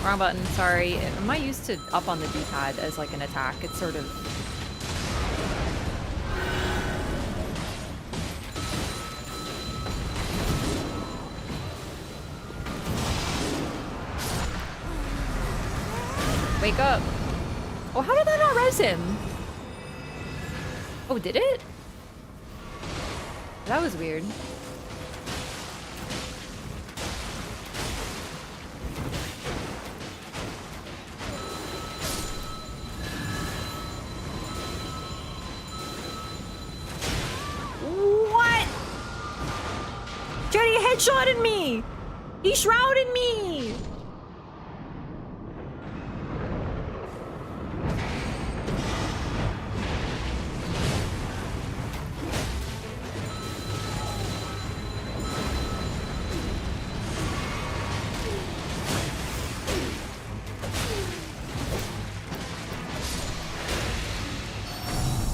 Wrong button, sorry. I'm not used to up on the D-pad as like an attack. It's sort of... Wake up. Oh, how did that not res him? Oh, did it? That was weird. Headshotted me! He shrouded me!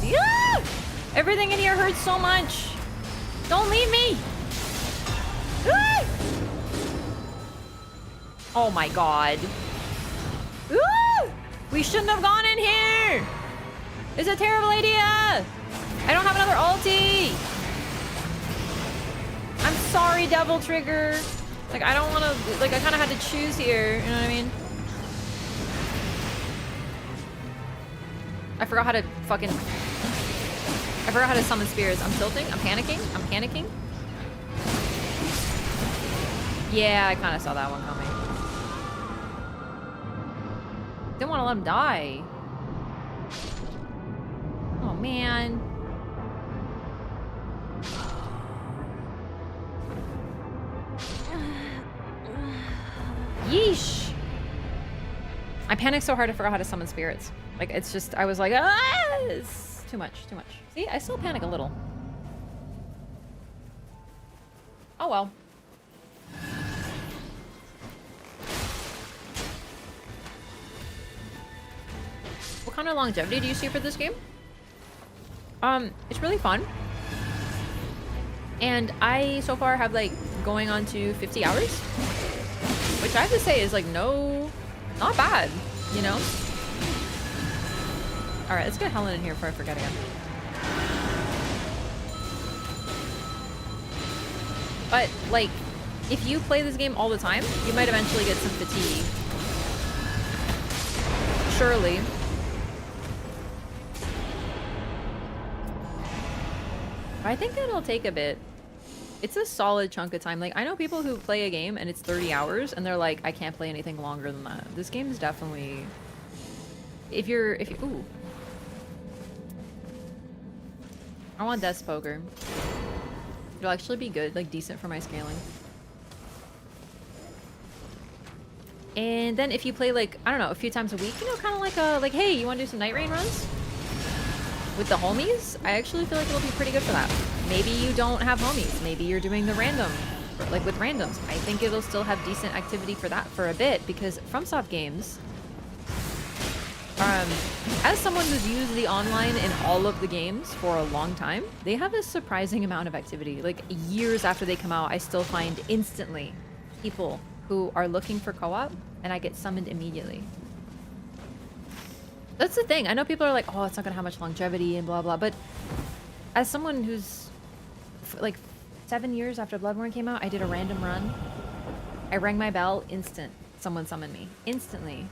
Yeah! Everything in here hurts so much. Don't leave me! Oh my god. We shouldn't have gone in here! It's a terrible idea! I don't have another ulti! I'm sorry, Devil Trigger. Like, I don't want to... Like, I kind of had to choose here. You know what I mean? I forgot how to fucking... I forgot how to summon spirits. I'm tilting. I'm panicking. I'm panicking. Yeah, I kind of saw that one coming. Didn't want to let him die. Oh, man. Yeesh. I panicked so hard I forgot how to summon spirits. Like, it's just, I was like, ah! It's too much, too much. See, I still panic a little. Oh, well. What kind of longevity do you see for this game? It's really fun. And I, so far, have, like, going on to 50 hours. Which I have to say is, like, not bad, you know? Alright, let's get Helen in here before I forget again. But, like, if you play this game all the time, you might eventually get some fatigue. Surely. I think it'll take a bit. It's a solid chunk of time. Like, I know people who play a game and it's 30 hours and they're like, I can't play anything longer than that. This game is definitely... If you... Ooh. I want Death Poker. It'll actually be good, like decent for my scaling. And then if you play like, I don't know, a few times a week, you know, kind of like hey, you want to do some Nightreign runs? With the homies, I actually feel like it'll be pretty good for that. Maybe you don't have homies. Maybe you're doing the random, like with randoms. I think it'll still have decent activity for that for a bit, because FromSoft games, as someone who's used the online in all of the games for a long time, they have a surprising amount of activity. Like, years after they come out, I still find instantly people who are looking for co-op, and I get summoned immediately. That's the thing. I know people are like, oh, it's not gonna have much longevity and blah blah, but as someone who's like 7 years after Bloodborne came out, I did a random run I rang my bell, someone summoned me. Instantly.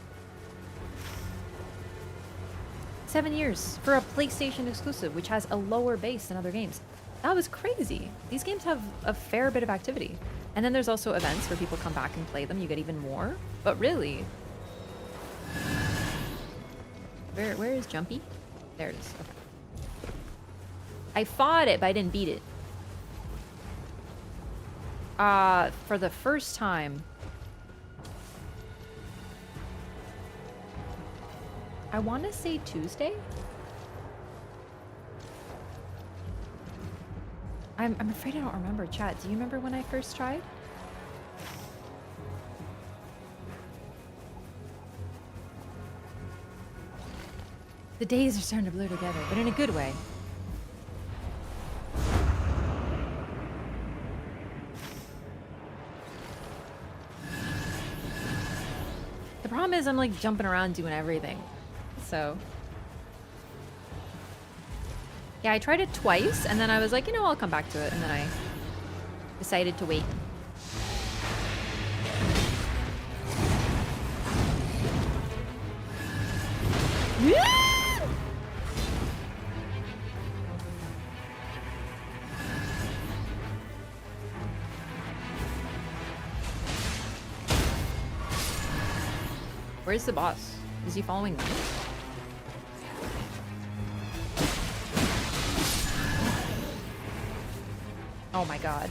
7 years for a PlayStation exclusive, which has a lower base than other games. That was crazy. These games have a fair bit of activity. And then there's also events where people come back and play them. You get even more. But really... Where is Jumpy? There it is. Okay. I fought it, but I didn't beat it. For the first time... I want to say Tuesday? I'm afraid I don't remember. Chat, do you remember when I first tried? The days are starting to blur together, but in a good way. The problem is I'm like jumping around doing everything. So yeah, I tried it twice and then I was like, you know, I'll come back to it, and then I decided to wait. Where's the boss? Is he following me? Oh my god.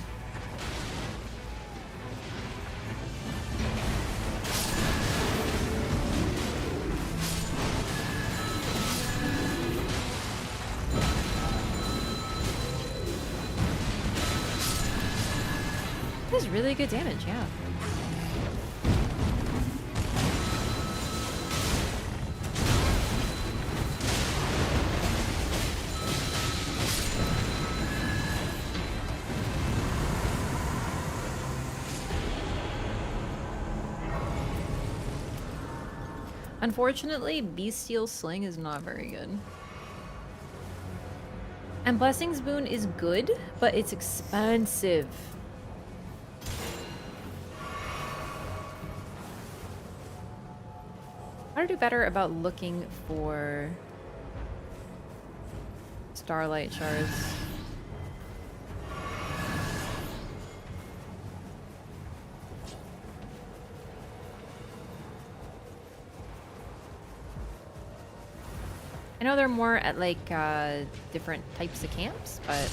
This is really good damage, yeah. Unfortunately, Bestial Sling is not very good. And Blessing's Boon is good, but it's expensive. How to do better about looking for Starlight Shards. I know they're more at like different types of camps, but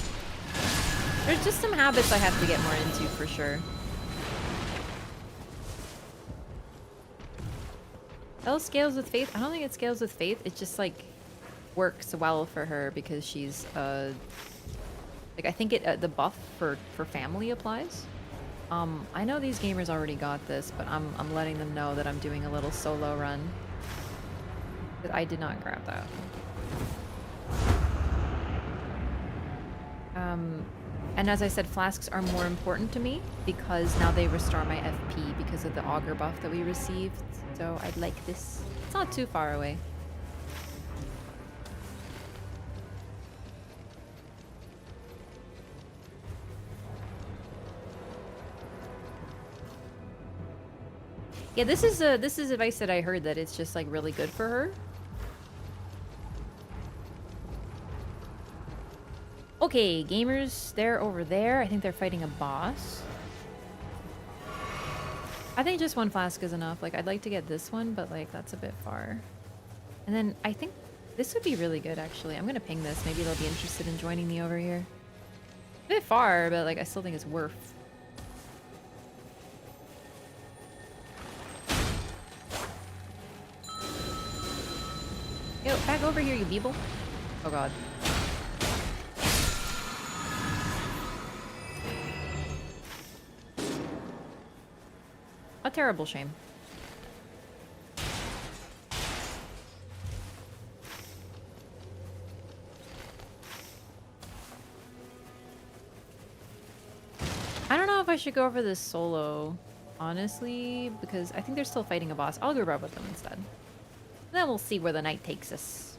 there's just some habits I have to get more into for sure. That scales with Faith? I don't think it scales with Faith. It just like works well for her because she's like I think it the buff for family applies. I know these gamers already got this, but I'm letting them know that I'm doing a little solo run. But I did not grab that. And as I said, flasks are more important to me because now they restore my FP because of the augur buff that we received. So I'd like this. It's not too far away. Yeah, this is advice that I heard that it's just like really good for her. Okay, gamers, they're over there. I think they're fighting a boss. I think just one flask is enough. Like, I'd like to get this one, but like, that's a bit far. And then I think this would be really good, actually. I'm gonna ping this. Maybe they'll be interested in joining me over here. A bit far, but like, I still think it's worth. Yo, back over here, you beeble. Oh god. A terrible shame. I don't know if I should go for this solo, honestly, because I think they're still fighting a boss. I'll go rub with them instead. Then we'll see where the night takes us.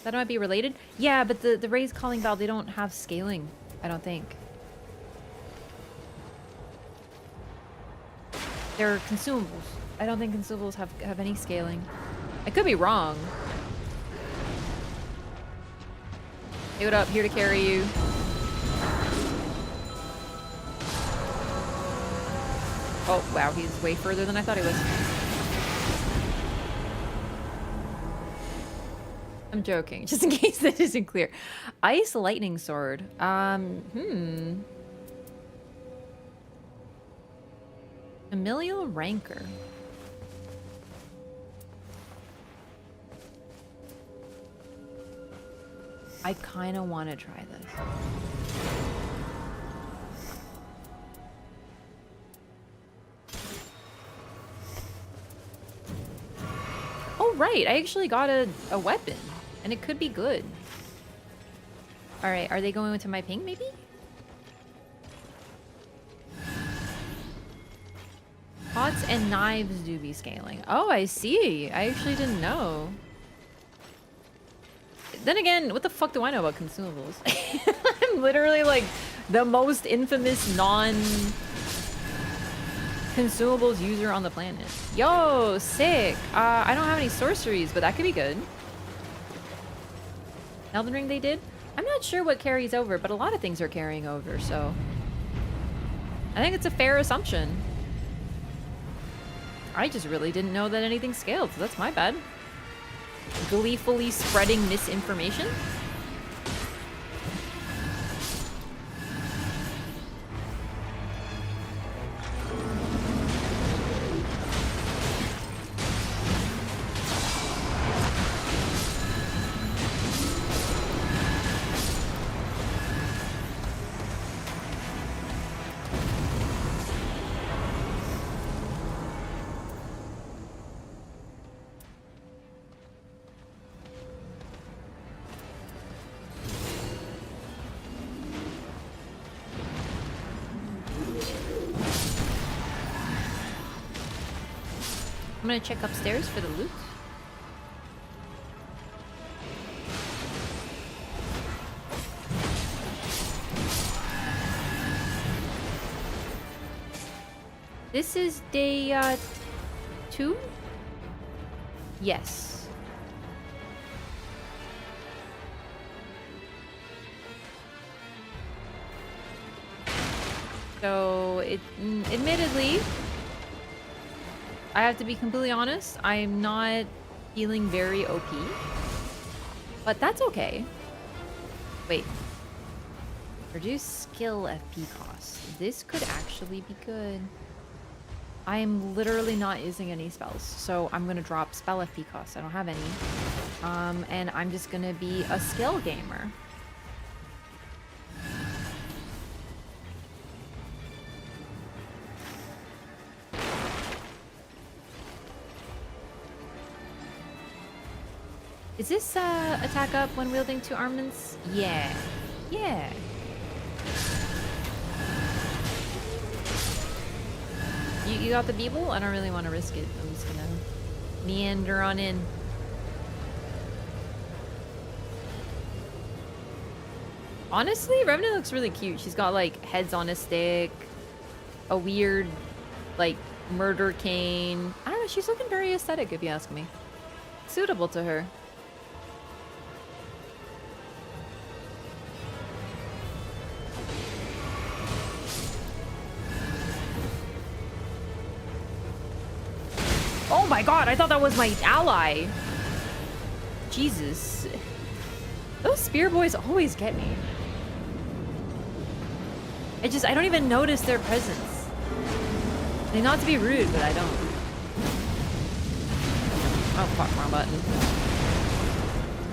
That might be related? Yeah, but the Raise Calling Bell, they don't have scaling, I don't think. They're consumables. I don't think consumables have any scaling. I could be wrong. Hey, what up? Here to carry you. Oh, wow. He's way further than I thought he was. I'm joking, just in case that isn't clear. Ice lightning sword. Familial rancor. I kind of want to try this. Oh, right. I actually got a weapon. And it could be good. Alright, are they going into my ping, maybe? Pots and knives do be scaling. Oh, I see. I actually didn't know. Then again, what the fuck do I know about consumables? I'm literally like the most infamous non-consumables user on the planet. Yo, sick. I don't have any sorceries, but that could be good. Elden Ring they did? I'm not sure what carries over, but a lot of things are carrying over, so... I think it's a fair assumption. I just really didn't know that anything scaled, so that's my bad. Gleefully spreading misinformation? I'm gonna check upstairs for the loot. This is day 2? Yes. So, admittedly, I have to be completely honest, I'm not feeling very OP. But that's okay. Wait. Reduce skill FP cost. This could actually be good. I am literally not using any spells, so I'm gonna drop spell FP cost. I don't have any. And I'm just gonna be a skill gamer. Is this attack up when wielding 2 armaments? Yeah. Yeah. You got the Beeble? I don't really want to risk it. I'm just gonna meander on in. Honestly, Revenant looks really cute. She's got like heads on a stick, a weird like murder cane. I don't know, she's looking very aesthetic if you ask me. Suitable to her. Oh my god, I thought that was my ally. Jesus. Those spear boys always get me. I don't even notice their presence. Like, not to be rude, but I don't. Oh, fuck, wrong button.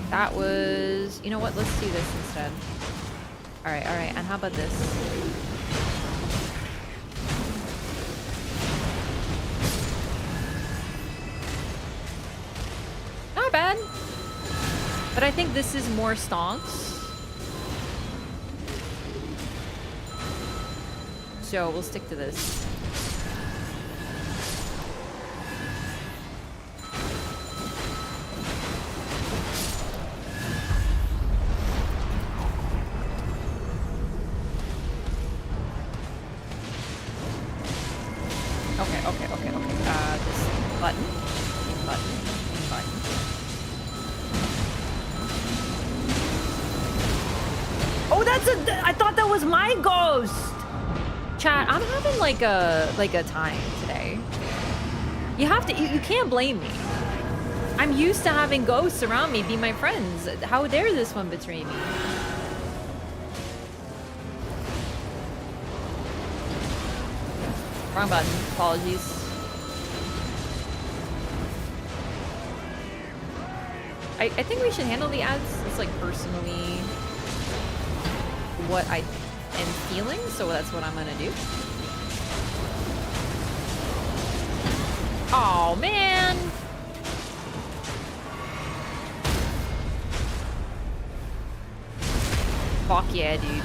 That was... You know what? Let's do this instead. Alright, alright. And how about this? Not bad. But I think this is more stonks. So we'll stick to this. Okay, okay, okay, okay. This button. Button. Button. Oh, that's a... I thought that was my ghost! Chat, I'm having like a time today. You have to... You can't blame me. I'm used to having ghosts around me be my friends. How dare this one betray me? Wrong button. Apologies. I think we should handle the ads. It's like personally what I am feeling, so that's what I'm gonna do. Oh man! Fuck yeah, dude.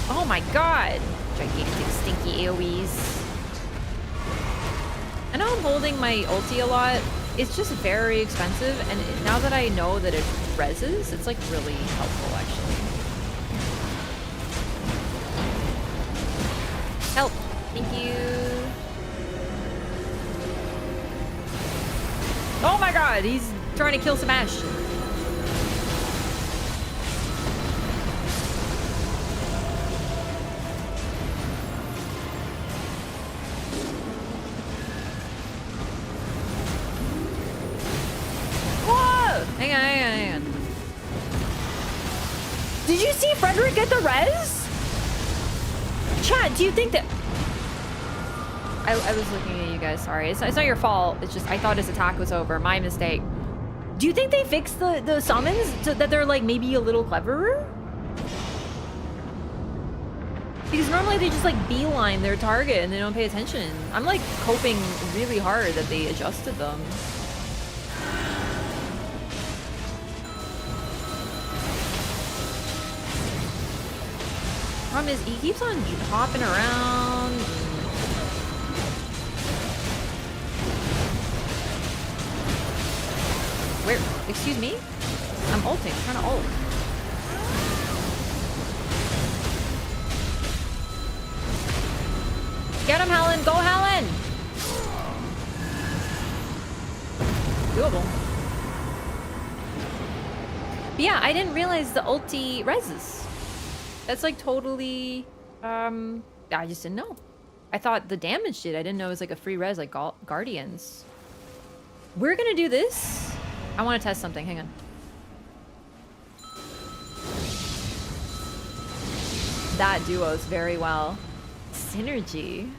Oh my god! Gigantic stinky AoEs. I know I'm holding my ulti a lot. It's just very expensive, and now that I know that it reses, it's like really helpful actually. Help! Thank you. Oh my god, he's trying to kill Sebastian. Hang on. Did you see Frederick get the res? Chat, do you think that... I was looking at you guys, sorry. It's not your fault. It's just, I thought his attack was over. My mistake. Do you think they fixed the summons so that they're like maybe a little cleverer? Because normally they just like beeline their target and they don't pay attention. I'm like hoping really hard that they adjusted them. Problem is, he keeps on hopping around. Where? Excuse me? I'm ulting. I'm trying to ult. Get him, Helen! Go, Helen! Doable. But yeah, I didn't realize the ulti reses. That's like totally, I just didn't know. I thought the damage did. I didn't know it was like a free res like Guardians. We're gonna do this. I want to test something. Hang on. That duos very well. Synergy.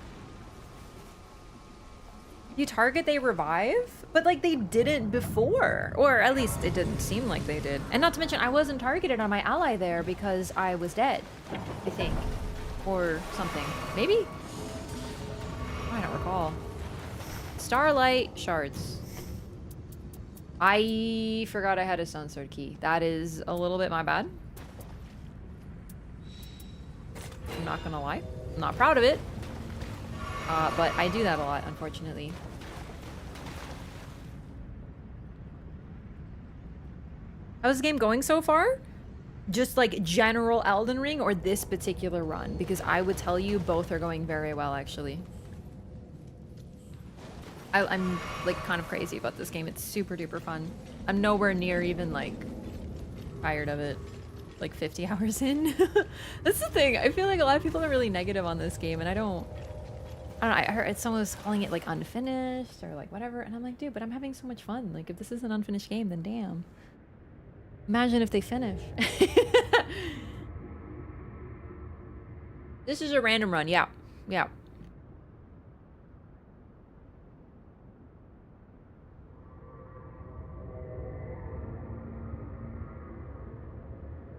You target, they revive? But like they didn't before. Or at least it didn't seem like they did. And not to mention, I wasn't targeted on my ally there because I was dead, I think. Or something. Maybe? I don't recall. Starlight shards. I forgot I had a Stone Sword key. That is a little bit my bad. I'm not gonna lie. I'm not proud of it. But I do that a lot, unfortunately. How's the game going so far? Just like general Elden Ring or this particular run? Because I would tell you both are going very well, actually. I'm like kind of crazy about this game. It's super duper fun. I'm nowhere near even like tired of it. Like 50 hours in. That's the thing. I feel like a lot of people are really negative on this game, and I don't know. I heard someone was calling it like unfinished or like whatever, and I'm like, dude, but I'm having so much fun. Like, if this is an unfinished game, then damn. Imagine if they finish. This is a random run. Yeah. Yeah.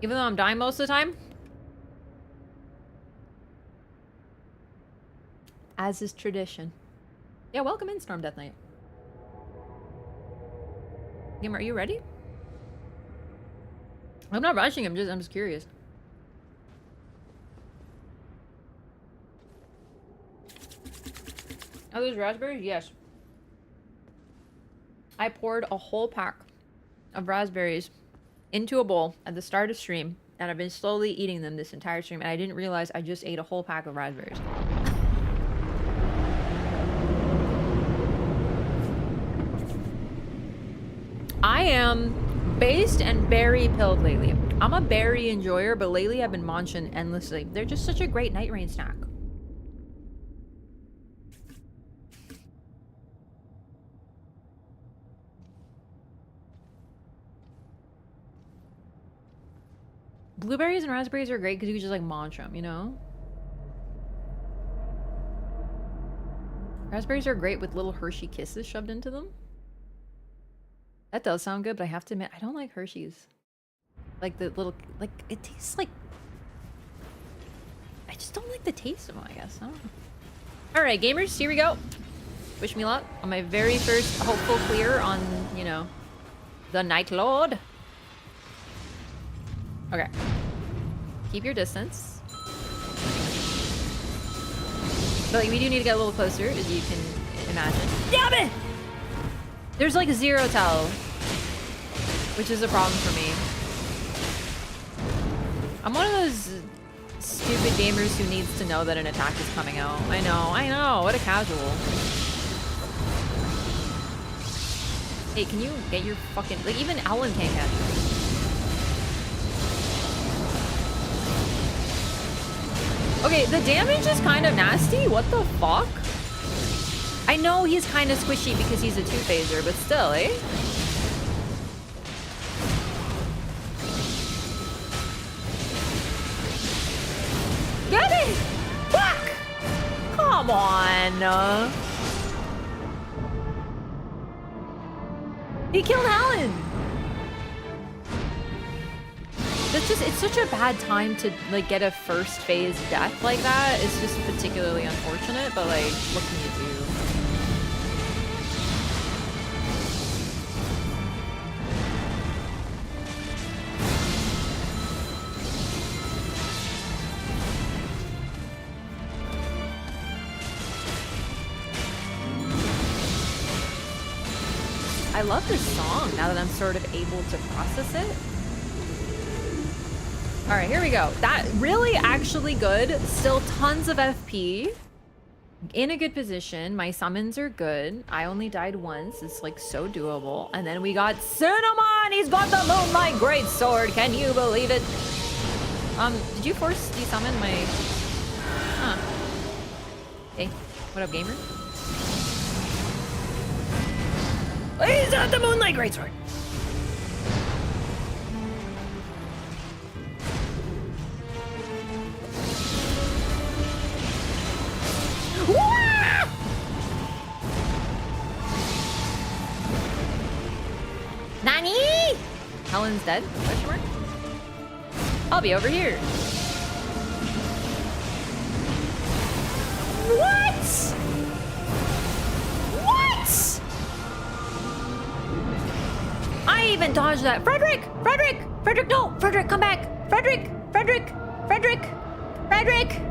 Even though I'm dying most of the time? As is tradition. Yeah, welcome in, Storm Death Knight. Game, are you ready? I'm not rushing, I'm just curious. Are those raspberries? Yes. I poured a whole pack of raspberries into a bowl at the start of stream, and I've been slowly eating them this entire stream, and I didn't realize I just ate a whole pack of raspberries. I am based and berry pilled lately. I'm a berry enjoyer, but lately I've been munching endlessly. They're just such a great Nightreign snack. Blueberries and raspberries are great because you can just like munch them, you know? Raspberries are great with little Hershey kisses shoved into them. That does sound good, but I have to admit, I don't like Hershey's. Like the little, like, it tastes like... I just don't like the taste of them, I guess. I don't know. Alright, gamers, here we go. Wish me luck on my very first hopeful clear on, you know, the Night Lord. Okay. Keep your distance. But like, we do need to get a little closer, as you can imagine. Damn it! There's like 0 tell, which is a problem for me. I'm one of those stupid gamers who needs to know that an attack is coming out. I know. What a casual. Hey, can you get your fucking... Like, even Elden can't catch you. Okay, the damage is kind of nasty. What the fuck? I know he's kind of squishy because he's a two-phaser, but still, eh? Get it! Fuck! Come on! He killed Alan! That's just, it's such a bad time to, like, get a first phase death like that. It's just particularly unfortunate, but, like, what can you do? I love this song now that I'm sort of able to process it. All right, here we go. That really actually good. Still tons of FP. In a good position. My summons are good. I only died once. It's like so doable. And then we got Cinnamon. He's got the Moonlight Greatsword. Can you believe it? Did you force desummon my... Huh. Hey, what up, gamer? He's got the Moonlight Greatsword. Nani? Helen's dead? Question mark? I'll be over here. What? What? I even dodged that. Frederick! Frederick! Frederick, no! Frederick, come back! Frederick! Frederick! Frederick! Frederick!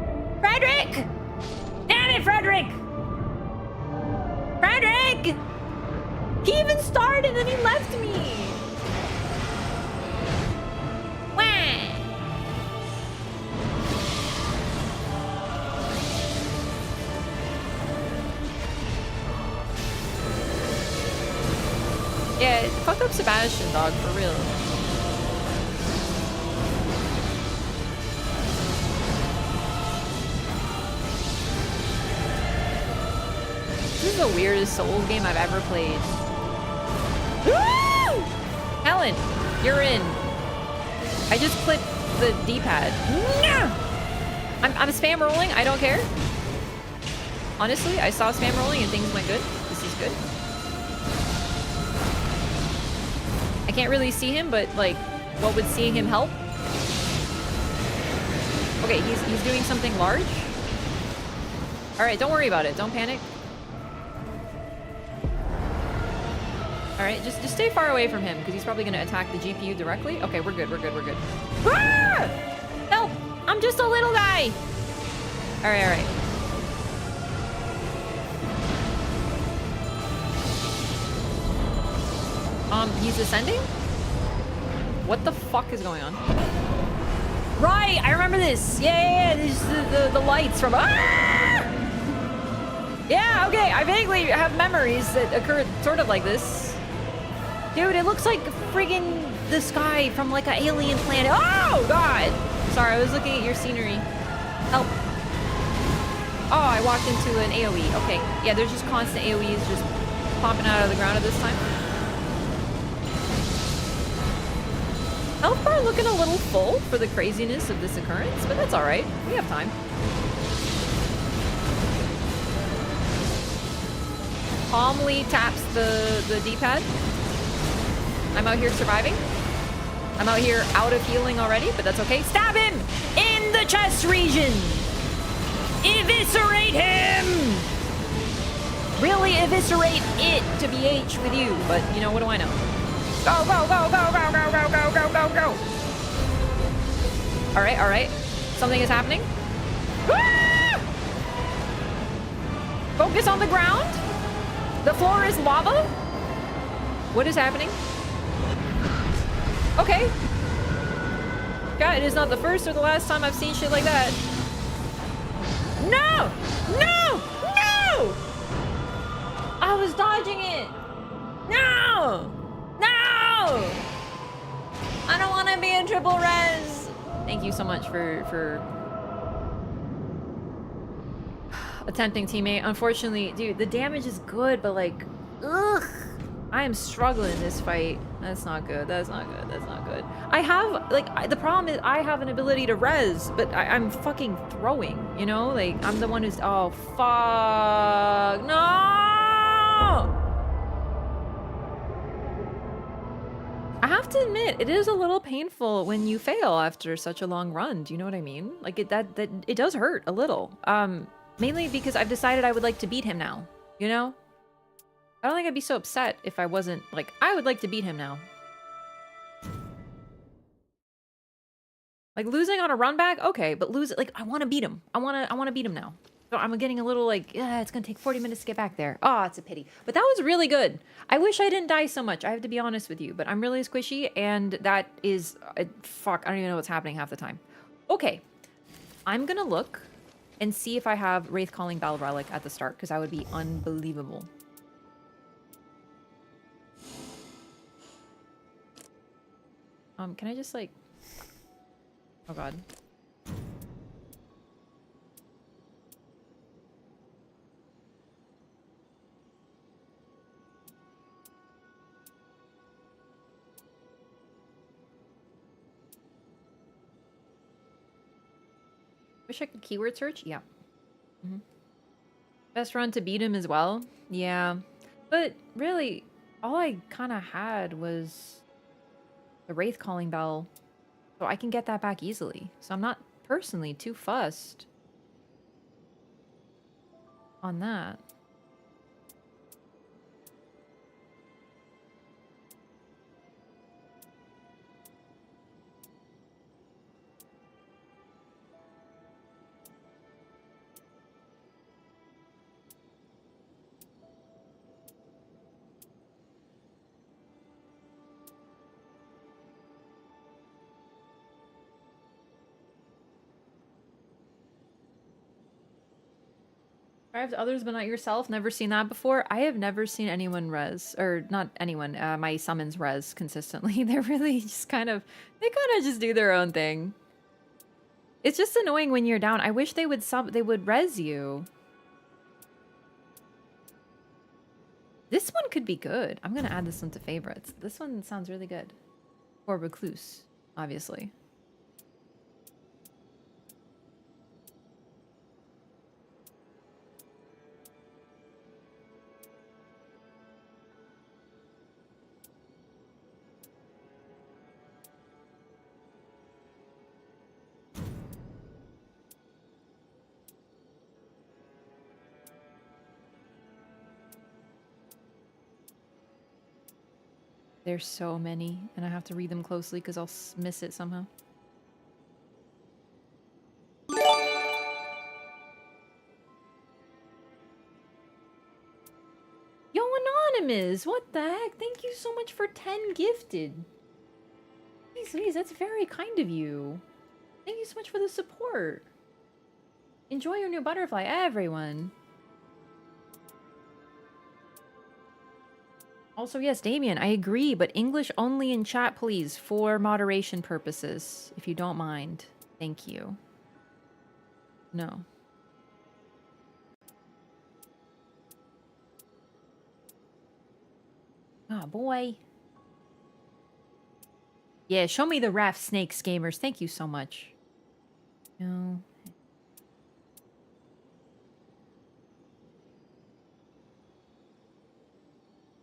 Frederick! Damn it, Frederick! Frederick! He even started and then he left me! Wah! Yeah, fuck up Sebastian, dog, for real. This is the weirdest Souls game I've ever played. Woo! Helen, you're in. I just clicked the D-pad. No! I'm spam rolling. I don't care. Honestly, I saw spam rolling and things went good. This is good. I can't really see him, but like, what would seeing him help? Okay, he's doing something large. All right, don't worry about it. Don't panic. All right, just stay far away from him because he's probably gonna attack the GPU directly. Okay, we're good. Ah! Help! I'm just a little guy. All right. He's ascending? What the fuck is going on? Right, I remember this. Yeah, there's the lights from. Ah! Yeah, okay. I vaguely have memories that occurred sort of like this. Dude, it looks like friggin' the sky from like an alien planet. Oh god! Sorry, I was looking at your scenery. Help. Oh, I walked into an AoE. Okay, yeah, there's just constant AoEs just popping out of the ground at this time. Health bar looking a little full for the craziness of this occurrence, but that's alright. We have time. Calmly taps the D-pad. I'm out here surviving. I'm out here out of healing already, but that's okay. Stab him in the chest region. Eviscerate him. Really eviscerate it to BH with you, but you know, what do I know? Go, go, go, go, go, go, go, go, go, go, go. All right, all right. Something is happening. Ah! Focus on the ground. The floor is lava. What is happening? Okay. Yeah, it is not the first or the last time I've seen shit like that. No! No! No! I was dodging it. No! No! I don't want to be in triple res. Thank you so much for attempting, teammate. Unfortunately, dude, the damage is good, but like, ugh. I am struggling in this fight. That's not good. That's not good. That's not good. I have, like, the problem is I have an ability to res, but I'm fucking throwing, you know? Like, I'm the one who's, oh, fuck. No! I have to admit, it is a little painful when you fail after such a long run. Do you know what I mean? Like, it does hurt a little. Mainly because I've decided I would like to beat him now, you know? I don't think I'd be so upset if I wasn't, like, I would like to beat him now. Like, losing on a run back? Okay, but like, I want to beat him. I want to beat him now. So I'm getting a little like, yeah, it's going to take 40 minutes to get back there. Oh, it's a pity. But that was really good. I wish I didn't die so much. I have to be honest with you, but I'm really squishy, and that is, fuck, I don't even know what's happening half the time. Okay, I'm going to look and see if I have Wraith Calling Bell Relic at the start, because that would be unbelievable. Can I just like... Oh god. Wish I could keyword search? Yeah. Best run to beat him as well? Yeah. But really, all I kind of had was the Wraith Calling Bell, so I can get that back easily. So I'm not personally too fussed on that. Have others but not yourself? Never seen that before? I have never seen anyone res, or not anyone, my summons res consistently. They're really just kind of, they kind of just do their own thing. It's just annoying when you're down. I wish they would res you. This one could be good. I'm gonna add this one to favorites. This one sounds really good. For Recluse, obviously. There's so many, and I have to read them closely because I'll miss it somehow. Yo, Anonymous, what the heck? Thank you so much for 10 gifted. Jeez Louise, that's very kind of you. Thank you so much for the support. Enjoy your new butterfly, everyone. Also, yes, Damien, I agree, but English only in chat, please, for moderation purposes, if you don't mind. Thank you. No. Oh, boy. Yeah, show me the raft snakes, gamers. Thank you so much. No.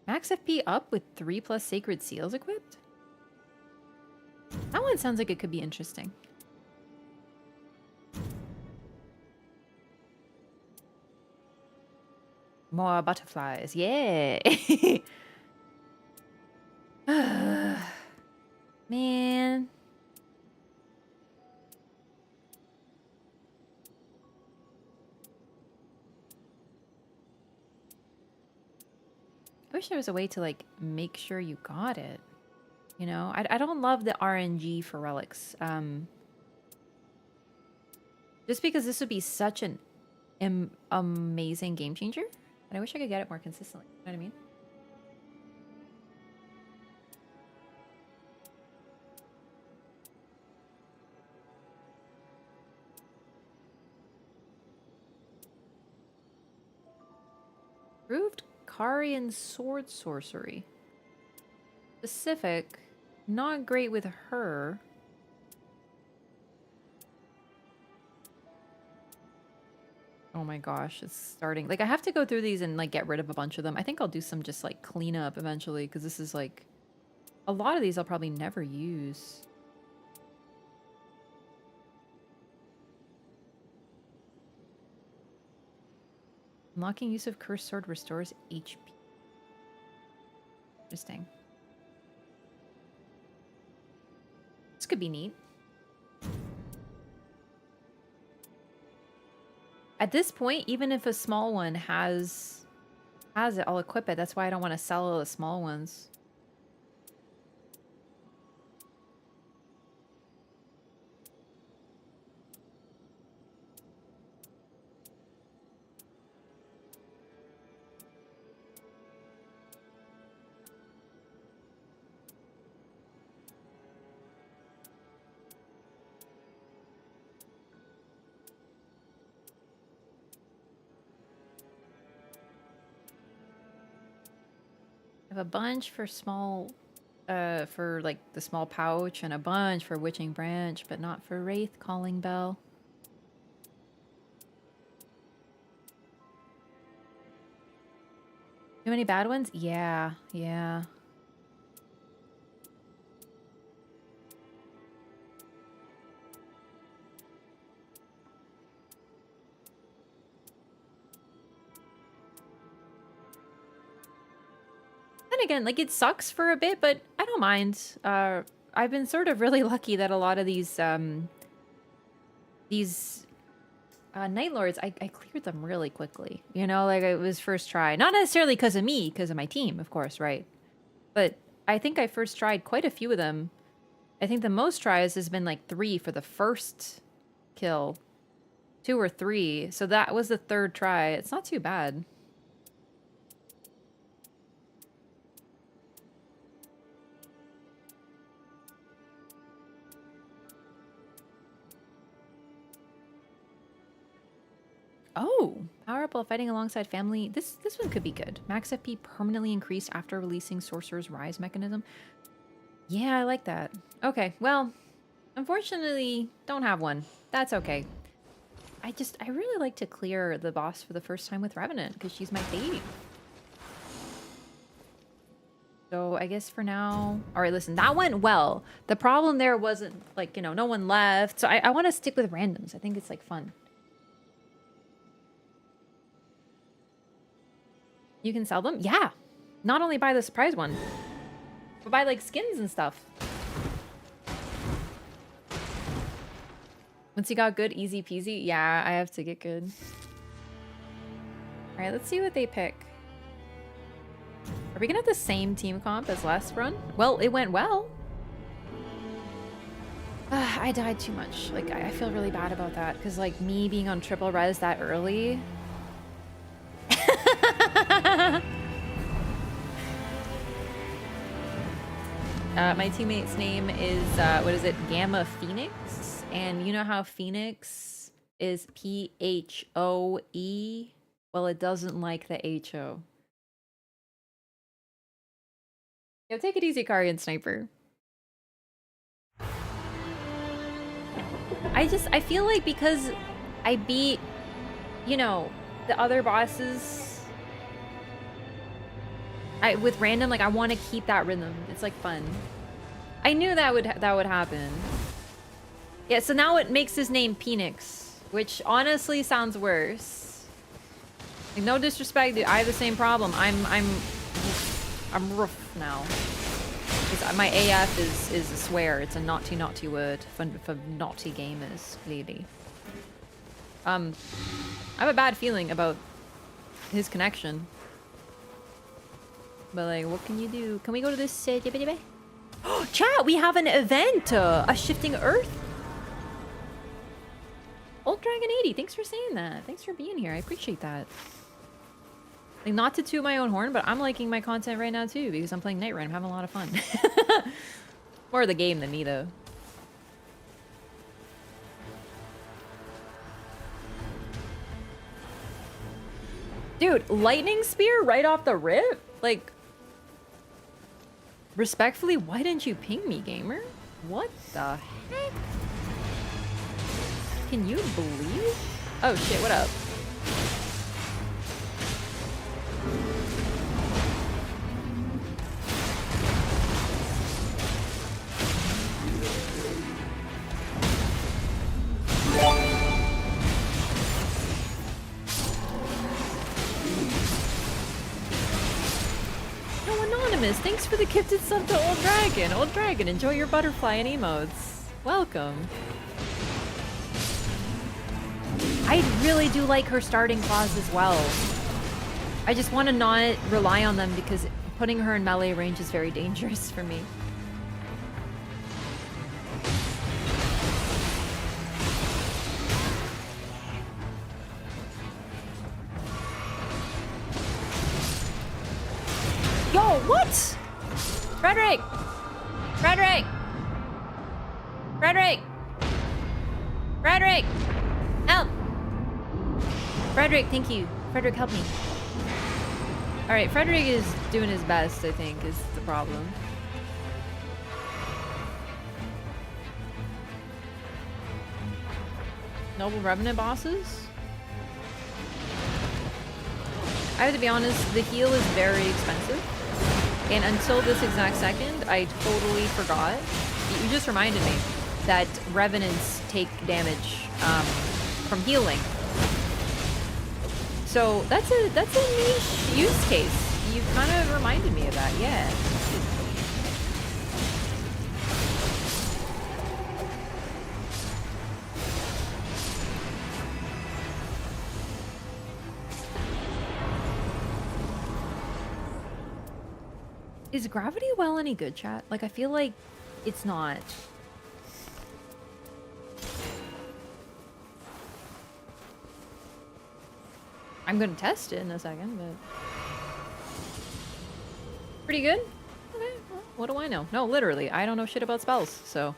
Max FP up with 3+ sacred seals equipped? That one sounds like it could be interesting. More butterflies. Yeah. Man. I wish there was a way to, like, make sure you got it. You know? I don't love the RNG for relics. Just because this would be such an amazing game changer. And I wish I could get it more consistently. You know what I mean? Proved Karian sword sorcery. Specific. Not great with her. Oh my gosh, it's starting. Like, I have to go through these and, like, get rid of a bunch of them. I think I'll do some just, like, cleanup eventually, because this is, like... A lot of these I'll probably never use. Unlocking use of Cursed Sword restores HP. Interesting. This could be neat. At this point, even if a small one has it, I'll equip it. That's why I don't want to sell all the small ones. I have a bunch for small, for like the small pouch, and a bunch for Witching Branch, but not for Wraith Calling Bell. Too many bad ones? Yeah, yeah. Then again, like, it sucks for a bit, but I don't mind. I've been sort of really lucky that a lot of these Night Lords, I cleared them really quickly. You know, like, it was first try. Not necessarily because of me, because of my team, of course, right? But I think I first tried quite a few of them. I think the most tries has been like 3 for the first kill. 2 or 3. So that was the 3rd try. It's not too bad. Oh, power up while fighting alongside family. This one could be good. Max FP permanently increased after releasing Sorcerer's Rise mechanism. Yeah, I like that. Okay, well, unfortunately, don't have one. That's okay. I really like to clear the boss for the first time with Revenant, because she's my fave. So I guess for now... Alright, listen, that went well. The problem there wasn't, like, you know, no one left. So I want to stick with randoms. I think it's, like, fun. You can sell them? Yeah. Not only buy the surprise one, but buy, like, skins and stuff. Once you got good, easy peasy. Yeah, I have to get good. Alright, let's see what they pick. Are we gonna have the same team comp as last run? Well, it went well. I died too much. Like, I feel really bad about that. Because, like, me being on triple res that early... my teammate's name is, what is it? Gamma Phoenix. And you know how Phoenix is P-H-O-E? Well, it doesn't like the H-O. Yo, take it easy, Kari Sniper. I feel like because I beat, you know, the other bosses with random, like, I want to keep that rhythm. It's like fun. I knew that would happen. Yeah, so now it makes his name Phoenix, which honestly sounds worse. Like, no disrespect, dude, I have the same problem. I'm rough now. My AF is a swear. It's a naughty word for naughty gamers, clearly. I have a bad feeling about his connection. But, like, what can you do? Can we go to this... Oh, chat! We have an event! A Shifting Earth? Old Dragon 80, thanks for saying that. Thanks for being here. I appreciate that. Like, not to toot my own horn, but I'm liking my content right now, too, because I'm playing Nightreign. I'm having a lot of fun. More the game than me, though. Dude, lightning spear right off the rip? Like, respectfully, why didn't you ping me, gamer? What the heck? Can you believe? Oh shit, what up? Thanks for the gifted sub to Old Dragon. Old Dragon, enjoy your butterfly and emotes. Welcome. I really do like her starting claws as well. I just want to not rely on them because putting her in melee range is very dangerous for me. Yo, what? Frederick! Frederick! Frederick! Frederick! Help! Frederick, thank you. Frederick, help me. Alright, Frederick is doing his best, I think, is the problem. Noble Revenant bosses? I have to be honest, the heal is very expensive. And until this exact second, I totally forgot. You just reminded me that Revenants take damage from healing. So that's a niche use case. You kind of reminded me of that, yeah. Is Gravity Well any good, chat? Like, I feel like it's not. I'm gonna test it in a second, but... Pretty good? Okay, well, what do I know? No, literally, I don't know shit about spells, so...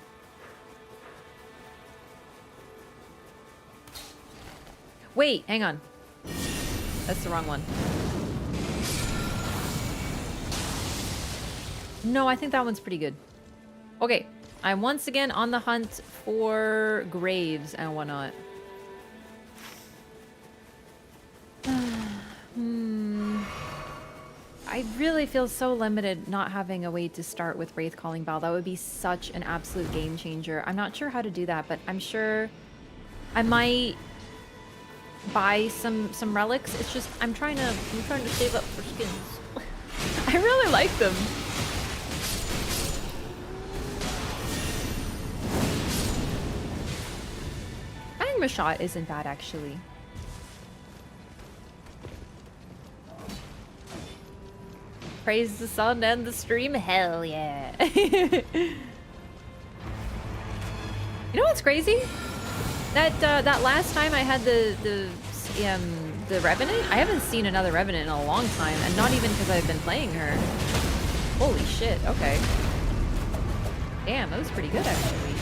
Wait, hang on. That's the wrong one. No, I think that one's pretty good. Okay, I'm once again on the hunt for graves and whatnot. I really feel so limited not having a way to start with Wraith Calling Bell. That would be such an absolute game changer. I'm not sure how to do that, but I'm sure I might buy some relics. It's just I'm trying to save up for skins. I really like them. Magma Shot isn't bad, actually. Praise the sun and the stream. Hell yeah. You know what's crazy? That last time I had the Revenant, I haven't seen another Revenant in a long time, and not even because I've been playing her. Holy shit, okay. Damn, that was pretty good actually.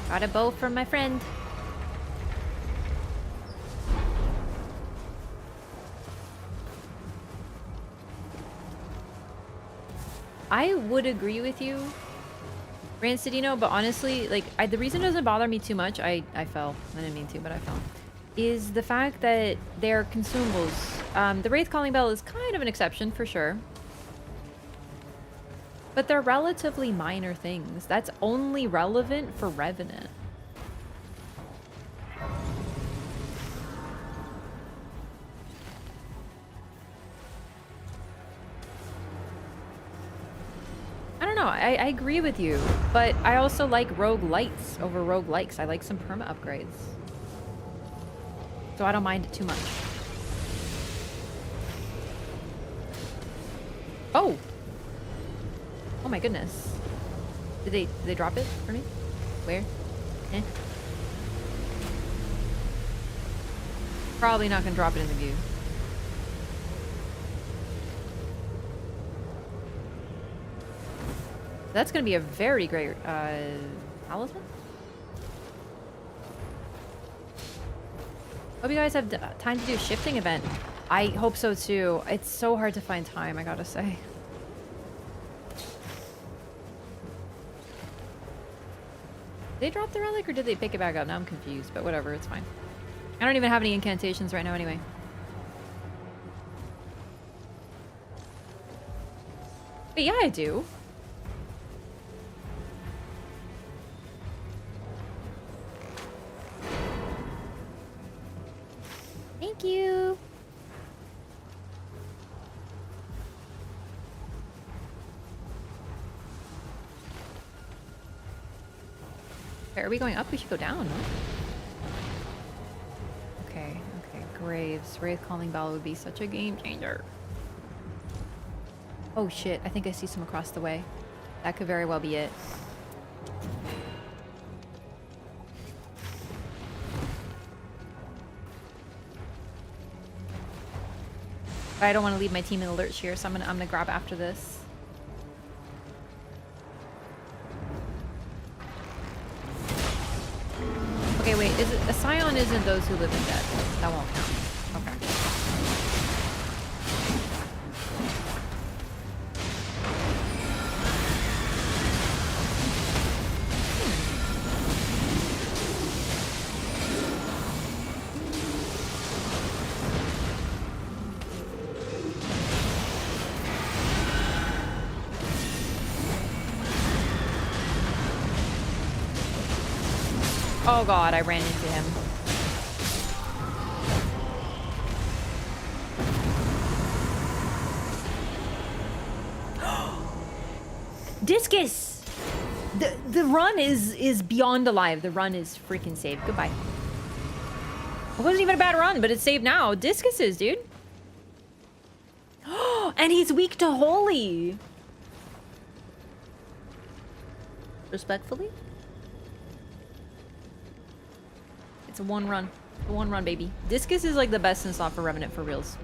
Got a bow from my friend. I would agree with you, Rancidino, but honestly, like, the reason it doesn't bother me too much, I fell. I didn't mean to, but I fell. Is the fact that they're consumables. The Wraith Calling Bell is kind of an exception, for sure. But they're relatively minor things. That's only relevant for Revenant. I don't know. I agree with you, but I also like roguelites over roguelikes. I like some perma upgrades. So I don't mind it too much. Oh! Oh my goodness. Did they drop it for me? Where? Eh. Probably not gonna drop it in the view. That's gonna be a very great talisman. Hope you guys have time to do a shifting event. I hope so too. It's so hard to find time, I gotta say. Did they drop the relic or did they pick it back up? Now I'm confused, but whatever, it's fine. I don't even have any incantations right now anyway. But yeah, I do. Thank you. Are we going up? We should go down. Okay, okay. Graves. Wraith Calling Bell would be such a game changer. Oh shit, I think I see some across the way. That could very well be it. But I don't want to leave my team in the lurch here, so I'm gonna grab after this. Okay, wait, is it a scion isn't those who live in death? That won't count. Okay. Oh god, I ran into him. Discus! The run is beyond alive. The run is freaking saved. Goodbye. It wasn't even a bad run, but it's saved now. Discus is, dude. And he's weak to holy. Respectfully? It's a one run. A one run, baby. Discus is like the best in slot for Revenant for reals.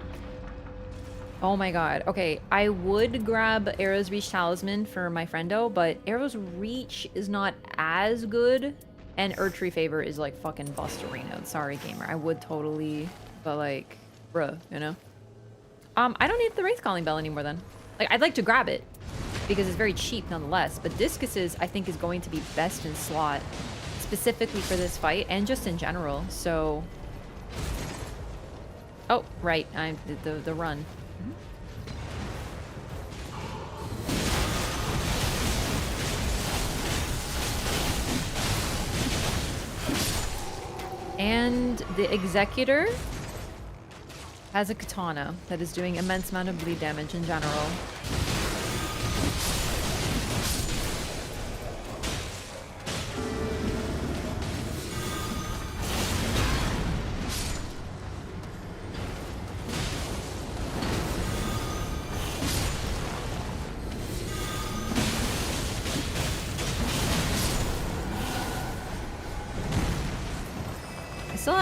Oh my god. Okay, I would grab Arrow's Reach Talisman for my friendo, but Arrow's Reach is not as good. And Erdtree Favor is like fucking bust arena. Sorry, gamer. I would totally, but like, bruh, you know? I don't need the Wraith Calling Bell anymore then. Like, I'd like to grab it because it's very cheap nonetheless, but Discus's I think is going to be best in slot specifically for this fight and just in general. So, oh right, I'm the run. And the Executor has a katana that is doing immense amount of bleed damage in general.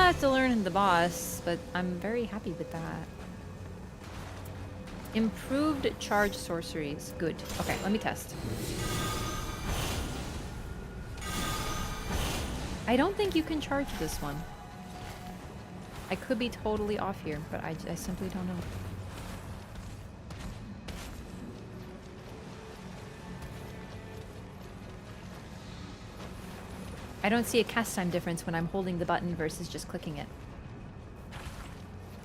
have to learn the boss, but I'm very happy with that. Improved charge sorceries. Good. Okay, let me test. I don't think you can charge this one. I could be totally off here, but I simply don't know. I don't see a cast time difference when I'm holding the button versus just clicking it.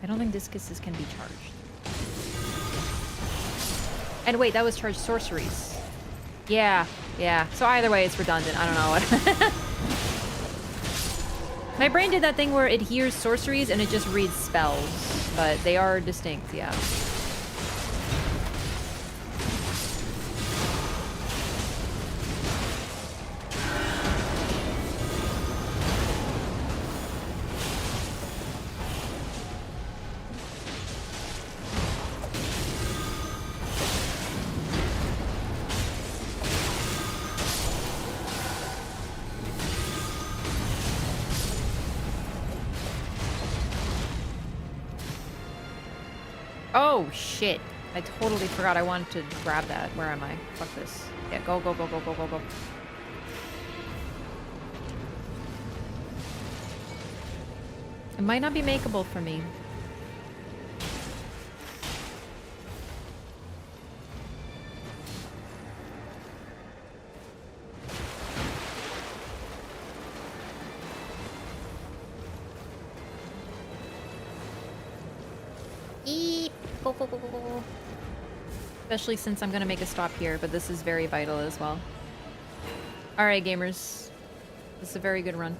I don't think discuses can be charged. And wait, that was charged sorceries. Yeah. So either way, it's redundant. I don't know what. My brain did that thing where it hears sorceries and it just reads spells, but they are distinct, yeah. Oh, shit. I totally forgot I wanted to grab that. Where am I? Fuck this. Yeah, go. It might not be makeable for me. Go. Especially since I'm gonna make a stop here, but this is very vital as well. Alright, gamers. This is a very good run.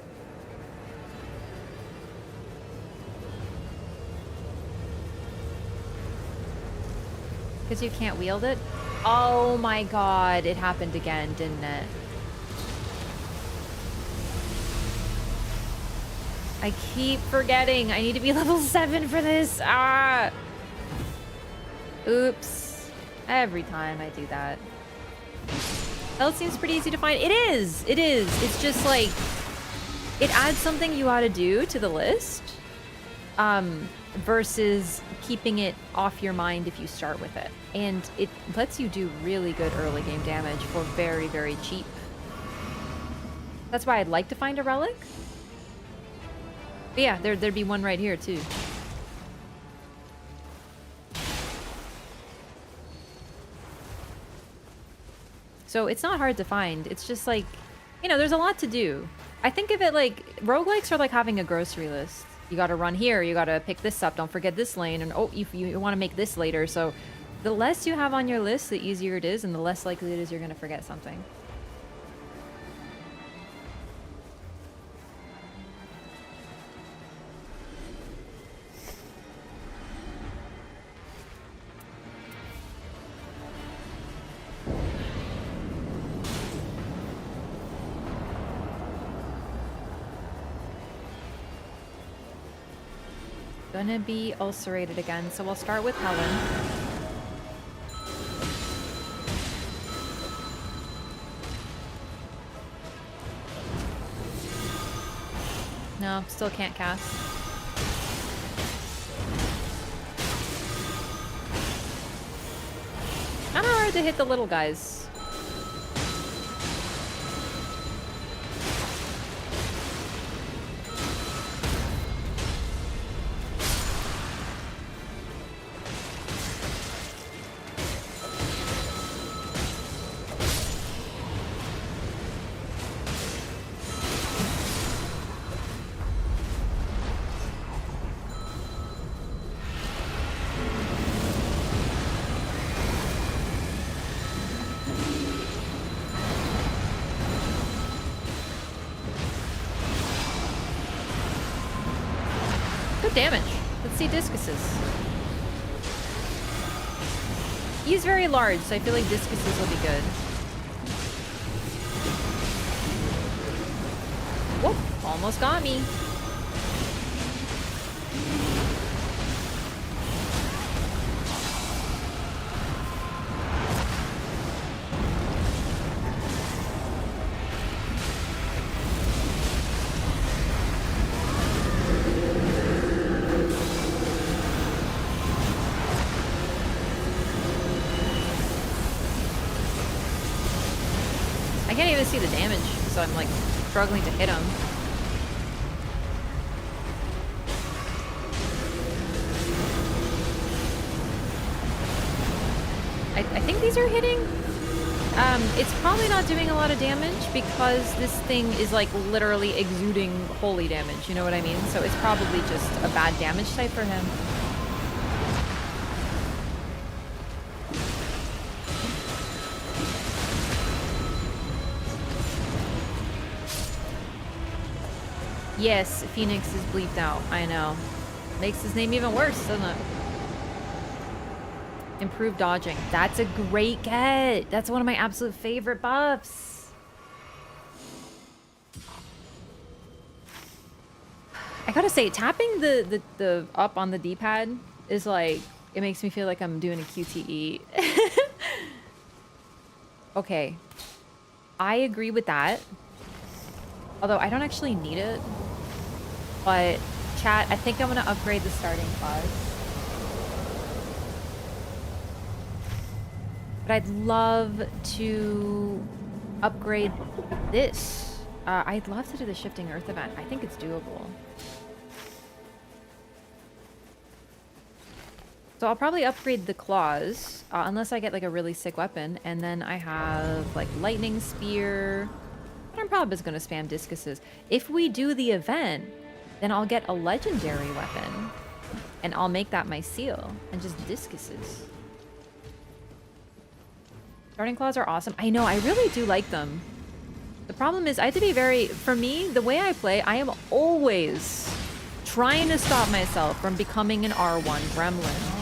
Because you can't wield it? Oh my god, it happened again, didn't it? I keep forgetting. I need to be level 7 for this. Ah! Oops. Every time I do that. That seems pretty easy to find. It is! It is! It's just like... It adds something you gotta do to the list. Versus keeping it off your mind if you start with it. And it lets you do really good early game damage for very, very cheap. That's why I'd like to find a relic. But yeah, there'd be one right here too. So it's not hard to find. It's just like, you know, there's a lot to do. I think of it like, roguelikes are like having a grocery list. You gotta run here, you gotta pick this up, don't forget this lane, and oh, you wanna make this later. So the less you have on your list, the easier it is, and the less likely it is you're gonna forget something. Gonna be ulcerated again, so we'll start with Helen. No, still can't cast. Kinda hard to hit the little guys. Damage. Let's see discuses. He's very large, so I feel like discuses will be good. Whoop! Almost got me. can't even see the damage, so I'm like struggling to hit him. I think these are hitting. It's probably not doing a lot of damage because this thing is like literally exuding holy damage, you know what I mean? So it's probably just a bad damage type for him. Yes, Phoenix is bleeped out. I know. Makes his name even worse, doesn't it? Improved dodging. That's a great get. That's one of my absolute favorite buffs. I gotta say, tapping the up on the D-pad is like, it makes me feel like I'm doing a QTE. Okay. I agree with that. Although I don't actually need it. But chat, I think I'm gonna upgrade the starting class. But I'd love to upgrade this. I'd love to do the Shifting Earth event. I think it's doable. So I'll probably upgrade the claws, unless I get like a really sick weapon. And then I have like Lightning Spear. I'm probably just going to spam discuses. If we do the event, then I'll get a legendary weapon. And I'll make that my seal. And just discuses. Starting claws are awesome. I know, I really do like them. The problem is I have to be very... For me, the way I play, I am always trying to stop myself from becoming an R1 gremlin.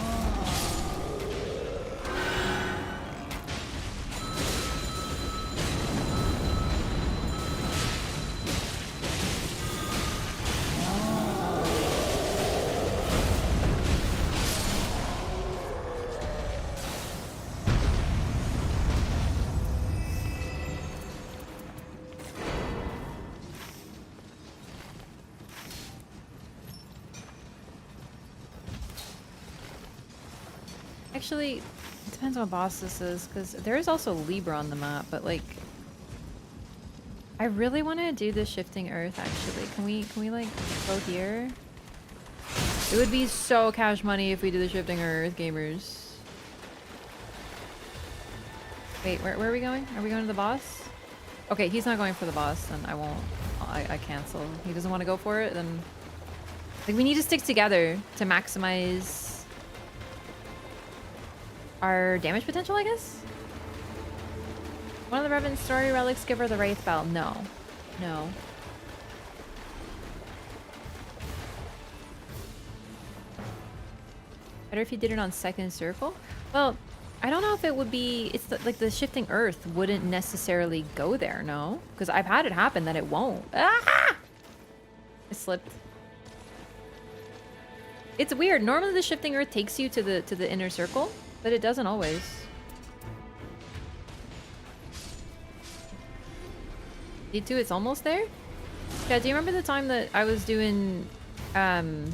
Actually, it depends on what boss this is, because there is also Libra on the map, but like... I really want to do the Shifting Earth, actually. Can we like, go here? It would be so cash money if we do the Shifting Earth, gamers. Wait, where are we going? Are we going to the boss? Okay, he's not going for the boss, then I won't... I cancel. He doesn't want to go for it, then... Like, we need to stick together to maximize... our damage potential, I guess? One of the Revenant story relics give her the Wraith Bell. No. No. Better if you did it on second circle? Well, I don't know if it would be... It's like the Shifting Earth wouldn't necessarily go there, no? Because I've had it happen that it won't. Ah! I slipped. It's weird. Normally the Shifting Earth takes you to the inner circle. But it doesn't always. D2, it's almost there? Yeah, do you remember the time that I was doing, the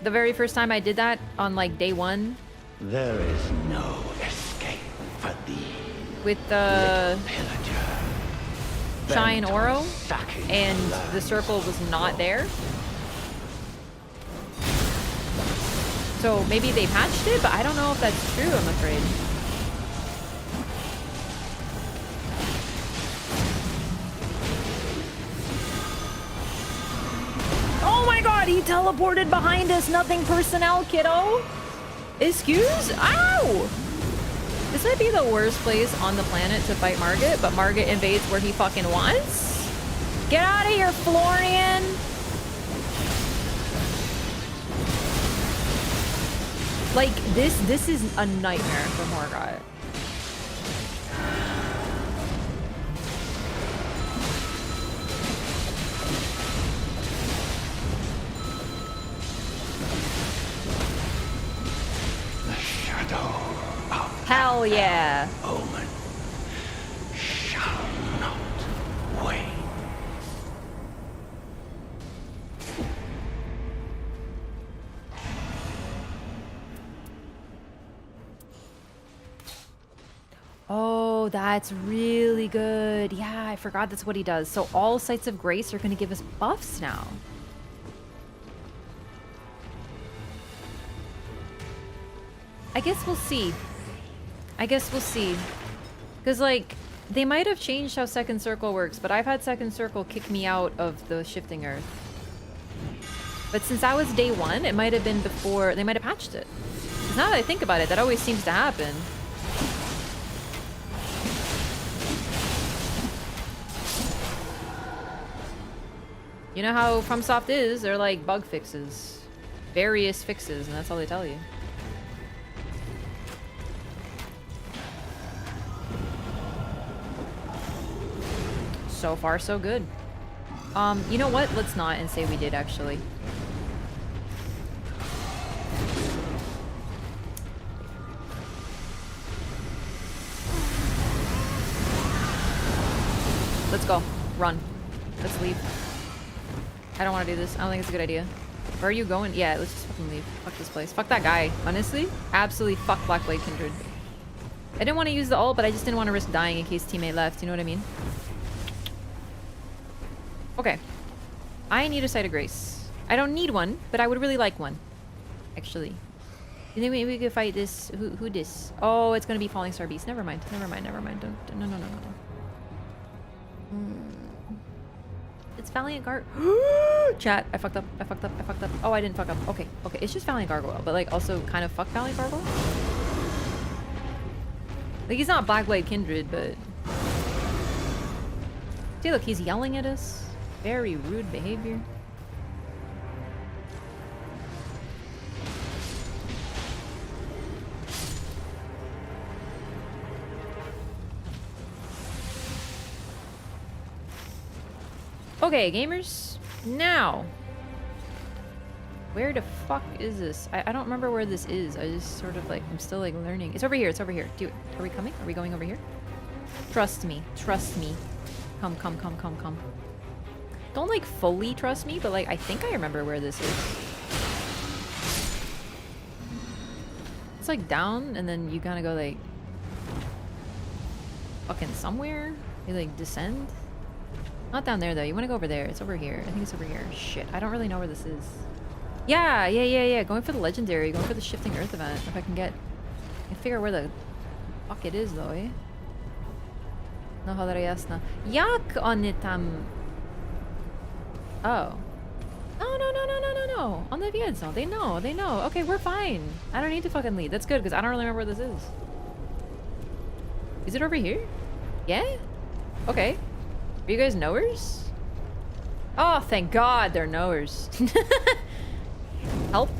very first time I did that on, like, day 1? There is no escape for thee. With the Shine Oro, and the circle was not there. So maybe they patched it, but I don't know if that's true, I'm afraid. Oh my god, he teleported behind us. Nothing personnel, kiddo. Excuse? Ow! This might be the worst place on the planet to fight Margit, but Margit invades where he fucking wants. Get out of here, Florian! Like, this is a nightmare for Morgott. The shadow of Hell yeah. Omen shall not wane. Oh, Oh, that's really good. Yeah, I forgot that's what he does. So all Sites of Grace are going to give us buffs now. I guess we'll see. I guess we'll see. Because, like, they might have changed how Second Circle works, but I've had Second Circle kick me out of the Shifting Earth. But since that was day one, it might have been before... They might have patched it. 'Cause now that I think about it, that always seems to happen. You know how FromSoft is? They're like bug fixes. Various fixes, and that's all they tell you. So far, so good. You know what? Let's not and say we did, actually. Let's go. Run. Let's leave. I don't want to do this. I don't think it's a good idea. Where are you going? Yeah, let's just fucking leave. Fuck this place. Fuck that guy. Honestly, absolutely fuck Blackblade Kindred. I didn't want to use the ult, but I just didn't want to risk dying in case teammate left. You know what I mean? Okay. I need a Site of Grace. I don't need one, but I would really like one. Actually. You think maybe we could fight this? Who this? Oh, it's gonna be Falling Star Beast. Never mind. Never mind. Never mind. Don't. No. It's Valiant Gar. Chat. I fucked up. I fucked up. I fucked up. Oh, I didn't fuck up. Okay. Okay. It's just Valiant Gargoyle, but like also kind of fuck Valiant Gargoyle. Like he's not Blackblade Kindred, but see, look, he's yelling at us. Very rude behavior. Okay, gamers. Now, where the fuck is this? I don't remember where this is. I just sort of like, I'm still like learning. It's over here. It's over here. Dude, are we coming? Are we going over here? Trust me. Trust me. Come. Don't like fully trust me, but like I think I remember where this is. It's like down and then you kind of go like fucking somewhere. You like descend. Not down there though. You want to go over there. It's over here. I think it's over here. Shit. I don't really know where this is. Yeah. Going for the legendary. Going for the Shifting Earth event. If I can get... I can figure out where the fuck it is though, eh? No cholera jasna. Jak oni tam... Oh. No. On the wiedzą. They know. Okay, we're fine. I don't need to fucking lead. That's good because I don't really remember where this is. Is it over here? Yeah? Okay. Are you guys knowers? Oh, thank God they're knowers. Help.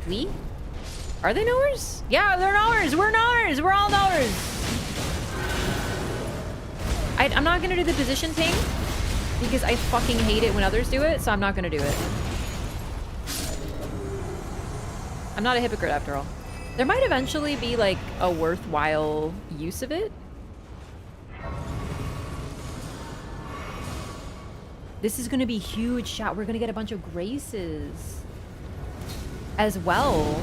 We? Are they knowers? Yeah, they're knowers. We're knowers. We're all knowers. I'm not gonna do the position thing because I fucking hate it when others do it, so I'm not gonna do it. I'm not a hypocrite after all. There might eventually be like a worthwhile use of it. This is gonna be huge, chat. We're gonna get a bunch of graces as well.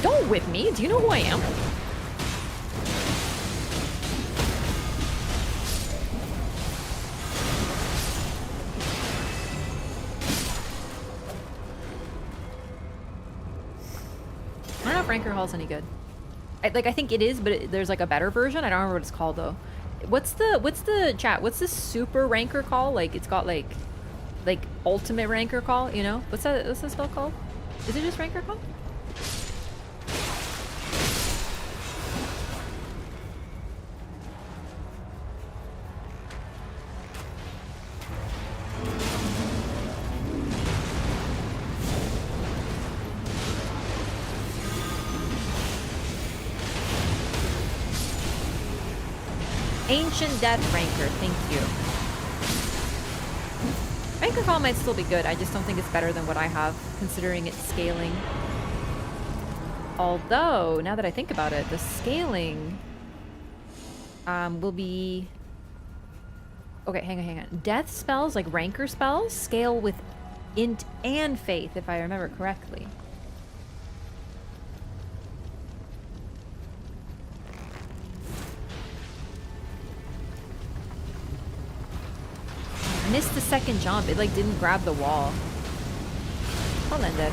Don't whip me. Do you know who I am? I don't know if Ranker Hall's any good. I think it is, but there's like a better version. I don't remember what it's called though. What's the chat? What's the super ranker call? Like it's got like ultimate ranker call, you know? What's that spell called? Is it just ranker call? Ancient Death Ranker, thank you. Ranker Call might still be good, I just don't think it's better than what I have, considering it's scaling. Although, now that I think about it, the scaling will be... Okay, hang on. Death spells, like Ranker spells, scale with Int and Faith, if I remember correctly. Missed the second jump. It like didn't grab the wall. Well then, dead.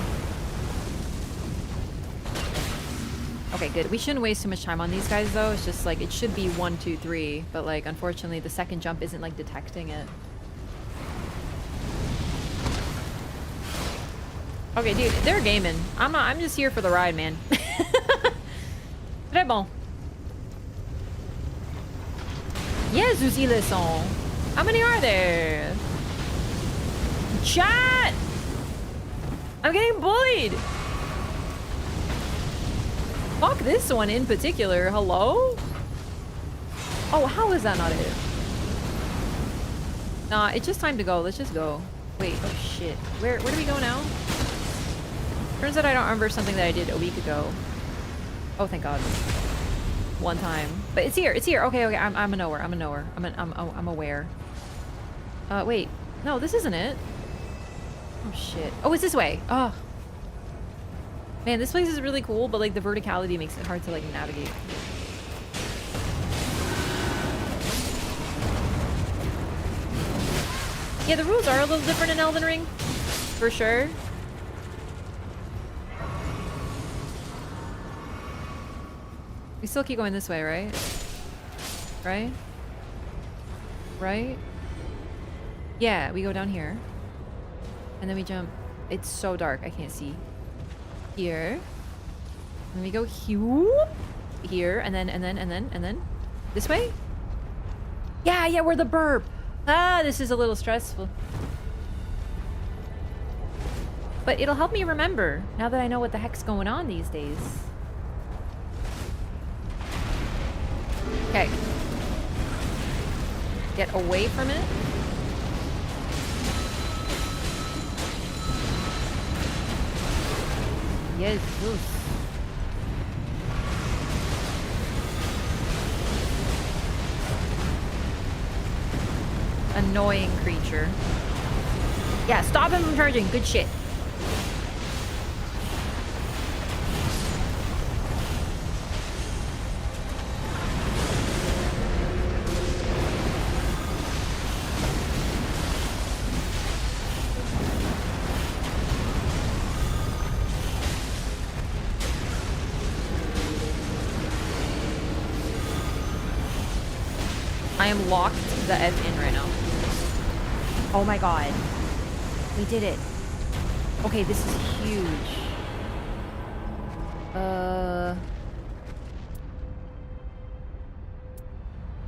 Okay, good. We shouldn't waste too much time on these guys though. It's just like it should be 1, 2, 3, but like unfortunately the second jump isn't like detecting it. Okay, dude, they're gaming. I'm just here for the ride, man. Très bon. Jesus, ils le sont. How many are there? Chat! I'm getting bullied! Fuck this one in particular. Hello? Oh, how is that not it? Nah, it's just time to go. Let's just go. Wait, oh shit. Where do we go now? Turns out I don't remember something that I did a week ago. Oh, thank God. One time. But it's here. It's here. Okay, okay. I'm a knower. I'm a knower. I'm aware. Wait. No, this isn't it. Oh, shit. Oh, it's this way. Oh. Man, this place is really cool, but, like, the verticality makes it hard to, like, navigate. Yeah, the rules are a little different in Elden Ring. For sure. We still keep going this way, right? Right? Right? Yeah, we go down here. And then we jump. It's so dark, I can't see. Here. And then we go here, and then. This way? Yeah, we're the burp. Ah, this is a little stressful. But it'll help me remember, now that I know what the heck's going on these days. Okay. Get away from it. Yes. Annoying creature. Yeah, stop him from charging. Good shit. I am locked the F in right now. Oh my God. We did it. Okay, this is huge.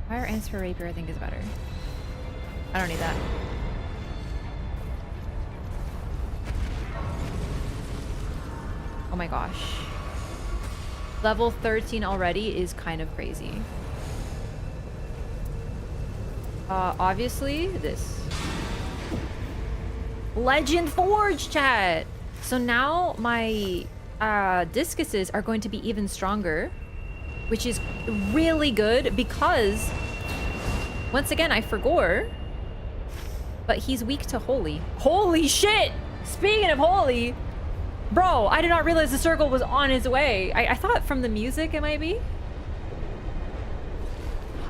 Fire Ants for Rapier I think is better. I don't need that. Oh my gosh. Level 13 already is kind of crazy. Obviously, this. Legend Forge, chat! So now my discuses are going to be even stronger, which is really good because, once again, I forgot, but he's weak to holy. Holy shit! Speaking of holy, bro, I did not realize the circle was on its way. I thought from the music it might be.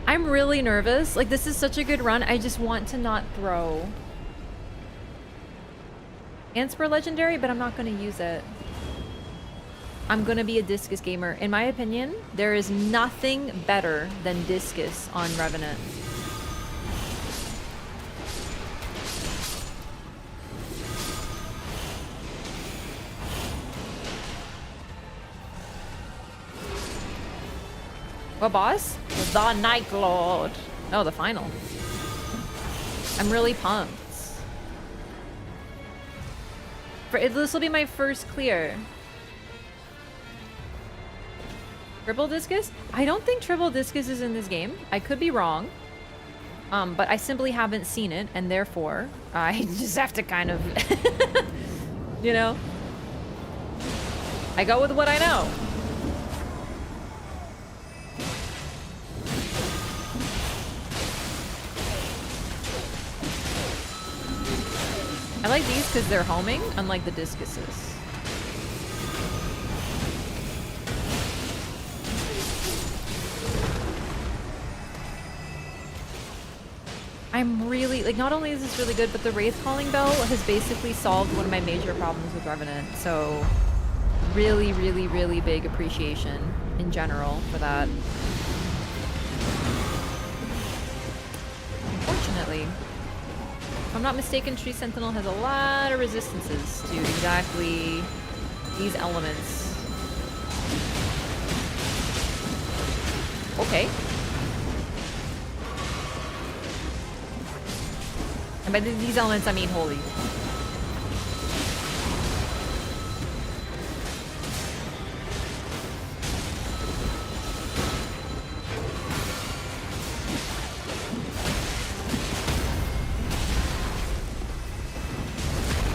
I'm really nervous. Like, this is such a good run. I just want to not throw. Ants were legendary, but I'm not going to use it. I'm going to be a discus gamer. In my opinion, there is nothing better than discus on Revenant. What boss? The Night Lord. Oh, the final. I'm really pumped. This will be my first clear. Triple discus? I don't think triple discus is in this game. I could be wrong. But I simply haven't seen it, and therefore, I just have to kind of, you know? I go with what I know. I like these because they're homing, unlike the discuses. I'm really, like, not only is this really good, but the Wraith Calling Bell has basically solved one of my major problems with Revenant, so really, really, really big appreciation in general for that. Unfortunately, if I'm not mistaken, Tree Sentinel has a lot of resistances to exactly these elements. Okay. And by these elements, I mean holy.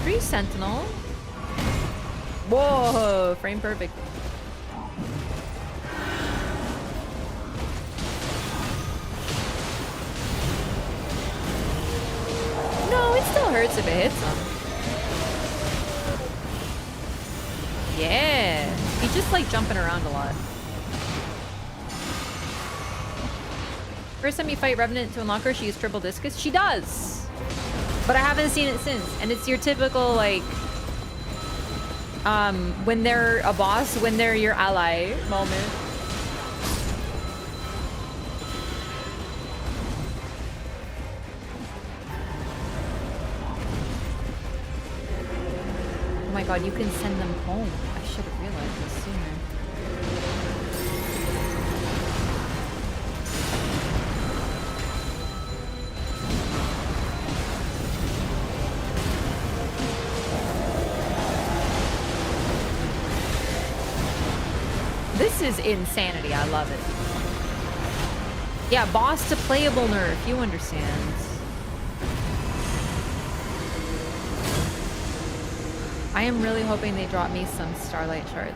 Tree Sentinel. Whoa, frame perfect. No, it still hurts if it hits him. Yeah. He's just like jumping around a lot. First time you fight Revenant to unlock her, she uses triple discus. She does! But I haven't seen it since. And it's your typical, like, when they're a boss, when they're your ally moment. Oh my god, you can send them home. I should have realized this sooner. This is insanity. I love it. Yeah, boss to playable nerf. You understand. I am really hoping they drop me some Starlight Shards.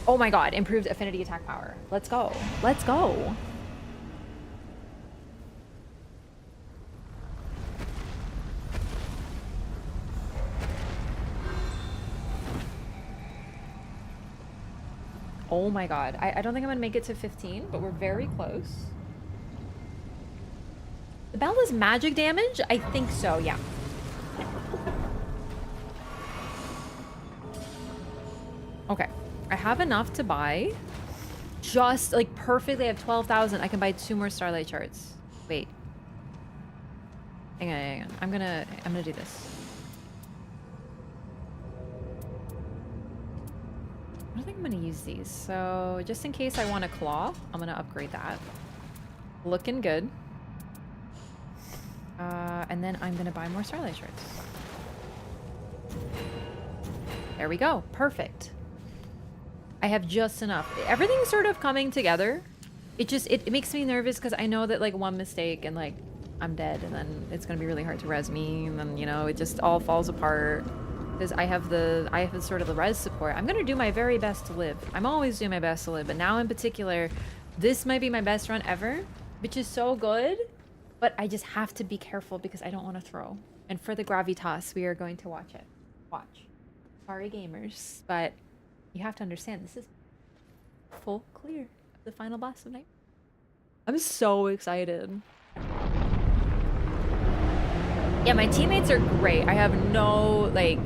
Oh my god, improved affinity attack power. Let's go. Let's go. Oh my god. I don't think I'm gonna make it to 15, but we're very close. The bell is magic damage? I think so, yeah. Okay, I have enough to buy just like perfectly. I have 12,000. I can buy 2 more Starlight Shards. Wait. Hang on. I'm gonna do this. I don't think I'm gonna use these. So just in case I want a claw, I'm gonna upgrade that. Looking good. And then I'm gonna buy more Starlight Shards. There we go. Perfect. I have just enough. Everything's sort of coming together. It makes me nervous because I know that like one mistake and like I'm dead, and then it's gonna be really hard to res me, and then, you know, it just all falls apart because I have the sort of the res support. I'm gonna do my very best to live. I'm always doing my best to live, but now in particular, this might be my best run ever, which is so good. But I just have to be careful because I don't want to throw. And for the gravitas, we are going to watch it. Watch. Sorry, gamers, but you have to understand, this is full clear of the final boss of Night. I'm so excited. Yeah, my teammates are great. I have no, like,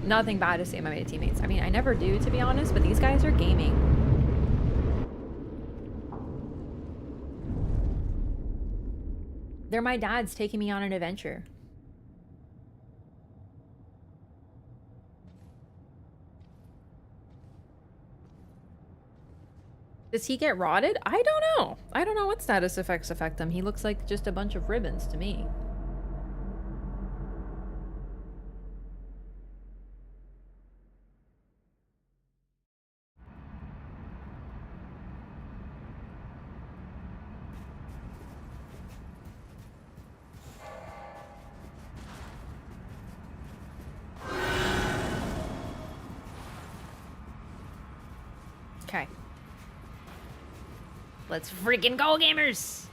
nothing bad to say about my teammates. I mean, I never do, to be honest, but these guys are gaming. They're my dads taking me on an adventure. Does he get rotted? I don't know. I don't know what status effects affect him. He looks like just a bunch of ribbons to me. Okay. Let's freaking go, gamers!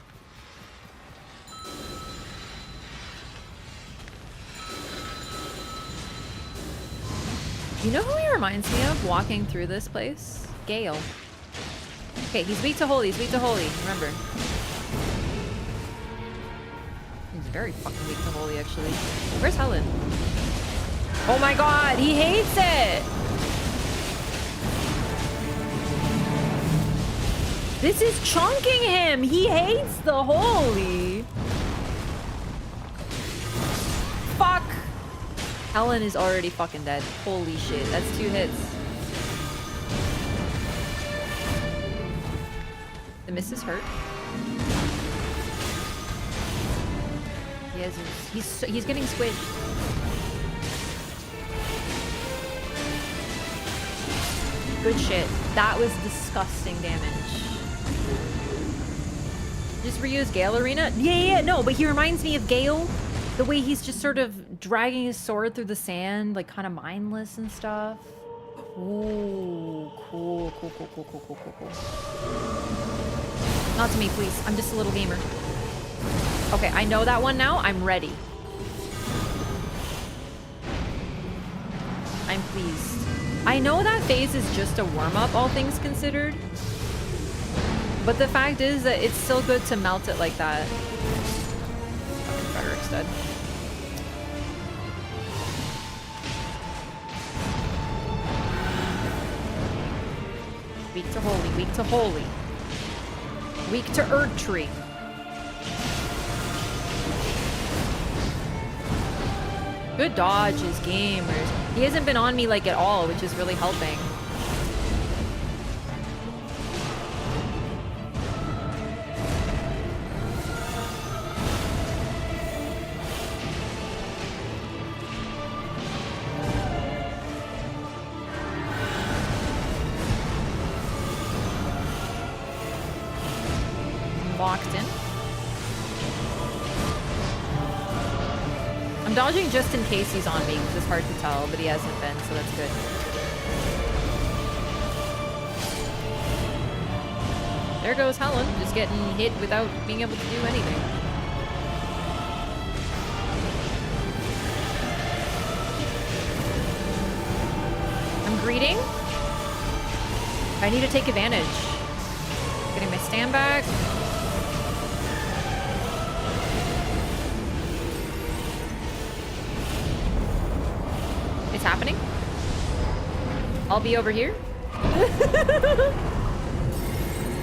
You know who he reminds me of walking through this place? Gale. Okay, he's weak to holy, remember. very fucking weak to holy, actually. Where's Helen? Oh my god, he hates it! This is chunking him! He hates the holy! Fuck! Helen is already fucking dead. Holy shit, that's 2 hits. The miss is hurt. He's getting squished. Good shit. That was disgusting damage. Just reuse Gale Arena? Yeah, no, but he reminds me of Gale. The way he's just sort of dragging his sword through the sand, like kind of mindless and stuff. Ooh, cool. Not to me, please. I'm just a little gamer. Okay, I know that one now. I'm ready. I'm pleased. I know that phase is just a warm-up, all things considered. But the fact is that it's still good to melt it like that. Fucking Frederick's dead. Weak to holy, weak to holy. Weak to Erdtree. Good dodges, gamers. He hasn't been on me like at all, which is really helping. Locked in. I'm dodging just in case he's on me, which is hard to tell, but he hasn't been, so that's good. There goes Helen, just getting hit without being able to do anything. I'm greeting. I need to take advantage. Getting my stand back. It's happening. I'll be over here.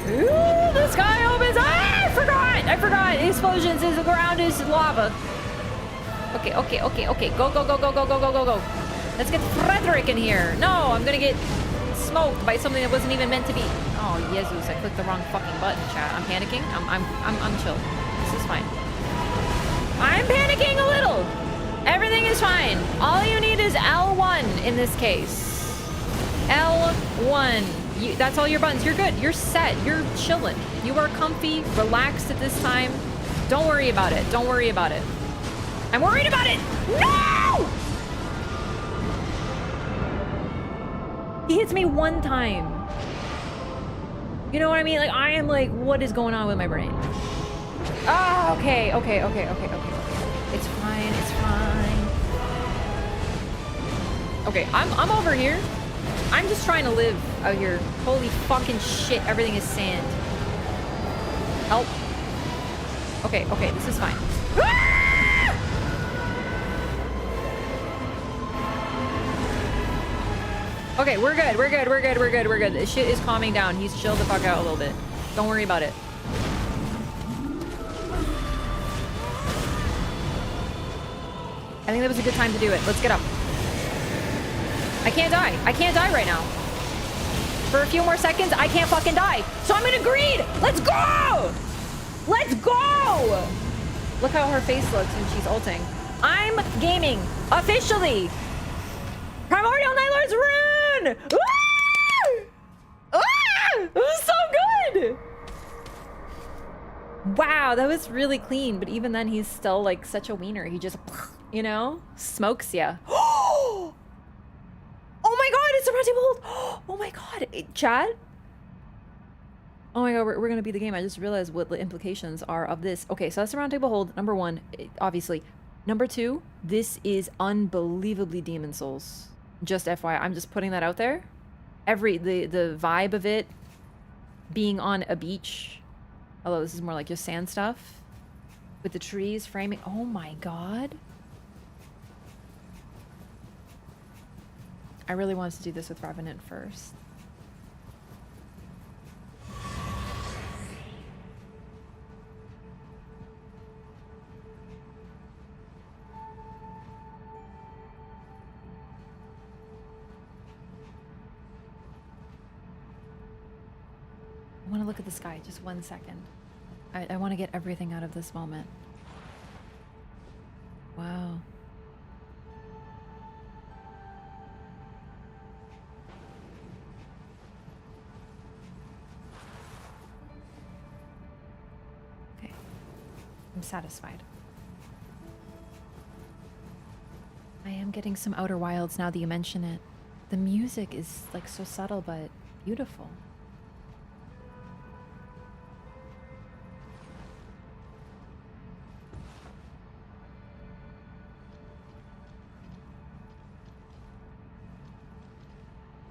Ooh, the sky opens. Ah, I forgot. Explosions is the ground is lava. Okay. Go. Let's get Frederick in here. No, I'm gonna get smoked by something that wasn't even meant to be. Oh, Jesus, I clicked the wrong fucking button, chat. I'm panicking. I'm chill. This is fine. I'm panicking a little. Everything is fine. All you need is L1 in this case. L1. That's all your buttons. You're good. You're set. You're chilling. You are comfy, relaxed at this time. Don't worry about it. I'm worried about it. No! He hits me one time. You know what I mean? Like, I am like, what is going on with my brain? Ah, okay. It's fine. Okay, I'm over here. I'm just trying to live out here. Holy fucking shit, everything is sand. Help. Okay, this is fine. Ah! Okay, we're good. This shit is calming down. He's chilled the fuck out a little bit. Don't worry about it. I think that was a good time to do it. Let's get up. I can't die right now. For a few more seconds, I can't fucking die. So I'm gonna greed. Let's go! Look how her face looks when she's ulting. I'm gaming officially. Primordial Night Lord's rune! It was so good! Wow, that was really clean. But even then, he's still like such a wiener. He just, you know, smokes ya. Oh my god, it's a round table hold! Oh my god, chat. Oh my god, we're gonna beat the game. I just realized what the implications are of this. Okay, so that's a round table hold. Number one, obviously. Number two, this is unbelievably Demon Souls. Just FYI, I'm just putting that out there. The vibe of it being on a beach, although this is more like just sand stuff. With the trees framing. Oh my god. I really wanted to do this with Revenant first. I want to look at the sky just 1 second. I want to get everything out of this moment. Wow. Okay. I'm satisfied. I am getting some Outer Wilds now that you mention it. The music is like so subtle but beautiful.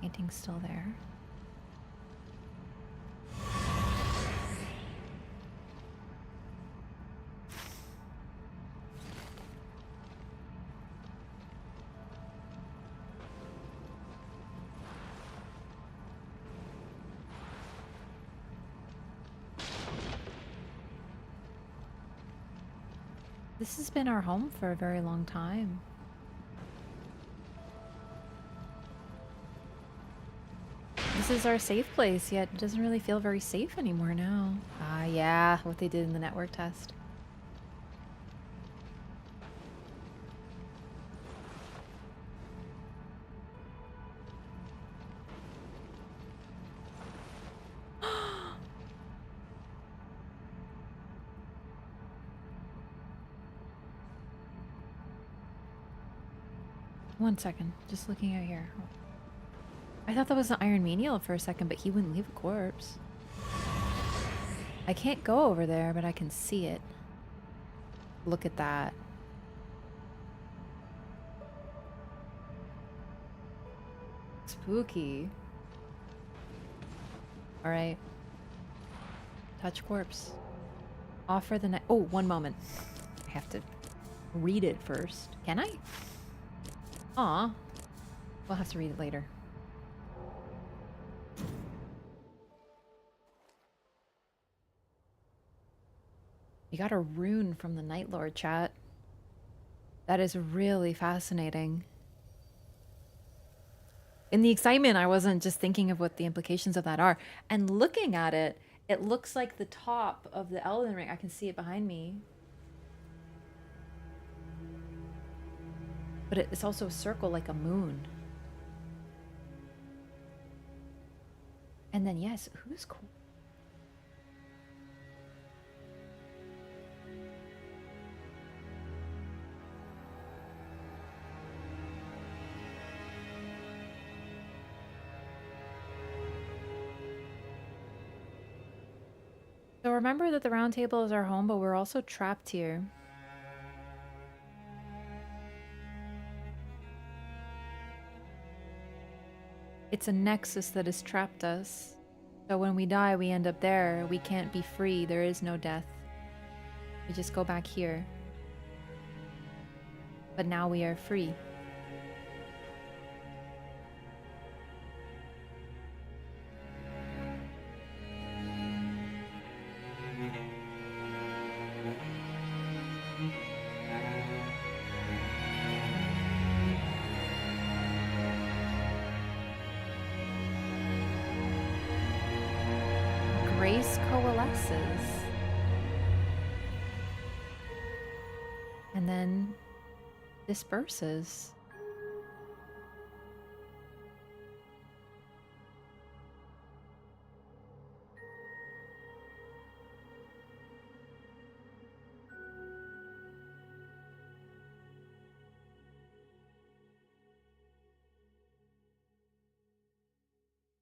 Painting's still there. This has been our home for a very long time. This is our safe place, yet it doesn't really feel very safe anymore now. Ah, yeah, what they did in the network test. One second, just looking out here. I thought that was an Iron Menial for a second, but he wouldn't leave a corpse. I can't go over there, but I can see it. Look at that. Spooky. Alright. Touch corpse. Offer the night. Oh, 1 moment. I have to read it first. Can I? Aw. We'll have to read it later. You got a rune from the Night Lord, chat. That is really fascinating. In the excitement, I wasn't just thinking of what the implications of that are. And looking at it, it looks like the top of the Elden Ring. I can see it behind me. But it's also a circle like a moon. And then, yes, who's cool? So remember that the Round Table is our home, but we're also trapped here. It's a nexus that has trapped us. So when we die, we end up there. We can't be free. There is no death. We just go back here. But now we are free. Grace coalesces. And then disperses.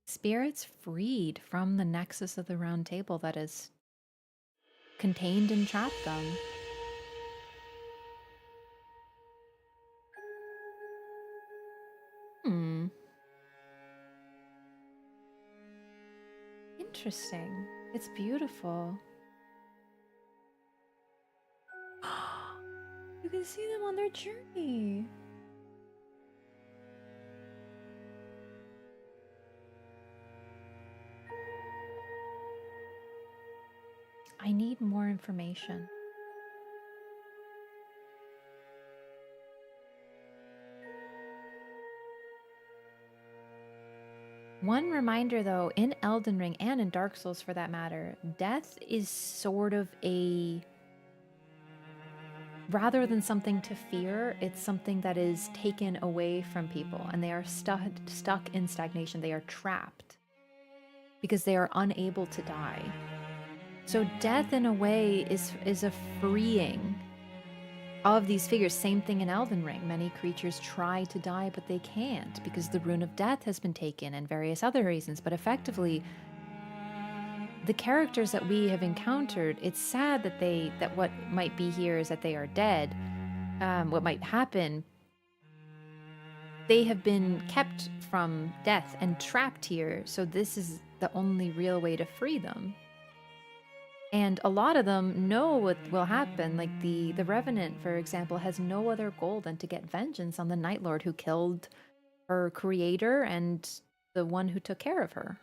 Spirits freed from the nexus of the Round Table that is contained and trapped them. Interesting. It's beautiful. We can see them on their journey. I need more information. One reminder though, in Elden Ring and in Dark Souls for that matter, death is sort of a... rather than something to fear, it's something that is taken away from people, and they are stuck in stagnation. They are trapped because they are unable to die. So death in a way is a freeing of these figures. Same thing in Elden Ring. Many creatures try to die, but they can't because the rune of death has been taken and various other reasons. But effectively, the characters that we have encountered, it's sad that what might be here is that they are dead. What might happen, they have been kept from death and trapped here. So this is the only real way to free them. And a lot of them know what will happen. Like the Revenant, for example, has no other goal than to get vengeance on the Night Lord who killed her creator and the one who took care of her.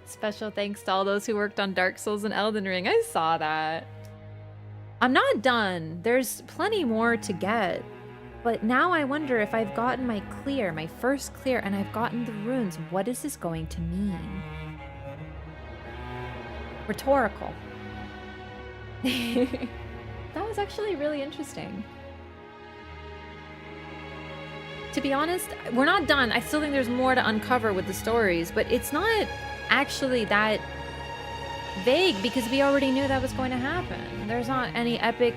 Special thanks to all those who worked on Dark Souls and Elden Ring. I saw that. I'm not done. There's plenty more to get. But now I wonder if I've gotten my first clear, and I've gotten the runes, what is this going to mean? Rhetorical. That was actually really interesting. To be honest, we're not done. I still think there's more to uncover with the stories, but it's not actually that vague because we already knew that was going to happen. There's not any epic,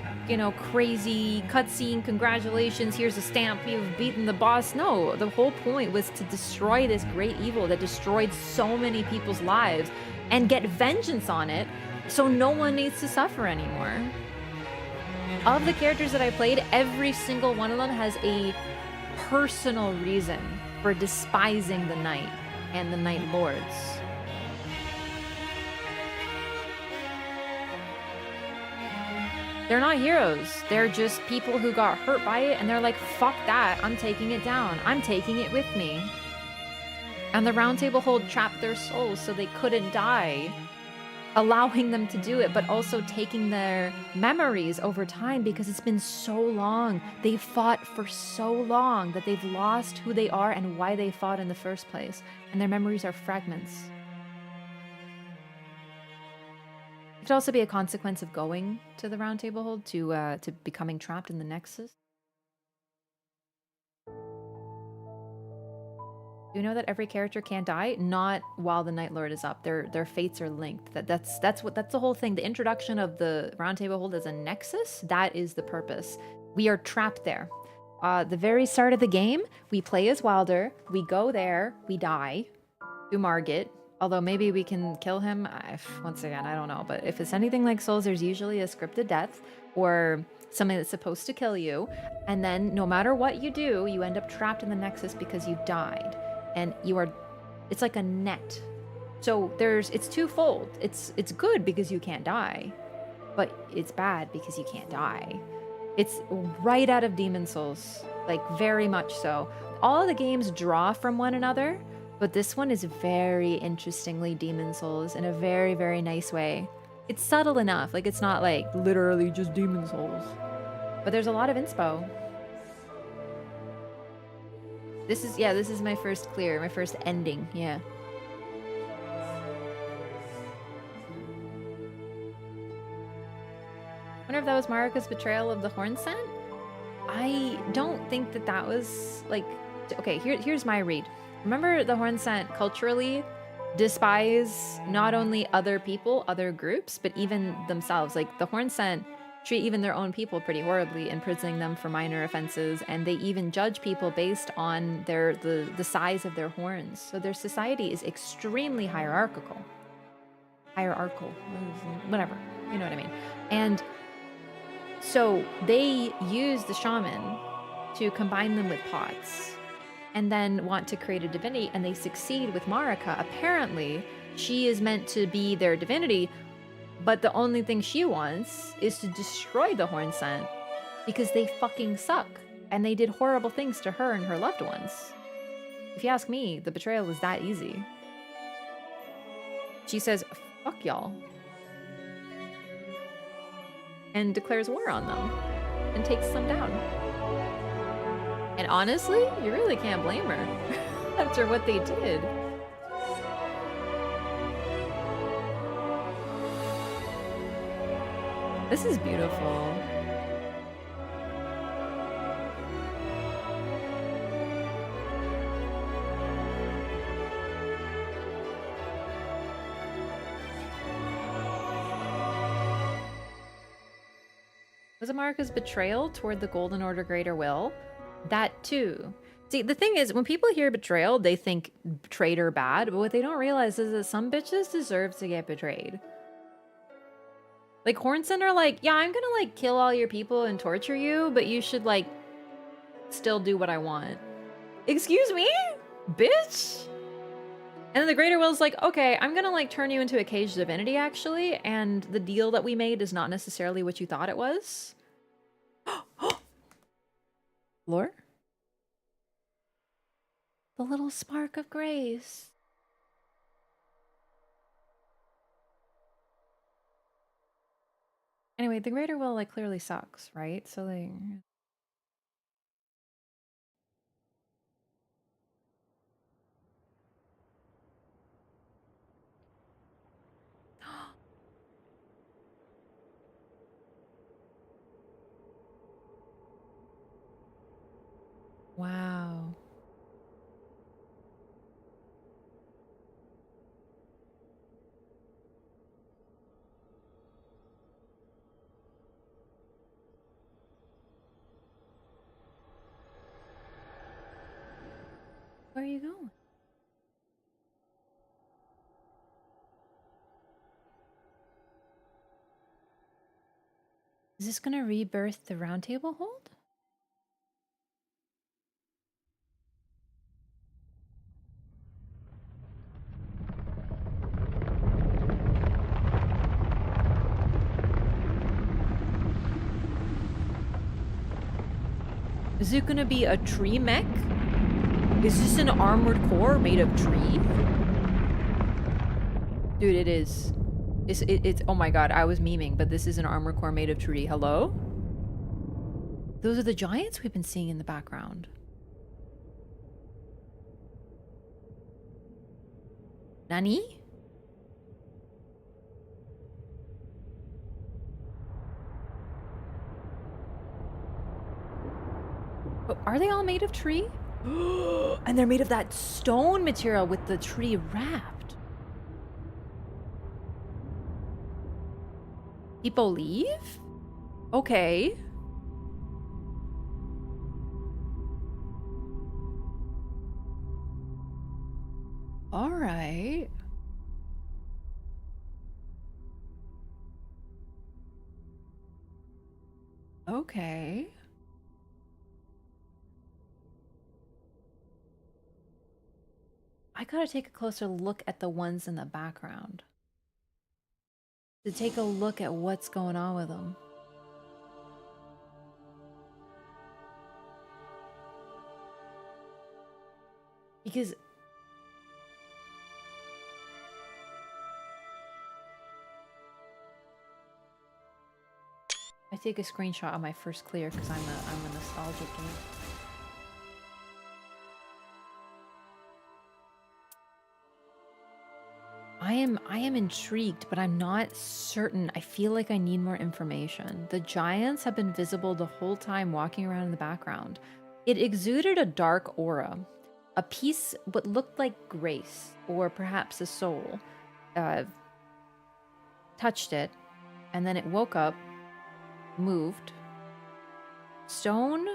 crazy cutscene, congratulations, here's a stamp, you've beaten the boss. No, the whole point was to destroy this great evil that destroyed so many people's lives and get vengeance on it so no one needs to suffer anymore. Of the characters that I played, every single one of them has a personal reason for despising the Knight and the Night Lords. They're not heroes. They're just people who got hurt by it and they're like, fuck that, I'm taking it down. I'm taking it with me. And the Round Table Hold trapped their souls so they couldn't die, allowing them to do it, but also taking their memories over time because it's been so long. They've fought for so long that they've lost who they are and why they fought in the first place. And their memories are fragments. It could also be a consequence of going to the Round Table Hold to becoming trapped in the Nexus. You know that every character can die, not while the Night Lord is up. Their fates are linked. That's the whole thing. The introduction of the Round Table Hold as a Nexus, that is the purpose. We are trapped there. The very start of the game, we play as Wilder. We go there, we die to Margit. Although maybe we can kill him. Once again, I don't know. But if it's anything like Souls, there's usually a scripted death or something that's supposed to kill you. And then no matter what you do, you end up trapped in the Nexus because you died. And it's like a net. So it's twofold. It's good because you can't die, but it's bad because you can't die. It's right out of Demon Souls, like very much so. All of the games draw from one another, but this one is very interestingly Demon Souls in a very, very nice way. It's subtle enough, like it's not like literally just Demon Souls, but there's a lot of inspo. This is my first clear, my first ending, yeah. Wonder if that was Marika's betrayal of the Horn Scent? I don't think that was like... Okay, here's my read. Remember, the Horn Scent culturally despise not only other people, other groups, but even themselves. Like, the Horn Scent treat even their own people pretty horribly, imprisoning them for minor offenses, and they even judge people based on the size of their horns. So their society is extremely hierarchical. Whatever, you know what I mean. And so they use the shaman to combine them with pots and then want to create a divinity, and they succeed with Marika, apparently she is meant to be their divinity, but the only thing she wants is to destroy the Horn Scent because they fucking suck and they did horrible things to her and her loved ones. If you ask me, the betrayal was that easy. She says, fuck y'all. And declares war on them and takes them down. And honestly, you really can't blame her after what they did. This is beautiful. Was it Marika's betrayal toward the Golden Order Greater Will? That too. See, the thing is, when people hear betrayal, they think traitor bad, but what they don't realize is that some bitches deserve to get betrayed. Like, Hornsent are like, yeah, I'm gonna, like, kill all your people and torture you, but you should, like, still do what I want. Excuse me? Bitch? And then the Greater Will's like, okay, I'm gonna, like, turn you into a caged divinity, actually, and the deal that we made is not necessarily what you thought it was. Lore? The little spark of grace. Anyway, the Greater Will, like, clearly sucks, right? So, like... Wow. Where are you going? Is this gonna rebirth the Round Table Hold? Is it gonna be a tree mech? Is this an armored core made of tree? Dude, it is. It's oh my god, I was memeing, but this is an armored core made of tree. Hello? Those are the giants we've been seeing in the background. Nani? Oh, are they all made of tree? And they're made of that stone material with the tree wrapped. People leave? Okay. All right. Okay. I gotta take a closer look at the ones in the background. To take a look at what's going on with them. Because I take a screenshot of my first clear because I'm a nostalgic game. I am intrigued, but I'm not certain. I feel like I need more information. The giants have been visible the whole time walking around in the background. It exuded a dark aura. A piece what looked like grace, or perhaps a soul, touched it, and then it woke up, moved. Stone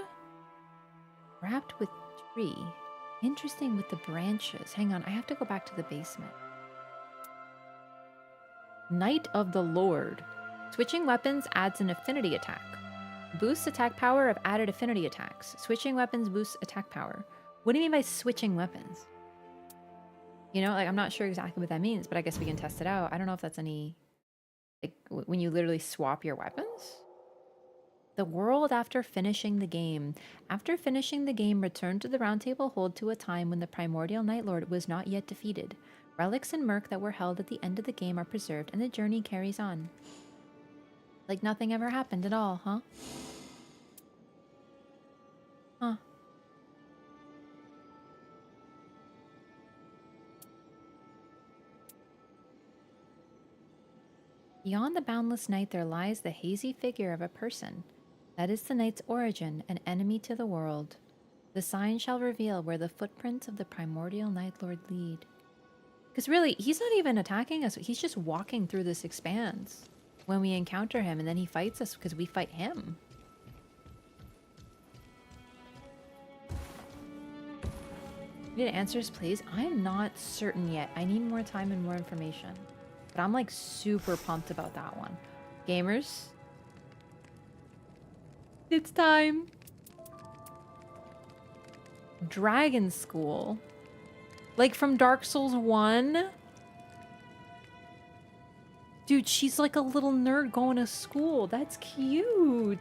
wrapped with tree. Interesting with the branches. Hang on, I have to go back to the basement. Knight of the Lord. Switching weapons adds an affinity attack. Boosts attack power of added affinity attacks. Switching weapons boosts attack power. What do you mean by switching weapons? You know, like, I'm not sure exactly what that means, but I guess we can test it out. I don't know if that's any, like, when you literally swap your weapons? The world after finishing the game. After finishing the game, return to the Round Table Hold to a time when the primordial Night Lord was not yet defeated. Relics and Murk that were held at the end of the game are preserved, and the journey carries on. Like nothing ever happened at all, huh? Huh. Beyond the boundless night there lies the hazy figure of a person. That is the night's origin, an enemy to the world. The sign shall reveal where the footprints of the primordial Night Lord lead. Because really, he's not even attacking us. He's just walking through this expanse when we encounter him, and then he fights us because we fight him. Need answers, please? I am not certain yet. I need more time and more information. But I'm like super pumped about that one. Gamers, it's time. Dragon School. Like from Dark Souls 1? Dude, she's like a little nerd going to school. That's cute.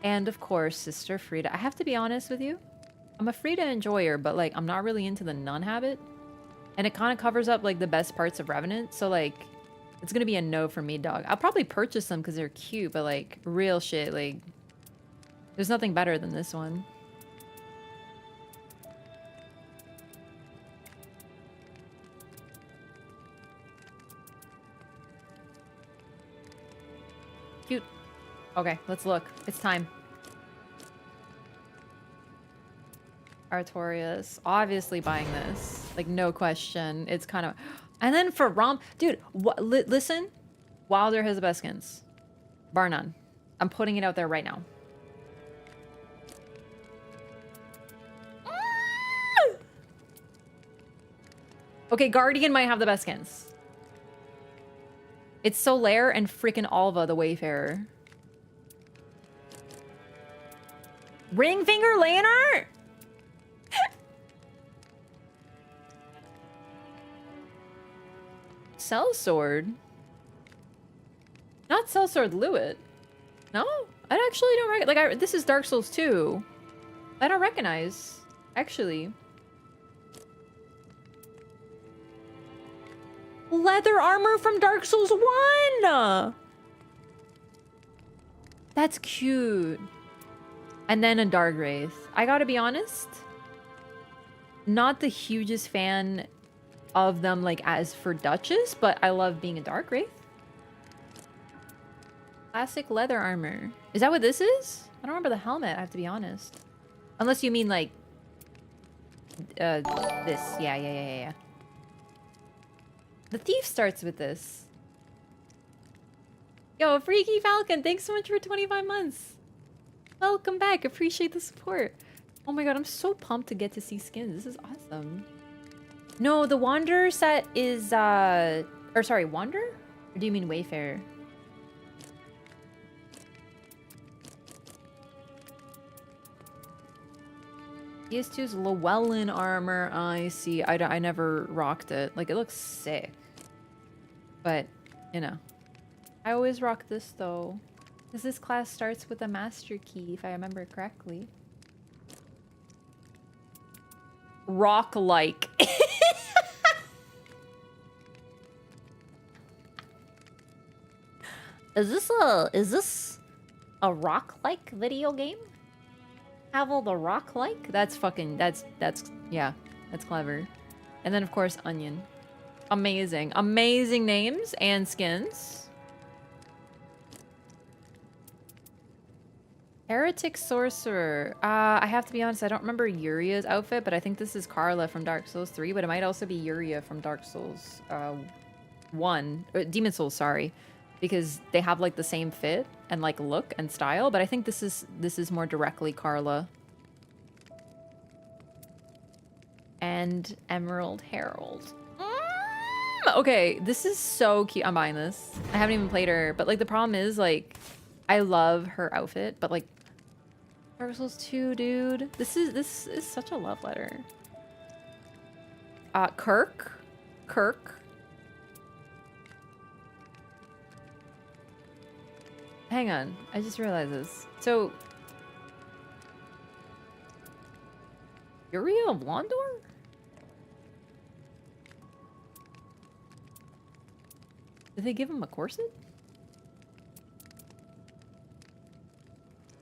And of course, Sister Frida. I have to be honest with you. I'm a Frida enjoyer, but like I'm not really into the nun habit. And it kind of covers up like the best parts of Revenant. So like it's gonna be a no for me, dog. I'll probably purchase them because they're cute, but like real shit, like there's nothing better than this one. Cute. Okay, let's look. It's time. Artorias. Obviously buying this. Like, no question. It's kind of... And then for Rom... Dude, listen. Wilder has the best skins. Bar none. I'm putting it out there right now. Okay, Guardian might have the best skins. It's Solaire and freaking Alva, the Wayfarer. Ringfinger Leonard? Sellsword? Not Sellsword Lewitt. No? I actually don't recognize. Like, this is Dark Souls 2. I don't recognize. Actually. Leather armor from Dark Souls 1! That's cute. And then a Dark Wraith. I gotta be honest. Not the hugest fan of them, like, as for Duchess, but I love being a Dark Wraith. Classic leather armor. Is that what this is? I don't remember the helmet, I have to be honest. Unless you mean, like... this. Yeah. The Thief starts with this. Yo, Freaky Falcon, thanks so much for 25 months. Welcome back. Appreciate the support. Oh my god, I'm so pumped to get to see skins. This is awesome. No, the Wanderer set is, or sorry, Wanderer? Or do you mean Wayfarer? PS2's Llewellyn armor. I see. I never rocked it. Like, it looks sick. But, you know. I always rock this, though. Because this class starts with a master key, if I remember correctly. Rock-like. Is this a rock-like video game? Havel the rock-like? That's yeah, that's clever. And then, of course, Onion. Amazing. Amazing names and skins. Heretic Sorcerer. I have to be honest, I don't remember Uria's outfit, but I think this is Carla from Dark Souls 3, but it might also be Uria from Dark Souls 1. Demon Souls, sorry. Because they have, like, the same fit and, like, look and style, but I think this is more directly Carla. And Emerald Herald. Okay, this is so cute. I'm buying this. I haven't even played her, but, like, the problem is, like, I love her outfit, but, like, Dark Souls 2, dude. This is such a love letter. Kirk. Hang on, I just realized this. So, Uriel Blondor? Did they give him a corset?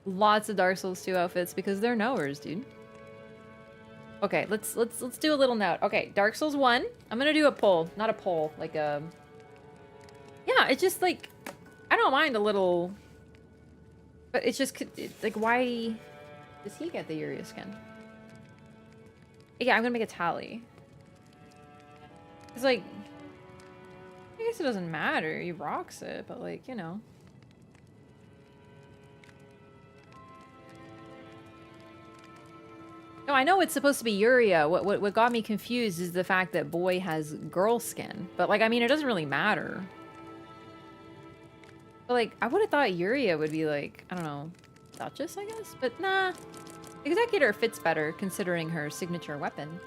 Lots of Dark Souls 2 outfits because they're knowers, dude. Okay, let's do a little note. Okay, Dark Souls 1. I'm gonna do a poll. Not a poll, like a... Yeah, it's just like... I don't mind a little... But it's just... It's like, why does he get the Uriel skin? Yeah, I'm gonna make a tally. It's like... I guess it doesn't matter. He rocks it, but like, you know... No, I know it's supposed to be Yuria. What got me confused is the fact that boy has girl skin. But, like, I mean, it doesn't really matter. But, like, I would have thought Yuria would be, like, I don't know, Duchess, I guess? But, nah. Executor fits better, considering her signature weapon.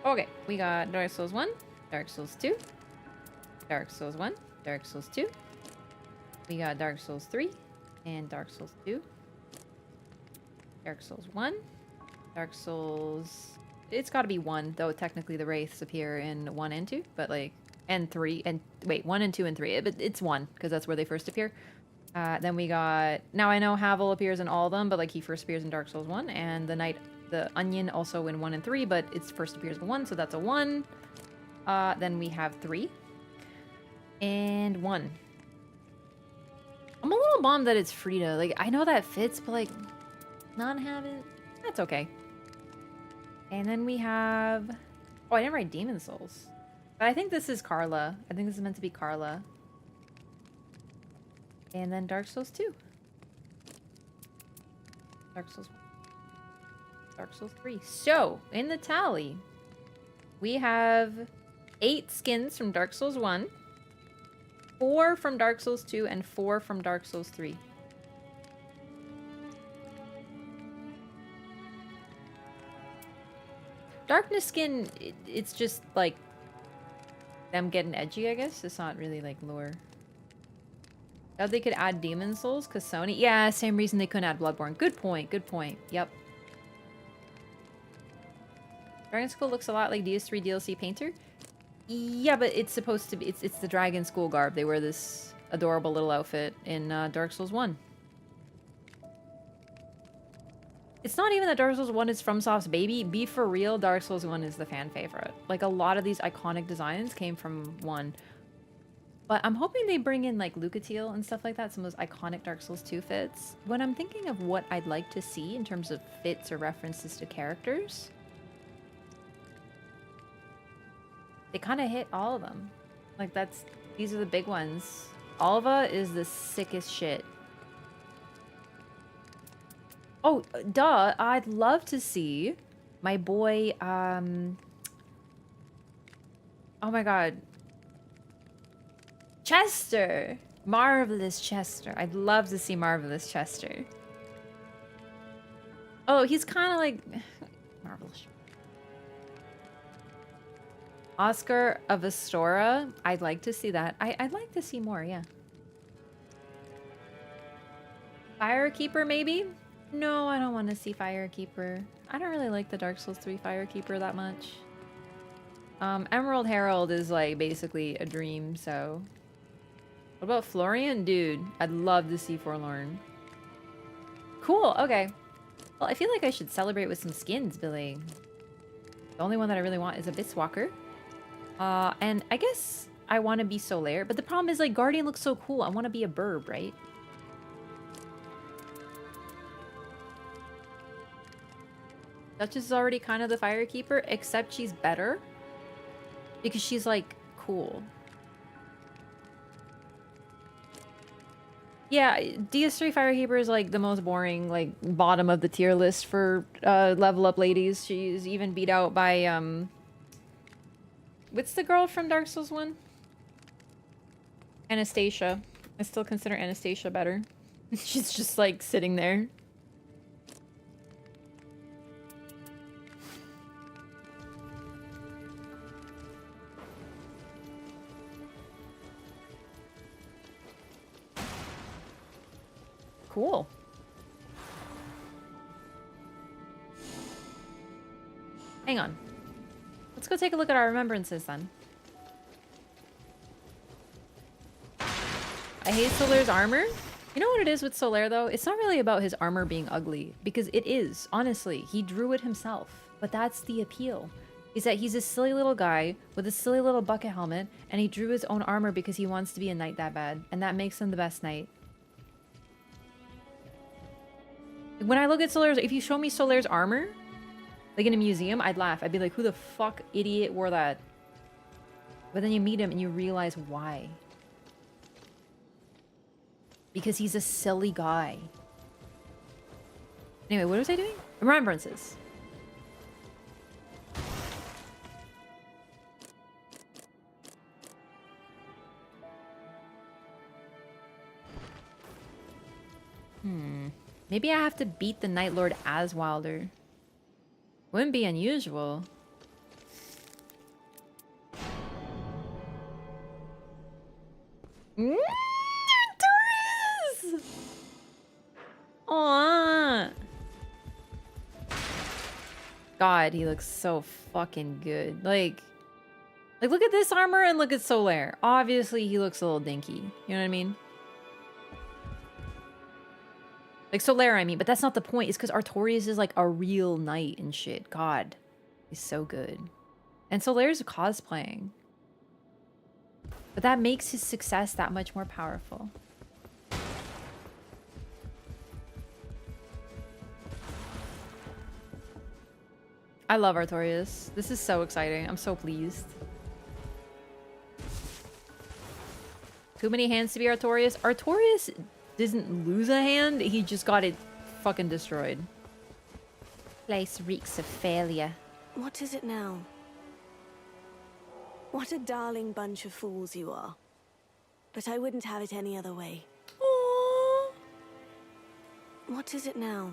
Okay, we got Dark Souls 1, Dark Souls 2, Dark Souls 1, Dark Souls 2. We got Dark Souls 3. And Dark Souls 2. Dark Souls 1. Dark Souls... It's gotta be 1, though technically the Wraiths appear in 1 and 2, but like... And 3, and... Wait, 1 and 2 and 3. But it's 1, because that's where they first appear. Then we got... Now I know Havel appears in all of them, but like he first appears in Dark Souls 1, and the Onion also in 1 and 3, but it first appears in 1, so that's a 1. Then we have 3. And 1. I'm a little bummed that it's Frida. Like, I know that fits, but like, not have it. That's okay. And then we have... Oh, I didn't write Demon Souls. But I think this is Carla. I think this is meant to be Carla. And then Dark Souls 2. Dark Souls 1. Dark Souls 3. So, in the tally, we have 8 skins from Dark Souls 1. 4 from Dark Souls 2 and 4 from Dark Souls 3. Darkness skin, it's just like them getting edgy, I guess. It's not really like lore. Oh, they could add Demon Souls because Sony. Yeah, same reason they couldn't add Bloodborne. Good point. Good point. Yep. Dragon School looks a lot like DS3 DLC Painter. Yeah, but it's supposed to be... It's the Dragon School garb. They wear this adorable little outfit in Dark Souls 1. It's not even that Dark Souls 1 is FromSoft's baby. Be for real, Dark Souls 1 is the fan favorite. Like, a lot of these iconic designs came from 1. But I'm hoping they bring in, like, Lucatiel and stuff like that. Some of those iconic Dark Souls 2 fits. When I'm thinking of what I'd like to see in terms of fits or references to characters... They kind of hit all of them. Like, these are the big ones. Alva is the sickest shit. Oh, duh. I'd love to see my boy, oh my god. Chester! Marvelous Chester. I'd love to see Marvelous Chester. Oh, he's kind of like... Marvelous. Oscar of Astora. I'd like to see that. I'd like to see more, yeah. Firekeeper, maybe? No, I don't want to see Firekeeper. I don't really like the Dark Souls 3 Firekeeper that much. Emerald Herald is, like, basically a dream, so... What about Florian? Dude, I'd love to see Forlorn. Cool, okay. Well, I feel like I should celebrate with some skins, Billy. The only one that I really want is a Bitswalker. And I guess I want to be Solaire, but the problem is, like, Guardian looks so cool. I want to be a Burb, right? Duchess is already kind of the Firekeeper, except she's better. Because she's, like, cool. Yeah, DS3 Firekeeper is, like, the most boring, like, bottom of the tier list for level up ladies. She's even beat out by, what's the girl from Dark Souls 1? Anastasia. I still consider Anastasia better. She's just, like, sitting there. Cool. Hang on. Let's go take a look at our remembrances then. I hate Solaire's armor. You know what it is with Solaire though? It's not really about his armor being ugly, because it is, honestly. He drew it himself, but that's the appeal. Is that he's a silly little guy with a silly little bucket helmet, and he drew his own armor because he wants to be a knight that bad, and that makes him the best knight. When I look at Solaire's, if you show me Solaire's armor, like in a museum, I'd laugh. I'd be like, who the fuck idiot wore that? But then you meet him and you realize why. Because he's a silly guy. Anyway, what was I doing? Remembrances. Maybe I have to beat the Night Lord as Wilder. Wouldn't be unusual. Taurus! Aww. God, he looks so fucking good. Like, look at this armor and look at Solaire. Obviously, he looks a little dinky. You know what I mean? Like Solaire, I mean, but that's not the point. It's because Artorias is like a real knight and shit. God, he's so good. And Solaire's cosplaying. But that makes his success that much more powerful. I love Artorias. This is so exciting. I'm so pleased. Too many hands to be Artorias. Artorias didn't lose a hand, he just got it fucking destroyed. Place reeks of failure. What is it now? What a darling bunch of fools you are. But I wouldn't have it any other way. Aww. What is it now?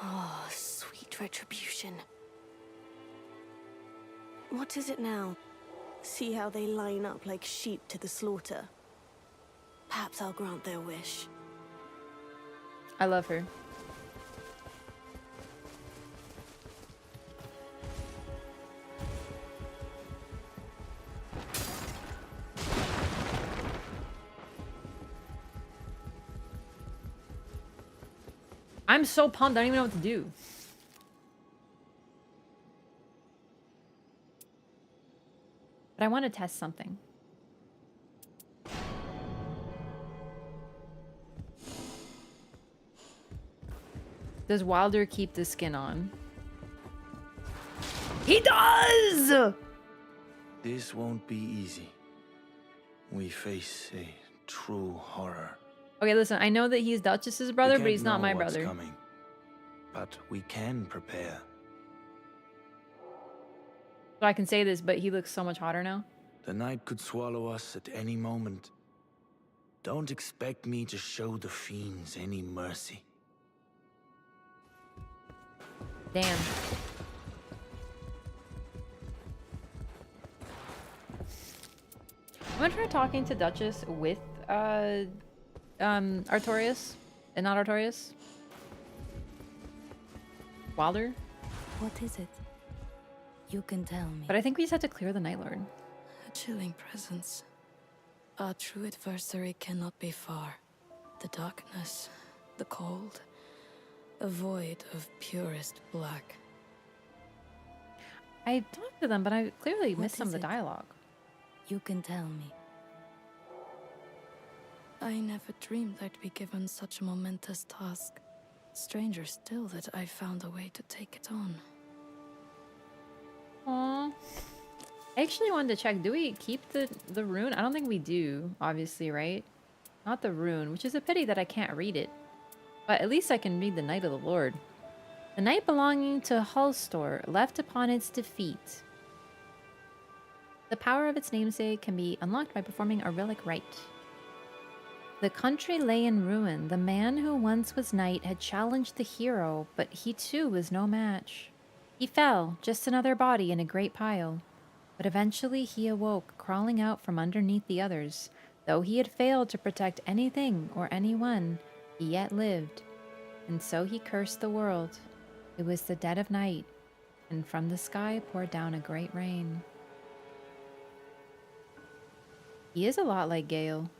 Oh, sweet retribution. What is it now? See how they line up like sheep to the slaughter. Perhaps I'll grant their wish. I love her. I'm so pumped, I don't even know what to do. But I want to test something. Does Wilder keep the skin on? He does! This won't be easy. We face a true horror. Okay, listen, I know that he's Duchess's brother, but he's not my what's brother. Coming, but we can prepare. So I can say this, but he looks so much hotter now. The night could swallow us at any moment. Don't expect me to show the fiends any mercy. Damn. I'm gonna try talking to Duchess with Artorias and not Artorias. Wilder. What is it? You can tell me. But I think we just have to clear the Night Lord. A chilling presence. Our true adversary cannot be far. The darkness, the cold, a void of purest black. I talked to them, but I clearly missed some of the it? dialogue. You can tell me. I never dreamed I'd be given such a momentous task. Stranger still that I found a way to take it on. Aww. I actually wanted to check, do we keep the rune? I don't think we do, obviously, right? Not the rune, which is a pity that I can't read it. But at least I can read the Knight of the Lord. The knight belonging to Hulstor, left upon its defeat. The power of its namesake can be unlocked by performing a relic rite. The country lay in ruin. The man who once was knight had challenged the hero, but he too was no match. He fell, just another body in a great pile. But eventually he awoke, crawling out from underneath the others. Though he had failed to protect anything or anyone, he yet lived. And so he cursed the world. It was the dead of night, and from the sky poured down a great rain. He is a lot like Gale.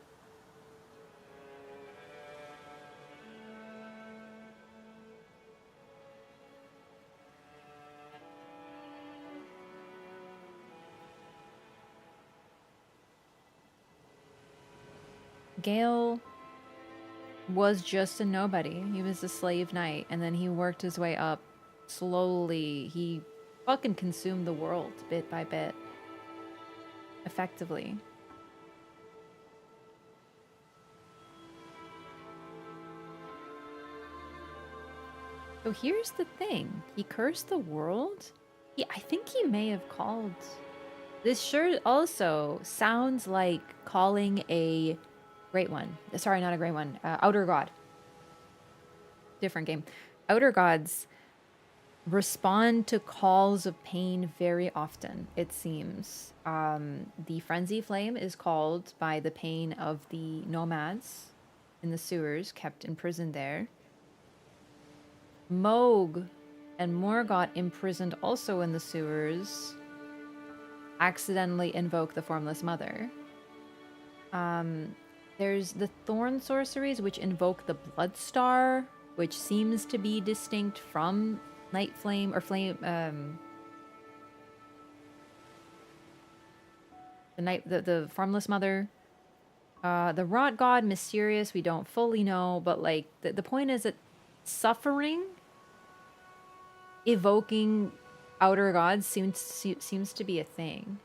Gale was just a nobody. He was a slave knight, and then he worked his way up slowly. He fucking consumed the world bit by bit. Effectively. So here's the thing. He cursed the world? I think he may have called... This sure also sounds like calling a great one. Sorry, not a great one. Outer God. Different game. Outer gods respond to calls of pain very often, it seems. The Frenzy Flame is called by the pain of the nomads in the sewers, kept imprisoned there. Moog and Morgoth, imprisoned also in the sewers, accidentally invoke the Formless Mother. There's the Thorn sorceries, which invoke the Blood Star, which seems to be distinct from Night Flame, or Flame, the Formless Mother. The Rot God, mysterious, we don't fully know, but like, the point is that suffering evoking outer gods seems to be a thing.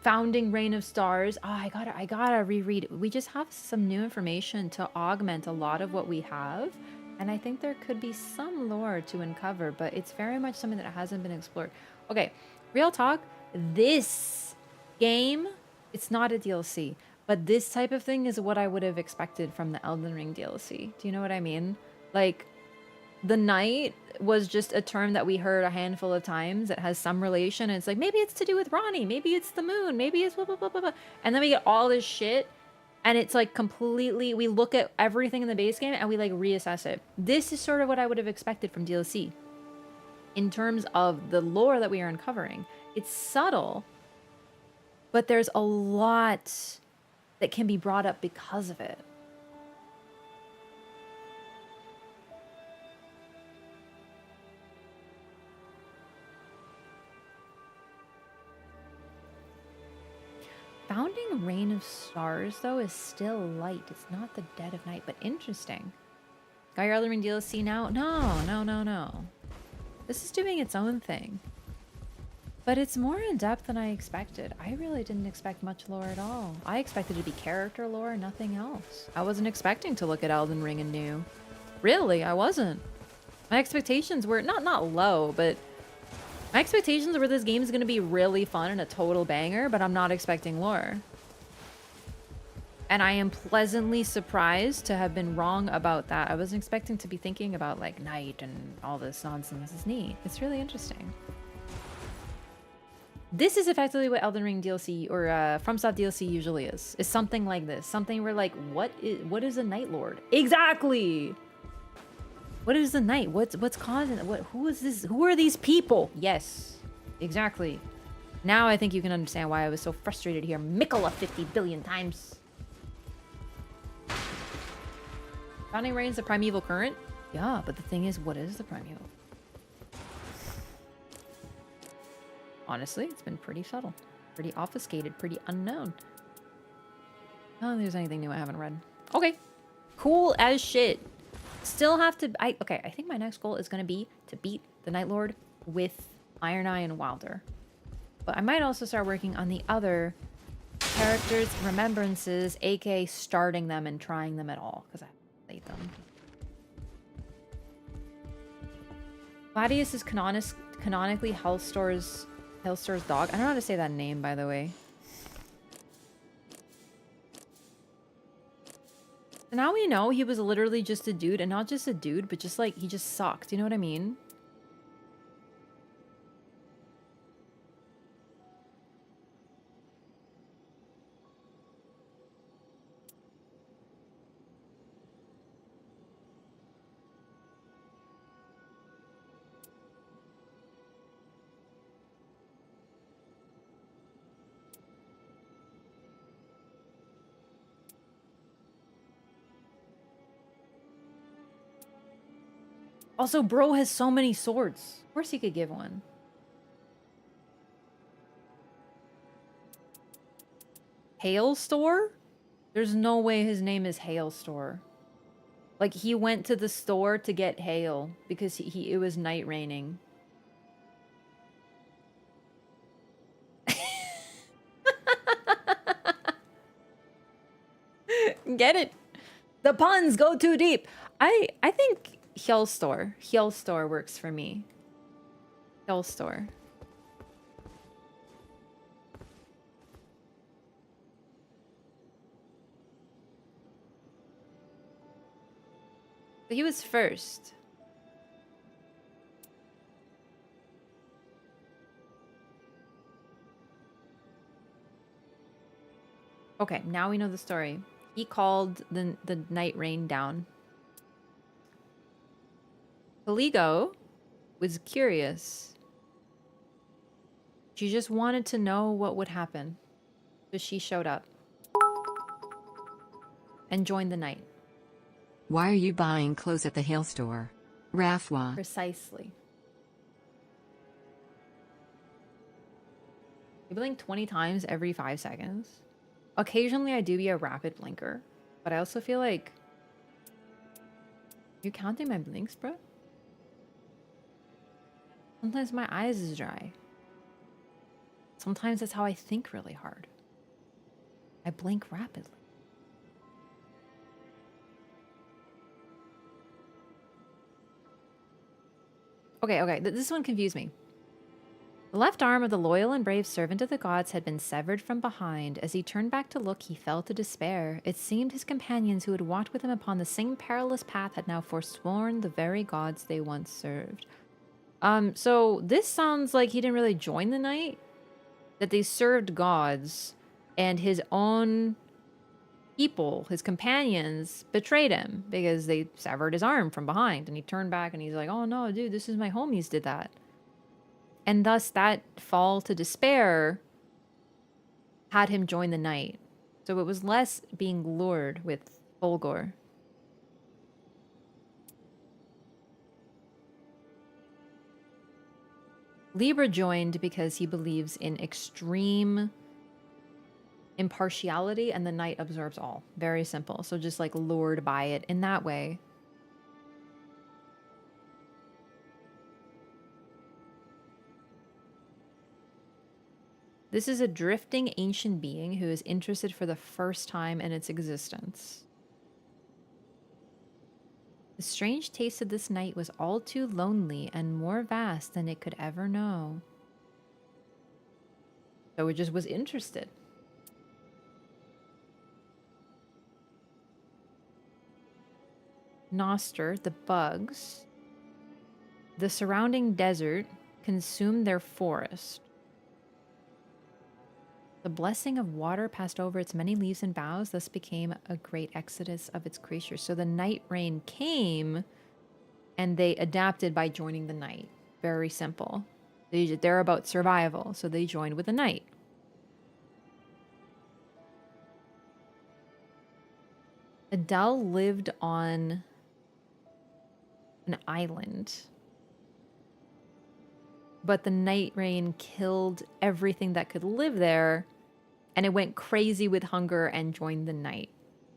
Founding Reign of Stars. Oh, I gotta reread. We just have some new information to augment a lot of what we have, and I think there could be some lore to uncover, but it's very much something that hasn't been explored. Okay, real talk. This game, it's not a DLC, but this type of thing is what I would have expected from the Elden Ring DLC. Do you know what I mean? Like, the night was just a term that we heard a handful of times that has some relation, and it's like, maybe it's to do with Ronnie, maybe it's the moon, maybe it's blah blah blah blah blah, and then we get all this shit, and it's like completely, we look at everything in the base game and we like reassess it. This is sort of what I would have expected from DLC in terms of the lore that we are uncovering. It's subtle, but there's a lot that can be brought up because of it. Founding Reign of Stars, though, is still light. It's not the dead of night, but interesting. Got your Elden Ring DLC now? No. This is doing its own thing. But it's more in-depth than I expected. I really didn't expect much lore at all. I expected it to be character lore, nothing else. I wasn't expecting to look at Elden Ring and new. Really, I wasn't. My expectations were not low, but my expectations were this game is going to be really fun and a total banger, but I'm not expecting lore. And I am pleasantly surprised to have been wrong about that. I wasn't expecting to be thinking about like night and all this nonsense. It's neat. It's really interesting. This is effectively what Elden Ring DLC or FromSoft DLC usually is. Is something like this. Something where like, what is a Night Lord? Exactly! What is the night? What's causing it? Who is this? Who are these people? Yes, exactly. Now I think you can understand why I was so frustrated here. Mikola 50 billion times. Founding Reign is the primeval current? Yeah, but the thing is, what is the primeval? Honestly, it's been pretty subtle. Pretty obfuscated, pretty unknown. I don't think there's anything new I haven't read. Okay. Cool as shit. Still have to... Okay, I think my next goal is going to be to beat the Night Lord with Iron Eye and Wilder. But I might also start working on the other characters' remembrances, aka starting them and trying them at all, because I haven't played them. Gladius is canonically Hellstor's dog. I don't know how to say that name, by the way. So now we know he was literally just a dude, and not just a dude, but just like, he just sucked. You know what I mean? Also, bro has so many swords. Of course he could give one. Hailstore? There's no way his name is Hailstore. Like, he went to the store to get hail because it was night raining. Get it? The puns go too deep. I think Hjellstore works for me. Hjellstore. But he was first. Okay, now we know the story. He called the Nightreign down. Caligo was curious. She just wanted to know what would happen. So she showed up. And joined the night. Why are you buying clothes at the Hail store? Rafwa. Precisely. You blink 20 times every 5 seconds. Occasionally I do be a rapid blinker. But I also feel like... You counting my blinks, bro? Sometimes my eyes is dry. Sometimes that's how I think really hard. I blink rapidly. Okay, this one confused me. The left arm of the loyal and brave servant of the gods had been severed from behind. As he turned back to look, he fell to despair. It seemed his companions who had walked with him upon the same perilous path had now forsworn the very gods they once served. So this sounds like he didn't really join the night. That they served gods, and his own people, his companions, betrayed him because they severed his arm from behind, and he turned back and he's like, oh no, dude, this is my homies did that. And thus that fall to despair had him join the night. So it was less being lured with Fulgor. Libra joined because he believes in extreme impartiality, and the night absorbs all. Very simple. So just like lured by it in that way. This is a drifting ancient being who is interested for the first time in its existence. The strange taste of this night was all too lonely and more vast than it could ever know. So it just was interested. Noster, the bugs, the surrounding desert consumed their forest. The blessing of water passed over its many leaves and boughs, thus became a great exodus of its creatures. So the night rain came, and they adapted by joining the night. Very simple. They're about survival, so they joined with the night. Adele lived on an island, but the night rain killed everything that could live there, and it went crazy with hunger and joined the night,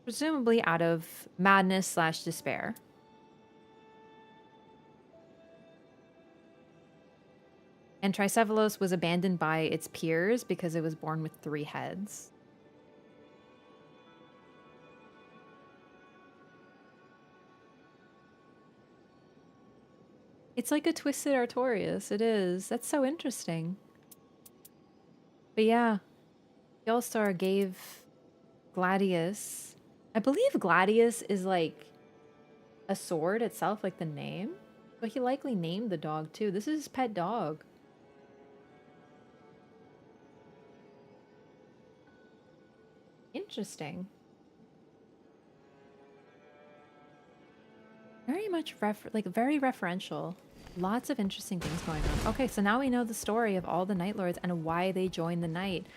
presumably out of madness / despair. And Tricephalos was abandoned by its peers because it was born with 3 heads. It's like a twisted Artorias. It is. That's so interesting. But yeah, Yellstar gave Gladius... I believe Gladius is like a sword itself, like the name. But he likely named the dog too. This is his pet dog. Interesting. Very much very referential. Lots of interesting things going on. Okay, so now we know the story of all the Night Lords and why they joined the Night.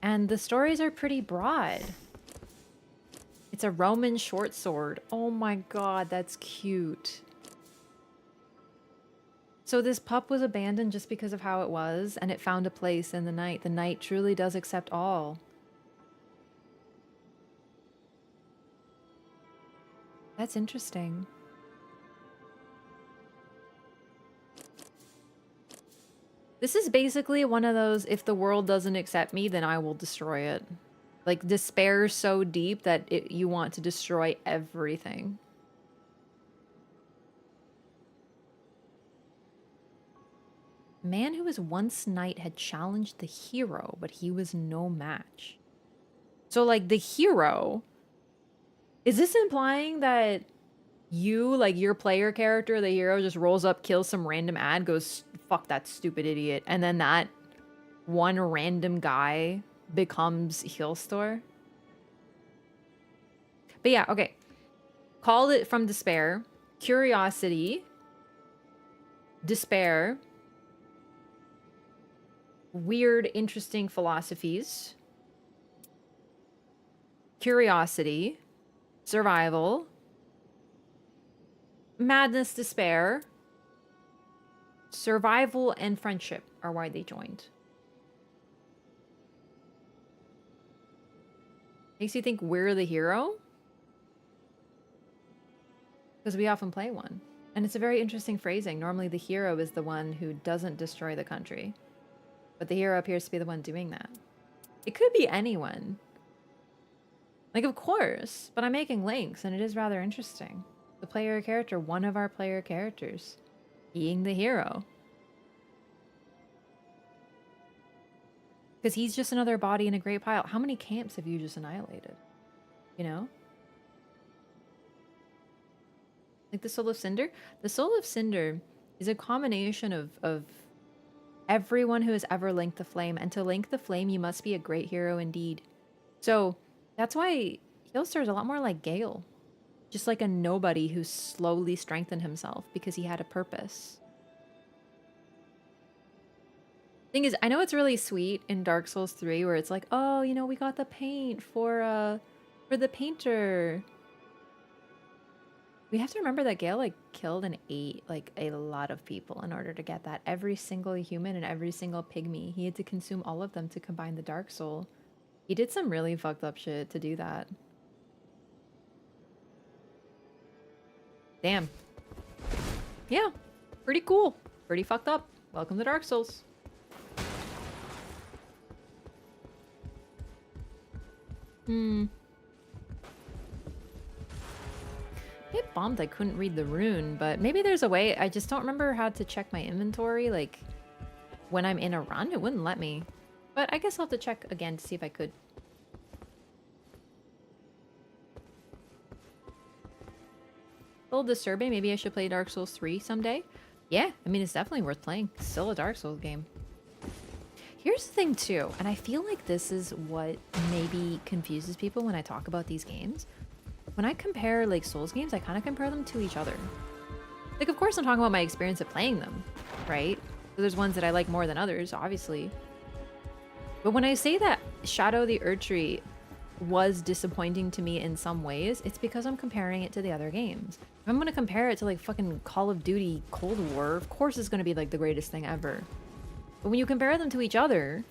And the stories are pretty broad. It's a Roman short sword. Oh my god, that's cute. So this pup was abandoned just because of how it was, and it found a place in the night. The night truly does accept all. That's interesting. This is basically one of those, if the world doesn't accept me, then I will destroy it. Like, despair so deep that you want to destroy everything. Man who was once knight had challenged the hero, but he was no match. So, like, the hero... Is this implying that you, like, your player character, the hero, just rolls up, kills some random ad, goes, fuck that stupid idiot, and then that one random guy becomes Healstore? But yeah, okay. Called it from despair. Curiosity. Despair. Weird, interesting philosophies. Curiosity. Survival. Madness, despair. Survival and friendship are why they joined. Makes you think we're the hero? Because we often play one. And it's a very interesting phrasing. Normally the hero is the one who doesn't destroy the country. But the hero appears to be the one doing that. It could be anyone. Like, of course, but I'm making links, and it is rather interesting. The player character, one of our player characters, being the hero. Because he's just another body in a great pile. How many camps have you just annihilated? You know? Like the Soul of Cinder? The Soul of Cinder is a combination of everyone who has ever linked the flame. And to link the flame, you must be a great hero indeed. So, that's why Healstore is a lot more like Gale. Just like a nobody who slowly strengthened himself because he had a purpose. Thing is, I know it's really sweet in Dark Souls 3 where it's like, oh, you know, we got the paint for the painter. We have to remember that Gale, like, killed and ate, like, a lot of people in order to get that. Every single human and every single pygmy. He had to consume all of them to combine the Dark Soul. He did some really fucked up shit to do that. Damn. Yeah. Pretty cool. Pretty fucked up. Welcome to Dark Souls. A bit bummed I couldn't read the rune, but maybe there's a way. I just don't remember how to check my inventory, like, when I'm in a run. It wouldn't let me. But I guess I'll have to check again to see if I could. A little disturbing. Maybe I should play Dark Souls 3 someday. Yeah, I mean, it's definitely worth playing. It's still a Dark Souls game. Here's the thing, too, and I feel like this is what maybe confuses people when I talk about these games. When I compare, like, Souls games, I kind of compare them to each other. Like, of course I'm talking about my experience of playing them, right? So there's ones that I like more than others, obviously. But when I say that Shadow of the Erdtree was disappointing to me in some ways, it's because I'm comparing it to the other games. If I'm going to compare it to, like, fucking Call of Duty Cold War, of course it's going to be, like, the greatest thing ever. But when you compare them to each other,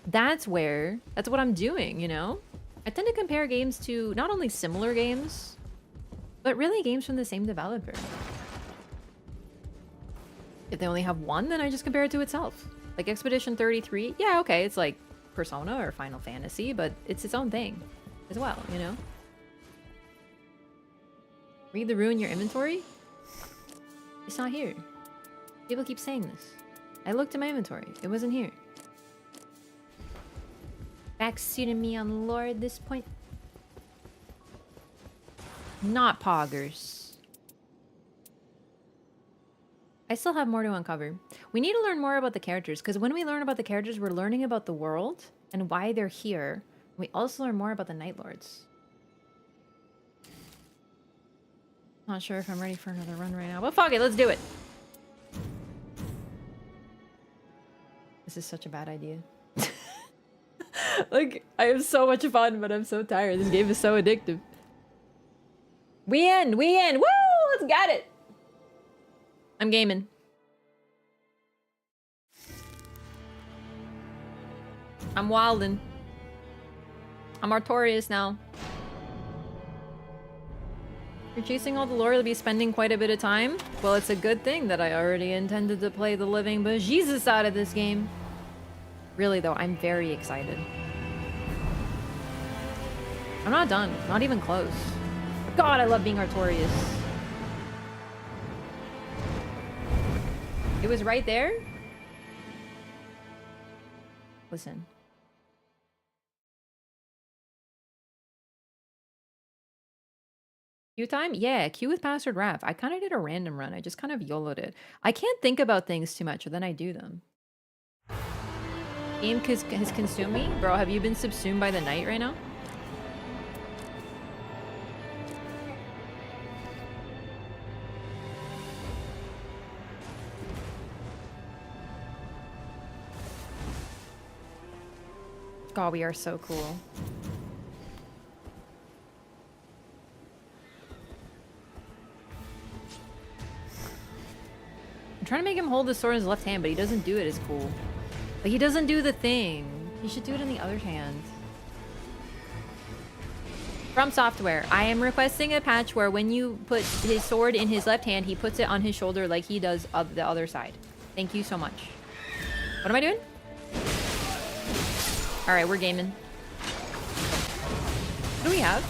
that's what I'm doing, you know? I tend to compare games to not only similar games, but really games from the same developer. If they only have one, then I just compare it to itself. Like Expedition 33, yeah, okay, it's like Persona or Final Fantasy, but it's its own thing as well, you know? Read the rune in your inventory? It's not here. People keep saying this. I looked at my inventory. It wasn't here. Backseating me on lore at this point. Not poggers. I still have more to uncover. We need to learn more about the characters, because when we learn about the characters, we're learning about the world and why they're here. We also learn more about the Night Lords. Not sure if I'm ready for another run right now, but fuck it, let's do it. This is such a bad idea. Like, I have so much fun, but I'm so tired. This game is so addictive. We in! Woo! Let's get it! I'm gaming. I'm wildin'. I'm Artorias now. You're chasing all the lore, you'll be spending quite a bit of time. Well, it's a good thing that I already intended to play the living bejesus out of this game. Really though, I'm very excited. I'm not done. Not even close. God, I love being Artorias. It was right there? Listen. Queue time? Yeah, queue with password ref. I kind of did a random run. I just kind of YOLO'd it. I can't think about things too much, or then I do them. Game has consumed me? Bro, have you been subsumed by the night right now? God, we are so cool. I'm trying to make him hold the sword in his left hand, but he doesn't do it as cool. Like, he doesn't do the thing. He should do it in the other hand. From Software, I am requesting a patch where when you put his sword in his left hand, he puts it on his shoulder like he does of the other side. Thank you so much. What am I doing? Alright, we're gaming. What do we have?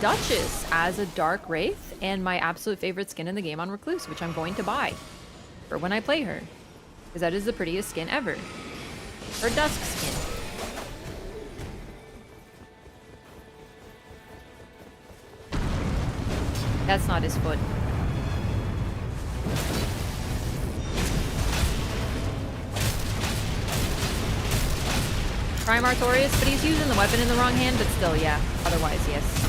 Duchess as a Dark Wraith, and my absolute favorite skin in the game on Recluse, which I'm going to buy for when I play her. Because that is the prettiest skin ever. Her Dusk skin. That's not his foot. Prime Artorias, but he's using the weapon in the wrong hand, but still, yeah. Otherwise, yes.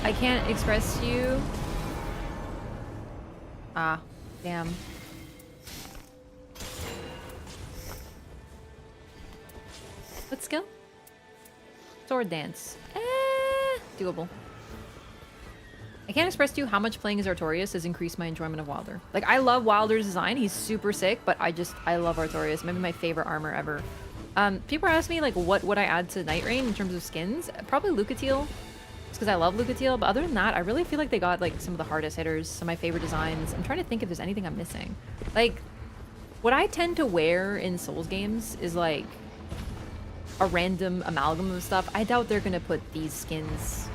I can't express to you. Ah, damn. What skill? Sword dance. Doable. I can't express to you how much playing as Artorias has increased my enjoyment of Wilder. Like, I love Wilder's design. He's super sick, but I love Artorias. Maybe my favorite armor ever. People ask me, like, what would I add to Nightreign in terms of skins? Probably Lucatiel. It's because I love Lucatiel, but other than that, I really feel like they got, like, some of the hardest hitters, some of my favorite designs. I'm trying to think if there's anything I'm missing. Like, what I tend to wear in Souls games is, like, a random amalgam of stuff. I doubt they're gonna put these skins,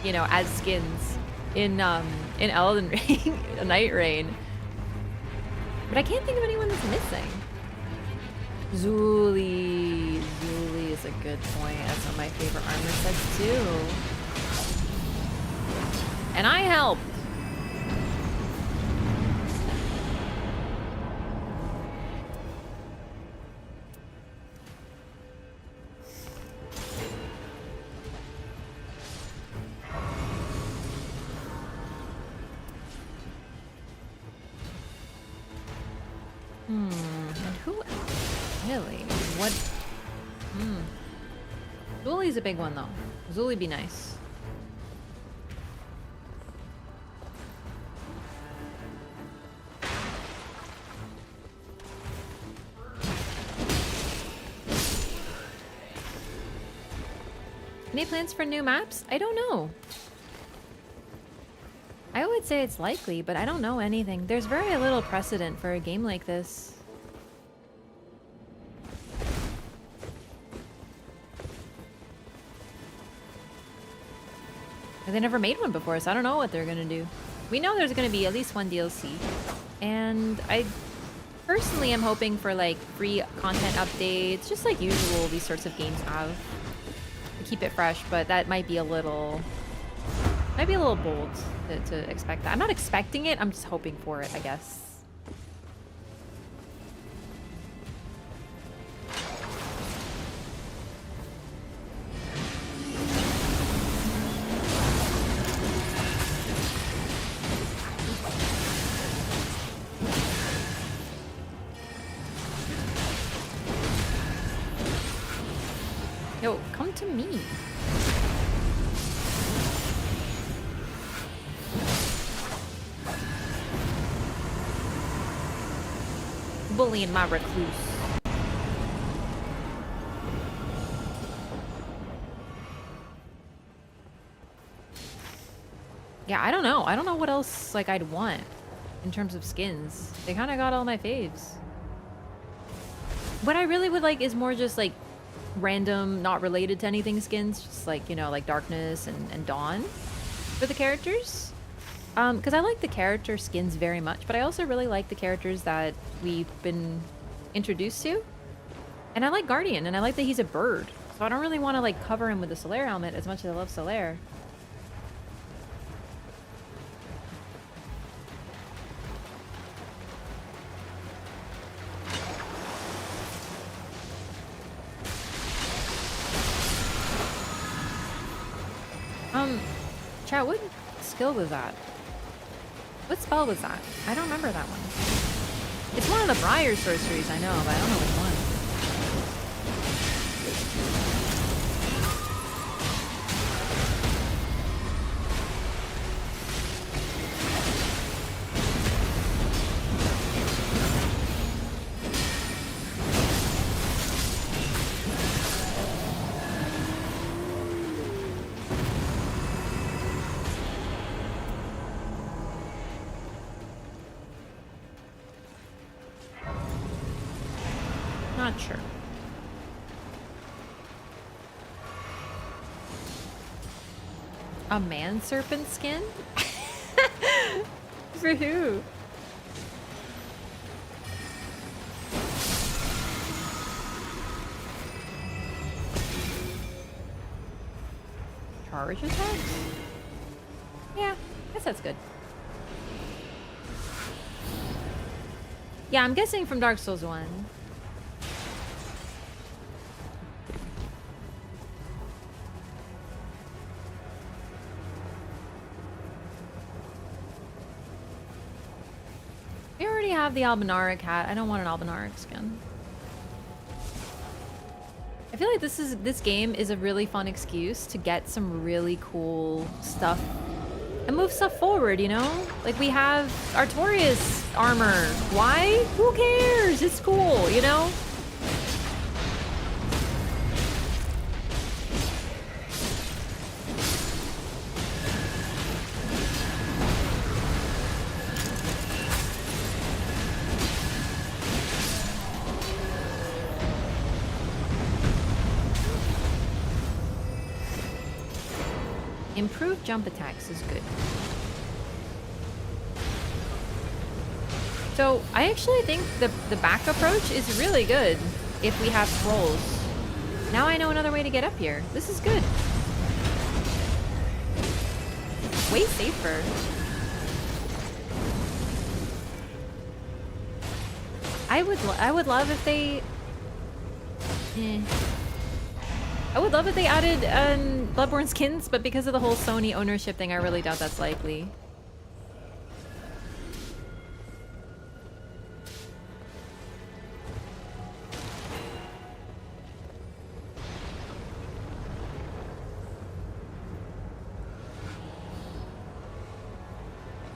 you know, as skins in Elden Ring, Nightreign. But I can't think of anyone that's missing. Zuli is a good point. That's one of my favorite armor sets too. And I helped. And who really? What? Zuli's a big one though. Zuli be nice. Any plans for new maps? I don't know. I would say it's likely, but I don't know anything. There's very little precedent for a game like this. They never made one before, so I don't know what they're gonna do. We know there's gonna be at least one DLC. And I personally am hoping for, like, free content updates, just like usual these sorts of games have. To keep it fresh, but that might be a little bold to expect that. I'm not expecting it, I'm just hoping for it, I guess. Yo, come to me. Bullying my recluse. Yeah, I don't know. I don't know what else like I'd want in terms of skins. They kind of got all my faves. What I really would like is more just like random, not related to anything skins, just like, you know, like Darkness and Dawn for the characters. Because I like the character skins very much, but I also really like the characters that we've been introduced to. And I like Guardian, and I like that he's a bird. So I don't really want to like cover him with the Solaire helmet as much as I love Solaire. Chat, what skill was that? What spell was that? I don't remember that one. It's one of the Briar sorceries, I know, but I don't know which one. Not sure. A man serpent skin? For who? Charge attacks? Yeah, I guess that's good. Yeah, I'm guessing from Dark Souls 1. We already have the Albinauric hat. I don't want an Albinauric skin. I feel like this game is a really fun excuse to get some really cool stuff and move stuff forward, you know? Like we have Artorias armor. Why? Who cares? It's cool, you know? Improved jump attacks is good. So I actually think the back approach is really good if we have scrolls. Now I know another way to get up here. This is good. Way safer. I would love if they... I would love if they added Bloodborne skins, but because of the whole Sony ownership thing, I really doubt that's likely.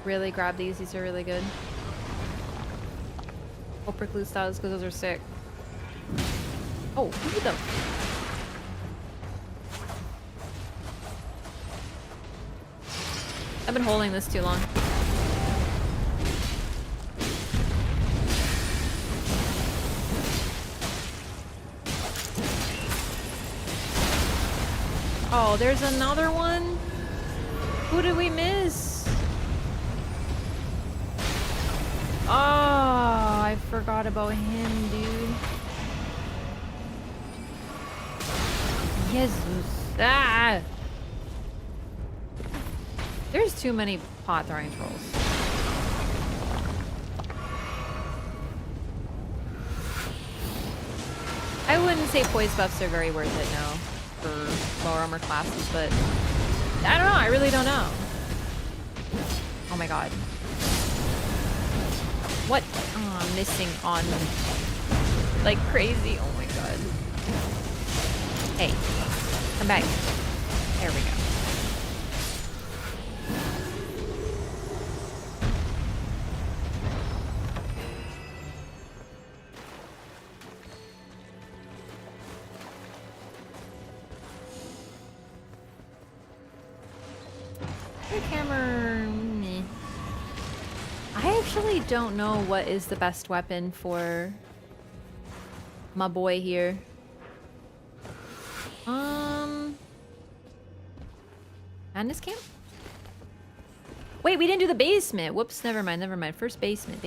Really grab these. These are really good. Hope Recluse styles because those are sick. Oh, who the... I've been holding this too long. Oh, there's another one? Who did we miss? Oh, I forgot about him, dude. Jesus. Ah! There's too many pot throwing trolls. I wouldn't say poise buffs are very worth it, no, for lower armor classes, but I don't know. I really don't know. Oh my god. What? Oh, I'm missing on like crazy. Oh my god. Hey, come back. There we go. The camera... meh. I actually don't know what is the best weapon for my boy here. Madness camp? Wait, we didn't do the basement. Whoops, never mind. First basement.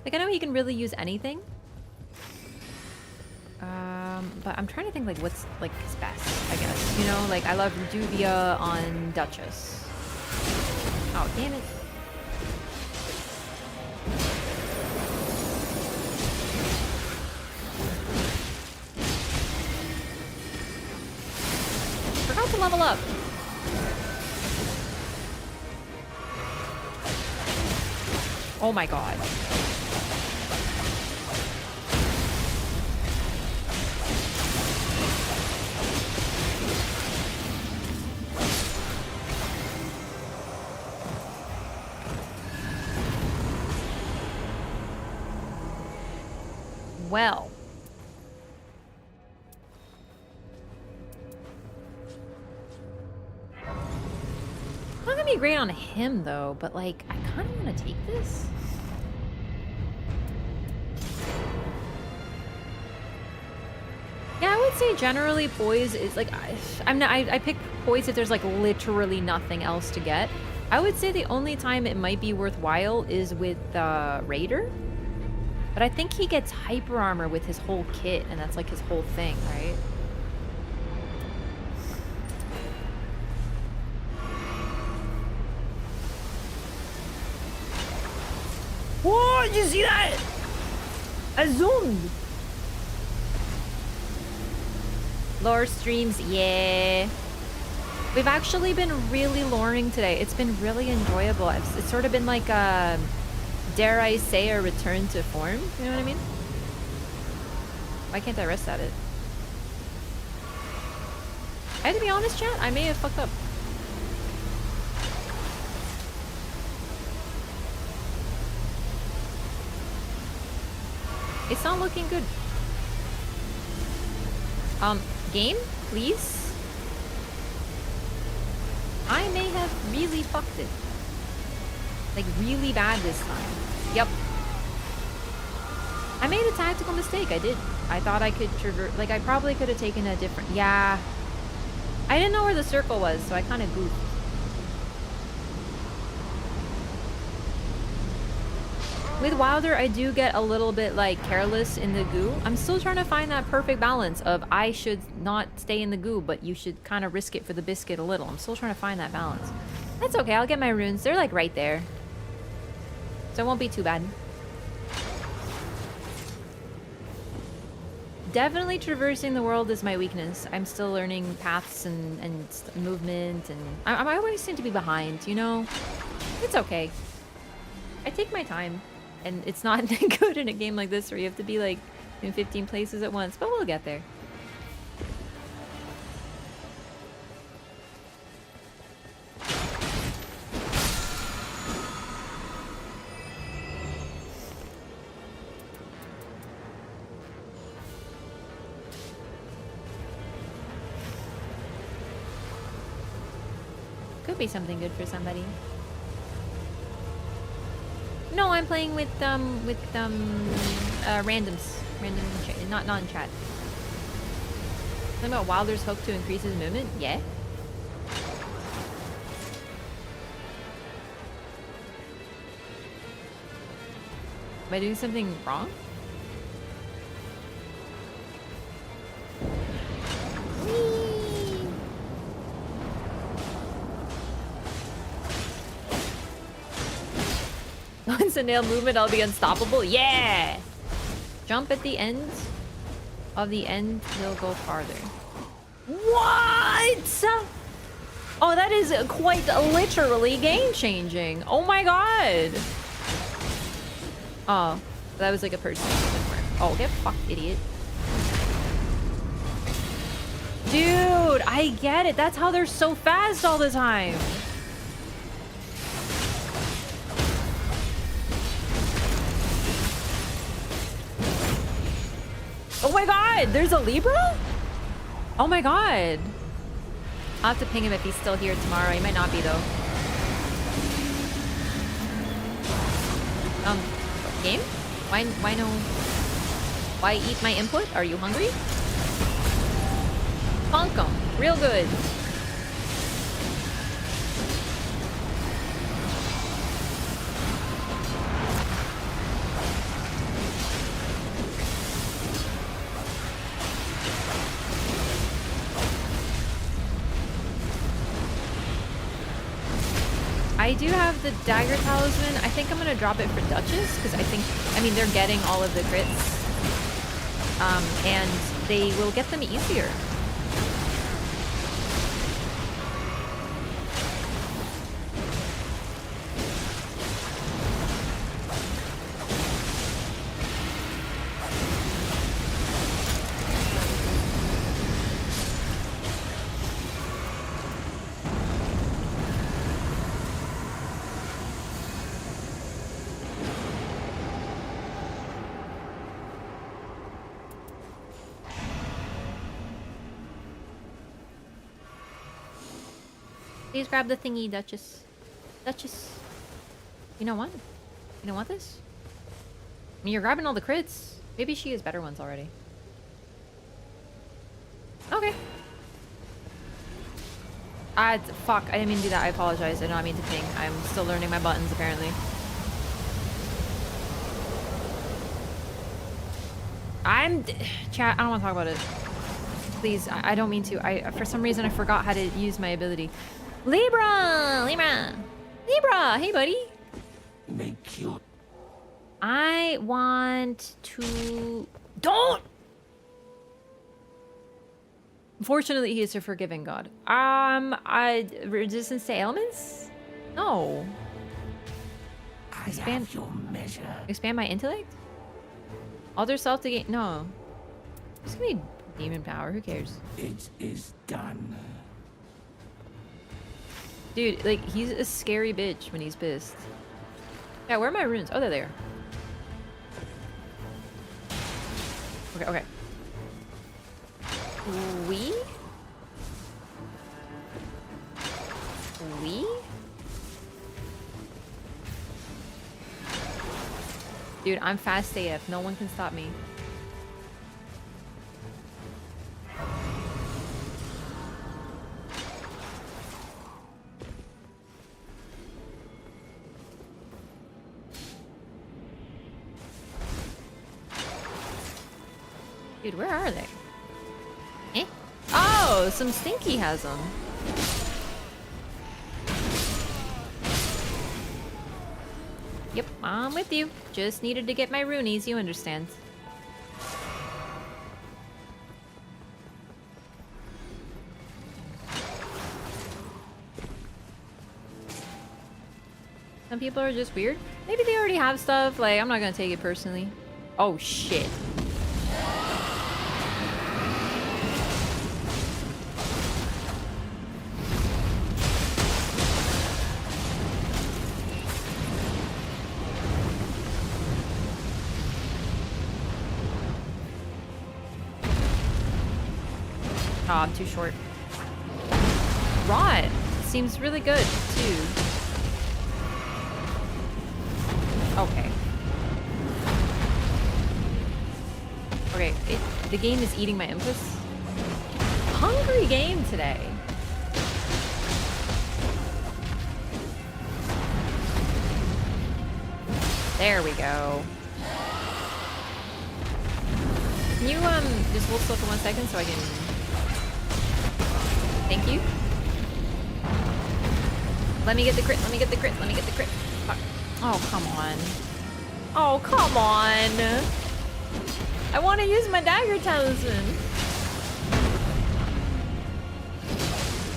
Like, I know he can really use anything. But I'm trying to think, like, what's, like, his best, I guess. You know, like, I love Duvia on Duchess. Oh, damn it. Forgot to level up. Oh my god. Well. Not gonna be great on him though, but like, I kind of want to take this. Yeah, I would say generally poise is like, I pick poise if there's like literally nothing else to get. I would say the only time it might be worthwhile is with Raider. But I think he gets hyper armor with his whole kit, and that's like his whole thing, right? Whoa, did you see that? I zoomed. Lore streams, yeah. We've actually been really loring today. It's been really enjoyable. It's sort of been like a... dare I say, a return to form? You know what I mean? Why can't I rest at it? I have to be honest, chat. I may have fucked up. It's not looking good. Game, please? I may have really fucked it. Like, really bad this time. Yep. I made a tactical mistake, I did. I thought I could traverse... Like, I probably could have taken a different... Yeah. I didn't know where the circle was, so I kind of goofed. With Wilder, I do get a little bit, like, careless in the goo. I'm still trying to find that perfect balance of I should not stay in the goo, but you should kind of risk it for the biscuit a little. I'm still trying to find that balance. That's okay, I'll get my runes. They're, like, right there. So it won't be too bad. Definitely traversing the world is my weakness. I'm still learning paths and movement, and I always seem to be behind, you know? It's okay. I take my time, and it's not good in a game like this where you have to be like in 15 places at once, but we'll get there. Could be something good for somebody. No, I'm playing with randoms. Random not in chat. Something about Wilder's hook to increase his movement? Yeah. Am I doing something wrong? Once a nail movement, I'll be unstoppable. Yeah! Jump at the end. Of the end, he'll go farther. What? Oh, that is quite literally game-changing. Oh my god. Oh, that was like a person. Oh, get fucked, idiot. Dude, I get it. That's how they're so fast all the time. Oh my god, there's a Libra? Oh my god. I'll have to ping him if he's still here tomorrow. He might not be, though. Game? Why no? Why eat my input? Are you hungry? Funk 'em. Real good. I do have the dagger talisman. I think I'm gonna drop it for Duchess because I mean they're getting all of the crits, and they will get them easier. Please grab the thingy, Duchess. Duchess. You know what? You don't want this? I mean, you're grabbing all the crits. Maybe she has better ones already. Okay. Fuck. I didn't mean to do that. I apologize. I did not mean to ping. I'm still learning my buttons, apparently. Chat, I don't want to talk about it. Please, I don't mean to. For some reason, I forgot how to use my ability. Libra! Libra! Libra! Hey, buddy! Make you... I want to... Don't! Fortunately, he is a forgiving god. Resistance to ailments? No. Expand your measure. Expand my intellect? Alter self to gain... No. Just give me demon power. Who cares? It is done. Dude, like, he's a scary bitch when he's pissed. Yeah, where are my runes? Oh, they're there. Okay, okay. We? Dude, I'm fast AF. No one can stop me. Dude, where are they? Eh? Oh, some Stinky has them. Yep, I'm with you. Just needed to get my runeys, you understand. Some people are just weird. Maybe they already have stuff. Like, I'm not gonna take it personally. Oh, shit. Oh, I'm too short. Rot seems really good, too. Okay. Okay, the game is eating my inputs. Hungry game today. There we go. Can you, just hold still for 1 second so I can... Thank you. Let me get the crit, let me get the crit, let me get the crit. Fuck. Oh, come on. Oh, come on. I want to use my dagger talisman.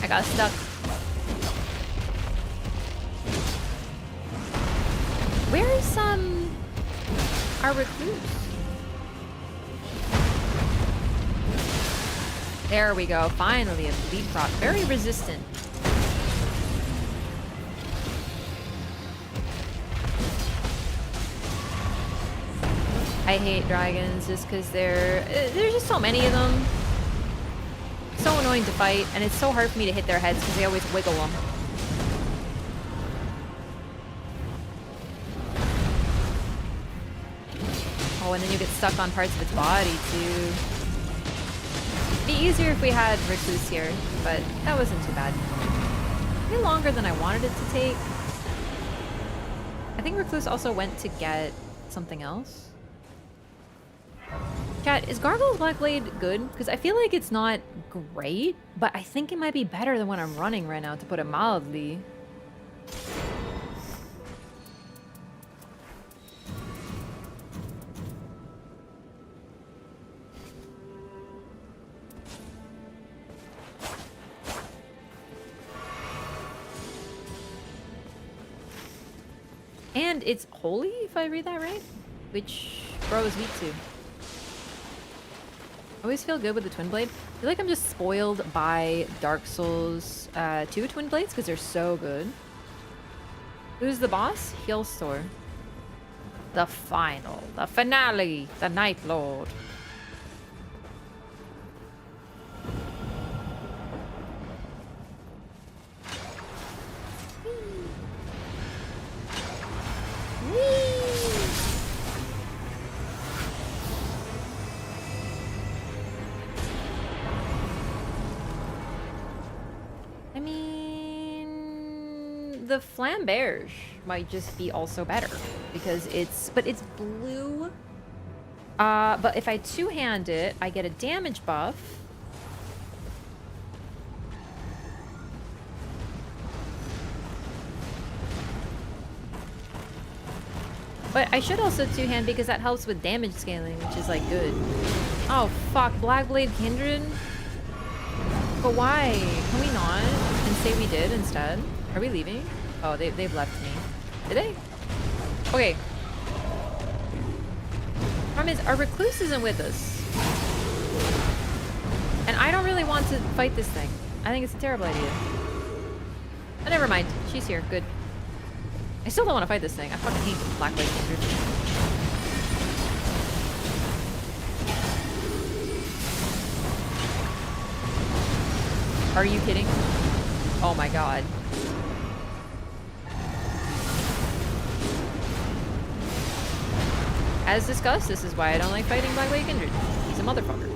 I got stuck. Where's our recluse? There we go. Finally, a lead prop. Very resistant. I hate dragons just because there's just so many of them. So annoying to fight, and it's so hard for me to hit their heads because they always wiggle them. Oh, and then you get stuck on parts of its body too. It'd be easier if we had Recluse here, but that wasn't too bad. Maybe longer than I wanted it to take. I think Recluse also went to get something else. Chat, is Gargoyle's Blackblade good? Because I feel like it's not great, but I think it might be better than what I'm running right now, to put it mildly. And it's holy, if I read that right? Which Bro is weak to. I always feel good with the Twin Blade. I feel like I'm just spoiled by Dark Souls 2 Twin Blades because they're so good. Who's the boss? Healstore. The finale, the Night Lord. I mean, the Flamberge might just be also better because it's blue. But if I two-hand it, I get a damage buff. But I should also two-hand because that helps with damage scaling, which is like good. Oh fuck, Blackblade Kindred? But why? Can we not? And say we did instead? Are we leaving? Oh, they've left me. Did they? Okay. Problem is, our recluse isn't with us. And I don't really want to fight this thing. I think it's a terrible idea. But never mind. She's here. Good. I still don't want to fight this thing. I fucking hate Blackblade Kindred. Are you kidding? Oh my god. As discussed, this is why I don't like fighting Blackblade Kindred. He's a motherfucker.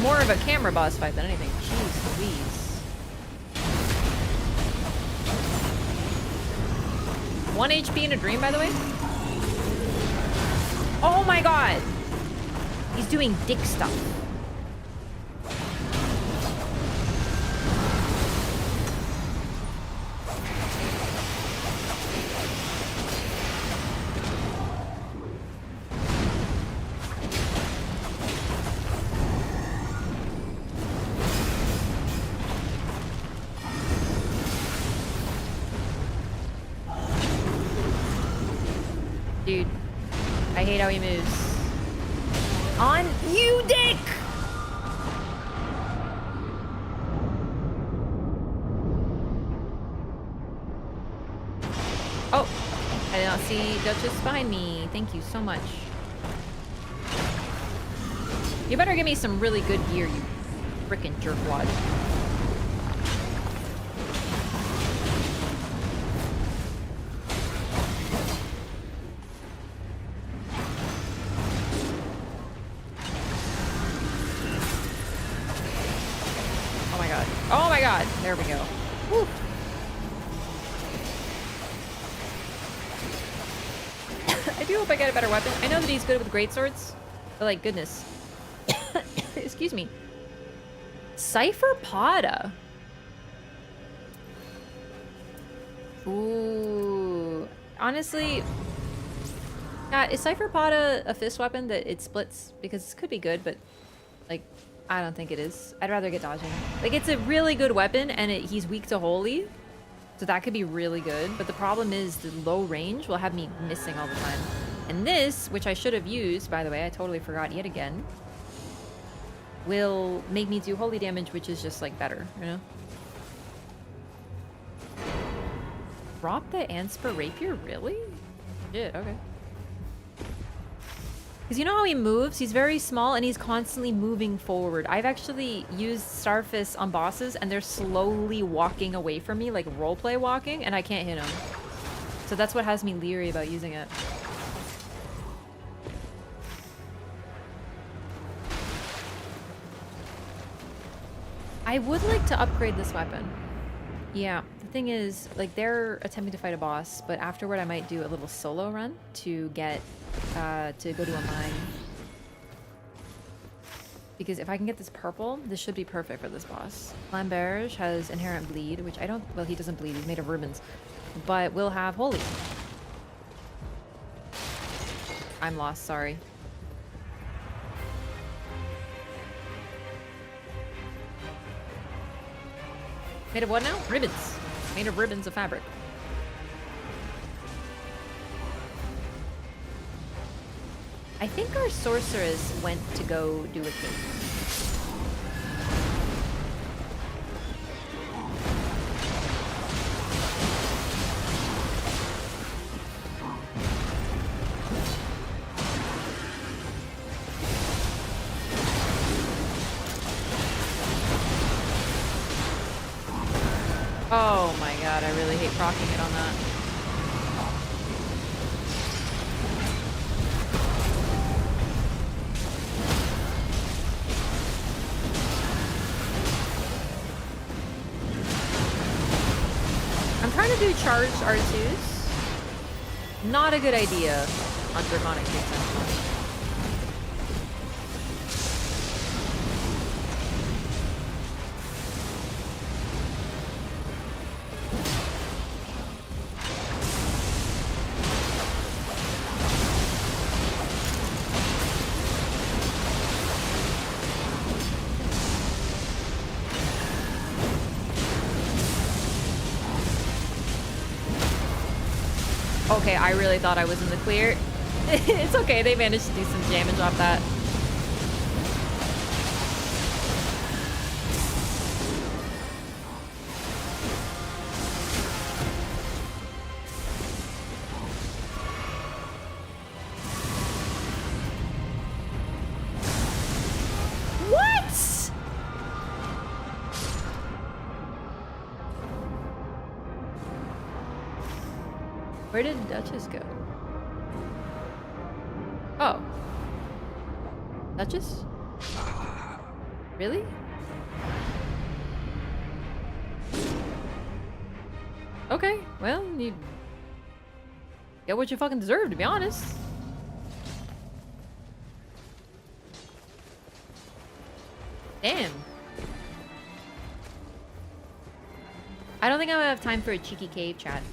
More of a camera boss fight than anything. Jeez Louise. 1 HP in a dream, by the way? Oh my god! He's doing dick stuff. Dude, I hate how he moves. On you, dick! Oh, I did not see Duchess behind me. Thank you so much. You better give me some really good gear, you frickin' jerkwad. Oh my god, there we go. Woo. I do hope I get a better weapon. I know that he's good with greatswords, but like, goodness. Excuse me. Cypher Poda. Ooh. Honestly, is Cypher Pod a fist weapon that it splits? Because it could be good, but like, I don't think it is. I'd rather get dodging. Like, it's a really good weapon, and he's weak to holy, so that could be really good. But the problem is the low range will have me missing all the time. And this, which I should have used, by the way, I totally forgot yet again, will make me do holy damage, which is just like better, you know? Drop the Anspur Rapier? Really? Shit, okay. Because you know how he moves? He's very small and he's constantly moving forward. I've actually used Starfists on bosses and they're slowly walking away from me, like roleplay walking, and I can't hit him. So that's what has me leery about using it. I would like to upgrade this weapon. Yeah, the thing is, like, they're attempting to fight a boss, but afterward I might do a little solo run to get, to go to a mine. Because if I can get this purple, this should be perfect for this boss. Flamberge has inherent bleed, which I don't, well, he doesn't bleed, he's made of ribbons. But we'll have holy. I'm lost, sorry. Made of what now? Ribbons. Made of ribbons of fabric. I think our sorceress went to go do a kill. Oh my god, I really hate proccing it on that. I'm trying to do charged R2s. Not a good idea on Draconic Kicksense. Okay, I really thought I was in the clear. It's okay, they managed to do some damage off that. What? Where did Duchess go? Oh. Duchess? Really? Okay, well, you get what you fucking deserve, to be honest. Damn. I don't think I would have time for a cheeky cave chat.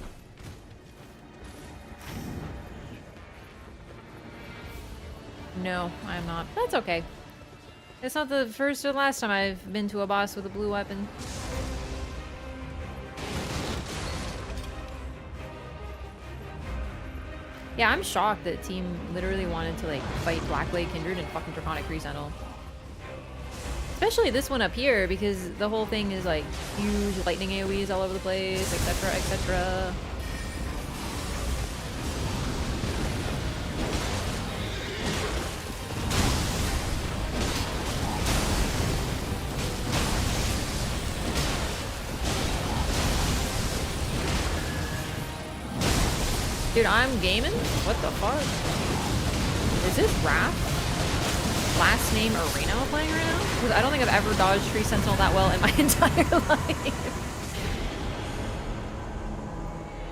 No, I'm not. That's okay. It's not the first or last time I've been to a boss with a blue weapon. Yeah, I'm shocked that team literally wanted to like fight Blackblade Kindred and fucking Draconic Crescent. Especially this one up here, because the whole thing is like huge lightning AoEs all over the place, etc, etc. Dude, I'm gaming? What the fuck? Is this Raph? Last name Areno playing right now? Because I don't think I've ever dodged Tree Sentinel that well in my entire life.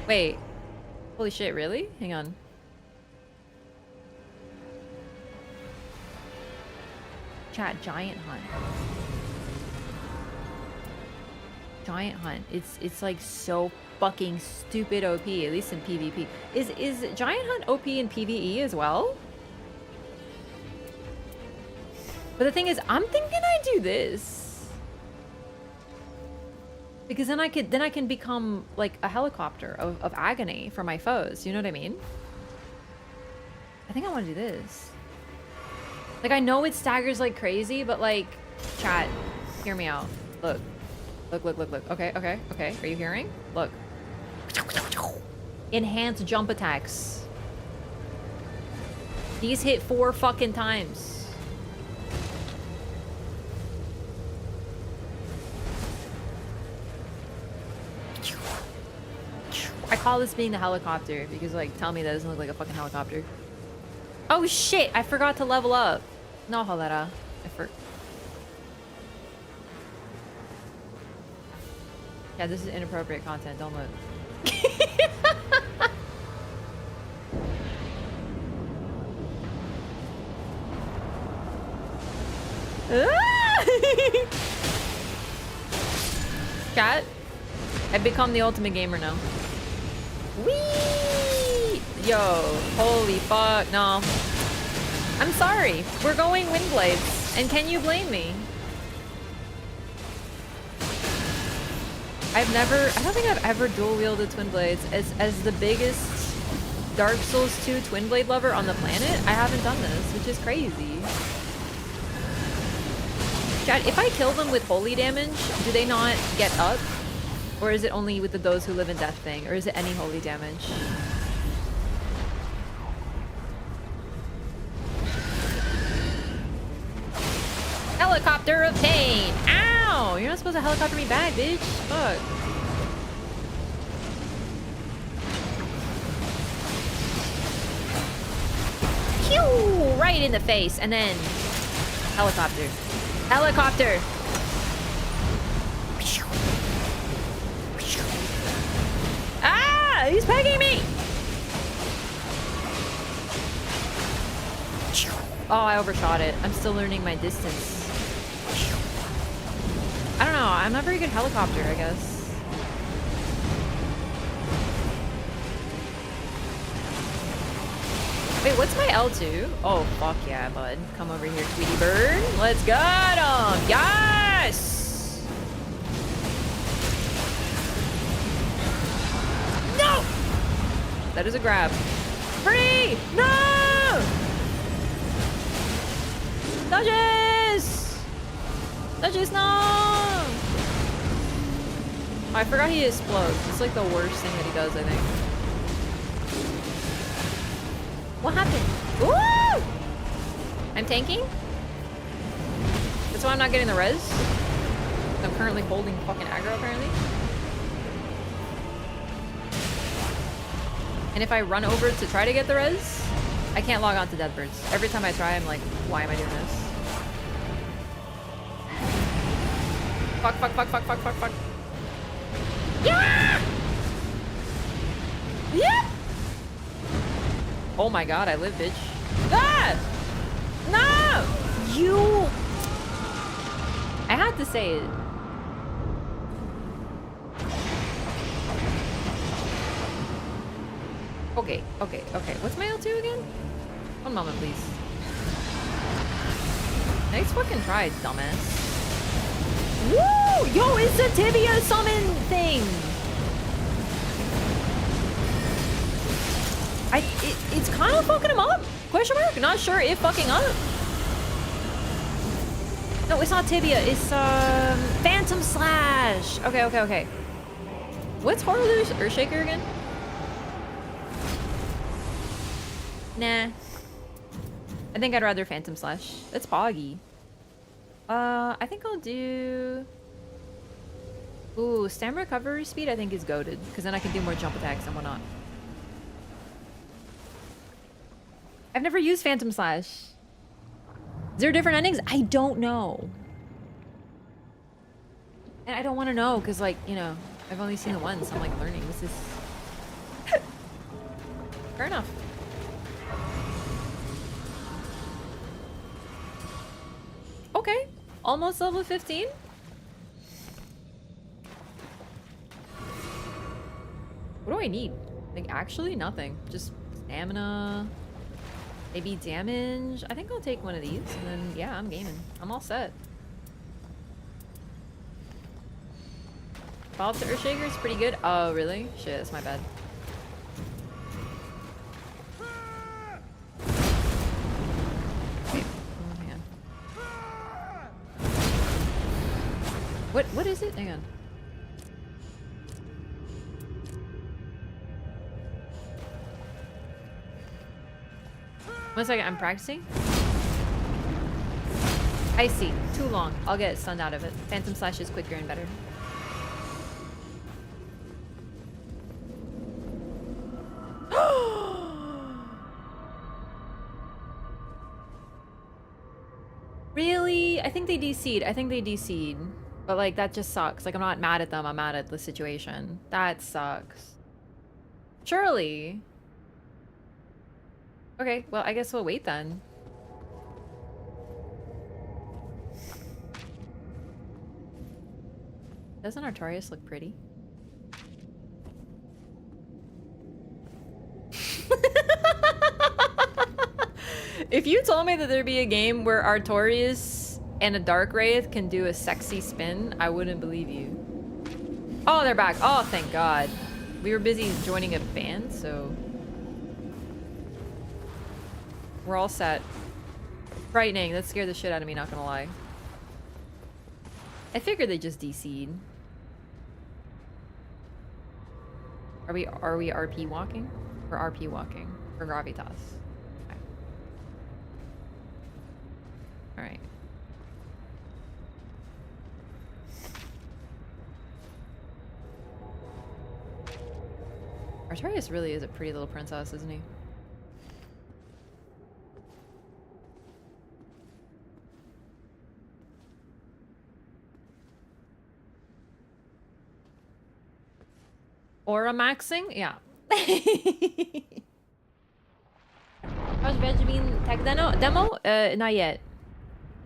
Wait. Holy shit, really? Hang on. Chat, Giant Hunt. Giant Hunt. It's like so fucking stupid OP, at least in PvP. Is Giant Hunt OP in PvE as well? But the thing is, I'm thinking I do this. Because then I can become like a helicopter of agony for my foes. You know what I mean? I think I want to do this. Like, I know it staggers like crazy, but like, chat, hear me out. Look. Look. Okay. Are you hearing? Look. Enhanced jump attacks. These hit 4 fucking times. I call this being the helicopter because, like, tell me that doesn't look like a fucking helicopter. Oh shit! I forgot to level up. No, Holera. Yeah, this is inappropriate content. Don't look. Chat, I've become the ultimate gamer now. Whee! Yo, holy fuck, no. I'm sorry. We're going Windblades, and can you blame me? I don't think I've ever dual wielded Twin Blades. As the biggest Dark Souls 2 Twin Blade lover on the planet, I haven't done this, which is crazy. Chat, if I kill them with holy damage, do they not get up? Or is it only with the those who live in death thing? Or is it any holy damage? Helicopter of pain! Ow! You're not supposed to helicopter me back, bitch. Fuck. Pew! Right in the face, and then helicopter. Helicopter! Ah! He's pegging me! Oh, I overshot it. I'm still learning my distance. I don't know. I'm not very good helicopter, I guess. Wait, what's my L2? Oh, fuck yeah, bud. Come over here, Tweety Bird. Let's get him! Yes! No! That is a grab. Free! No! Dodges! Dodges, no! Oh, I forgot he explodes. It's like the worst thing that he does, I think. What happened? Woo! I'm tanking? That's why I'm not getting the res? I'm currently holding fucking aggro, apparently. And if I run over to try to get the res, I can't log on to Deadbirds. Every time I try, I'm like, why am I doing this? Fuck. Yeah! Yeah! Oh my god, I live, bitch. Ah! No! You... I had to say it. Okay. What's my L2 again? One moment, please. Nice fucking try, dumbass. Woo! Yo, it's a tibia summon thing! It's kind of fucking him up? Question mark? Not sure if fucking up. No, it's not tibia. It's, Phantom Slash. Okay. What's Horror's Earthshaker again? Nah. I think I'd rather Phantom Slash. That's Poggy. I think I'll do... Ooh, stamina recovery speed I think is goated, because then I can do more jump attacks and whatnot. I've never used Phantom Slash. Is there different endings? I don't know. And I don't want to know, because, like, you know, I've only seen it once. I'm, like, learning. This is... Fair enough. Okay. Almost level 15. What do I need? Like, actually nothing. Just stamina. Maybe damage. I think I'll take one of these, and then, yeah, I'm gaming. I'm all set. Follow-up to Earthshaker is pretty good. Oh, really? Shit, that's my bad. Wait, hang on. What is it? Hang on. One second, I'm practicing. I see. Too long. I'll get stunned out of it. Phantom Slash is quicker and better. Really? I think they DC'd. I think they DC'd. But like, that just sucks. Like, I'm not mad at them. I'm mad at the situation. That sucks. Surely. Okay, well, I guess we'll wait then. Doesn't Artorias look pretty? If you told me that there'd be a game where Artorias and a Dark Wraith can do a sexy spin, I wouldn't believe you. Oh, they're back. Oh, thank God. We were busy joining a band, so... We're all set. Frightening. That scared the shit out of me, not gonna lie. I figured they just DC'd. Are we RP walking? Or RP walking? For Gravitas? Okay. Alright. Artorias really is a pretty little princess, isn't he? Aura maxing? Yeah. How's Benjamin tech demo? Not yet.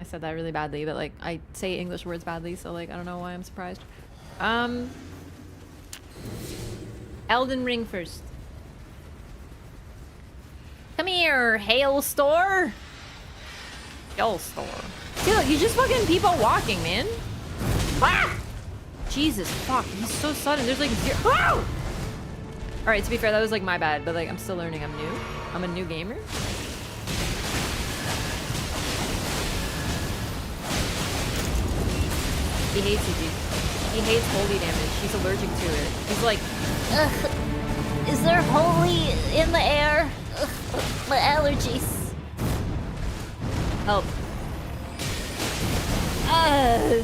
I said that really badly, but like I say English words badly, so like I don't know why I'm surprised. Elden Ring first. Come here, Hailstorm. Hailstorm. See, look, you just fucking people walking, man. Ah! Jesus, fuck, he's so sudden. There's like zero. Whoa! Alright, to be fair, that was like my bad, but like I'm still learning. I'm new. I'm a new gamer. He hates it, dude. He hates holy damage. He's allergic to it. He's like, ugh, is there holy in the air? Ugh, my allergies. Help.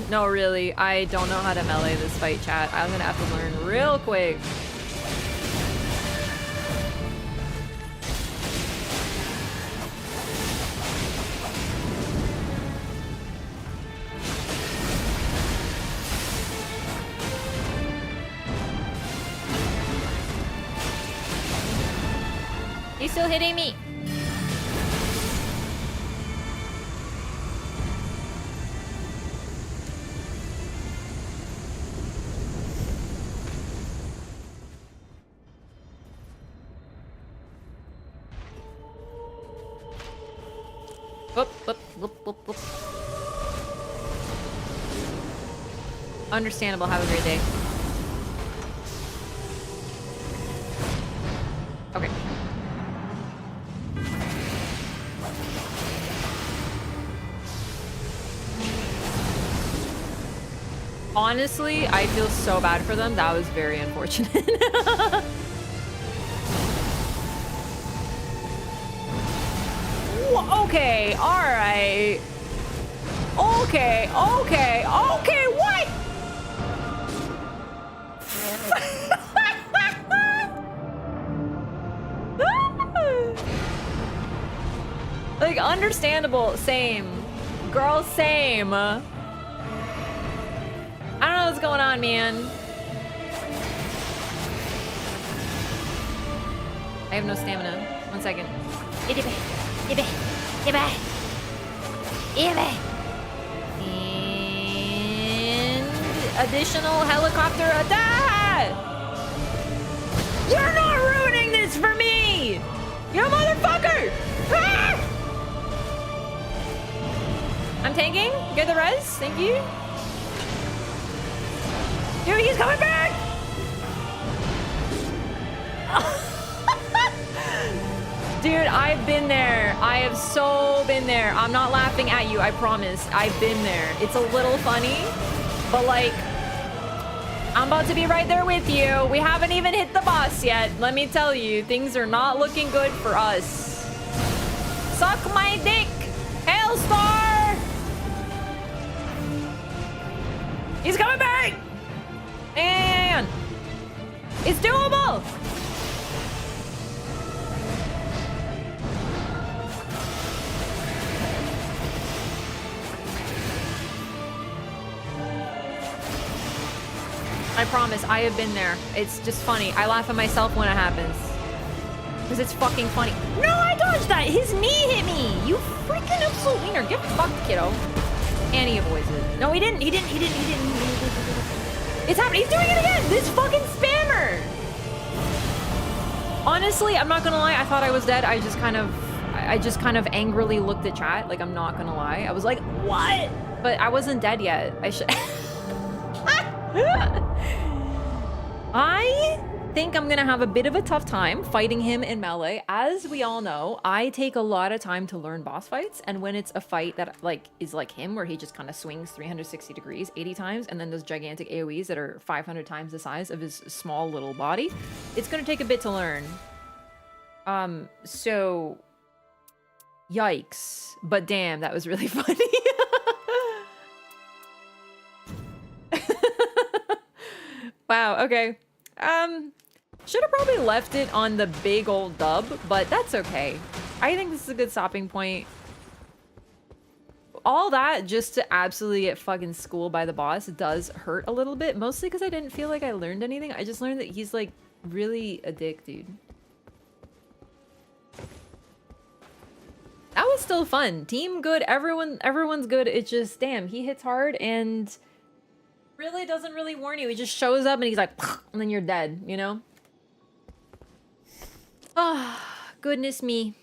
No, really. I don't know how to melee this fight, chat. I'm gonna have to learn real quick. He's still hitting me. Whoop, whoop, whoop, whoop, whoop. Understandable. Have a great day. Okay. Honestly, I feel so bad for them. That was very unfortunate. Okay, alright. Okay, okay, okay, what? Like, understandable. Same. Girl, same. I don't know what's going on, man. I have no stamina. 1 second. And additional helicopter attack! I'm tanking. Get the res. Thank you. Dude, he's coming back! Dude, I've been there. I have so been there. I'm not laughing at you, I promise. I've been there. It's a little funny, but like, I'm about to be right there with you. We haven't even hit the boss yet. Let me tell you, things are not looking good for us. Suck my dick, Hailstar! He's coming back! And it's doable! I promise, I have been there. It's just funny. I laugh at myself when it happens. Because it's fucking funny. No, I dodged that! His knee hit me! You freaking absolute wiener. Get fucked, kiddo. And he avoids it. No, he didn't. He didn't. It's happening. He's doing it again! This fucking spammer! Honestly, I'm not gonna lie. I thought I was dead. I just kind of angrily looked at chat. Like, I'm not gonna lie. I was like, what? But I wasn't dead yet. I should... I think I'm gonna have a bit of a tough time fighting him in melee. As we all know, I take a lot of time to learn boss fights, and when it's a fight that like is like him, where he just kind of swings 360 degrees 80 times and then does gigantic AoEs that are 500 times the size of his small little body, it's gonna take a bit to learn. So yikes. But damn, that was really funny. Wow, okay. Should have probably left it on the big old dub, but that's okay. I think this is a good stopping point. All that just to absolutely get fucking schooled by the boss does hurt a little bit, mostly because I didn't feel like I learned anything. I just learned that he's like really a dick, dude. That was still fun. Team good, everyone's good. It's just, damn, he hits hard and really doesn't really warn you. He just shows up and he's like, and then you're dead, you know? Ah, oh, goodness me.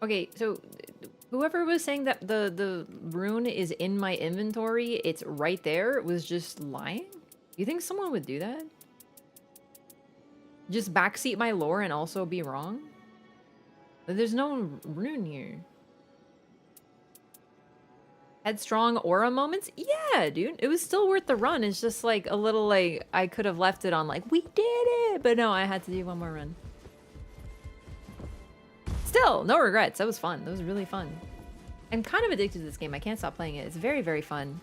Okay, so whoever was saying that the rune is in my inventory, it's right there, was just lying? You think someone would do that? Just backseat my lore and also be wrong? There's no rune here. Headstrong aura moments? Yeah, dude. It was still worth the run. It's just like a little like I could have left it on like, we did it! But no, I had to do one more run. Still, no regrets. That was fun. That was really fun. I'm kind of addicted to this game. I can't stop playing it. It's very, very fun.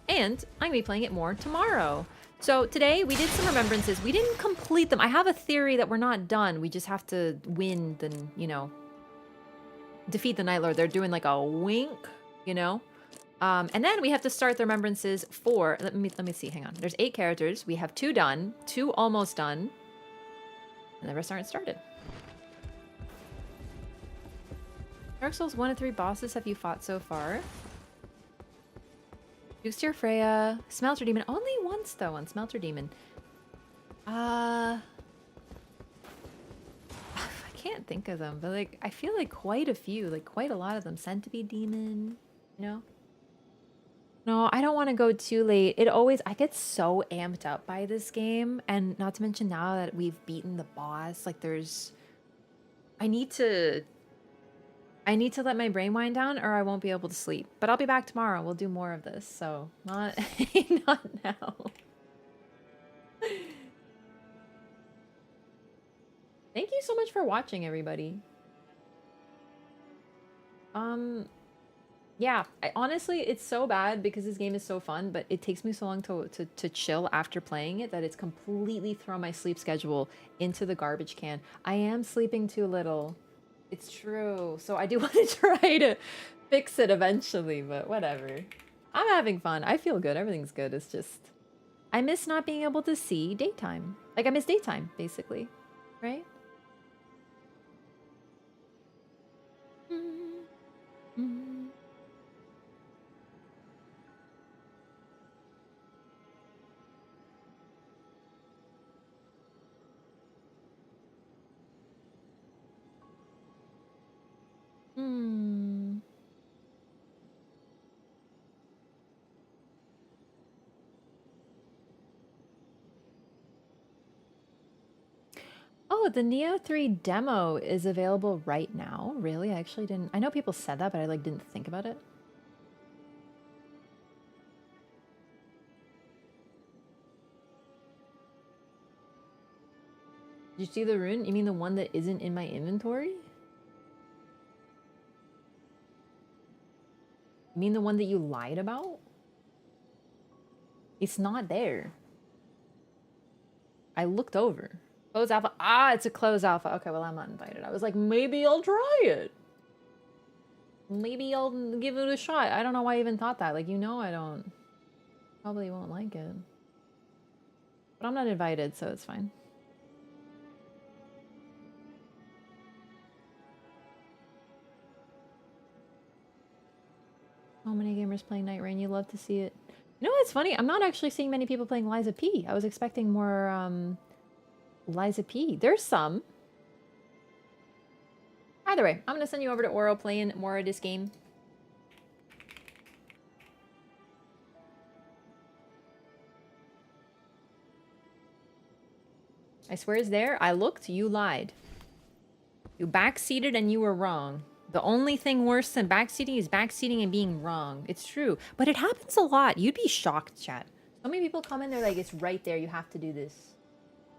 And I'm going to be playing it more tomorrow. So today we did some remembrances. We didn't complete them. I have a theory that we're not done. We just have to win the, you know, defeat the Night Lord. They're doing like a wink, you know? And then we have to start the remembrances for, let me see, hang on. There's 8 characters. We have 2 done, 2 almost done, and the rest aren't started. Dark Souls 1 and 3 bosses have you fought so far? Duxtier Freya, Smelter Demon, only once though on Smelter Demon. I can't think of them, but like I feel like quite a few, like quite a lot of them. Centipede Demon, you know? No, I don't want to go too late. It always, I get so amped up by this game, and not to mention now that we've beaten the boss, like there's, I need to let my brain wind down or I won't be able to sleep. But I'll be back tomorrow. We'll do more of this. So not, not now. Thank you so much for watching, everybody. Yeah, honestly, it's so bad because this game is so fun, but it takes me so long to chill after playing it that it's completely thrown my sleep schedule into the garbage can. I am sleeping too little. It's true. So I do want to try to fix it eventually, but whatever. I'm having fun. I feel good. Everything's good. It's just, I miss not being able to see daytime. Like I miss daytime, basically. Right? Oh, the Neo 3 demo is available right now. Really? I actually didn't. I know people said that, but I like didn't think about it. Did you see the rune? You mean the one that isn't in my inventory? You mean the one that you lied about? It's not there. I looked over. Close alpha. Ah, it's a closed alpha. Okay, well, I'm not invited. I was like, maybe I'll try it. Maybe I'll give it a shot. I don't know why I even thought that. Like, you know I don't. Probably won't like it. But I'm not invited, so it's fine. So many gamers playing Nightreign. You love to see it. You know what's funny? I'm not actually seeing many people playing Liza P. I was expecting more, Liza P. There's some. Either way, I'm gonna send you over to Oro playing more of this game. I swear it's there. I looked, you lied. You backseated and you were wrong. The only thing worse than backseating is backseating and being wrong. It's true. But it happens a lot. You'd be shocked, chat. So many people come in, they're like, it's right there. You have to do this.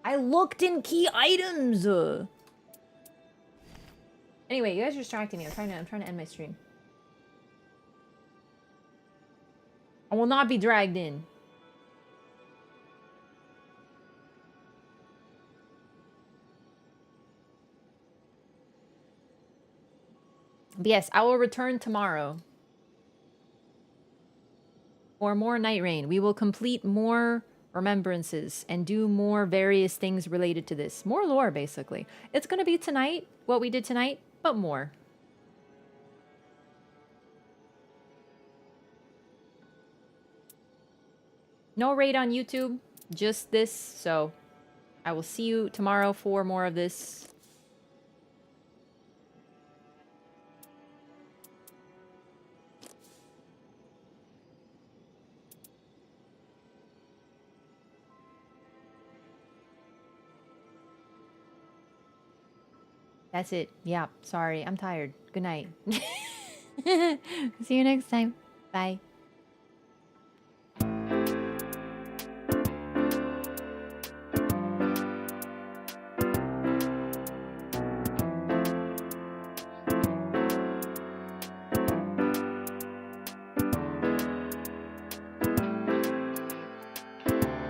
I looked in key items. Anyway, you guys are distracting me. I'm trying to end my stream. I will not be dragged in. But yes, I will return tomorrow for more Nightreign. We will complete more remembrances and do more various things related to this. More lore, basically. It's going to be tonight, what we did tonight, but more. No raid on YouTube, just this, so I will see you tomorrow for more of this. That's it. Yeah, sorry. I'm tired. Good night. See you next time. Bye.